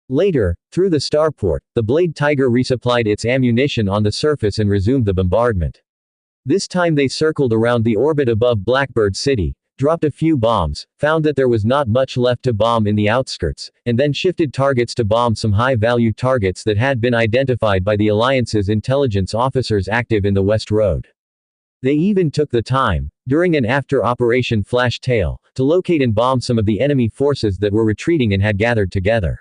Later, through the starport, the Blade Tiger resupplied its ammunition on the surface and resumed the bombardment. This time they circled around the orbit above Blackbird City, dropped a few bombs, found that there was not much left to bomb in the outskirts, and then shifted targets to bomb some high-value targets that had been identified by the Alliance's intelligence officers active in the West Road. They even took the time, during and after Operation Flash Tail, to locate and bomb some of the enemy forces that were retreating and had gathered together.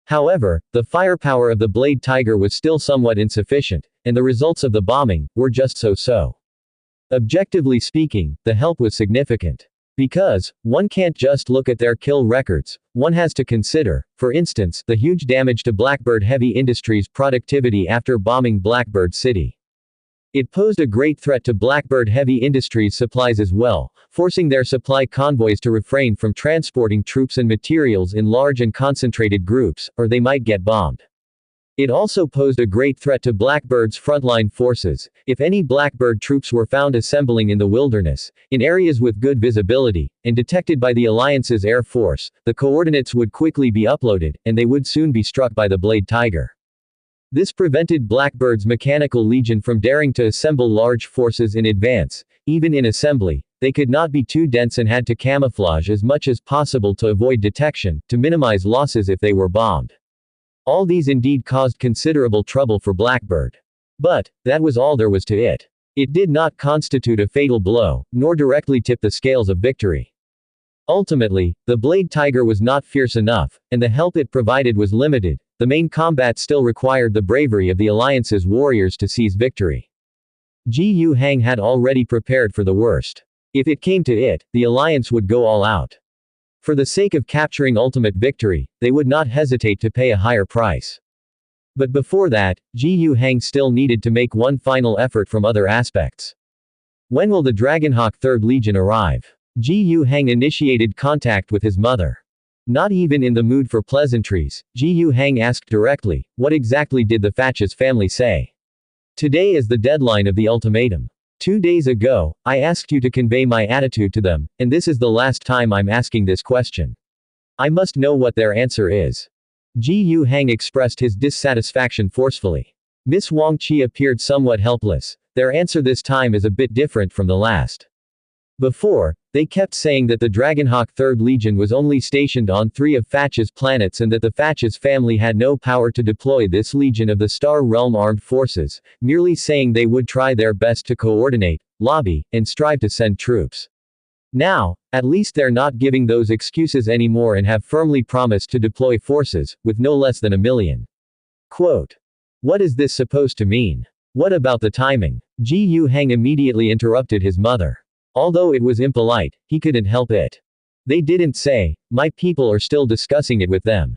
However, the firepower of the Blade Tiger was still somewhat insufficient, and the results of the bombing were just so-so. Objectively speaking, the help was significant. Because, one can't just look at their kill records, one has to consider, for instance, the huge damage to Blackbird Heavy Industries' productivity after bombing Blackbird City. It posed a great threat to Blackbird Heavy Industries' supplies as well, forcing their supply convoys to refrain from transporting troops and materials in large and concentrated groups, or they might get bombed. It also posed a great threat to Blackbird's frontline forces. If any Blackbird troops were found assembling in the wilderness, in areas with good visibility, and detected by the Alliance's Air Force, the coordinates would quickly be uploaded, and they would soon be struck by the Blade Tiger. This prevented Blackbird's Mechanical Legion from daring to assemble large forces in advance. Even in assembly, they could not be too dense and had to camouflage as much as possible to avoid detection, to minimize losses if they were bombed. All these indeed caused considerable trouble for Blackbird. But, that was all there was to it. It did not constitute a fatal blow, nor directly tip the scales of victory. Ultimately, the Blade Tiger was not fierce enough, and the help it provided was limited. The main combat still required the bravery of the Alliance's warriors to seize victory. Ji Hang had already prepared for the worst. If it came to it, the Alliance would go all out. For the sake of capturing ultimate victory, they would not hesitate to pay a higher price. But before that, Ji Hang still needed to make one final effort from other aspects. When will the Dragonhawk 3rd Legion arrive? Ji Hang initiated contact with his mother. Not even in the mood for pleasantries, Ji Hang asked directly, what exactly did the Fatches family say? Today is the deadline of the ultimatum. 2 days ago, I asked you to convey my attitude to them, and this is the last time I'm asking this question. I must know what their answer is. Ji Hang expressed his dissatisfaction forcefully. Miss Wang Qi appeared somewhat helpless. Their answer this time is a bit different from the last. Before, they kept saying that the Dragonhawk 3rd Legion was only stationed on 3 of Fatch's planets and that the Fatches family had no power to deploy this legion of the Star Realm armed forces, merely saying they would try their best to coordinate, lobby, and strive to send troops. Now, at least they're not giving those excuses anymore and have firmly promised to deploy forces, with no less than 1 million. Quote. What is this supposed to mean? What about the timing? Ji Hang immediately interrupted his mother. Although it was impolite, he couldn't help it. They didn't say, my people are still discussing it with them.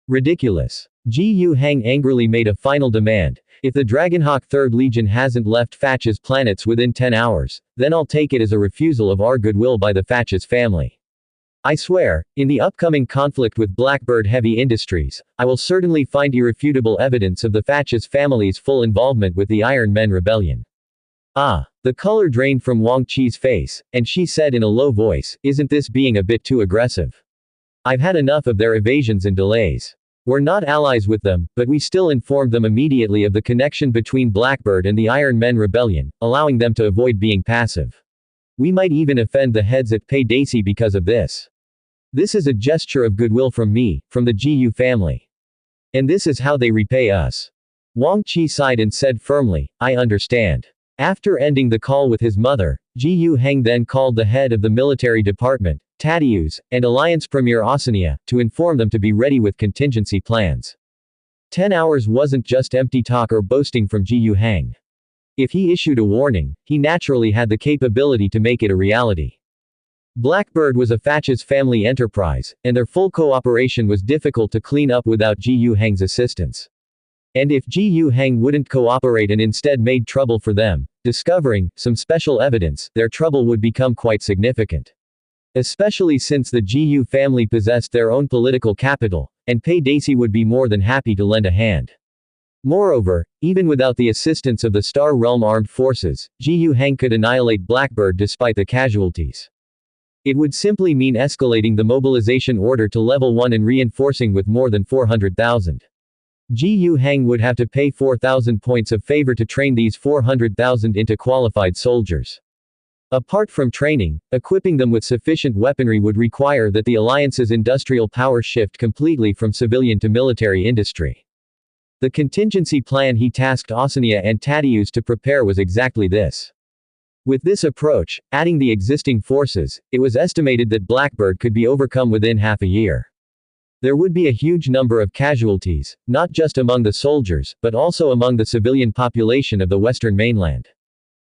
Ridiculous. Ji Hang angrily made a final demand. If the Dragonhawk 3rd Legion hasn't left Fatch's planets within 10 hours, then I'll take it as a refusal of our goodwill by the Fatches family. I swear, in the upcoming conflict with Blackbird Heavy Industries, I will certainly find irrefutable evidence of the Fatches family's full involvement with the Iron Men rebellion. Ah. The color drained from Wang Qi's face, and she said in a low voice, isn't this being a bit too aggressive? I've had enough of their evasions and delays. We're not allies with them, but we still informed them immediately of the connection between Blackbird and the Iron Men rebellion, allowing them to avoid being passive. We might even offend the heads at Pei Daisy because of this. This is a gesture of goodwill from me, from the Ji family. And this is how they repay us. Wang Qi sighed and said firmly, I understand. After ending the call with his mother, Ji Hang then called the head of the military department, Tadius, and Alliance Premier Osania, to inform them to be ready with contingency plans. 10 hours wasn't just empty talk or boasting from Ji Hang. If he issued a warning, he naturally had the capability to make it a reality. Blackbird was a Fatches family enterprise, and their full cooperation was difficult to clean up without Ji Hang's assistance. And if Ji Hang wouldn't cooperate and instead made trouble for them, discovering some special evidence, their trouble would become quite significant. Especially since the Ji family possessed their own political capital, and Pei Daisy would be more than happy to lend a hand. Moreover, even without the assistance of the Star Realm armed forces, Ji Hang could annihilate Blackbird despite the casualties. It would simply mean escalating the mobilization order to level 1 and reinforcing with more than 400,000. Gu Heng would have to pay 4,000 points of favor to train these 400,000 into qualified soldiers. Apart from training, equipping them with sufficient weaponry would require that the alliance's industrial power shift completely from civilian to military industry. The contingency plan he tasked Osania and Tadius to prepare was exactly this. With this approach, adding the existing forces, it was estimated that Blackbird could be overcome within half a year. There would be a huge number of casualties, not just among the soldiers, but also among the civilian population of the Western mainland.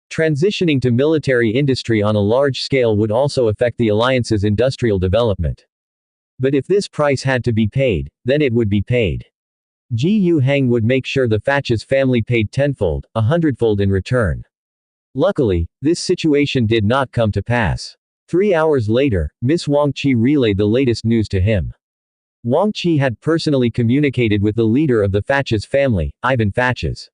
Transitioning to military industry on a large scale would also affect the alliance's industrial development. But if this price had to be paid, then it would be paid. Gu Heng would make sure the Fatch's family paid tenfold, 100-fold in return. Luckily, this situation did not come to pass. 3 hours later, Miss Wang Qi relayed the latest news to him. Wang Qi had personally communicated with the leader of the Fatch's family, Ivan Fatches.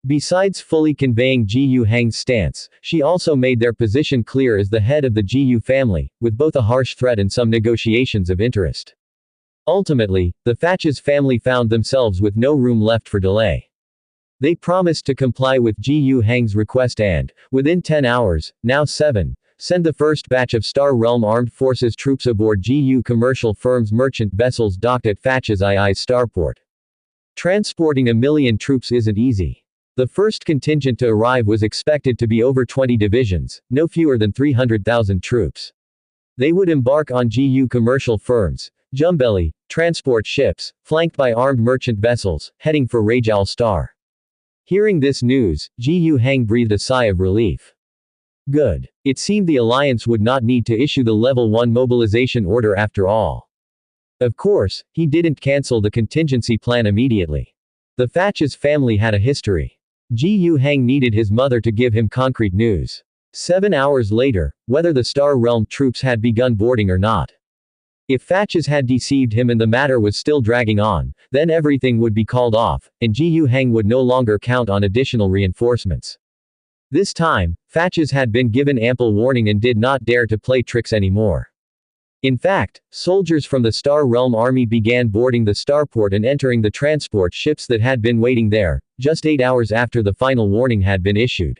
Besides fully conveying Gu Heng's stance, she also made their position clear as the head of the Gu family, with both a harsh threat and some negotiations of interest. Ultimately, the Fatch's family found themselves with no room left for delay. They promised to comply with Gu Heng's request and, within 10 hours, now 7, send the first batch of Star Realm Armed Forces troops aboard Gu commercial firms' merchant vessels docked at Fatch's II's starport. Transporting 1 million troops isn't easy. The first contingent to arrive was expected to be over 20 divisions, no fewer than 300,000 troops. They would embark on Gu commercial firms, Jumbelli, transport ships, flanked by armed merchant vessels, heading for Rajal Star. Hearing this news, Gu Heng breathed a sigh of relief. Good. It seemed the alliance would not need to issue the level 1 mobilization order after all. Of course, he didn't cancel the contingency plan immediately. The Fatch's family had a history. Gu Heng needed his mother to give him concrete news. 7 hours later, whether the Star Realm troops had begun boarding or not. If Fatches had deceived him and the matter was still dragging on, then everything would be called off, and Gu Heng would no longer count on additional reinforcements. This time, Fatches had been given ample warning and did not dare to play tricks anymore. In fact, soldiers from the Star Realm army began boarding the starport and entering the transport ships that had been waiting there, just 8 hours after the final warning had been issued.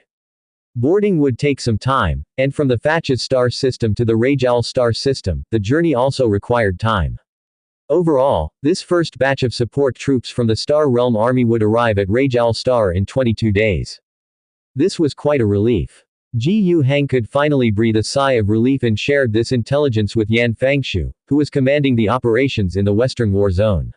Boarding would take some time, and from the Fatch's star system to the Rajal star system, the journey also required time. Overall, this first batch of support troops from the Star Realm army would arrive at Rajal Star in 22 days. This was quite a relief. Gu Heng could finally breathe a sigh of relief and shared this intelligence with Yan Fangshu, who was commanding the operations in the Western War Zone.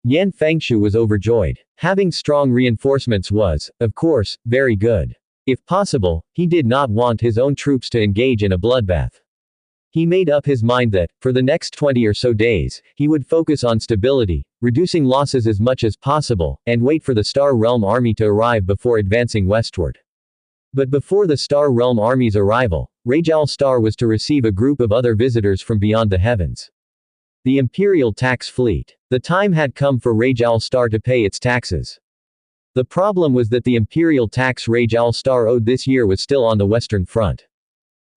Yan Fangshu was overjoyed. Having strong reinforcements was, of course, very good. If possible, he did not want his own troops to engage in a bloodbath. He made up his mind that, for the next 20 or so days, he would focus on stability, reducing losses as much as possible, and wait for the Star Realm army to arrive before advancing westward. But before the Star Realm army's arrival, Rajal Star was to receive a group of other visitors from beyond the heavens. The Imperial Tax Fleet. The time had come for Rajal Star to pay its taxes. The problem was that the Imperial tax Rajal Star owed this year was still on the Western Front.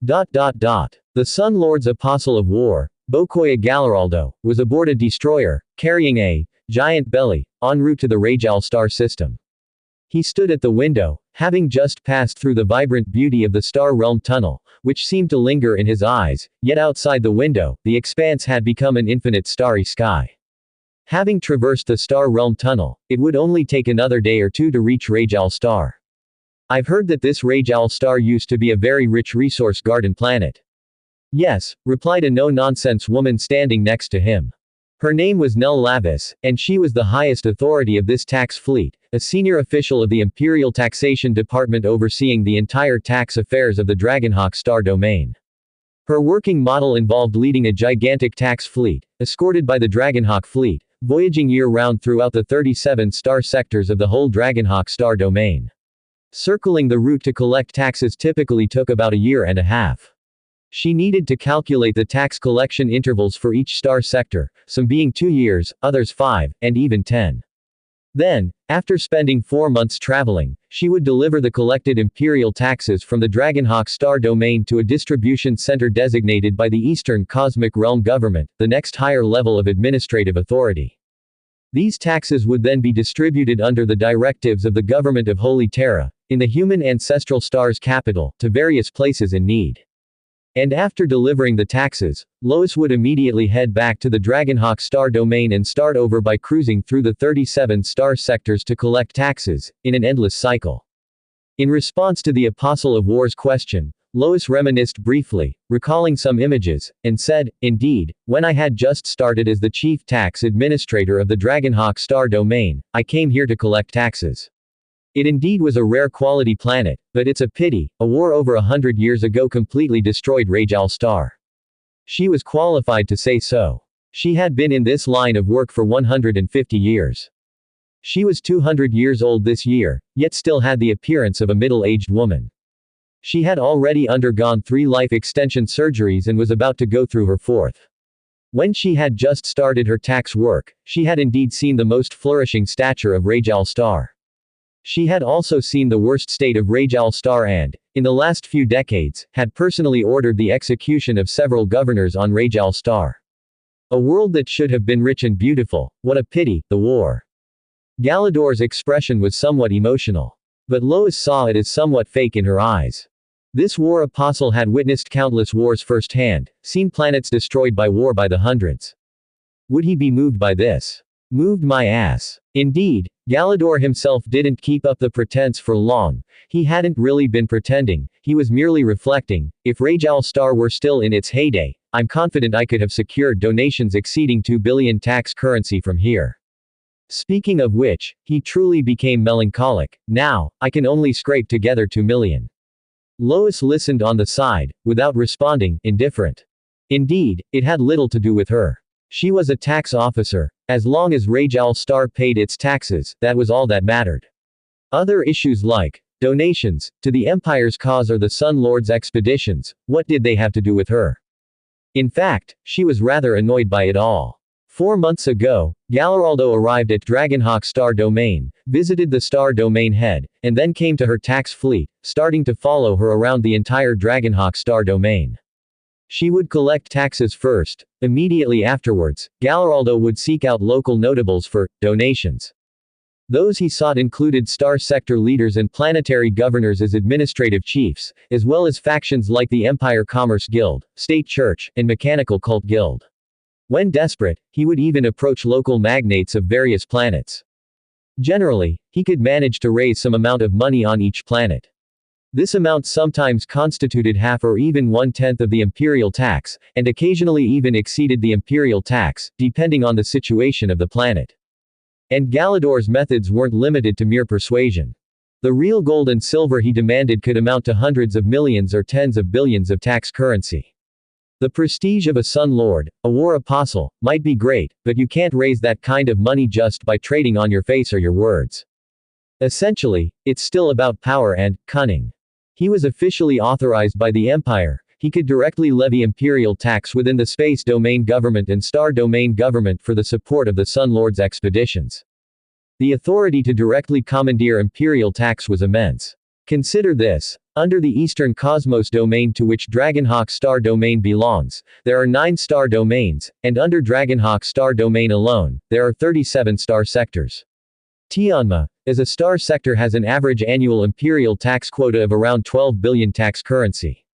The Sun Lord's Apostle of War, Bokoya Galaraldo, was aboard a destroyer, carrying a giant belly, en route to the Rajal Star system. He stood at the window, having just passed through the vibrant beauty of the Star Realm tunnel, which seemed to linger in his eyes, yet outside the window, the expanse had become an infinite starry sky. Having traversed the Star Realm tunnel, it would only take another day or two to reach Rajal Star. I've heard that this Rajal Star used to be a very rich resource garden planet. Yes, replied a no-nonsense woman standing next to him. Her name was Nell Lavis, and she was the highest authority of this tax fleet, a senior official of the Imperial Taxation Department overseeing the entire tax affairs of the Dragonhawk Star domain. Her working model involved leading a gigantic tax fleet, escorted by the Dragonhawk fleet, voyaging year-round throughout the 37 star sectors of the whole Dragonhawk Star domain. Circling the route to collect taxes typically took about a year and a half. She needed to calculate the tax collection intervals for each star sector, some being 2 years, others 5, and even 10. Then, after spending 4 months traveling, she would deliver the collected imperial taxes from the Dragonhawk Star domain to a distribution center designated by the Eastern Cosmic Realm government, the next higher level of administrative authority. These taxes would then be distributed under the directives of the government of Holy Terra, in the human ancestral star's capital, to various places in need. And after delivering the taxes, Lois would immediately head back to the Dragonhawk star domain and start over by cruising through the 37 star sectors to collect taxes, in an endless cycle. In response to the Apostle of War's question, Lois reminisced briefly, recalling some images, and said, "Indeed, when I had just started as the chief tax administrator of the Dragonhawk star domain, I came here to collect taxes. It indeed was a rare quality planet, but it's a pity, a war over 100 years ago completely destroyed Rajal star." She was qualified to say so. She had been in this line of work for 150 years. She was 200 years old this year, yet still had the appearance of a middle-aged woman. She had already undergone 3 life extension surgeries and was about to go through her 4th. When she had just started her tax work, she had indeed seen the most flourishing stature of Rajal star. She had also seen the worst state of Rajal star and, in the last few decades, had personally ordered the execution of several governors on Rajal star. A world that should have been rich and beautiful, what a pity, the war. Galador's expression was somewhat emotional. But Lois saw it as somewhat fake in her eyes. This war apostle had witnessed countless wars firsthand, seen planets destroyed by war by the hundreds. Would he be moved by this? Moved my ass. Indeed, Galador himself didn't keep up the pretense for long. He hadn't really been pretending, he was merely reflecting. If Rajal star were still in its heyday, I'm confident I could have secured donations exceeding 2 billion tax currency from here. Speaking of which, he truly became melancholic. Now, I can only scrape together 2 million. Lois listened on the side, without responding, indifferent. Indeed, it had little to do with her. She was a tax officer. As long as Rajal star paid its taxes, that was all that mattered. Other issues like donations to the Empire's cause or the Sun Lord's expeditions, what did they have to do with her? In fact, she was rather annoyed by it all. 4 months ago, Galaraldo arrived at Dragonhawk star domain, visited the star domain head, and then came to her tax fleet, starting to follow her around the entire Dragonhawk star domain. She would collect taxes first. Immediately afterwards, Galaraldo would seek out local notables for donations. Those he sought included star sector leaders and planetary governors as administrative chiefs, as well as factions like the Empire Commerce Guild, State Church, and Mechanical Cult Guild. When desperate, he would even approach local magnates of various planets. Generally, he could manage to raise some amount of money on each planet. This amount sometimes constituted half or even 1/10 of the imperial tax, and occasionally even exceeded the imperial tax, depending on the situation of the planet. And Galador's methods weren't limited to mere persuasion. The real gold and silver he demanded could amount to hundreds of millions or tens of billions of tax currency. The prestige of a Sun Lord, a war apostle, might be great, but you can't raise that kind of money just by trading on your face or your words. Essentially, it's still about power and cunning. He was officially authorized by the Empire. He could directly levy imperial tax within the space domain government and star domain government for the support of the Sun Lord's expeditions. The authority to directly commandeer imperial tax was immense. Consider this. Under the Eastern Cosmos domain to which Dragonhawk star domain belongs, there are 9 star domains, and under Dragonhawk star domain alone, there are 37 star sectors. Tianma, as a star sector, has an average annual imperial tax quota of around 12 billion tax currency.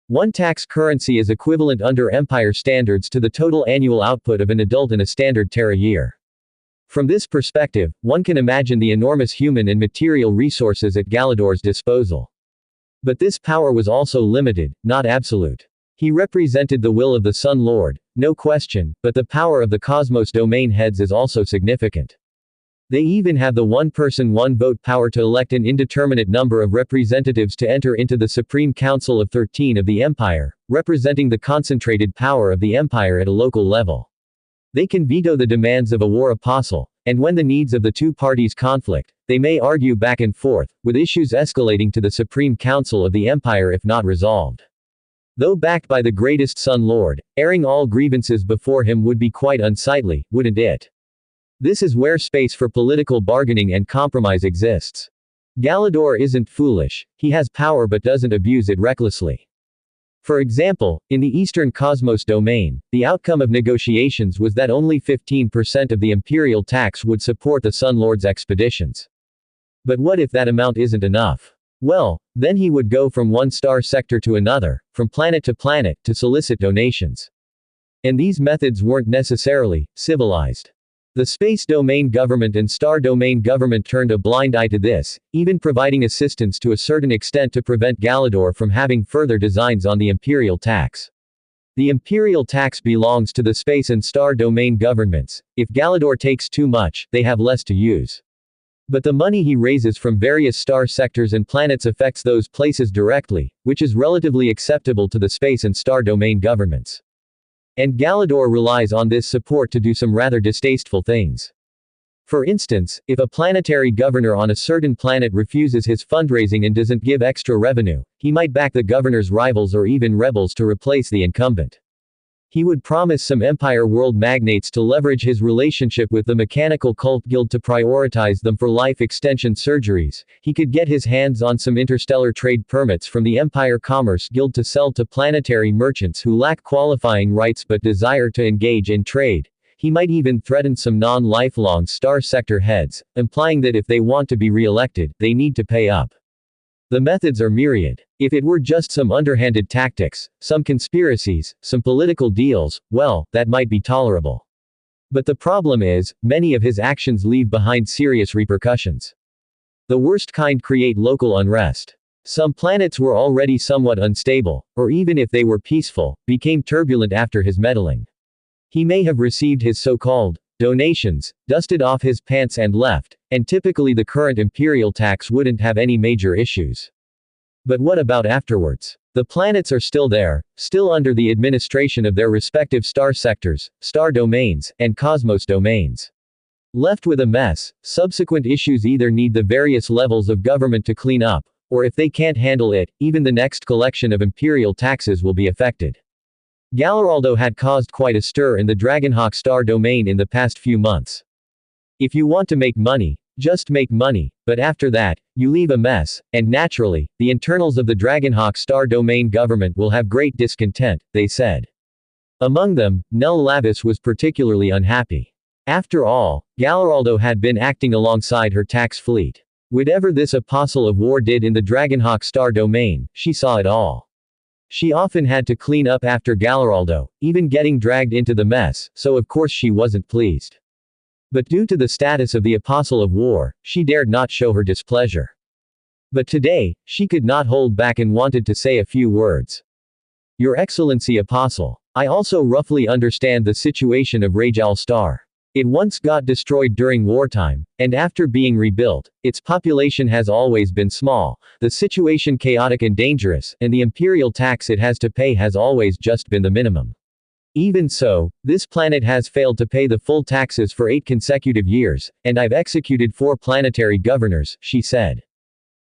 One tax currency is equivalent under Empire standards to the total annual output of an adult in a standard Terra year. From this perspective, one can imagine the enormous human and material resources at Galador's disposal. But this power was also limited, not absolute. He represented the will of the Sun Lord, no question, but the power of the cosmos domain heads is also significant. They even have the one-person one-vote power to elect an indeterminate number of representatives to enter into the Supreme Council of 13 of the Empire, representing the concentrated power of the Empire at a local level. They can veto the demands of a war apostle, and when the needs of the two parties conflict, they may argue back and forth, with issues escalating to the Supreme Council of the Empire if not resolved. Though backed by the greatest Sun Lord, airing all grievances before him would be quite unsightly, wouldn't it? This is where space for political bargaining and compromise exists. Galador isn't foolish, he has power but doesn't abuse it recklessly. For example, in the Eastern Cosmos domain, the outcome of negotiations was that only 15% of the imperial tax would support the Sun Lord's expeditions. But what if that amount isn't enough? Well, then he would go from one star sector to another, from planet to solicit donations. And these methods weren't necessarily civilized. The space domain government and star domain government turned a blind eye to this, even providing assistance to a certain extent to prevent Galador from having further designs on the imperial tax. The imperial tax belongs to the space and star domain governments. If Galador takes too much, they have less to use. But the money he raises from various star sectors and planets affects those places directly, which is relatively acceptable to the space and star domain governments. And Galador relies on this support to do some rather distasteful things. For instance, if a planetary governor on a certain planet refuses his fundraising and doesn't give extra revenue, he might back the governor's rivals or even rebels to replace the incumbent. He would promise some Empire world magnates to leverage his relationship with the Mechanical Cult Guild to prioritize them for life extension surgeries. He could get his hands on some interstellar trade permits from the Empire Commerce Guild to sell to planetary merchants who lack qualifying rights but desire to engage in trade. He might even threaten some non-lifelong star sector heads, implying that if they want to be re-elected, they need to pay up. The methods are myriad. If it were just some underhanded tactics, some conspiracies, some political deals, well, that might be tolerable. But the problem is, many of his actions leave behind serious repercussions. The worst kind create local unrest. Some planets were already somewhat unstable, or even if they were peaceful, became turbulent after his meddling. He may have received his so-called donations, dusted off his pants and left, and typically the current imperial tax wouldn't have any major issues. But what about afterwards? The planets are still there, still under the administration of their respective star sectors, star domains, and cosmos domains. Left with a mess, subsequent issues either need the various levels of government to clean up, or if they can't handle it, even the next collection of imperial taxes will be affected. Galaraldo had caused quite a stir in the Dragonhawk star domain in the past few months. If you want to make money, just make money, but after that, you leave a mess, and naturally, the internals of the Dragonhawk star domain government will have great discontent, they said. Among them, Nell Lavis was particularly unhappy. After all, Galaraldo had been acting alongside her tax fleet. Whatever this apostle of war did in the Dragonhawk star domain, she saw it all. She often had to clean up after Galaraldo, even getting dragged into the mess, so of course she wasn't pleased. But due to the status of the Apostle of War, she dared not show her displeasure. But today, she could not hold back and wanted to say a few words. Your Excellency Apostle, I also roughly understand the situation of Rajal Star. It once got destroyed during wartime, and after being rebuilt, its population has always been small, the situation chaotic and dangerous, and the imperial tax it has to pay has always just been the minimum. Even so, this planet has failed to pay the full taxes for 8 consecutive years, and I've executed 4 planetary governors, she said.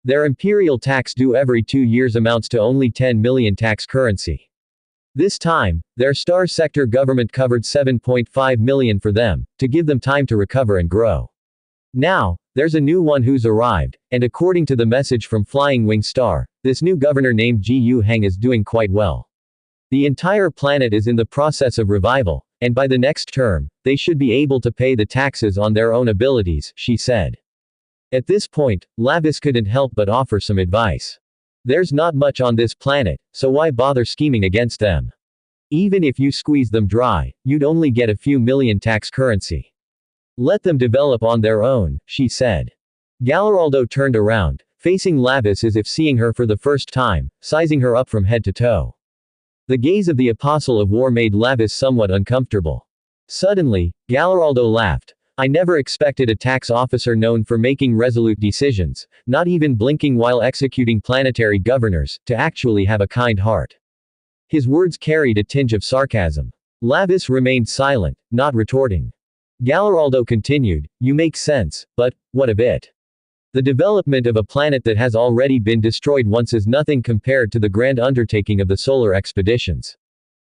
Their imperial tax due every 2 years amounts to only 10 million tax currency. This time, their star sector government covered 7.5 million for them, to give them time to recover and grow. Now, there's a new one who's arrived, and according to the message from Flying Wing Star, this new governor named Gu Heng is doing quite well. The entire planet is in the process of revival, and by the next term, they should be able to pay the taxes on their own abilities, she said. At this point, Lavis couldn't help but offer some advice. There's not much on this planet, so why bother scheming against them? Even if you squeeze them dry, you'd only get a few million tax currency. Let them develop on their own, she said. Galaraldo turned around, facing Lavis as if seeing her for the first time, sizing her up from head to toe. The gaze of the Apostle of War made Lavis somewhat uncomfortable. Suddenly, Galaraldo laughed. I never expected a tax officer known for making resolute decisions, not even blinking while executing planetary governors, to actually have a kind heart. His words carried a tinge of sarcasm. Lavis remained silent, not retorting. Galaraldo continued, you make sense, but, what of it? The development of a planet that has already been destroyed once is nothing compared to the grand undertaking of the solar expeditions.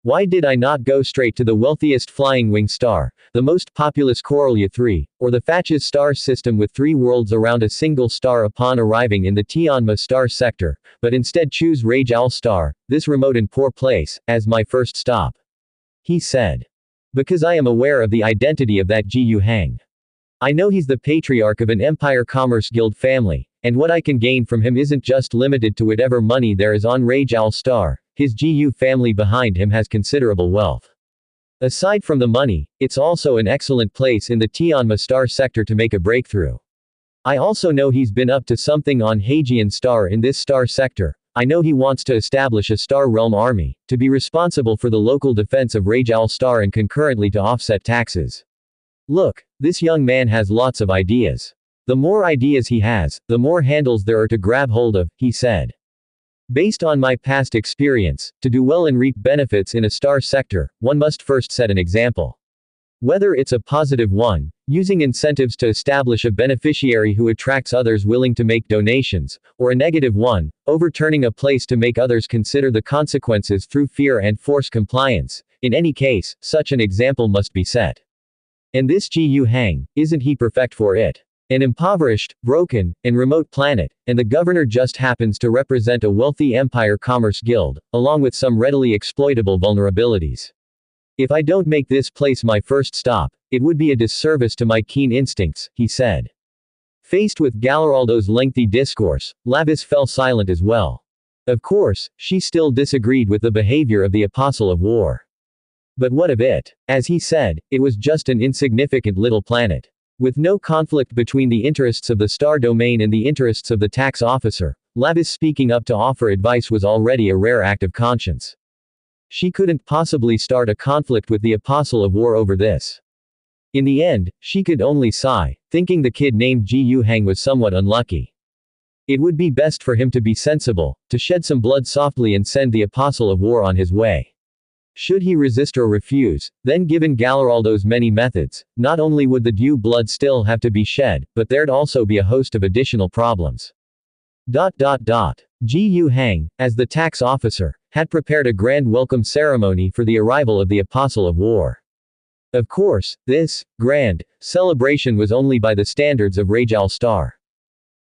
Why did I not go straight to the wealthiest flying wing star, the most populous Coralia 3, or the Fatches star system with 3 worlds around a single star upon arriving in the Tianma star sector, but instead choose Rage-Owl star, this remote and poor place, as my first stop? He said. Because I am aware of the identity of that Jiyu Hang. I know he's the patriarch of an Empire Commerce Guild family, and what I can gain from him isn't just limited to whatever money there is on Rage-Owl star. His GU family behind him has considerable wealth. Aside from the money, it's also an excellent place in the Tianma star sector to make a breakthrough. I also know he's been up to something on Hajian star in this star sector. I know he wants to establish a star realm army, to be responsible for the local defense of Rage-Owl star and concurrently to offset taxes. Look, this young man has lots of ideas. The more ideas he has, the more handles there are to grab hold of, he said. Based on my past experience, to do well and reap benefits in a star sector, one must first set an example. Whether it's a positive one, using incentives to establish a beneficiary who attracts others willing to make donations, or a negative one, overturning a place to make others consider the consequences through fear and force compliance, in any case, such an example must be set. And this Jiyu Hang, isn't he perfect for it? An impoverished, broken, and remote planet, and the governor just happens to represent a wealthy Empire Commerce Guild, along with some readily exploitable vulnerabilities. If I don't make this place my first stop, it would be a disservice to my keen instincts, he said. Faced with Galaraldo's lengthy discourse, Lavis fell silent as well. Of course, she still disagreed with the behavior of the Apostle of War. But what of it? As he said, it was just an insignificant little planet. With no conflict between the interests of the star domain and the interests of the tax officer, Lavis speaking up to offer advice was already a rare act of conscience. She couldn't possibly start a conflict with the Apostle of War over this. In the end, she could only sigh, thinking the kid named Jiyu Hang was somewhat unlucky. It would be best for him to be sensible, to shed some blood softly and send the Apostle of War on his way. Should he resist or refuse, then given Galaraldo's many methods, not only would the due blood still have to be shed, but there'd also be a host of additional problems. Jiyu Hang, as the tax officer, had prepared a grand welcome ceremony for the arrival of the Apostle of War. Of course, this grand celebration was only by the standards of Rage-Owl star.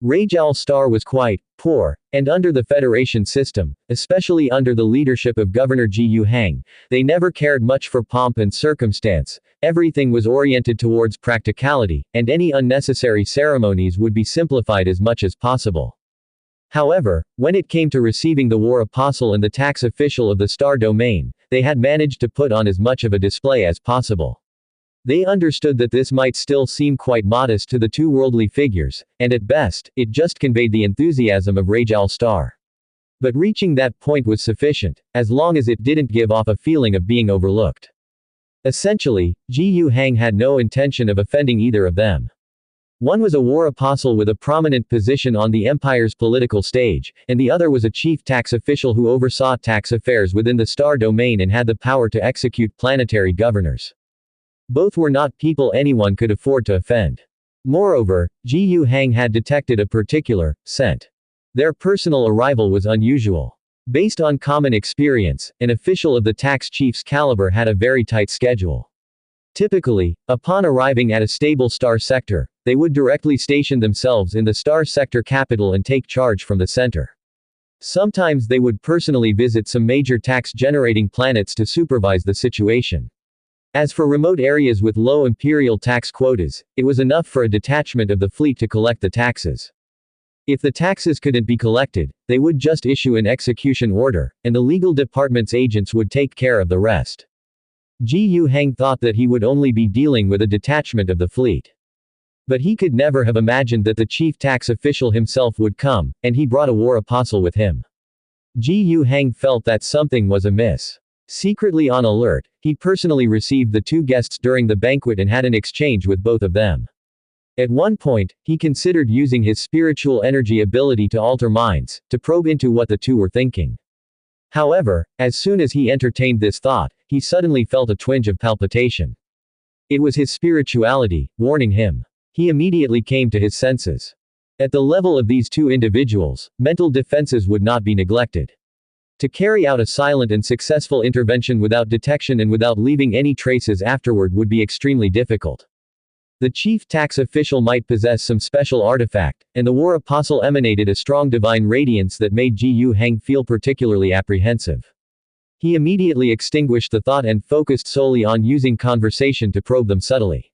Rage-Owl star was quite poor, and under the Federation system, especially under the leadership of Governor Jiyu Hang, they never cared much for pomp and circumstance. Everything was oriented towards practicality, and any unnecessary ceremonies would be simplified as much as possible. However, when it came to receiving the war apostle and the tax official of the star domain, they had managed to put on as much of a display as possible. They understood that this might still seem quite modest to the two worldly figures, and at best, it just conveyed the enthusiasm of Rage-Owl star. But reaching that point was sufficient, as long as it didn't give off a feeling of being overlooked. Essentially, Jiyu Hang had no intention of offending either of them. One was a war apostle with a prominent position on the empire's political stage, and the other was a chief tax official who oversaw tax affairs within the star domain and had the power to execute planetary governors. Both were not people anyone could afford to offend. Moreover, Jiyu Hang had detected a particular scent. Their personal arrival was unusual. Based on common experience, an official of the tax chief's caliber had a very tight schedule. Typically, upon arriving at a stable star sector, they would directly station themselves in the star sector capital and take charge from the center. Sometimes they would personally visit some major tax-generating planets to supervise the situation. As for remote areas with low imperial tax quotas, it was enough for a detachment of the fleet to collect the taxes. If the taxes couldn't be collected, they would just issue an execution order, and the legal department's agents would take care of the rest. Jiyu Hang thought that he would only be dealing with a detachment of the fleet. But he could never have imagined that the chief tax official himself would come, and he brought a war apostle with him. Jiyu Hang felt that something was amiss. Secretly on alert, he personally received the two guests during the banquet and had an exchange with both of them. At one point, he considered using his spiritual energy ability to alter minds, to probe into what the two were thinking. However, as soon as he entertained this thought, he suddenly felt a twinge of palpitation. It was his spirituality, warning him. He immediately came to his senses. At the level of these two individuals, mental defenses would not be neglected. To carry out a silent and successful intervention without detection and without leaving any traces afterward would be extremely difficult. The chief tax official might possess some special artifact, and the war apostle emanated a strong divine radiance that made Ji Hang feel particularly apprehensive. He immediately extinguished the thought and focused solely on using conversation to probe them subtly.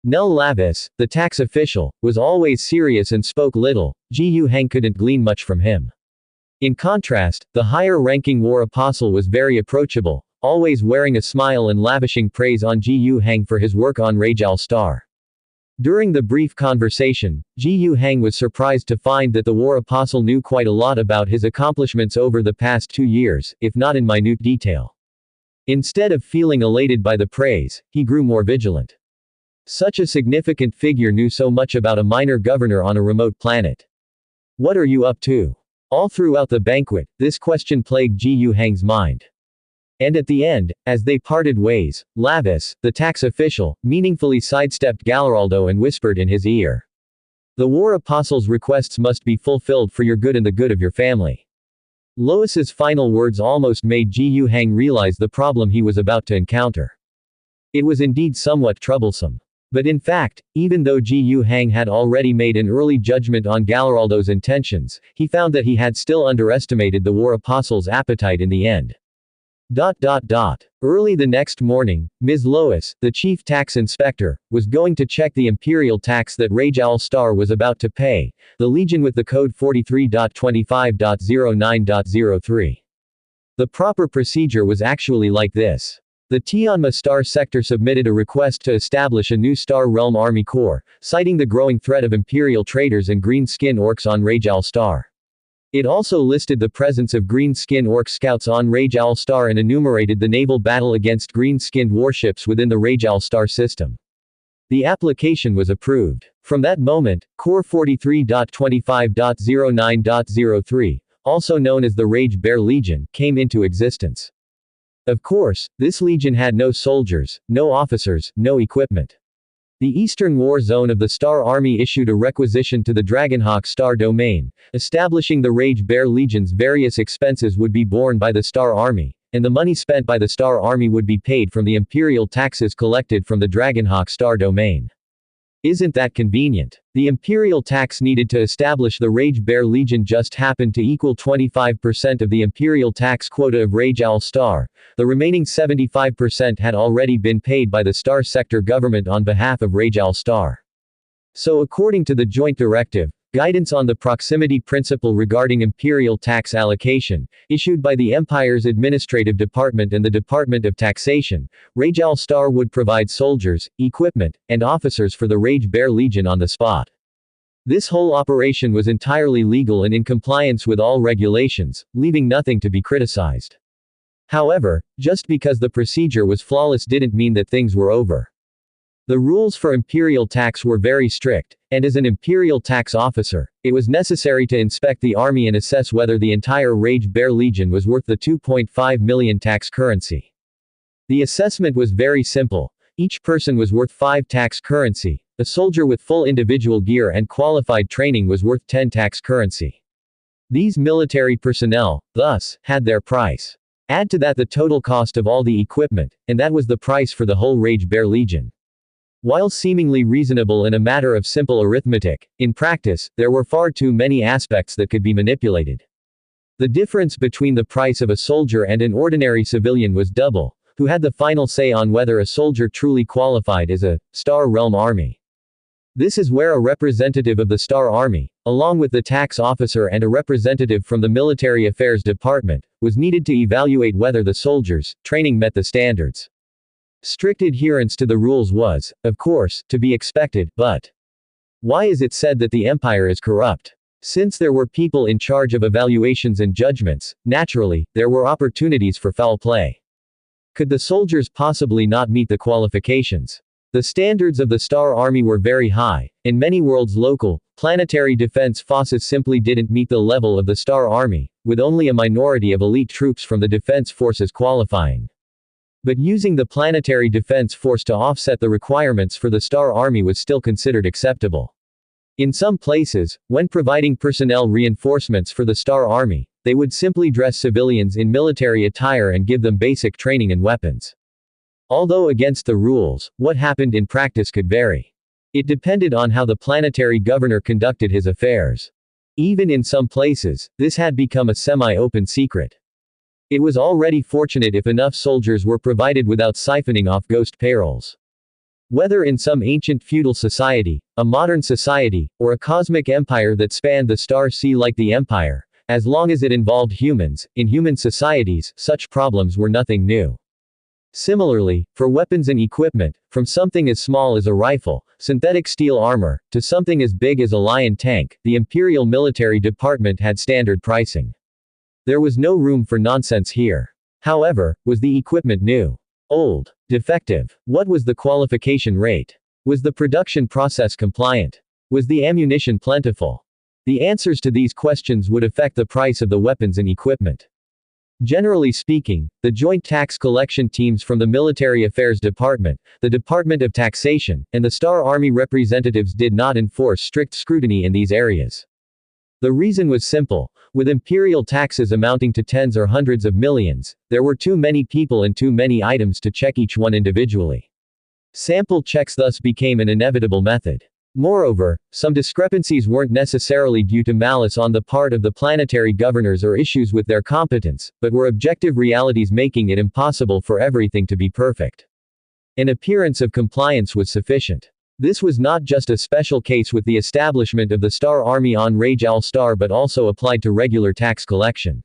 Nel Lavis, the tax official, was always serious and spoke little. Ji Hang couldn't glean much from him. In contrast, the higher-ranking war apostle was very approachable, always wearing a smile and lavishing praise on Ji Hang for his work on Rajal Star. During the brief conversation, Ji Hang was surprised to find that the war apostle knew quite a lot about his accomplishments over the past 2 years, if not in minute detail. Instead of feeling elated by the praise, he grew more vigilant. Such a significant figure knew so much about a minor governor on a remote planet. What are you up to? All throughout the banquet, this question plagued Ji Hang's mind. And at the end, as they parted ways, Lavis, the tax official, meaningfully sidestepped Galaraldo and whispered in his ear. The war apostle's requests must be fulfilled for your good and the good of your family. Lois's final words almost made Ji Hang realize the problem he was about to encounter. It was indeed somewhat troublesome. But in fact, even though Ji Hang had already made an early judgment on Galaraldo's intentions, he found that he had still underestimated the war apostle's appetite in the end. Early the next morning, Ms. Lois, the chief tax inspector, was going to check the imperial tax that Rajal Star was about to pay, the Legion with the code 43.25.09.03. The proper procedure was actually like this. The Tianma Star Sector submitted a request to establish a new Star Realm Army Corps, citing the growing threat of imperial traders and green-skin orcs on Rajal Star. It also listed the presence of green-skin orc scouts on Rajal Star and enumerated the naval battle against green-skinned warships within the Rajal Star system. The application was approved. From that moment, Core 43.25.09.03, also known as the Rage Bear Legion, came into existence. Of course, this legion had no soldiers, no officers, no equipment. The Eastern War Zone of the Star Army issued a requisition to the Dragonhawk Star Domain, establishing the Rage Bear Legion's various expenses would be borne by the Star Army, and the money spent by the Star Army would be paid from the imperial taxes collected from the Dragonhawk Star Domain. Isn't that convenient? The imperial tax needed to establish the Rage Bear Legion just happened to equal 25% of the imperial tax quota of Rajal Star. The remaining 75% had already been paid by the Star Sector government on behalf of Rajal Star. So according to the joint directive, Guidance on the Proximity Principle regarding imperial tax allocation, issued by the Empire's Administrative Department and the Department of Taxation, Rajal Star would provide soldiers, equipment, and officers for the Rage Bear Legion on the spot. This whole operation was entirely legal and in compliance with all regulations, leaving nothing to be criticized. However, just because the procedure was flawless didn't mean that things were over. The rules for imperial tax were very strict, and as an imperial tax officer, it was necessary to inspect the army and assess whether the entire Rage Bear Legion was worth the 2.5 million tax currency. The assessment was very simple. Each person was worth 5 tax currency. A soldier with full individual gear and qualified training was worth 10 tax currency. These military personnel, thus, had their price. Add to that the total cost of all the equipment, and that was the price for the whole Rage Bear Legion. While seemingly reasonable and a matter of simple arithmetic, in practice, there were far too many aspects that could be manipulated. The difference between the price of a soldier and an ordinary civilian was double, who had the final say on whether a soldier truly qualified as a Star Realm Army. This is where a representative of the Star Army, along with the tax officer and a representative from the Military Affairs Department, was needed to evaluate whether the soldiers' training met the standards. Strict adherence to the rules was, of course, to be expected, but why is it said that the empire is corrupt? Since there were people in charge of evaluations and judgments, naturally, there were opportunities for foul play. Could the soldiers possibly not meet the qualifications? The standards of the Star Army were very high, and many worlds' local, planetary defense forces simply didn't meet the level of the Star Army, with only a minority of elite troops from the defense forces qualifying. But using the planetary defense force to offset the requirements for the Star Army was still considered acceptable. In some places, when providing personnel reinforcements for the Star Army, they would simply dress civilians in military attire and give them basic training and weapons. Although against the rules, what happened in practice could vary. It depended on how the planetary governor conducted his affairs. Even in some places, this had become a semi-open secret. It was already fortunate if enough soldiers were provided without siphoning off ghost payrolls. Whether in some ancient feudal society, a modern society, or a cosmic empire that spanned the star sea like the Empire, as long as it involved humans, in human societies, such problems were nothing new. Similarly, for weapons and equipment, from something as small as a rifle, synthetic steel armor, to something as big as a Lion tank, the Imperial Military Department had standard pricing. There was no room for nonsense here. However, was the equipment new? Old? Defective? What was the qualification rate? Was the production process compliant? Was the ammunition plentiful? The answers to these questions would affect the price of the weapons and equipment. Generally speaking, the joint tax collection teams from the Military Affairs Department, the Department of Taxation, and the Star Army representatives did not enforce strict scrutiny in these areas. The reason was simple. With imperial taxes amounting to tens or hundreds of millions, there were too many people and too many items to check each one individually. Sample checks thus became an inevitable method. Moreover, some discrepancies weren't necessarily due to malice on the part of the planetary governors or issues with their competence, but were objective realities making it impossible for everything to be perfect. An appearance of compliance was sufficient. This was not just a special case with the establishment of the Star Army on Rage Al-Star but also applied to regular tax collection.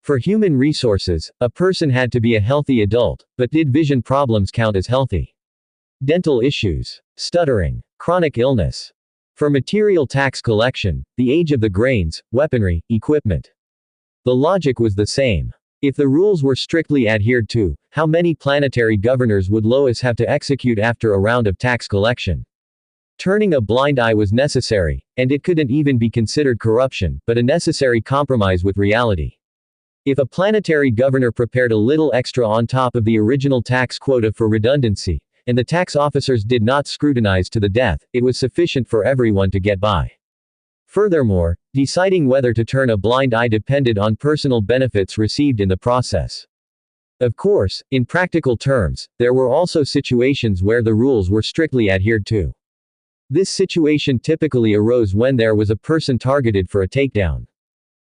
For human resources, a person had to be a healthy adult, but did vision problems count as healthy? Dental issues, stuttering, chronic illness. For material tax collection, the age of the grains, weaponry, equipment. The logic was the same. If the rules were strictly adhered to, how many planetary governors would Lois have to execute after a round of tax collection? Turning a blind eye was necessary, and it couldn't even be considered corruption, but a necessary compromise with reality. If a planetary governor prepared a little extra on top of the original tax quota for redundancy, and the tax officers did not scrutinize to the death, it was sufficient for everyone to get by. Furthermore, deciding whether to turn a blind eye depended on personal benefits received in the process. Of course, in practical terms, there were also situations where the rules were strictly adhered to. This situation typically arose when there was a person targeted for a takedown.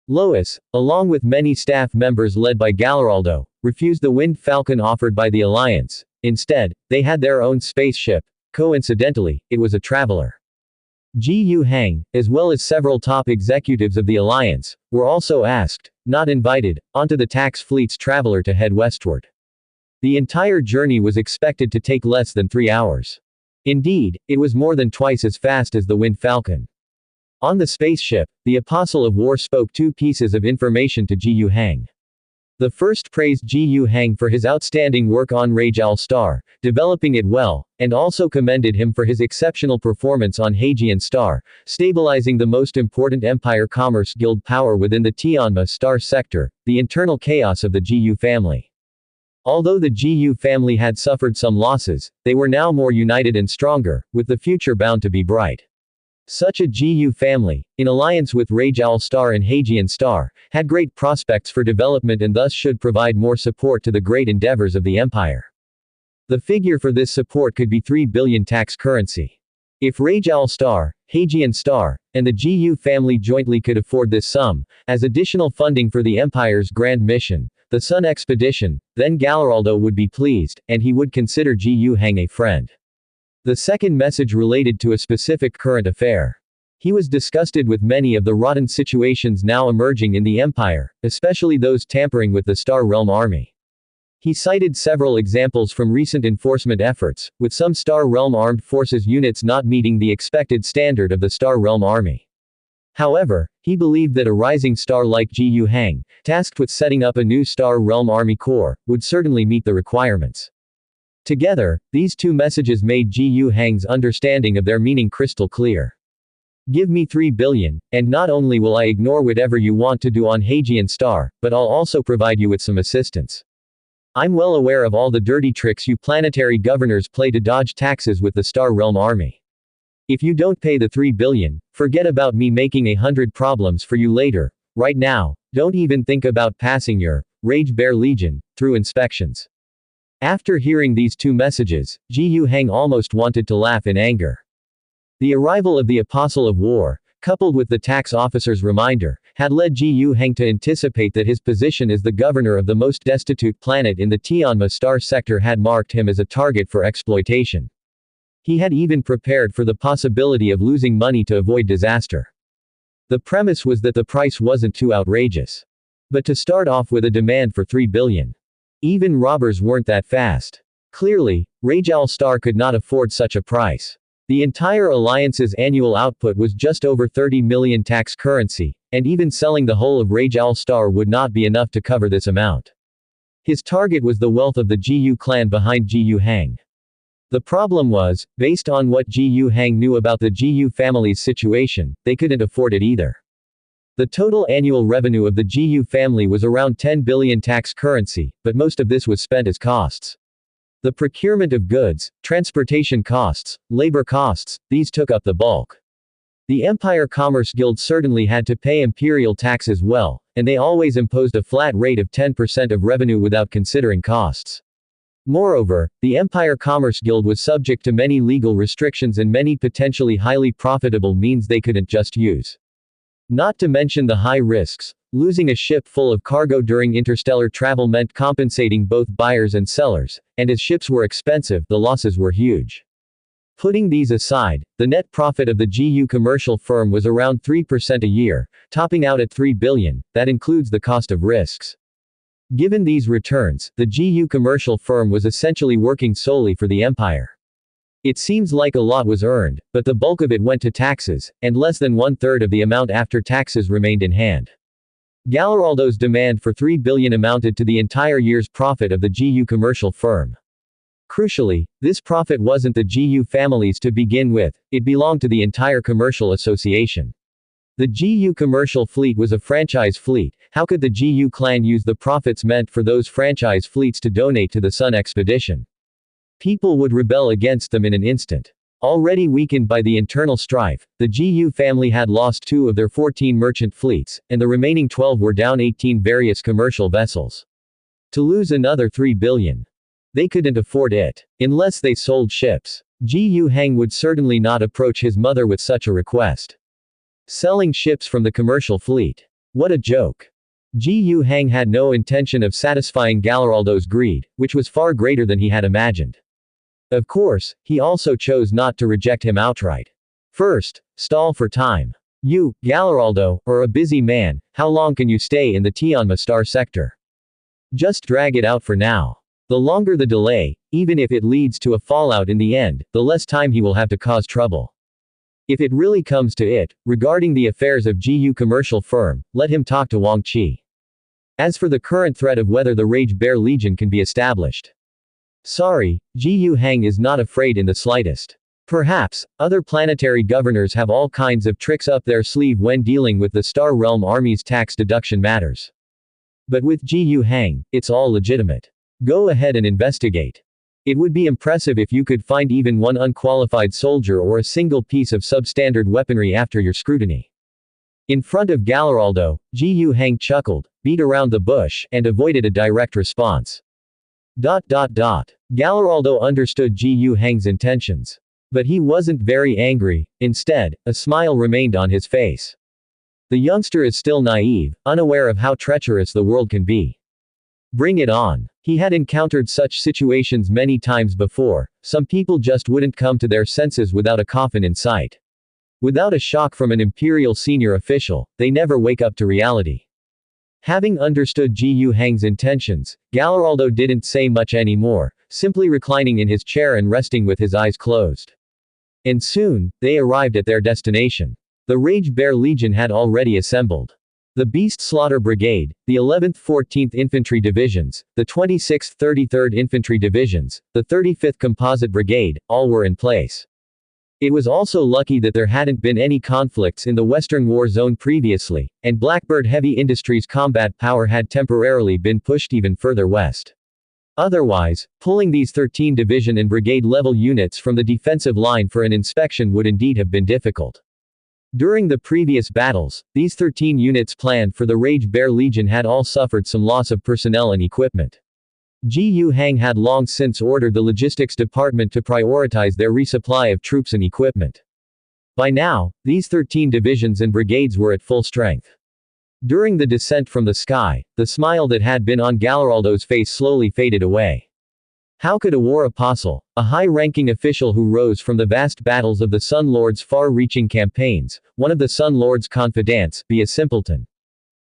Lois, along with many staff members led by Galaraldo, refused the Wind Falcon offered by the Alliance. Instead, they had their own spaceship. Coincidentally, it was a traveler. Gu Hang, as well as several top executives of the Alliance, were also asked, not invited, onto the tax fleet's traveler to head westward. The entire journey was expected to take less than 3 hours. Indeed, it was more than twice as fast as the Wind Falcon. On the spaceship, the Apostle of War spoke 2 pieces of information to Gu Hang. The first praised Gu Hang for his outstanding work on Rage Al-Star, developing it well, and also commended him for his exceptional performance on Hagian Star, stabilizing the most important Empire Commerce Guild power within the Tianma Star sector, the internal chaos of the Gu family. Although the Gu family had suffered some losses, they were now more united and stronger, with the future bound to be bright. Such a Gu family, in alliance with Rage Al-Star and Hagian Star, had great prospects for development and thus should provide more support to the great endeavors of the Empire. The figure for this support could be 3 billion tax currency. If Rage Al-Star, Hagian Star, and the Gu family jointly could afford this sum, as additional funding for the Empire's grand mission, the Sun Expedition, then Galaraldo would be pleased, and he would consider Gu Hang a friend. The second message related to a specific current affair. He was disgusted with many of the rotten situations now emerging in the Empire, especially those tampering with the Star Realm Army. He cited several examples from recent enforcement efforts, with some Star Realm Armed Forces units not meeting the expected standard of the Star Realm Army. However, he believed that a rising star like Gu Hang, tasked with setting up a new Star Realm Army Corps, would certainly meet the requirements. Together, these 2 messages made Gu Hang's understanding of their meaning crystal clear. Give me 3 billion, and not only will I ignore whatever you want to do on Hagian Star, but I'll also provide you with some assistance. I'm well aware of all the dirty tricks you planetary governors play to dodge taxes with the Star Realm Army. If you don't pay the 3 billion, forget about me making 100 problems for you later. Right now, Don't even think about passing your Rage Bear Legion through inspections. After hearing these two messages, Ji Yu Hang almost wanted to laugh in anger. The arrival of the Apostle of War, coupled with the tax officer's reminder, had led Ji Yu Hang to anticipate that his position as the governor of the most destitute planet in the Tianma star sector had marked him as a target for exploitation. He had even prepared for the possibility of losing money to avoid disaster. The premise was that the price wasn't too outrageous. But to start off with a demand for 3 billion. Even robbers weren't that fast. Clearly, Rage All-Star could not afford such a price. The entire alliance's annual output was just over 30 million tax currency, and even selling the whole of Rage All-Star would not be enough to cover this amount. His target was the wealth of the Ji Yu clan behind Ji Yu Hang. The problem was, based on what Ji Yu Hang knew about the Ji Yu family's situation, they couldn't afford it either. The total annual revenue of the Ji Yu family was around 10 billion tax currency, but most of this was spent as costs. The procurement of goods, transportation costs, labor costs, these took up the bulk. The Empire Commerce Guild certainly had to pay imperial tax as well, and they always imposed a flat rate of 10% of revenue without considering costs. Moreover, the Empire Commerce Guild was subject to many legal restrictions and many potentially highly profitable means they couldn't just use. Not to mention the high risks. Losing a ship full of cargo during interstellar travel meant compensating both buyers and sellers, and as ships were expensive, the losses were huge. Putting these aside, the net profit of the Ji Yu commercial firm was around 3% a year, topping out at 3 billion, that includes the cost of risks. Given these returns, the Ji Yu commercial firm was essentially working solely for the empire. It seems like a lot was earned, but the bulk of it went to taxes, and less than 1/3 of the amount after taxes remained in hand. Galleraldo's demand for 3 billion amounted to the entire year's profit of the Ji Yu commercial firm. Crucially, this profit wasn't the Ji Yu family's to begin with, it belonged to the entire commercial association. The Ji Yu commercial fleet was a franchise fleet. How could the Ji Yu clan use the profits meant for those franchise fleets to donate to the Sun expedition? People would rebel against them in an instant. Already weakened by the internal strife, the Ji Yu family had lost 2 of their 14 merchant fleets, and the remaining 12 were down 18 various commercial vessels. To lose another 3 billion. They couldn't afford it. Unless they sold ships. Ji Yu Hang would certainly not approach his mother with such a request. Selling ships from the commercial fleet. What a joke. Ji Yu Hang had no intention of satisfying Galleraldo's greed, which was far greater than he had imagined. Of course, he also chose not to reject him outright. First, stall for time. You, Galleraldo, are a busy man, how long can you stay in the Tianma star sector? Just drag it out for now. The longer the delay, even if it leads to a fallout in the end, the less time he will have to cause trouble. If it really comes to it, regarding the affairs of Ji Yu commercial firm, let him talk to Wang Qi. As for the current threat of whether the Rage Bear Legion can be established. Sorry, Ji Yu Hang is not afraid in the slightest. Perhaps, other planetary governors have all kinds of tricks up their sleeve when dealing with the Star Realm Army's tax deduction matters. But with Ji Yu Hang, it's all legitimate. Go ahead and investigate. It would be impressive if you could find even one unqualified soldier or a single piece of substandard weaponry after your scrutiny. In front of Galleraldo, Ji Yu Hang chuckled, beat around the bush, and avoided a direct response. Galleraldo understood Ji Yu Hang's intentions. But he wasn't very angry, instead, a smile remained on his face. The youngster is still naive, unaware of how treacherous the world can be. Bring it on. He had encountered such situations many times before, some people just wouldn't come to their senses without a coffin in sight. Without a shock from an imperial senior official, they never wake up to reality. Having understood Ji Yu Hang's intentions, Galleraldo didn't say much anymore, simply reclining in his chair and resting with his eyes closed. And soon, they arrived at their destination. The Rage Bear Legion had already assembled. The Beast Slaughter Brigade, the 11th 14th Infantry Divisions, the 26th 33rd Infantry Divisions, the 35th Composite Brigade, all were in place. It was also lucky that there hadn't been any conflicts in the Western War Zone previously, and Blackbird Heavy Industries' combat power had temporarily been pushed even further west. Otherwise, pulling these 13 division and brigade level units from the defensive line for an inspection would indeed have been difficult. During the previous battles, these 13 units planned for the Rage Bear Legion had all suffered some loss of personnel and equipment. Gu Hang had long since ordered the logistics department to prioritize their resupply of troops and equipment. By now, these 13 divisions and brigades were at full strength. During the descent from the sky, the smile that had been on Galleraldo's face slowly faded away. How could a war apostle, a high-ranking official who rose from the vast battles of the Sun Lord's far-reaching campaigns, one of the Sun Lord's confidants, be a simpleton?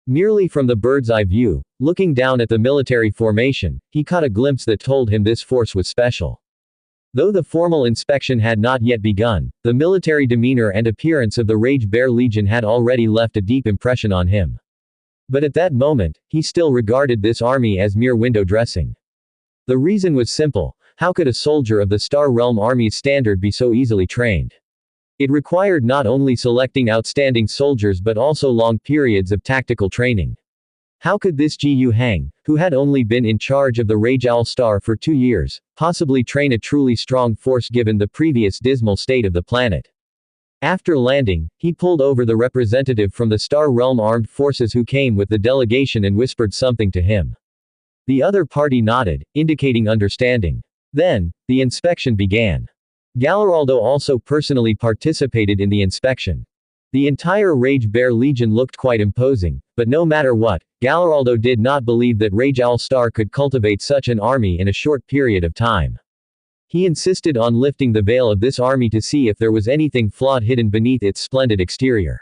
Merely from the bird's-eye view, looking down at the military formation, he caught a glimpse that told him this force was special. Though the formal inspection had not yet begun, the military demeanor and appearance of the Rage Bear Legion had already left a deep impression on him. But at that moment, he still regarded this army as mere window dressing. The reason was simple: how could a soldier of the Star Realm Army's standard be so easily trained? It required not only selecting outstanding soldiers but also long periods of tactical training. How could this Gu Hang, who had only been in charge of the Rage Owl Star for 2 years, possibly train a truly strong force given the previous dismal state of the planet? After landing, he pulled over the representative from the Star Realm Armed Forces who came with the delegation and whispered something to him. The other party nodded, indicating understanding. Then, the inspection began. Galleraldo also personally participated in the inspection. The entire Rage Bear Legion looked quite imposing, but no matter what, Galleraldo did not believe that Rage Owl Star could cultivate such an army in a short period of time. He insisted on lifting the veil of this army to see if there was anything flawed hidden beneath its splendid exterior.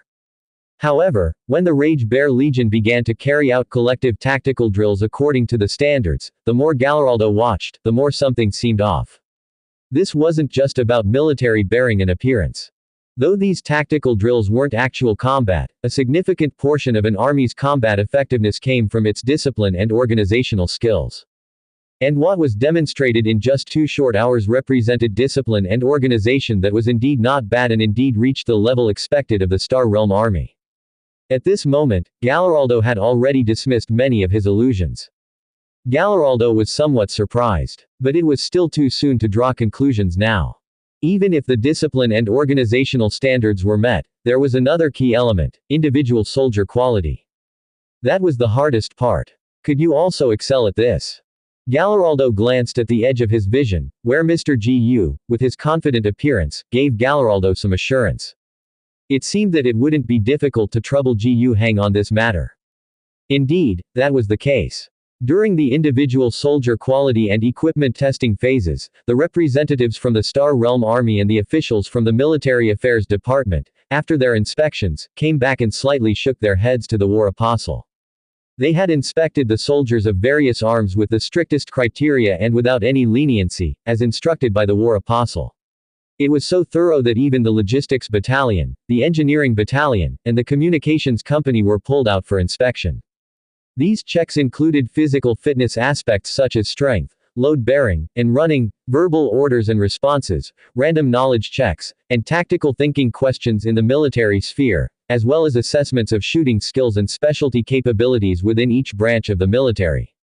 However, when the Rage Bear Legion began to carry out collective tactical drills according to the standards, the more Galleraldo watched, the more something seemed off. This wasn't just about military bearing and appearance. Though these tactical drills weren't actual combat, a significant portion of an army's combat effectiveness came from its discipline and organizational skills. And what was demonstrated in just 2 short hours represented discipline and organization that was indeed not bad and indeed reached the level expected of the Star Realm Army. At this moment, Galleraldo had already dismissed many of his illusions. Galleraldo was somewhat surprised. But it was still too soon to draw conclusions now. Even if the discipline and organizational standards were met, there was another key element: individual soldier quality. That was the hardest part. Could you also excel at this? Galleraldo glanced at the edge of his vision, where Mr. Gu, with his confident appearance, gave Galleraldo some assurance. It seemed that it wouldn't be difficult to trouble Gu Hang on this matter. Indeed, that was the case. During the individual soldier quality and equipment testing phases, the representatives from the Star Realm Army and the officials from the Military Affairs Department, after their inspections, came back and slightly shook their heads to the War Apostle. They had inspected the soldiers of various arms with the strictest criteria and without any leniency, as instructed by the War Apostle. It was so thorough that even the Logistics Battalion, the Engineering Battalion, and the Communications Company were pulled out for inspection. These checks included physical fitness aspects such as strength, load bearing, and running, verbal orders and responses, random knowledge checks, and tactical thinking questions in the military sphere, as well as assessments of shooting skills and specialty capabilities within each branch of the military.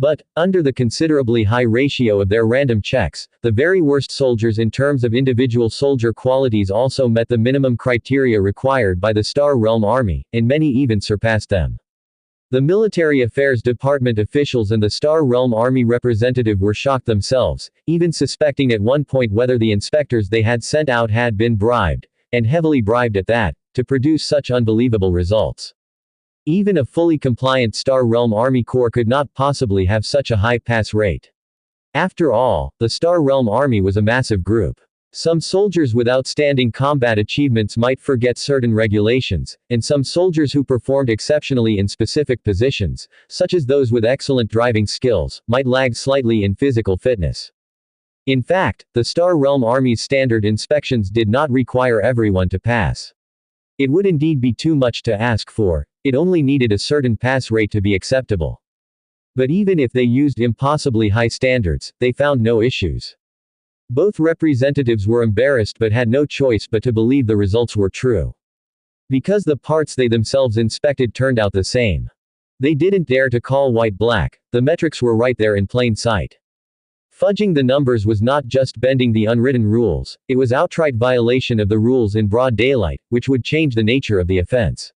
But, under the considerably high ratio of their random checks, the very worst soldiers in terms of individual soldier qualities also met the minimum criteria required by the Star Realm Army, and many even surpassed them. The Military Affairs Department officials and the Star Realm Army representative were shocked themselves, even suspecting at one point whether the inspectors they had sent out had been bribed, and heavily bribed at that, to produce such unbelievable results. Even a fully compliant Star Realm Army Corps could not possibly have such a high pass rate. After all, the Star Realm Army was a massive group. Some soldiers with outstanding combat achievements might forget certain regulations, and some soldiers who performed exceptionally in specific positions, such as those with excellent driving skills, might lag slightly in physical fitness. In fact, the Star Realm Army's standard inspections did not require everyone to pass. It would indeed be too much to ask for. It only needed a certain pass rate to be acceptable. But even if they used impossibly high standards, they found no issues. Both representatives were embarrassed but had no choice but to believe the results were true. Because the parts they themselves inspected turned out the same. They didn't dare to call white black, the metrics were right there in plain sight. Fudging the numbers was not just bending the unwritten rules, it was outright violation of the rules in broad daylight, which would change the nature of the offense.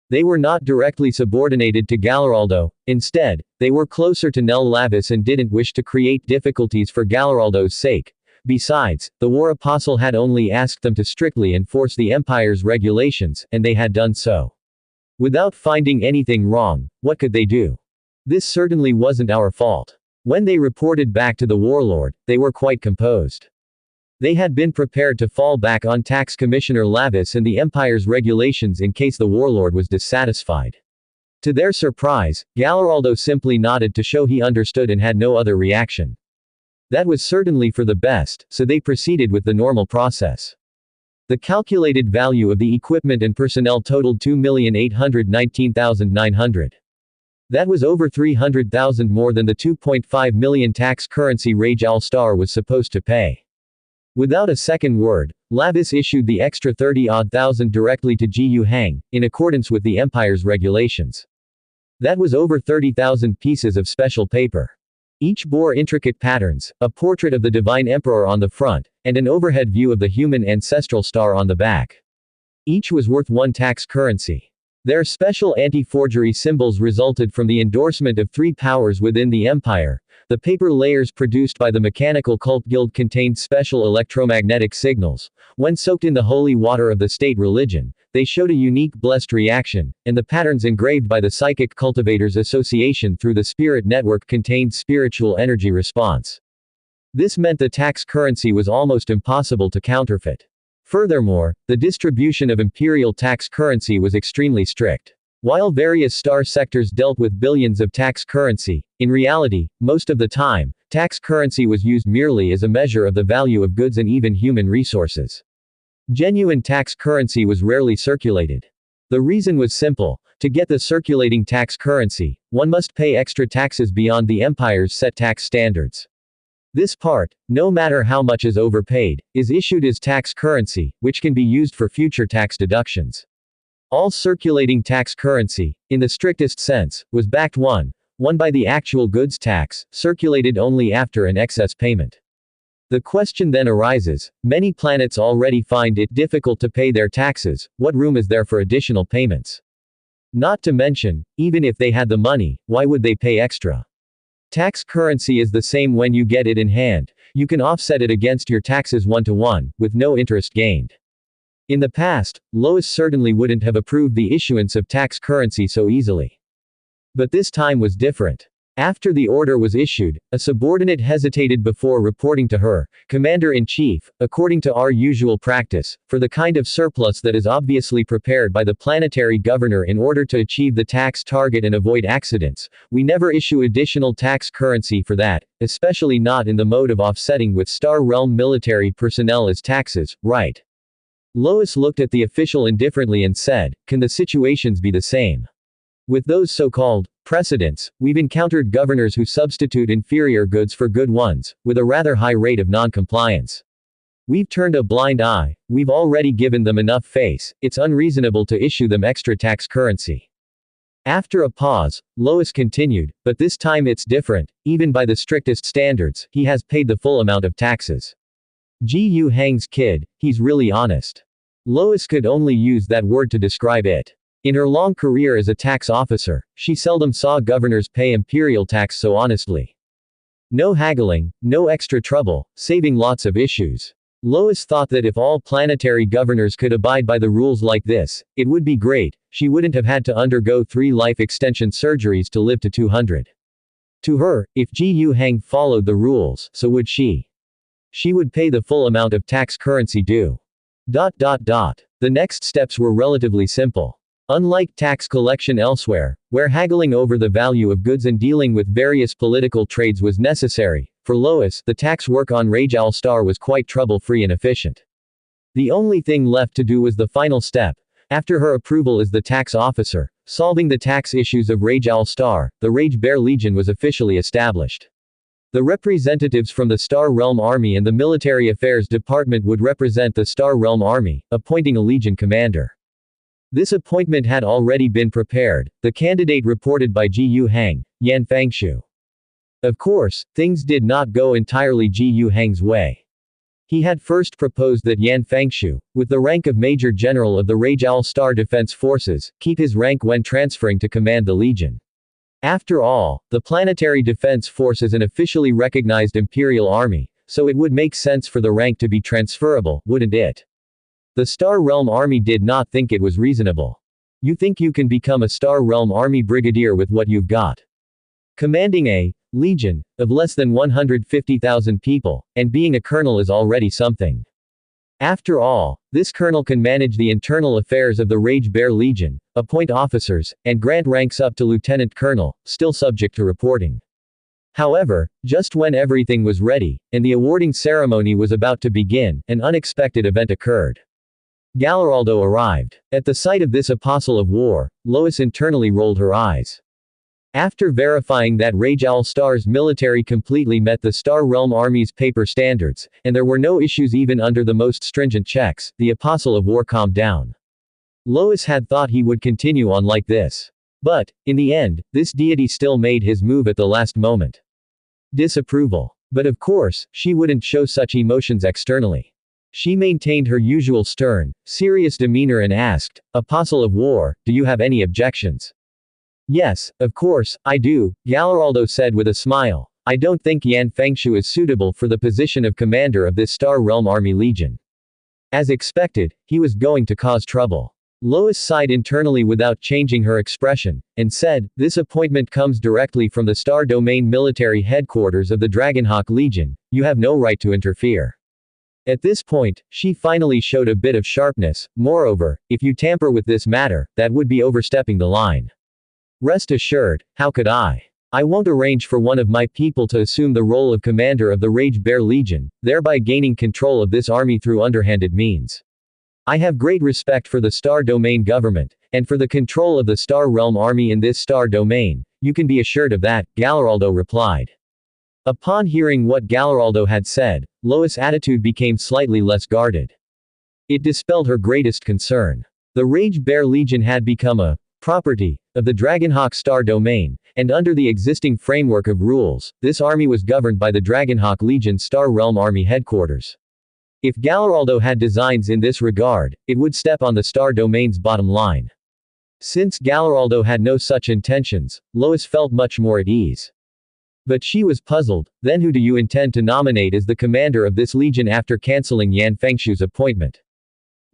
They were not directly subordinated to Gallaraldo, instead, they were closer to Nell Lavis and didn't wish to create difficulties for Gallaraldo's sake. Besides, the war apostle had only asked them to strictly enforce the empire's regulations, and they had done so. Without finding anything wrong, what could they do? This certainly wasn't our fault. When they reported back to the warlord, they were quite composed. They had been prepared to fall back on Tax Commissioner Lavis and the empire's regulations in case the warlord was dissatisfied. To their surprise, Gallaraldo simply nodded to show he understood and had no other reaction. That was certainly for the best, so they proceeded with the normal process. The calculated value of the equipment and personnel totaled 2,819,900. That was over 300,000 more than the 2.5 million tax currency Rage All-Star was supposed to pay. Without a second word, Lavis issued the extra 30-odd thousand directly to Gu Hang, in accordance with the empire's regulations. That was over 30,000 pieces of special paper. Each bore intricate patterns, a portrait of the divine emperor on the front, and an overhead view of the human ancestral star on the back. Each was worth 1 tax currency. Their special anti-forgery symbols resulted from the endorsement of 3 powers within the empire. The paper layers produced by the Mechanical Cult Guild contained special electromagnetic signals. When soaked in the holy water of the state religion, they showed a unique blessed reaction, and the patterns engraved by the Psychic Cultivators Association through the Spirit Network contained spiritual energy response. This meant the tax currency was almost impossible to counterfeit. Furthermore, the distribution of imperial tax currency was extremely strict. While various star sectors dealt with billions of tax currency, in reality, most of the time, tax currency was used merely as a measure of the value of goods and even human resources. Genuine tax currency was rarely circulated. The reason was simple: to get the circulating tax currency, one must pay extra taxes beyond the empire's set tax standards. This part, no matter how much is overpaid, is issued as tax currency, which can be used for future tax deductions. All circulating tax currency, in the strictest sense, was backed one by the actual goods tax, circulated only after an excess payment. The question then arises, many planets already find it difficult to pay their taxes, what room is there for additional payments? Not to mention, even if they had the money, why would they pay extra? Tax currency is the same when you get it in hand. You can offset it against your taxes 1-to-1, with no interest gained. In the past, Lois certainly wouldn't have approved the issuance of tax currency so easily. But this time was different. After the order was issued, a subordinate hesitated before reporting to her, Commander-in-Chief, according to our usual practice, for the kind of surplus that is obviously prepared by the planetary governor in order to achieve the tax target and avoid accidents, we never issue additional tax currency for that, especially not in the mode of offsetting with Star Realm military personnel as taxes, right? Lois looked at the official indifferently and said, can the situations be the same? With those so-called precedents, we've encountered governors who substitute inferior goods for good ones, with a rather high rate of non-compliance. We've turned a blind eye, we've already given them enough face, it's unreasonable to issue them extra tax currency. After a pause, Lois continued, but this time it's different, even by the strictest standards, he has paid the full amount of taxes. Gu Hang's kid, he's really honest. Lois could only use that word to describe it. In her long career as a tax officer, she seldom saw governors pay imperial tax so honestly. No haggling, no extra trouble, saving lots of issues. Lois thought that if all planetary governors could abide by the rules like this, it would be great. She wouldn't have had to undergo 3 life extension surgeries to live to 200. To her, if Gu Hang followed the rules, so would she. She would pay the full amount of tax currency due. The next steps were relatively simple. Unlike tax collection elsewhere, where haggling over the value of goods and dealing with various political trades was necessary, for Lois, the tax work on Rage All-Star was quite trouble-free and efficient. The only thing left to do was the final step. After her approval as the tax officer, solving the tax issues of Rage All-Star, the Rage Bear Legion was officially established. The representatives from the Star Realm Army and the Military Affairs Department would represent the Star Realm Army, appointing a Legion commander. This appointment had already been prepared, the candidate reported by Gu Hang, Yan Fangshu. Of course, things did not go entirely Ji Hang's way. He had first proposed that Yan Fengshu, with the rank of Major General of the Rage All-Star Defense Forces, keep his rank when transferring to command the Legion. After all, the Planetary Defense Force is an officially recognized Imperial Army, so it would make sense for the rank to be transferable, wouldn't it? The Star Realm Army did not think it was reasonable. You think you can become a Star Realm Army Brigadier with what you've got? Commanding a Legion of less than 150,000 people, and being a colonel is already something. After all, this colonel can manage the internal affairs of the Rage Bear Legion, appoint officers, and grant ranks up to lieutenant colonel, still subject to reporting. However, just when everything was ready, and the awarding ceremony was about to begin, an unexpected event occurred. Gallaraldo arrived. At the sight of this apostle of war, Lois internally rolled her eyes. After verifying that Rage All-Star's military completely met the Star Realm Army's paper standards, and there were no issues even under the most stringent checks, the Apostle of War calmed down. Lois had thought he would continue on like this. But, in the end, this deity still made his move at the last moment. Disapproval. But of course, she wouldn't show such emotions externally. She maintained her usual stern, serious demeanor and asked, "Apostle of War, do you have any objections?" "Yes, of course, I do," Gallaraldo said with a smile. "I don't think Yan Fengshu is suitable for the position of commander of this Star Realm Army Legion." As expected, he was going to cause trouble. Lois sighed internally without changing her expression, and said, "This appointment comes directly from the Star Domain military headquarters of the Dragonhawk Legion, you have no right to interfere." At this point, she finally showed a bit of sharpness. "Moreover, if you tamper with this matter, that would be overstepping the line. Rest assured, how could I? I won't arrange for one of my people to assume the role of commander of the Rage Bear Legion, thereby gaining control of this army through underhanded means. I have great respect for the Star Domain government, and for the control of the Star Realm Army in this Star Domain, you can be assured of that," Gallaraldo replied. Upon hearing what Gallaraldo had said, Lois' attitude became slightly less guarded. It dispelled her greatest concern. The Rage Bear Legion had become a property of the Dragonhawk Star Domain, and under the existing framework of rules, this army was governed by the Dragonhawk Legion Star Realm Army headquarters. If Gallaraldo had designs in this regard, it would step on the Star Domain's bottom line. Since Gallaraldo had no such intentions, Lois felt much more at ease. But she was puzzled. Then who do you intend to nominate as the commander of this legion after canceling Yan Fengshu's appointment?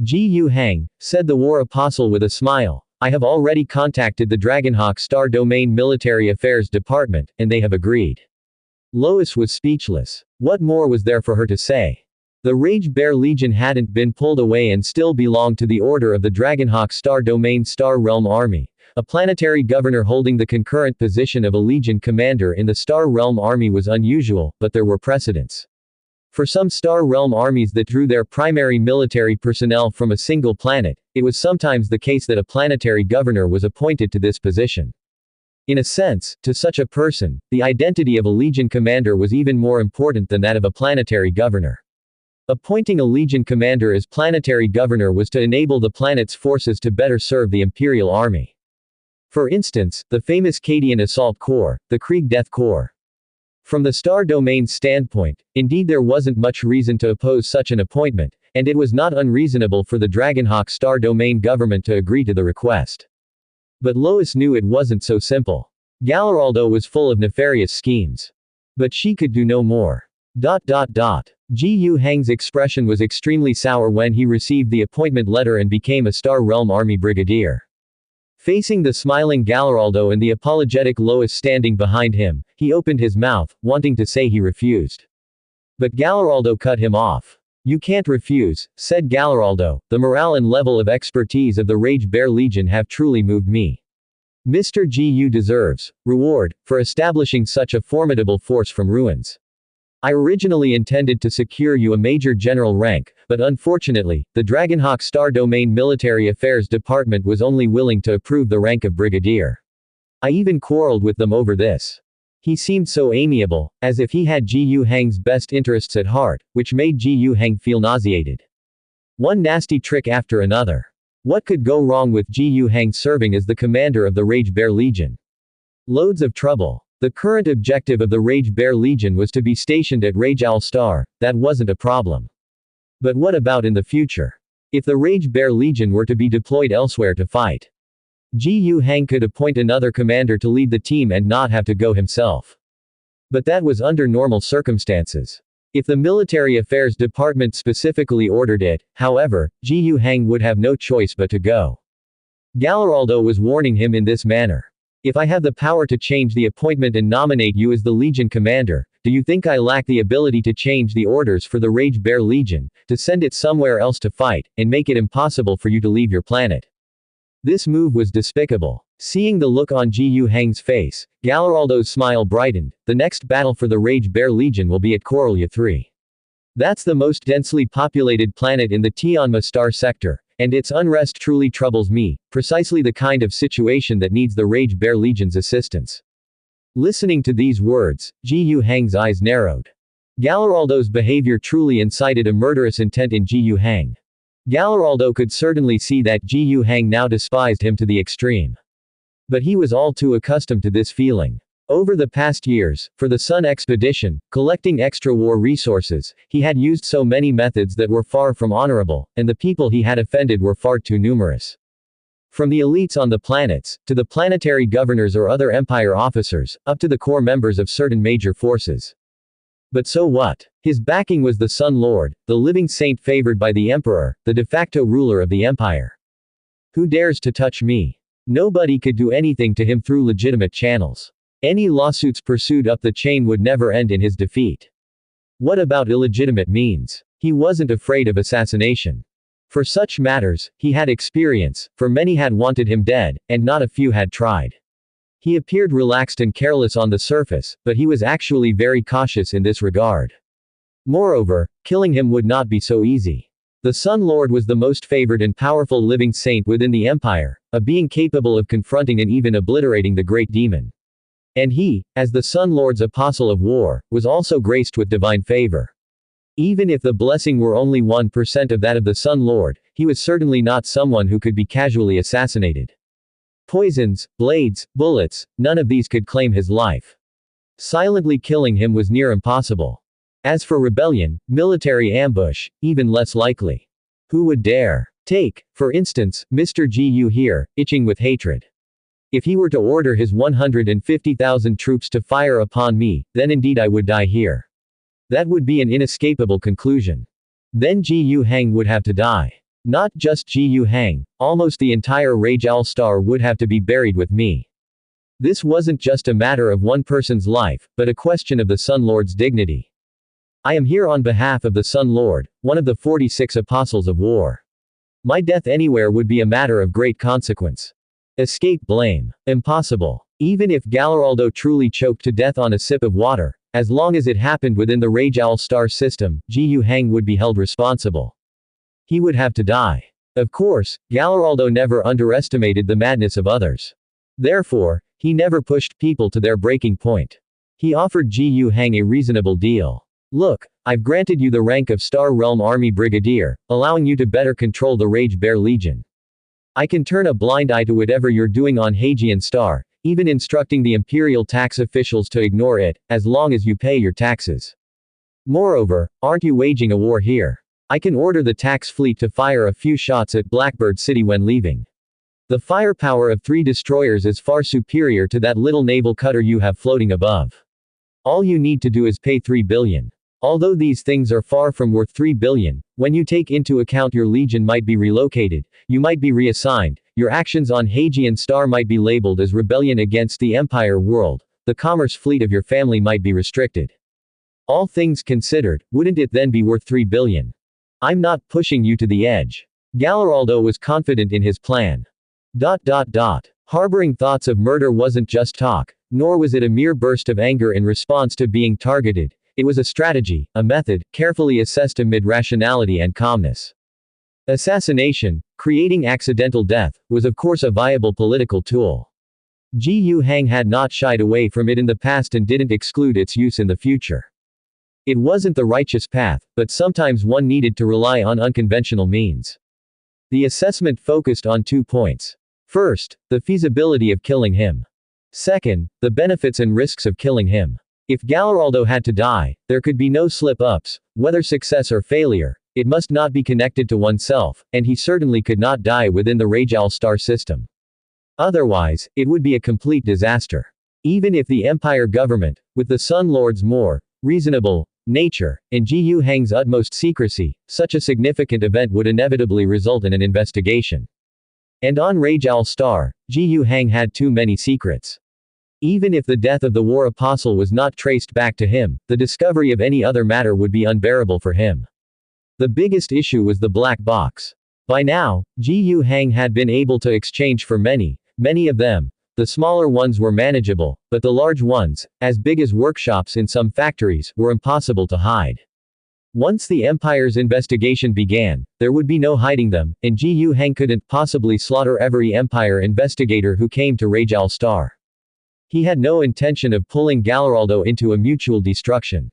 Ji Hang, said the war apostle with a smile. I have already contacted the Dragonhawk Star Domain Military Affairs Department, and they have agreed. Lois was speechless. What more was there for her to say? The Rage Bear Legion hadn't been pulled away and still belonged to the order of the Dragonhawk Star Domain Star Realm Army. A planetary governor holding the concurrent position of a Legion commander in the Star Realm Army was unusual, but there were precedents. For some Star Realm armies that drew their primary military personnel from a single planet, it was sometimes the case that a planetary governor was appointed to this position. In a sense, to such a person, the identity of a Legion commander was even more important than that of a planetary governor. Appointing a Legion commander as planetary governor was to enable the planet's forces to better serve the Imperial Army. For instance, the famous Cadian Assault Corps, the Krieg Death Corps. From the Star Domain's standpoint, indeed there wasn't much reason to oppose such an appointment, and it was not unreasonable for the Dragonhawk Star Domain government to agree to the request. But Lois knew it wasn't so simple. Gallaraldo was full of nefarious schemes. But she could do no more. Ji Hang's expression was extremely sour when he received the appointment letter and became a Star Realm Army Brigadier. Facing the smiling Gallaraldo and the apologetic Lois standing behind him, he opened his mouth, wanting to say he refused. But Gallaraldo cut him off. You can't refuse, said Gallaraldo, the morale and level of expertise of the Rage Bear Legion have truly moved me. Mr. Gu deserves reward for establishing such a formidable force from ruins. I originally intended to secure you a Major General rank, but unfortunately, the Dragonhawk Star Domain Military Affairs Department was only willing to approve the rank of Brigadier. I even quarreled with them over this. He seemed so amiable, as if he had Ji Hang's best interests at heart, which made Ji Hang feel nauseated. One nasty trick after another. What could go wrong with Ji Hang serving as the commander of the Rage Bear Legion? Loads of trouble. The The current objective of the Rage Bear Legion was to be stationed at Rage Owl Star. That wasn't a problem. But what about in the future? If the Rage Bear Legion were to be deployed elsewhere to fight, Ji Hang could appoint another commander to lead the team and not have to go himself. But that was under normal circumstances. If the Military Affairs Department specifically ordered it, however, Ji Hang would have no choice but to go. Gallaraldo was warning him in this manner. If I have the power to change the appointment and nominate you as the Legion commander, do you think I lack the ability to change the orders for the Rage Bear Legion, to send it somewhere else to fight, and make it impossible for you to leave your planet? This move was despicable. Seeing the look on Ji Hang's face, Gallaraldo's smile brightened. The next battle for the Rage Bear Legion will be at Coralia 3. That's the most densely populated planet in the Tianma star sector, and its unrest truly troubles me, precisely the kind of situation that needs the Rage Bear Legion's assistance. Listening to these words, Ji Hang's eyes narrowed. Gallaraldo's behavior truly incited a murderous intent in Ji Hang. Gallaraldo could certainly see that Ji Hang now despised him to the extreme. But he was all too accustomed to this feeling. Over the past years, for the Sun expedition, collecting extra war resources, he had used so many methods that were far from honorable, and the people he had offended were far too numerous. From the elites on the planets, to the planetary governors or other empire officers, up to the core members of certain major forces. But so what? His backing was the Sun Lord, the living saint favored by the Emperor, the de facto ruler of the empire. Who dares to touch me? Nobody could do anything to him through legitimate channels. Any lawsuits pursued up the chain would never end in his defeat. What about illegitimate means? He wasn't afraid of assassination. For such matters, he had experience, for many had wanted him dead, and not a few had tried. He appeared relaxed and careless on the surface, but he was actually very cautious in this regard. Moreover, killing him would not be so easy. The Sun Lord was the most favored and powerful living saint within the empire, a being capable of confronting and even obliterating the great demon. And he, as the Sun Lord's apostle of war, was also graced with divine favor. Even if the blessing were only 1% of that of the Sun Lord, he was certainly not someone who could be casually assassinated. Poisons, blades, bullets, none of these could claim his life. Silently killing him was near impossible. As for rebellion, military ambush, even less likely. Who would dare? Take, for instance, Mr. Gu here, itching with hatred. If he were to order his 150,000 troops to fire upon me, then indeed I would die here. That would be an inescapable conclusion. Then Ji Hang would have to die. Not just Ji Hang, almost the entire Rage Owl Star would have to be buried with me. This wasn't just a matter of one person's life, but a question of the Sun Lord's dignity. I am here on behalf of the Sun Lord, one of the 46 apostles of war. My death anywhere would be a matter of great consequence. Escape blame. Impossible. Even if Gallaraldo truly choked to death on a sip of water, as long as it happened within the Rage Owl Star system, Ji Hang would be held responsible. He would have to die. Of course, Gallaraldo never underestimated the madness of others. Therefore, he never pushed people to their breaking point. He offered Ji Hang a reasonable deal. Look, I've granted you the rank of Star Realm Army Brigadier, allowing you to better control the Rage Bear Legion. I can turn a blind eye to whatever you're doing on Hagian Star, even instructing the Imperial tax officials to ignore it, as long as you pay your taxes. Moreover, aren't you waging a war here? I can order the tax fleet to fire a few shots at Blackbird City when leaving. The firepower of 3 destroyers is far superior to that little naval cutter you have floating above. All you need to do is pay 3 billion. Although these things are far from worth 3 billion, when you take into account your legion might be relocated, you might be reassigned, your actions on Hagian Star might be labeled as rebellion against the Empire world, the commerce fleet of your family might be restricted. All things considered, wouldn't it then be worth 3 billion? I'm not pushing you to the edge. Gallaraldo was confident in his plan. Harboring thoughts of murder wasn't just talk, nor was it a mere burst of anger in response to being targeted. It was a strategy, a method, carefully assessed amid rationality and calmness. Assassination, creating accidental death, was of course a viable political tool. Ji Hang had not shied away from it in the past and didn't exclude its use in the future. It wasn't the righteous path, but sometimes one needed to rely on unconventional means. The assessment focused on 2 points. First, the feasibility of killing him. Second, the benefits and risks of killing him. If Galleraldo had to die, there could be no slip-ups, whether success or failure, it must not be connected to oneself, and he certainly could not die within the Rajal star system. Otherwise, it would be a complete disaster. Even if the Empire government, with the Sun Lord's more reasonable nature, and Ji Hang's utmost secrecy, such a significant event would inevitably result in an investigation. And on Rajal star, Ji Hang had too many secrets. Even if the death of the War Apostle was not traced back to him, the discovery of any other matter would be unbearable for him. The biggest issue was the black box. By now, Ji Hang had been able to exchange for many of them. The smaller ones were manageable, but the large ones, as big as workshops in some factories, were impossible to hide. Once the Empire's investigation began, there would be no hiding them, and Ji Hang couldn't possibly slaughter every Empire investigator who came to Rajal star. He had no intention of pulling Galleraldo into a mutual destruction.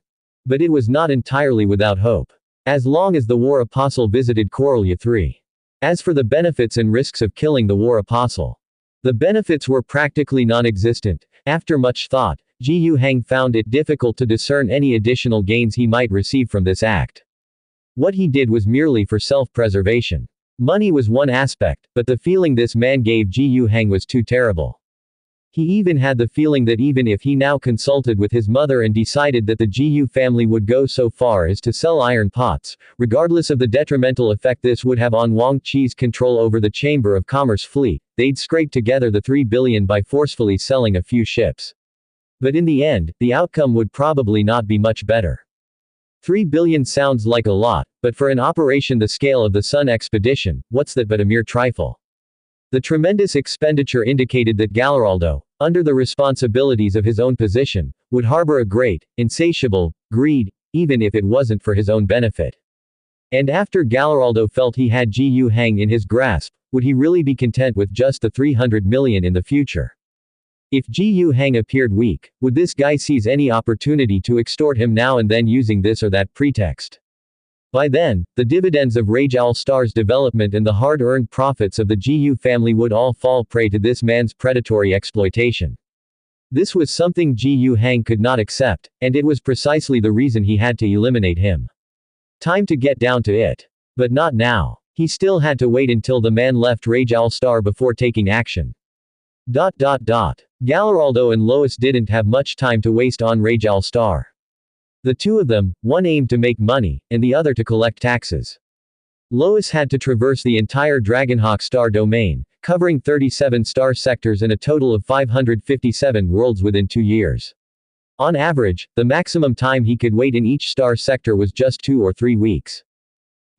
But it was not entirely without hope. As long as the War Apostle visited Corellia III. As for the benefits and risks of killing the War Apostle, the benefits were practically non-existent. After much thought, Ji Hang found it difficult to discern any additional gains he might receive from this act. What he did was merely for self-preservation. Money was one aspect, but the feeling this man gave Ji Hang was too terrible. He even had the feeling that even if he now consulted with his mother and decided that the Ji family would go so far as to sell iron pots, regardless of the detrimental effect this would have on Wang Qi's control over the Chamber of Commerce fleet, they'd scrape together the 3 billion by forcefully selling a few ships. But in the end, the outcome would probably not be much better. 3 billion sounds like a lot, but for an operation the scale of the Sun expedition, what's that but a mere trifle? The tremendous expenditure indicated that Galleraldo, under the responsibilities of his own position, would harbor a great, insatiable, greed, even if it wasn't for his own benefit. And after Galleraldo felt he had Ji Hang in his grasp, would he really be content with just the 300 million in the future? If Ji Hang appeared weak, would this guy seize any opportunity to extort him now and then using this or that pretext? By then, the dividends of Rajal Star's development and the hard-earned profits of the Ji family would all fall prey to this man's predatory exploitation. This was something Ji Hang could not accept, and it was precisely the reason he had to eliminate him. Time to get down to it. But not now. He still had to wait until the man left Rajal Star before taking action. Galleraldo and Lois didn't have much time to waste on Rajal Star. The two of them, one aimed to make money, and the other to collect taxes. Lois had to traverse the entire Dragonhawk star domain, covering 37 star sectors and a total of 557 worlds within 2 years. On average, the maximum time he could wait in each star sector was just 2 or 3 weeks.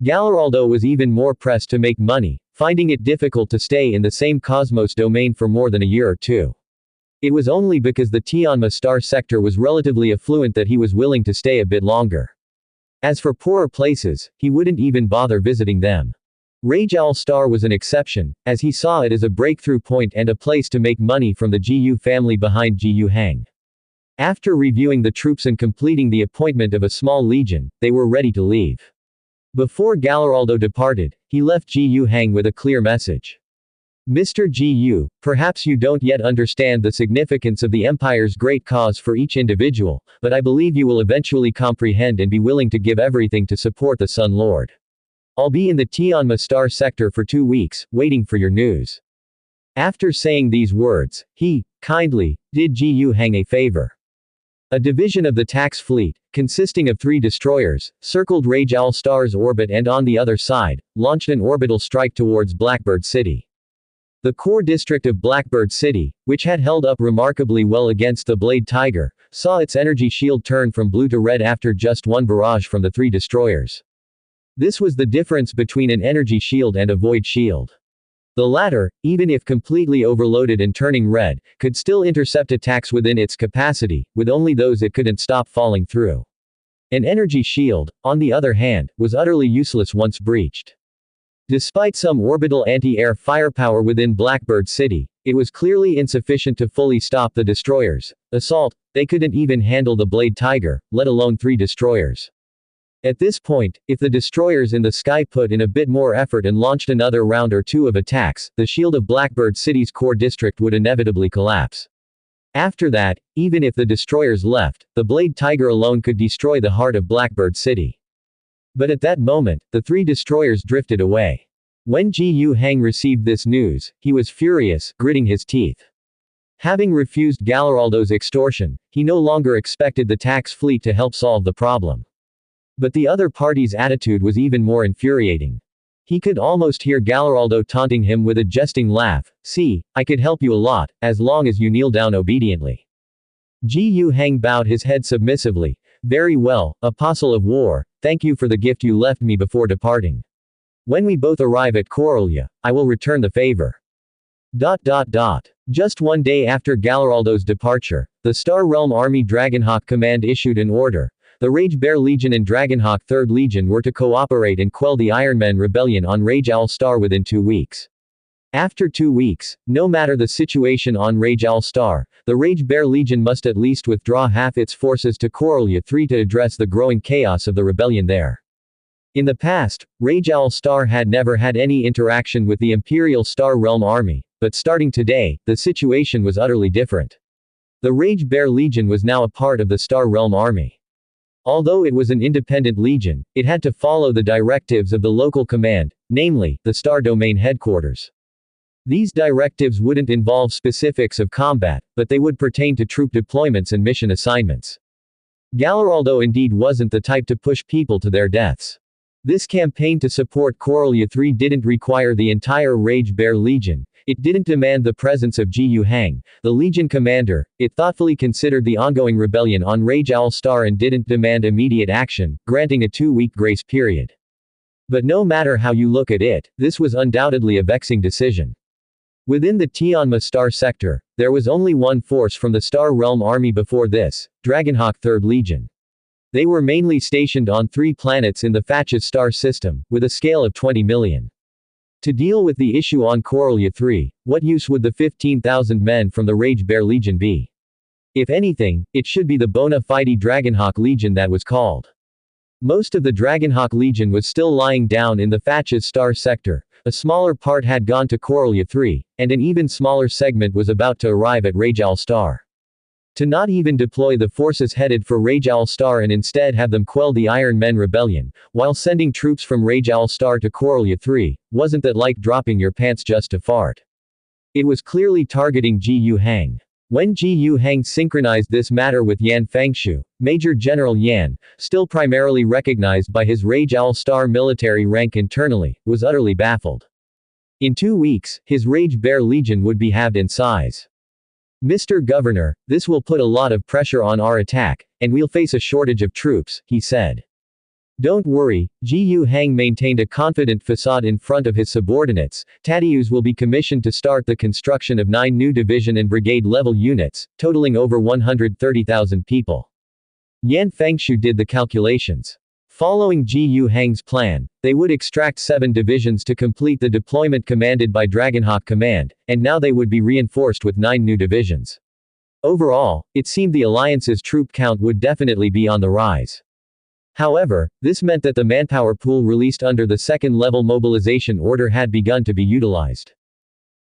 Galleraldo was even more pressed to make money, finding it difficult to stay in the same cosmos domain for more than a year or two. It was only because the Tianma star sector was relatively affluent that he was willing to stay a bit longer. As for poorer places, he wouldn't even bother visiting them. Rajal Star was an exception, as he saw it as a breakthrough point and a place to make money from the Ji family behind Ji Hang. After reviewing the troops and completing the appointment of a small legion, they were ready to leave. Before Galleraldo departed, he left Ji Hang with a clear message. Mr. Ji, perhaps you don't yet understand the significance of the Empire's great cause for each individual, but I believe you will eventually comprehend and be willing to give everything to support the Sun Lord. I'll be in the Tianma star sector for 2 weeks, waiting for your news. After saying these words, he, kindly, did Ji Hang a favor. A division of the tax fleet, consisting of 3 destroyers, circled Rajal Star's orbit and on the other side, launched an orbital strike towards Blackbird City. The core district of Blackbird City, which had held up remarkably well against the Blade Tiger, saw its energy shield turn from blue to red after just one barrage from the 3 destroyers. This was the difference between an energy shield and a void shield. The latter, even if completely overloaded and turning red, could still intercept attacks within its capacity, with only those it couldn't stop falling through. An energy shield, on the other hand, was utterly useless once breached. Despite some orbital anti-air firepower within Blackbird City, it was clearly insufficient to fully stop the destroyers' assault. They couldn't even handle the Blade Tiger, let alone 3 destroyers. At this point, if the destroyers in the sky put in a bit more effort and launched another round or 2 of attacks, the shield of Blackbird City's core district would inevitably collapse. After that, even if the destroyers left, the Blade Tiger alone could destroy the heart of Blackbird City. But at that moment, the three destroyers drifted away. When Ji Hang received this news, he was furious, gritting his teeth. Having refused Galleraldo's extortion, he no longer expected the tax fleet to help solve the problem. But the other party's attitude was even more infuriating. He could almost hear Galleraldo taunting him with a jesting laugh, "See, I could help you a lot, as long as you kneel down obediently." Ji Hang bowed his head submissively. "Very well, Apostle of War, thank you for the gift you left me before departing. When we both arrive at Corellia, I will return the favor." Just one day after Galleraldo's departure, the Star Realm Army Dragonhawk Command issued an order. The Rage Bear Legion and Dragonhawk 3rd Legion were to cooperate and quell the Ironman rebellion on Rage Owl Star within 2 weeks. After 2 weeks, no matter the situation on Rage Owl Star, the Rage Bear Legion must at least withdraw half its forces to Corellia 3 to address the growing chaos of the rebellion there. In the past, Rage Owl Star had never had any interaction with the Imperial Star Realm Army, but starting today, the situation was utterly different. The Rage Bear Legion was now a part of the Star Realm Army. Although it was an independent legion, it had to follow the directives of the local command, namely, the Star Domain headquarters. These directives wouldn't involve specifics of combat, but they would pertain to troop deployments and mission assignments. Galleraldo indeed wasn't the type to push people to their deaths. This campaign to support Corellia 3 didn't require the entire Rage Bear Legion. It didn't demand the presence of Ji Hang, the Legion commander. It thoughtfully considered the ongoing rebellion on Rage Owl Star and didn't demand immediate action, granting a 2-week grace period. But no matter how you look at it, this was undoubtedly a vexing decision. Within the Tianma Star sector, there was only one force from the Star Realm Army before this, Dragonhawk 3rd Legion. They were mainly stationed on 3 planets in the Fatches star system, with a scale of 20 million. To deal with the issue on Corellia 3, what use would the 15,000 men from the Rage Bear Legion be? If anything, it should be the bona fide Dragonhawk Legion that was called. Most of the Dragonhawk Legion was still lying down in the Fatches star sector. A smaller part had gone to Corellia 3, and an even smaller segment was about to arrive at Rage Owl Star. To not even deploy the forces headed for Rage Owl Star and instead have them quell the Iron Men rebellion, while sending troops from Rage Owl Star to Corellia 3, wasn't that like dropping your pants just to fart? It was clearly targeting Ji Hang. When Ji Hang synchronized this matter with Yan Fengshu, Major General Yan, still primarily recognized by his Rage Owl Star military rank internally, was utterly baffled. In 2 weeks, his Rage Bear Legion would be halved in size. "Mr. Governor, this will put a lot of pressure on our attack, and we'll face a shortage of troops," he said. Don't worry, Ji Hang maintained a confident facade in front of his subordinates. Tadius will be commissioned to start the construction of 9 new division and brigade level units, totaling over 130,000 people. Yan Fengshu did the calculations. Following Ji Hang's plan, they would extract 7 divisions to complete the deployment commanded by Dragonhawk Command, and now they would be reinforced with 9 new divisions. Overall, it seemed the alliance's troop count would definitely be on the rise. However, this meant that the manpower pool released under the second-level mobilization order had begun to be utilized.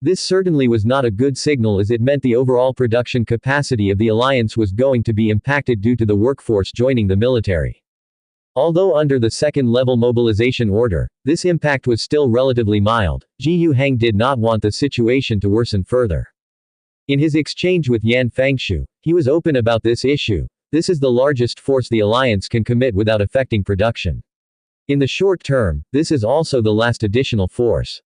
This certainly was not a good signal, as it meant the overall production capacity of the alliance was going to be impacted due to the workforce joining the military. Although under the second-level mobilization order, this impact was still relatively mild, Ji Hang did not want the situation to worsen further. In his exchange with Yan Fengshu, he was open about this issue. This is the largest force the alliance can commit without affecting production. In the short term, this is also the last additional force.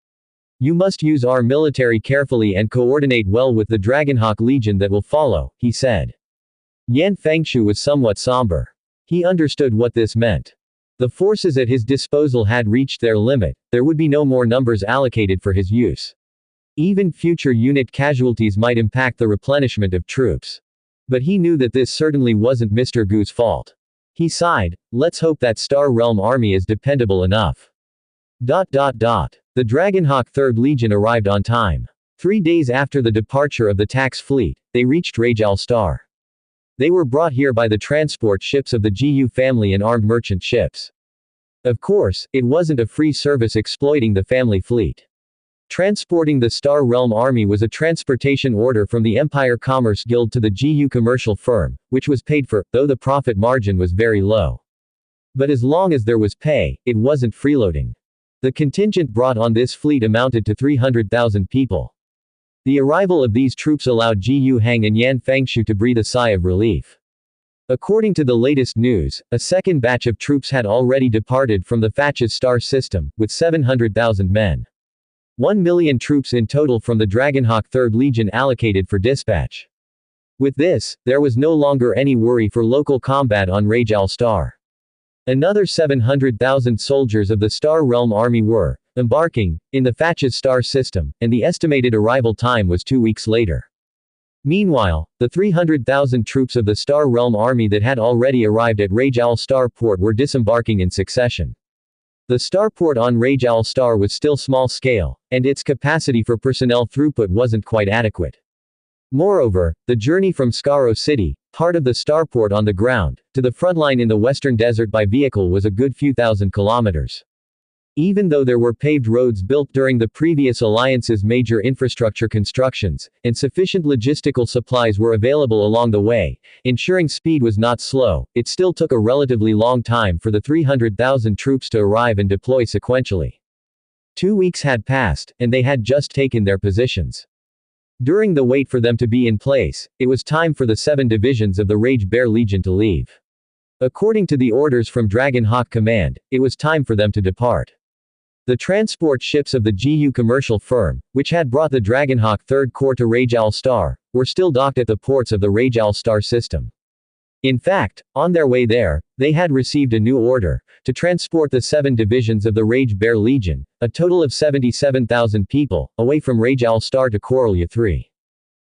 You must use our military carefully and coordinate well with the Dragonhawk Legion that will follow, he said. Yan Fengshu was somewhat somber. He understood what this meant. The forces at his disposal had reached their limit, there would be no more numbers allocated for his use. Even future unit casualties might impact the replenishment of troops. But he knew that this certainly wasn't Mr. Gu's fault. He sighed, let's hope that Star Realm Army is dependable enough. The Dragonhawk 3rd Legion arrived on time. 3 days after the departure of the tax fleet, they reached Rage Owl Star. They were brought here by the transport ships of the Gu family and armed merchant ships. Of course, it wasn't a free service exploiting the family fleet. Transporting the Star Realm Army was a transportation order from the Empire Commerce Guild to the GU commercial firm, which was paid for, though the profit margin was very low. But as long as there was pay, it wasn't freeloading. The contingent brought on this fleet amounted to 300,000 people. The arrival of these troops allowed Gu Heng and Yan Fengshu to breathe a sigh of relief. According to the latest news, a second batch of troops had already departed from the Fatch's star system, with 700,000 men. 1 million troops in total from the Dragonhawk 3rd Legion allocated for dispatch. With this, there was no longer any worry for local combat on Rajal Star. Another 700,000 soldiers of the Star Realm Army were embarking in the Fatch's star system, and the estimated arrival time was 2 weeks later. Meanwhile, the 300,000 troops of the Star Realm Army that had already arrived at Rajal Star Port were disembarking in succession. The starport on Rajal Star was still small scale, and its capacity for personnel throughput wasn't quite adequate. Moreover, the journey from Skaro City, part of the starport on the ground, to the front line in the western desert by vehicle was a good few thousand kilometers. Even though there were paved roads built during the previous alliance's major infrastructure constructions, and sufficient logistical supplies were available along the way, ensuring speed was not slow, it still took a relatively long time for the 300,000 troops to arrive and deploy sequentially. 2 weeks had passed, and they had just taken their positions. During the wait for them to be in place, it was time for the 7 divisions of the Rage Bear Legion to leave. According to the orders from Dragonhawk Command, it was time for them to depart. The transport ships of the GU commercial firm, which had brought the Dragonhawk 3rd Corps to Rajal Star, were still docked at the ports of the Rajal Star system. In fact, on their way there, they had received a new order to transport the 7 divisions of the Rage Bear Legion, a total of 77,000 people, away from Rajal Star to Corellia 3.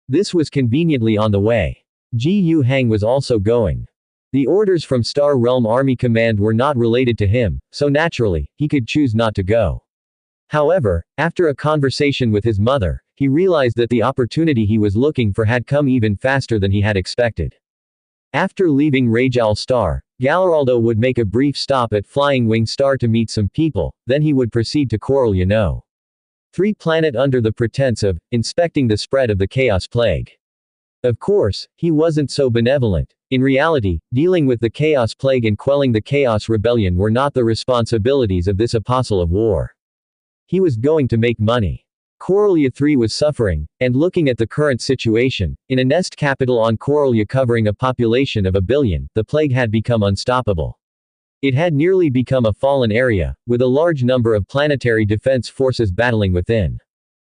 This was conveniently on the way. Gu Heng was also going. The orders from Star Realm Army Command were not related to him, so naturally, he could choose not to go. However, after a conversation with his mother, he realized that the opportunity he was looking for had come even faster than he had expected. After leaving Rajal Star, Galaraldo would make a brief stop at Flying Wing Star to meet some people, then he would proceed to Corellia No. 3 planet under the pretense of inspecting the spread of the Chaos Plague. Of course, he wasn't so benevolent. In reality, dealing with the Chaos Plague and quelling the Chaos Rebellion were not the responsibilities of this apostle of war. He was going to make money. Corellia 3 was suffering, and looking at the current situation, in a nest capital on Corellia covering a population of 1 billion, the plague had become unstoppable. It had nearly become a fallen area, with a large number of planetary defense forces battling within.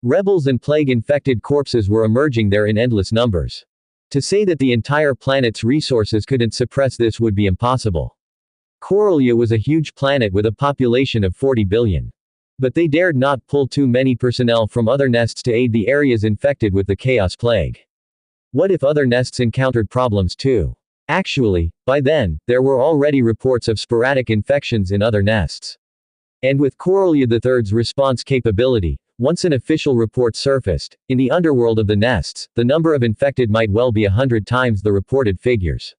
Rebels and plague-infected corpses were emerging there in endless numbers. To say that the entire planet's resources couldn't suppress this would be impossible. Corellia was a huge planet with a population of 40 billion. But they dared not pull too many personnel from other nests to aid the areas infected with the Chaos Plague. What if other nests encountered problems too? Actually, by then, there were already reports of sporadic infections in other nests. And with Corellia III's response capability, once an official report surfaced, in the underworld of the nests, the number of infected might well be 100 times the reported figures.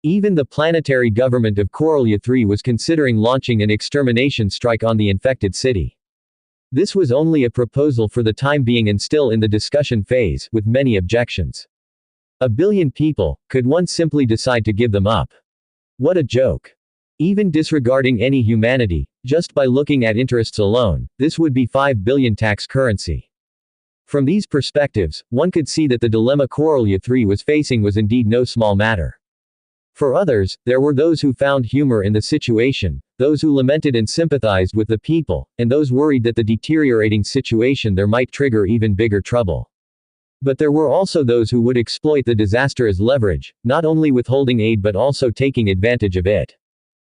Even the planetary government of Corellia III was considering launching an extermination strike on the infected city. This was only a proposal for the time being and still in the discussion phase, with many objections. 1 billion people, could one simply decide to give them up? What a joke. Even disregarding any humanity, just by looking at interests alone, this would be 5 billion tax currency. From these perspectives, one could see that the dilemma Corellia III was facing was indeed no small matter. For others, there were those who found humor in the situation, those who lamented and sympathized with the people, and those worried that the deteriorating situation there might trigger even bigger trouble. But there were also those who would exploit the disaster as leverage, not only withholding aid but also taking advantage of it.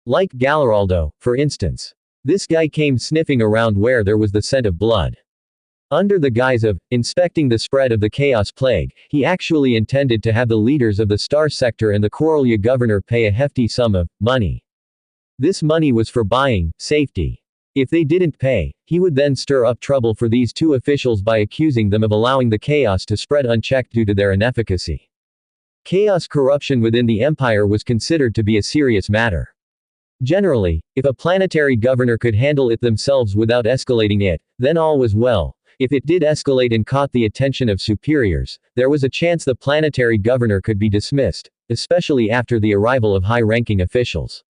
Like Galaraldo, for instance. This guy came sniffing around where there was the scent of blood. Under the guise of inspecting the spread of the Chaos Plague, he actually intended to have the leaders of the Star Sector and the Corellia governor pay a hefty sum of money. This money was for buying safety. If they didn't pay, he would then stir up trouble for these two officials by accusing them of allowing the chaos to spread unchecked due to their inefficacy. Chaos corruption within the empire was considered to be a serious matter. Generally, if a planetary governor could handle it themselves without escalating it, then all was well. if it did escalate and caught the attention of superiors, there was a chance the planetary governor could be dismissed, especially after the arrival of high-ranking officials.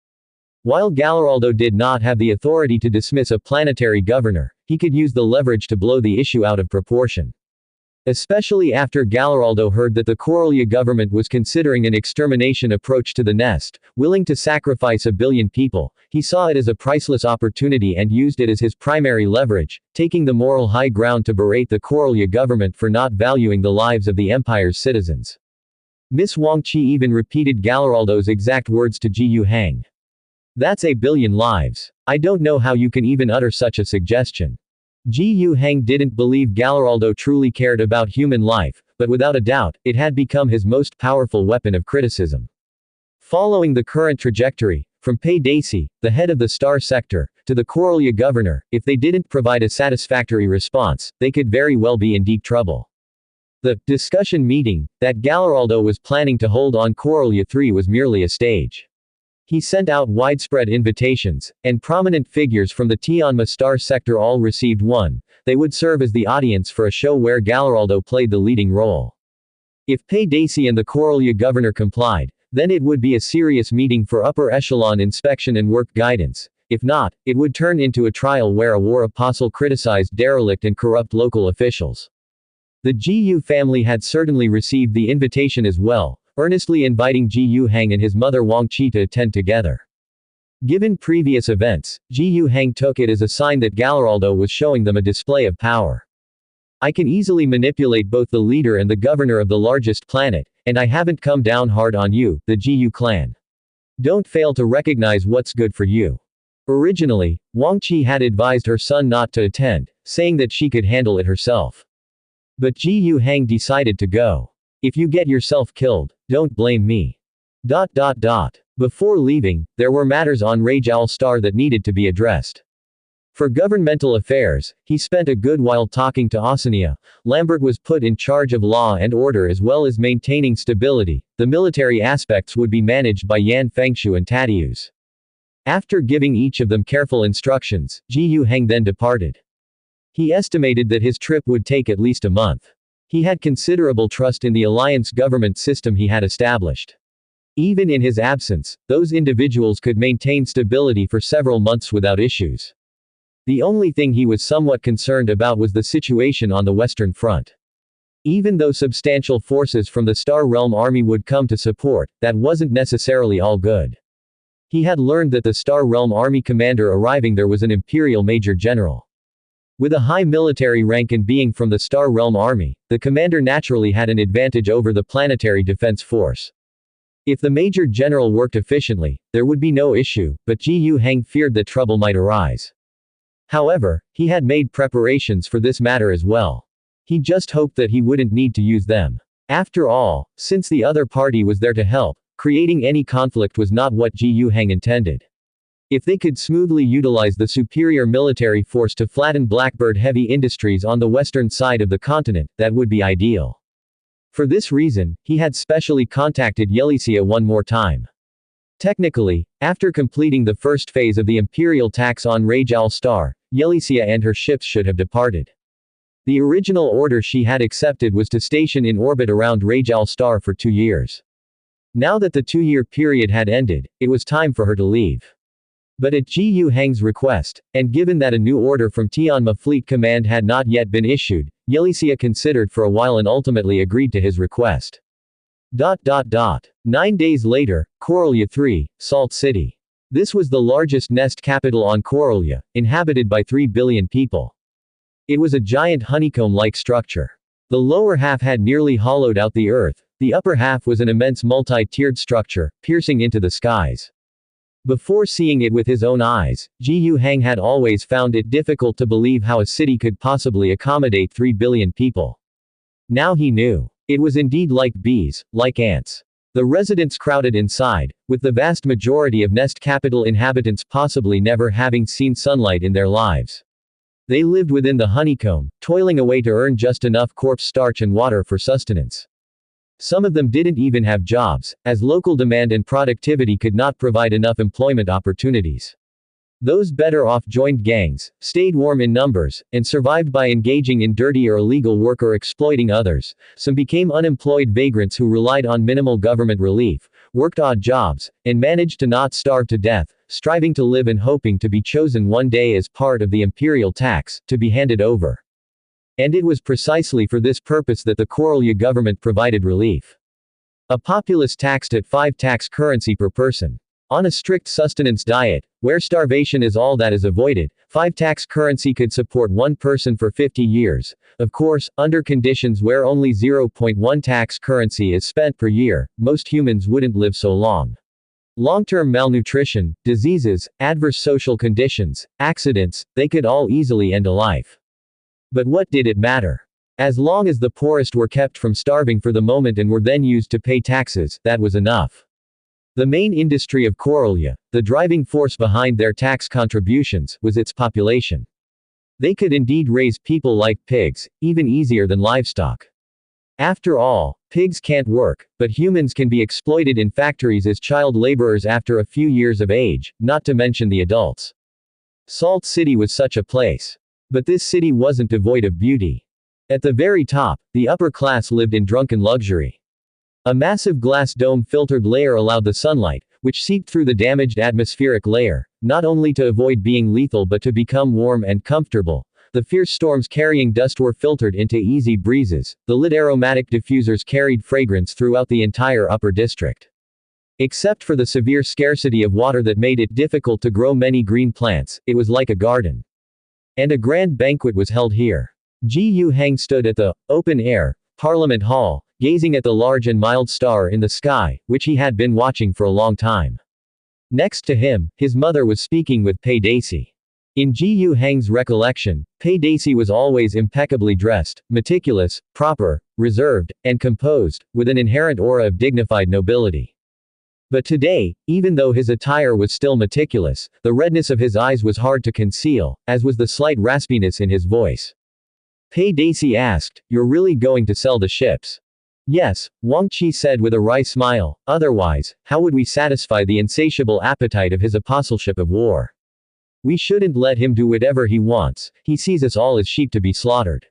While Gallaraldo did not have the authority to dismiss a planetary governor, he could use the leverage to blow the issue out of proportion. Especially after Gallaraldo heard that the Corollia government was considering an extermination approach to the nest, willing to sacrifice 1 billion people, he saw it as a priceless opportunity and used it as his primary leverage, taking the moral high ground to berate the Corollia government for not valuing the lives of the empire's citizens. Miss Wang Qi even repeated Gallaraldo's exact words to Ji Hang. "That's 1 billion lives. I don't know how you can even utter such a suggestion." Ji Hang didn't believe Gallaraldo truly cared about human life, but without a doubt, it had become his most powerful weapon of criticism. Following the current trajectory, from Pei Daci, the head of the Star Sector, to the Corollia governor, if they didn't provide a satisfactory response, they could very well be in deep trouble. The discussion meeting that Gallaraldo was planning to hold on Corollia 3 was merely a stage. He sent out widespread invitations, and prominent figures from the Tianma Star Sector all received one. They would serve as the audience for a show where Gallaraldo played the leading role. If Pei Daci and the Corollia governor complied, then it would be a serious meeting for upper echelon inspection and work guidance. If not, it would turn into a trial where a war apostle criticized derelict and corrupt local officials. The Ji family had certainly received the invitation as well, earnestly inviting Ji Hang and his mother Wang Qi to attend together. Given previous events, Ji Hang took it as a sign that Gallaraldo was showing them a display of power. "I can easily manipulate both the leader and the governor of the largest planet, and I haven't come down hard on you, the Ji clan. Don't fail to recognize what's good for you." Originally, Wang Qi had advised her son not to attend, saying that she could handle it herself. But Ji Hang decided to go. "If you get yourself killed, don't blame me." Before leaving, there were matters on Rajal Star that needed to be addressed. For governmental affairs, he spent a good while talking to Oceania. Lambert was put in charge of law and order as well as maintaining stability. The military aspects would be managed by Yan Fengshu and Tadius. After giving each of them careful instructions, Ji Hang then departed. He estimated that his trip would take at least a month. He had considerable trust in the alliance government system he had established. Even in his absence, those individuals could maintain stability for several months without issues. The only thing he was somewhat concerned about was the situation on the Western Front. Even though substantial forces from the Star Realm Army would come to support, that wasn't necessarily all good. He had learned that the Star Realm Army commander arriving there was an Imperial Major General. With a high military rank and being from the Star Realm Army, the commander naturally had an advantage over the planetary defense force. If the Major General worked efficiently, there would be no issue, but Ji Hang feared that trouble might arise. However, he had made preparations for this matter as well. He just hoped that he wouldn't need to use them. After all, since the other party was there to help, creating any conflict was not what Ji Hang intended. If they could smoothly utilize the superior military force to flatten Blackbird Heavy Industries on the western side of the continent, that would be ideal. For this reason, he had specially contacted Yelicia one more time. Technically, after completing the first phase of the Imperial tax on Rajal Star, Yelicia and her ships should have departed. The original order she had accepted was to station in orbit around Rajal Star for 2 years. Now that the 2-year period had ended, it was time for her to leave. But at Ji Hang's request, and given that a new order from Tianma Fleet Command had not yet been issued, Yelicia considered for a while and ultimately agreed to his request. 9 days later, Corollia 3, Salt City. This was the largest nest capital on Corollia, inhabited by 3 billion people. It was a giant honeycomb-like structure. The lower half had nearly hollowed out the earth, the upper half was an immense multi-tiered structure, piercing into the skies. Before seeing it with his own eyes, Ji Hang had always found it difficult to believe how a city could possibly accommodate 3 billion people. Now he knew. It was indeed like bees, like ants. The residents crowded inside, with the vast majority of nest capital inhabitants possibly never having seen sunlight in their lives. They lived within the honeycomb, toiling away to earn just enough corpse starch and water for sustenance. Some of them didn't even have jobs, as local demand and productivity could not provide enough employment opportunities. Those better off joined gangs, stayed warm in numbers, and survived by engaging in dirty or illegal work or exploiting others. Some became unemployed vagrants who relied on minimal government relief, worked odd jobs, and managed to not starve to death, striving to live and hoping to be chosen one day as part of the imperial tax, to be handed over. And it was precisely for this purpose that the Corolya government provided relief. A populace taxed at 5 tax currency per person. On a strict sustenance diet, where starvation is all that is avoided, 5 tax currency could support one person for 50 years. Of course, under conditions where only 0.1 tax currency is spent per year, most humans wouldn't live so long. Long-term malnutrition, diseases, adverse social conditions, accidents, they could all easily end a life. But what did it matter? As long as the poorest were kept from starving for the moment and were then used to pay taxes, that was enough. The main industry of Corolya, the driving force behind their tax contributions, was its population. They could indeed raise people like pigs, even easier than livestock. After all, pigs can't work, but humans can be exploited in factories as child laborers after a few years of age, not to mention the adults. Salt City was such a place. But this city wasn't devoid of beauty. At the very top, the upper class lived in drunken luxury. A massive glass dome filtered layer allowed the sunlight, which seeped through the damaged atmospheric layer, not only to avoid being lethal but to become warm and comfortable. The fierce storms carrying dust were filtered into easy breezes. The lit aromatic diffusers carried fragrance throughout the entire upper district. Except for the severe scarcity of water that made it difficult to grow many green plants, it was like a garden. And a grand banquet was held here. Gu Hang stood at the open-air Parliament Hall, gazing at the large and mild star in the sky, which he had been watching for a long time. Next to him, his mother was speaking with Pei Daisy. In Gu Hang's recollection, Pei Daisy was always impeccably dressed, meticulous, proper, reserved, and composed, with an inherent aura of dignified nobility. But today, even though his attire was still meticulous, the redness of his eyes was hard to conceal, as was the slight raspiness in his voice. Pei Daisy asked, "You're really going to sell the ships?" "Yes," Wang Qi said with a wry smile, "otherwise, how would we satisfy the insatiable appetite of his apostleship of war? We shouldn't let him do whatever he wants, he sees us all as sheep to be slaughtered."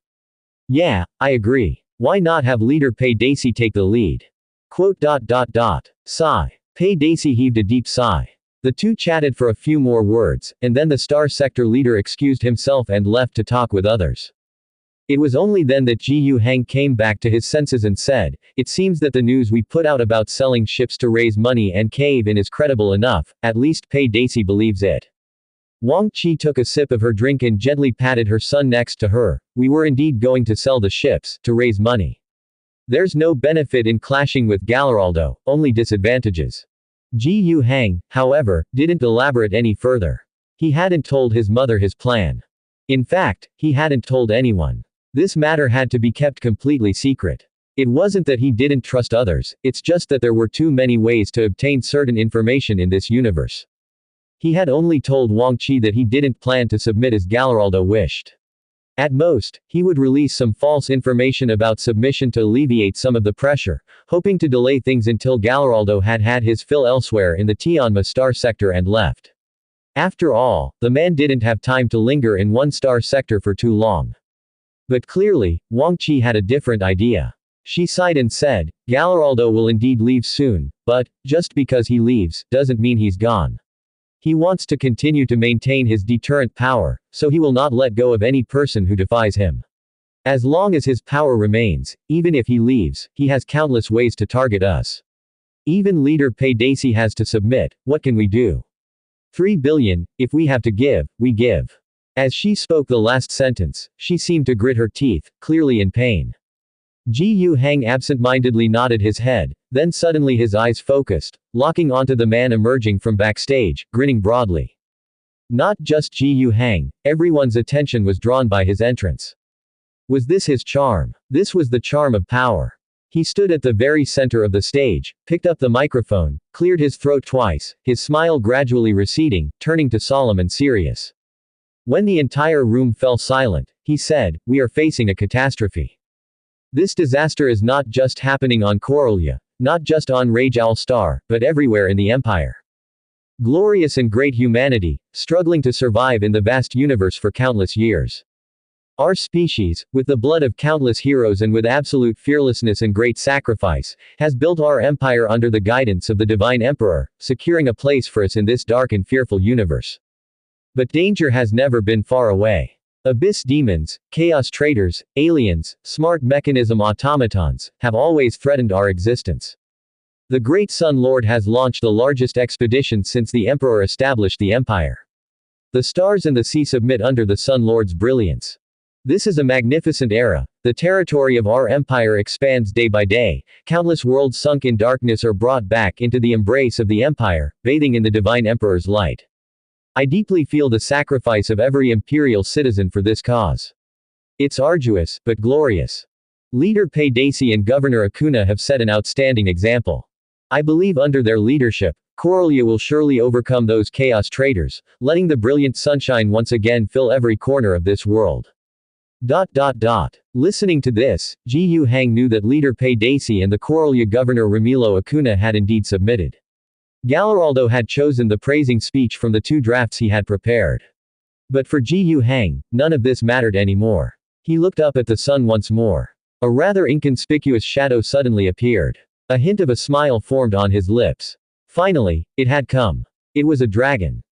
"Yeah, I agree. Why not have leader Pei Daisy take the lead?" Sigh. Pei Daisy heaved a deep sigh. The two chatted for a few more words, and then the Star Sector leader excused himself and left to talk with others. It was only then that Gu Hang came back to his senses and said, "It seems that the news we put out about selling ships to raise money and cave in is credible enough, at least Pei Daisy believes it." Wang Qi took a sip of her drink and gently patted her son next to her. "We were indeed going to sell the ships, to raise money. There's no benefit in clashing with Galleraldo, only disadvantages." Gu Hang, however, didn't elaborate any further. He hadn't told his mother his plan. In fact, he hadn't told anyone. This matter had to be kept completely secret. It wasn't that he didn't trust others, it's just that there were too many ways to obtain certain information in this universe. He had only told Wang Qi that he didn't plan to submit as Galleraldo wished. At most, he would release some false information about submission to alleviate some of the pressure, hoping to delay things until Galleraldo had had his fill elsewhere in the Tianma star sector and left. After all, the man didn't have time to linger in one star sector for too long. But clearly, Wang Qi had a different idea. She sighed and said, "Galleraldo will indeed leave soon, but, just because he leaves, doesn't mean he's gone. He wants to continue to maintain his deterrent power, so he will not let go of any person who defies him. As long as his power remains, even if he leaves, he has countless ways to target us. Even leader Pei Daisy has to submit. What can we do? 3 billion, if we have to give, we give." As she spoke the last sentence, she seemed to grit her teeth, clearly in pain. Gu Hang absent-mindedly nodded his head, then suddenly his eyes focused, locking onto the man emerging from backstage, grinning broadly. Not just Gu Hang, everyone's attention was drawn by his entrance. Was this his charm? This was the charm of power. He stood at the very center of the stage, picked up the microphone, cleared his throat twice, his smile gradually receding, turning to solemn and serious. When the entire room fell silent, he said, "We are facing a catastrophe. This disaster is not just happening on Corolya, not just on Rage Al Star, but everywhere in the Empire. Glorious and great humanity, struggling to survive in the vast universe for countless years. Our species, with the blood of countless heroes and with absolute fearlessness and great sacrifice, has built our empire under the guidance of the Divine Emperor, securing a place for us in this dark and fearful universe. But danger has never been far away. Abyss demons, chaos traitors, aliens, smart mechanism automatons, have always threatened our existence. The Great Sun Lord has launched the largest expedition since the Emperor established the Empire. The stars and the sea submit under the Sun Lord's brilliance. This is a magnificent era. The territory of our empire expands day by day. Countless worlds sunk in darkness are brought back into the embrace of the Empire, bathing in the Divine Emperor's light. I deeply feel the sacrifice of every imperial citizen for this cause. It's arduous, but glorious. Leader Pei Daci and Governor Acuna have set an outstanding example. I believe under their leadership, Corellia will surely overcome those chaos traitors, letting the brilliant sunshine once again fill every corner of this world. Listening to this, Ji Yu Hang knew that leader Pei Daci and the Corellia governor Ramilo Acuna had indeed submitted. Galleraldo had chosen the praising speech from the two drafts he had prepared. But for Ji Yu Hang, none of this mattered anymore. He looked up at the sun once more. A rather inconspicuous shadow suddenly appeared. A hint of a smile formed on his lips. Finally, it had come. It was a dragon.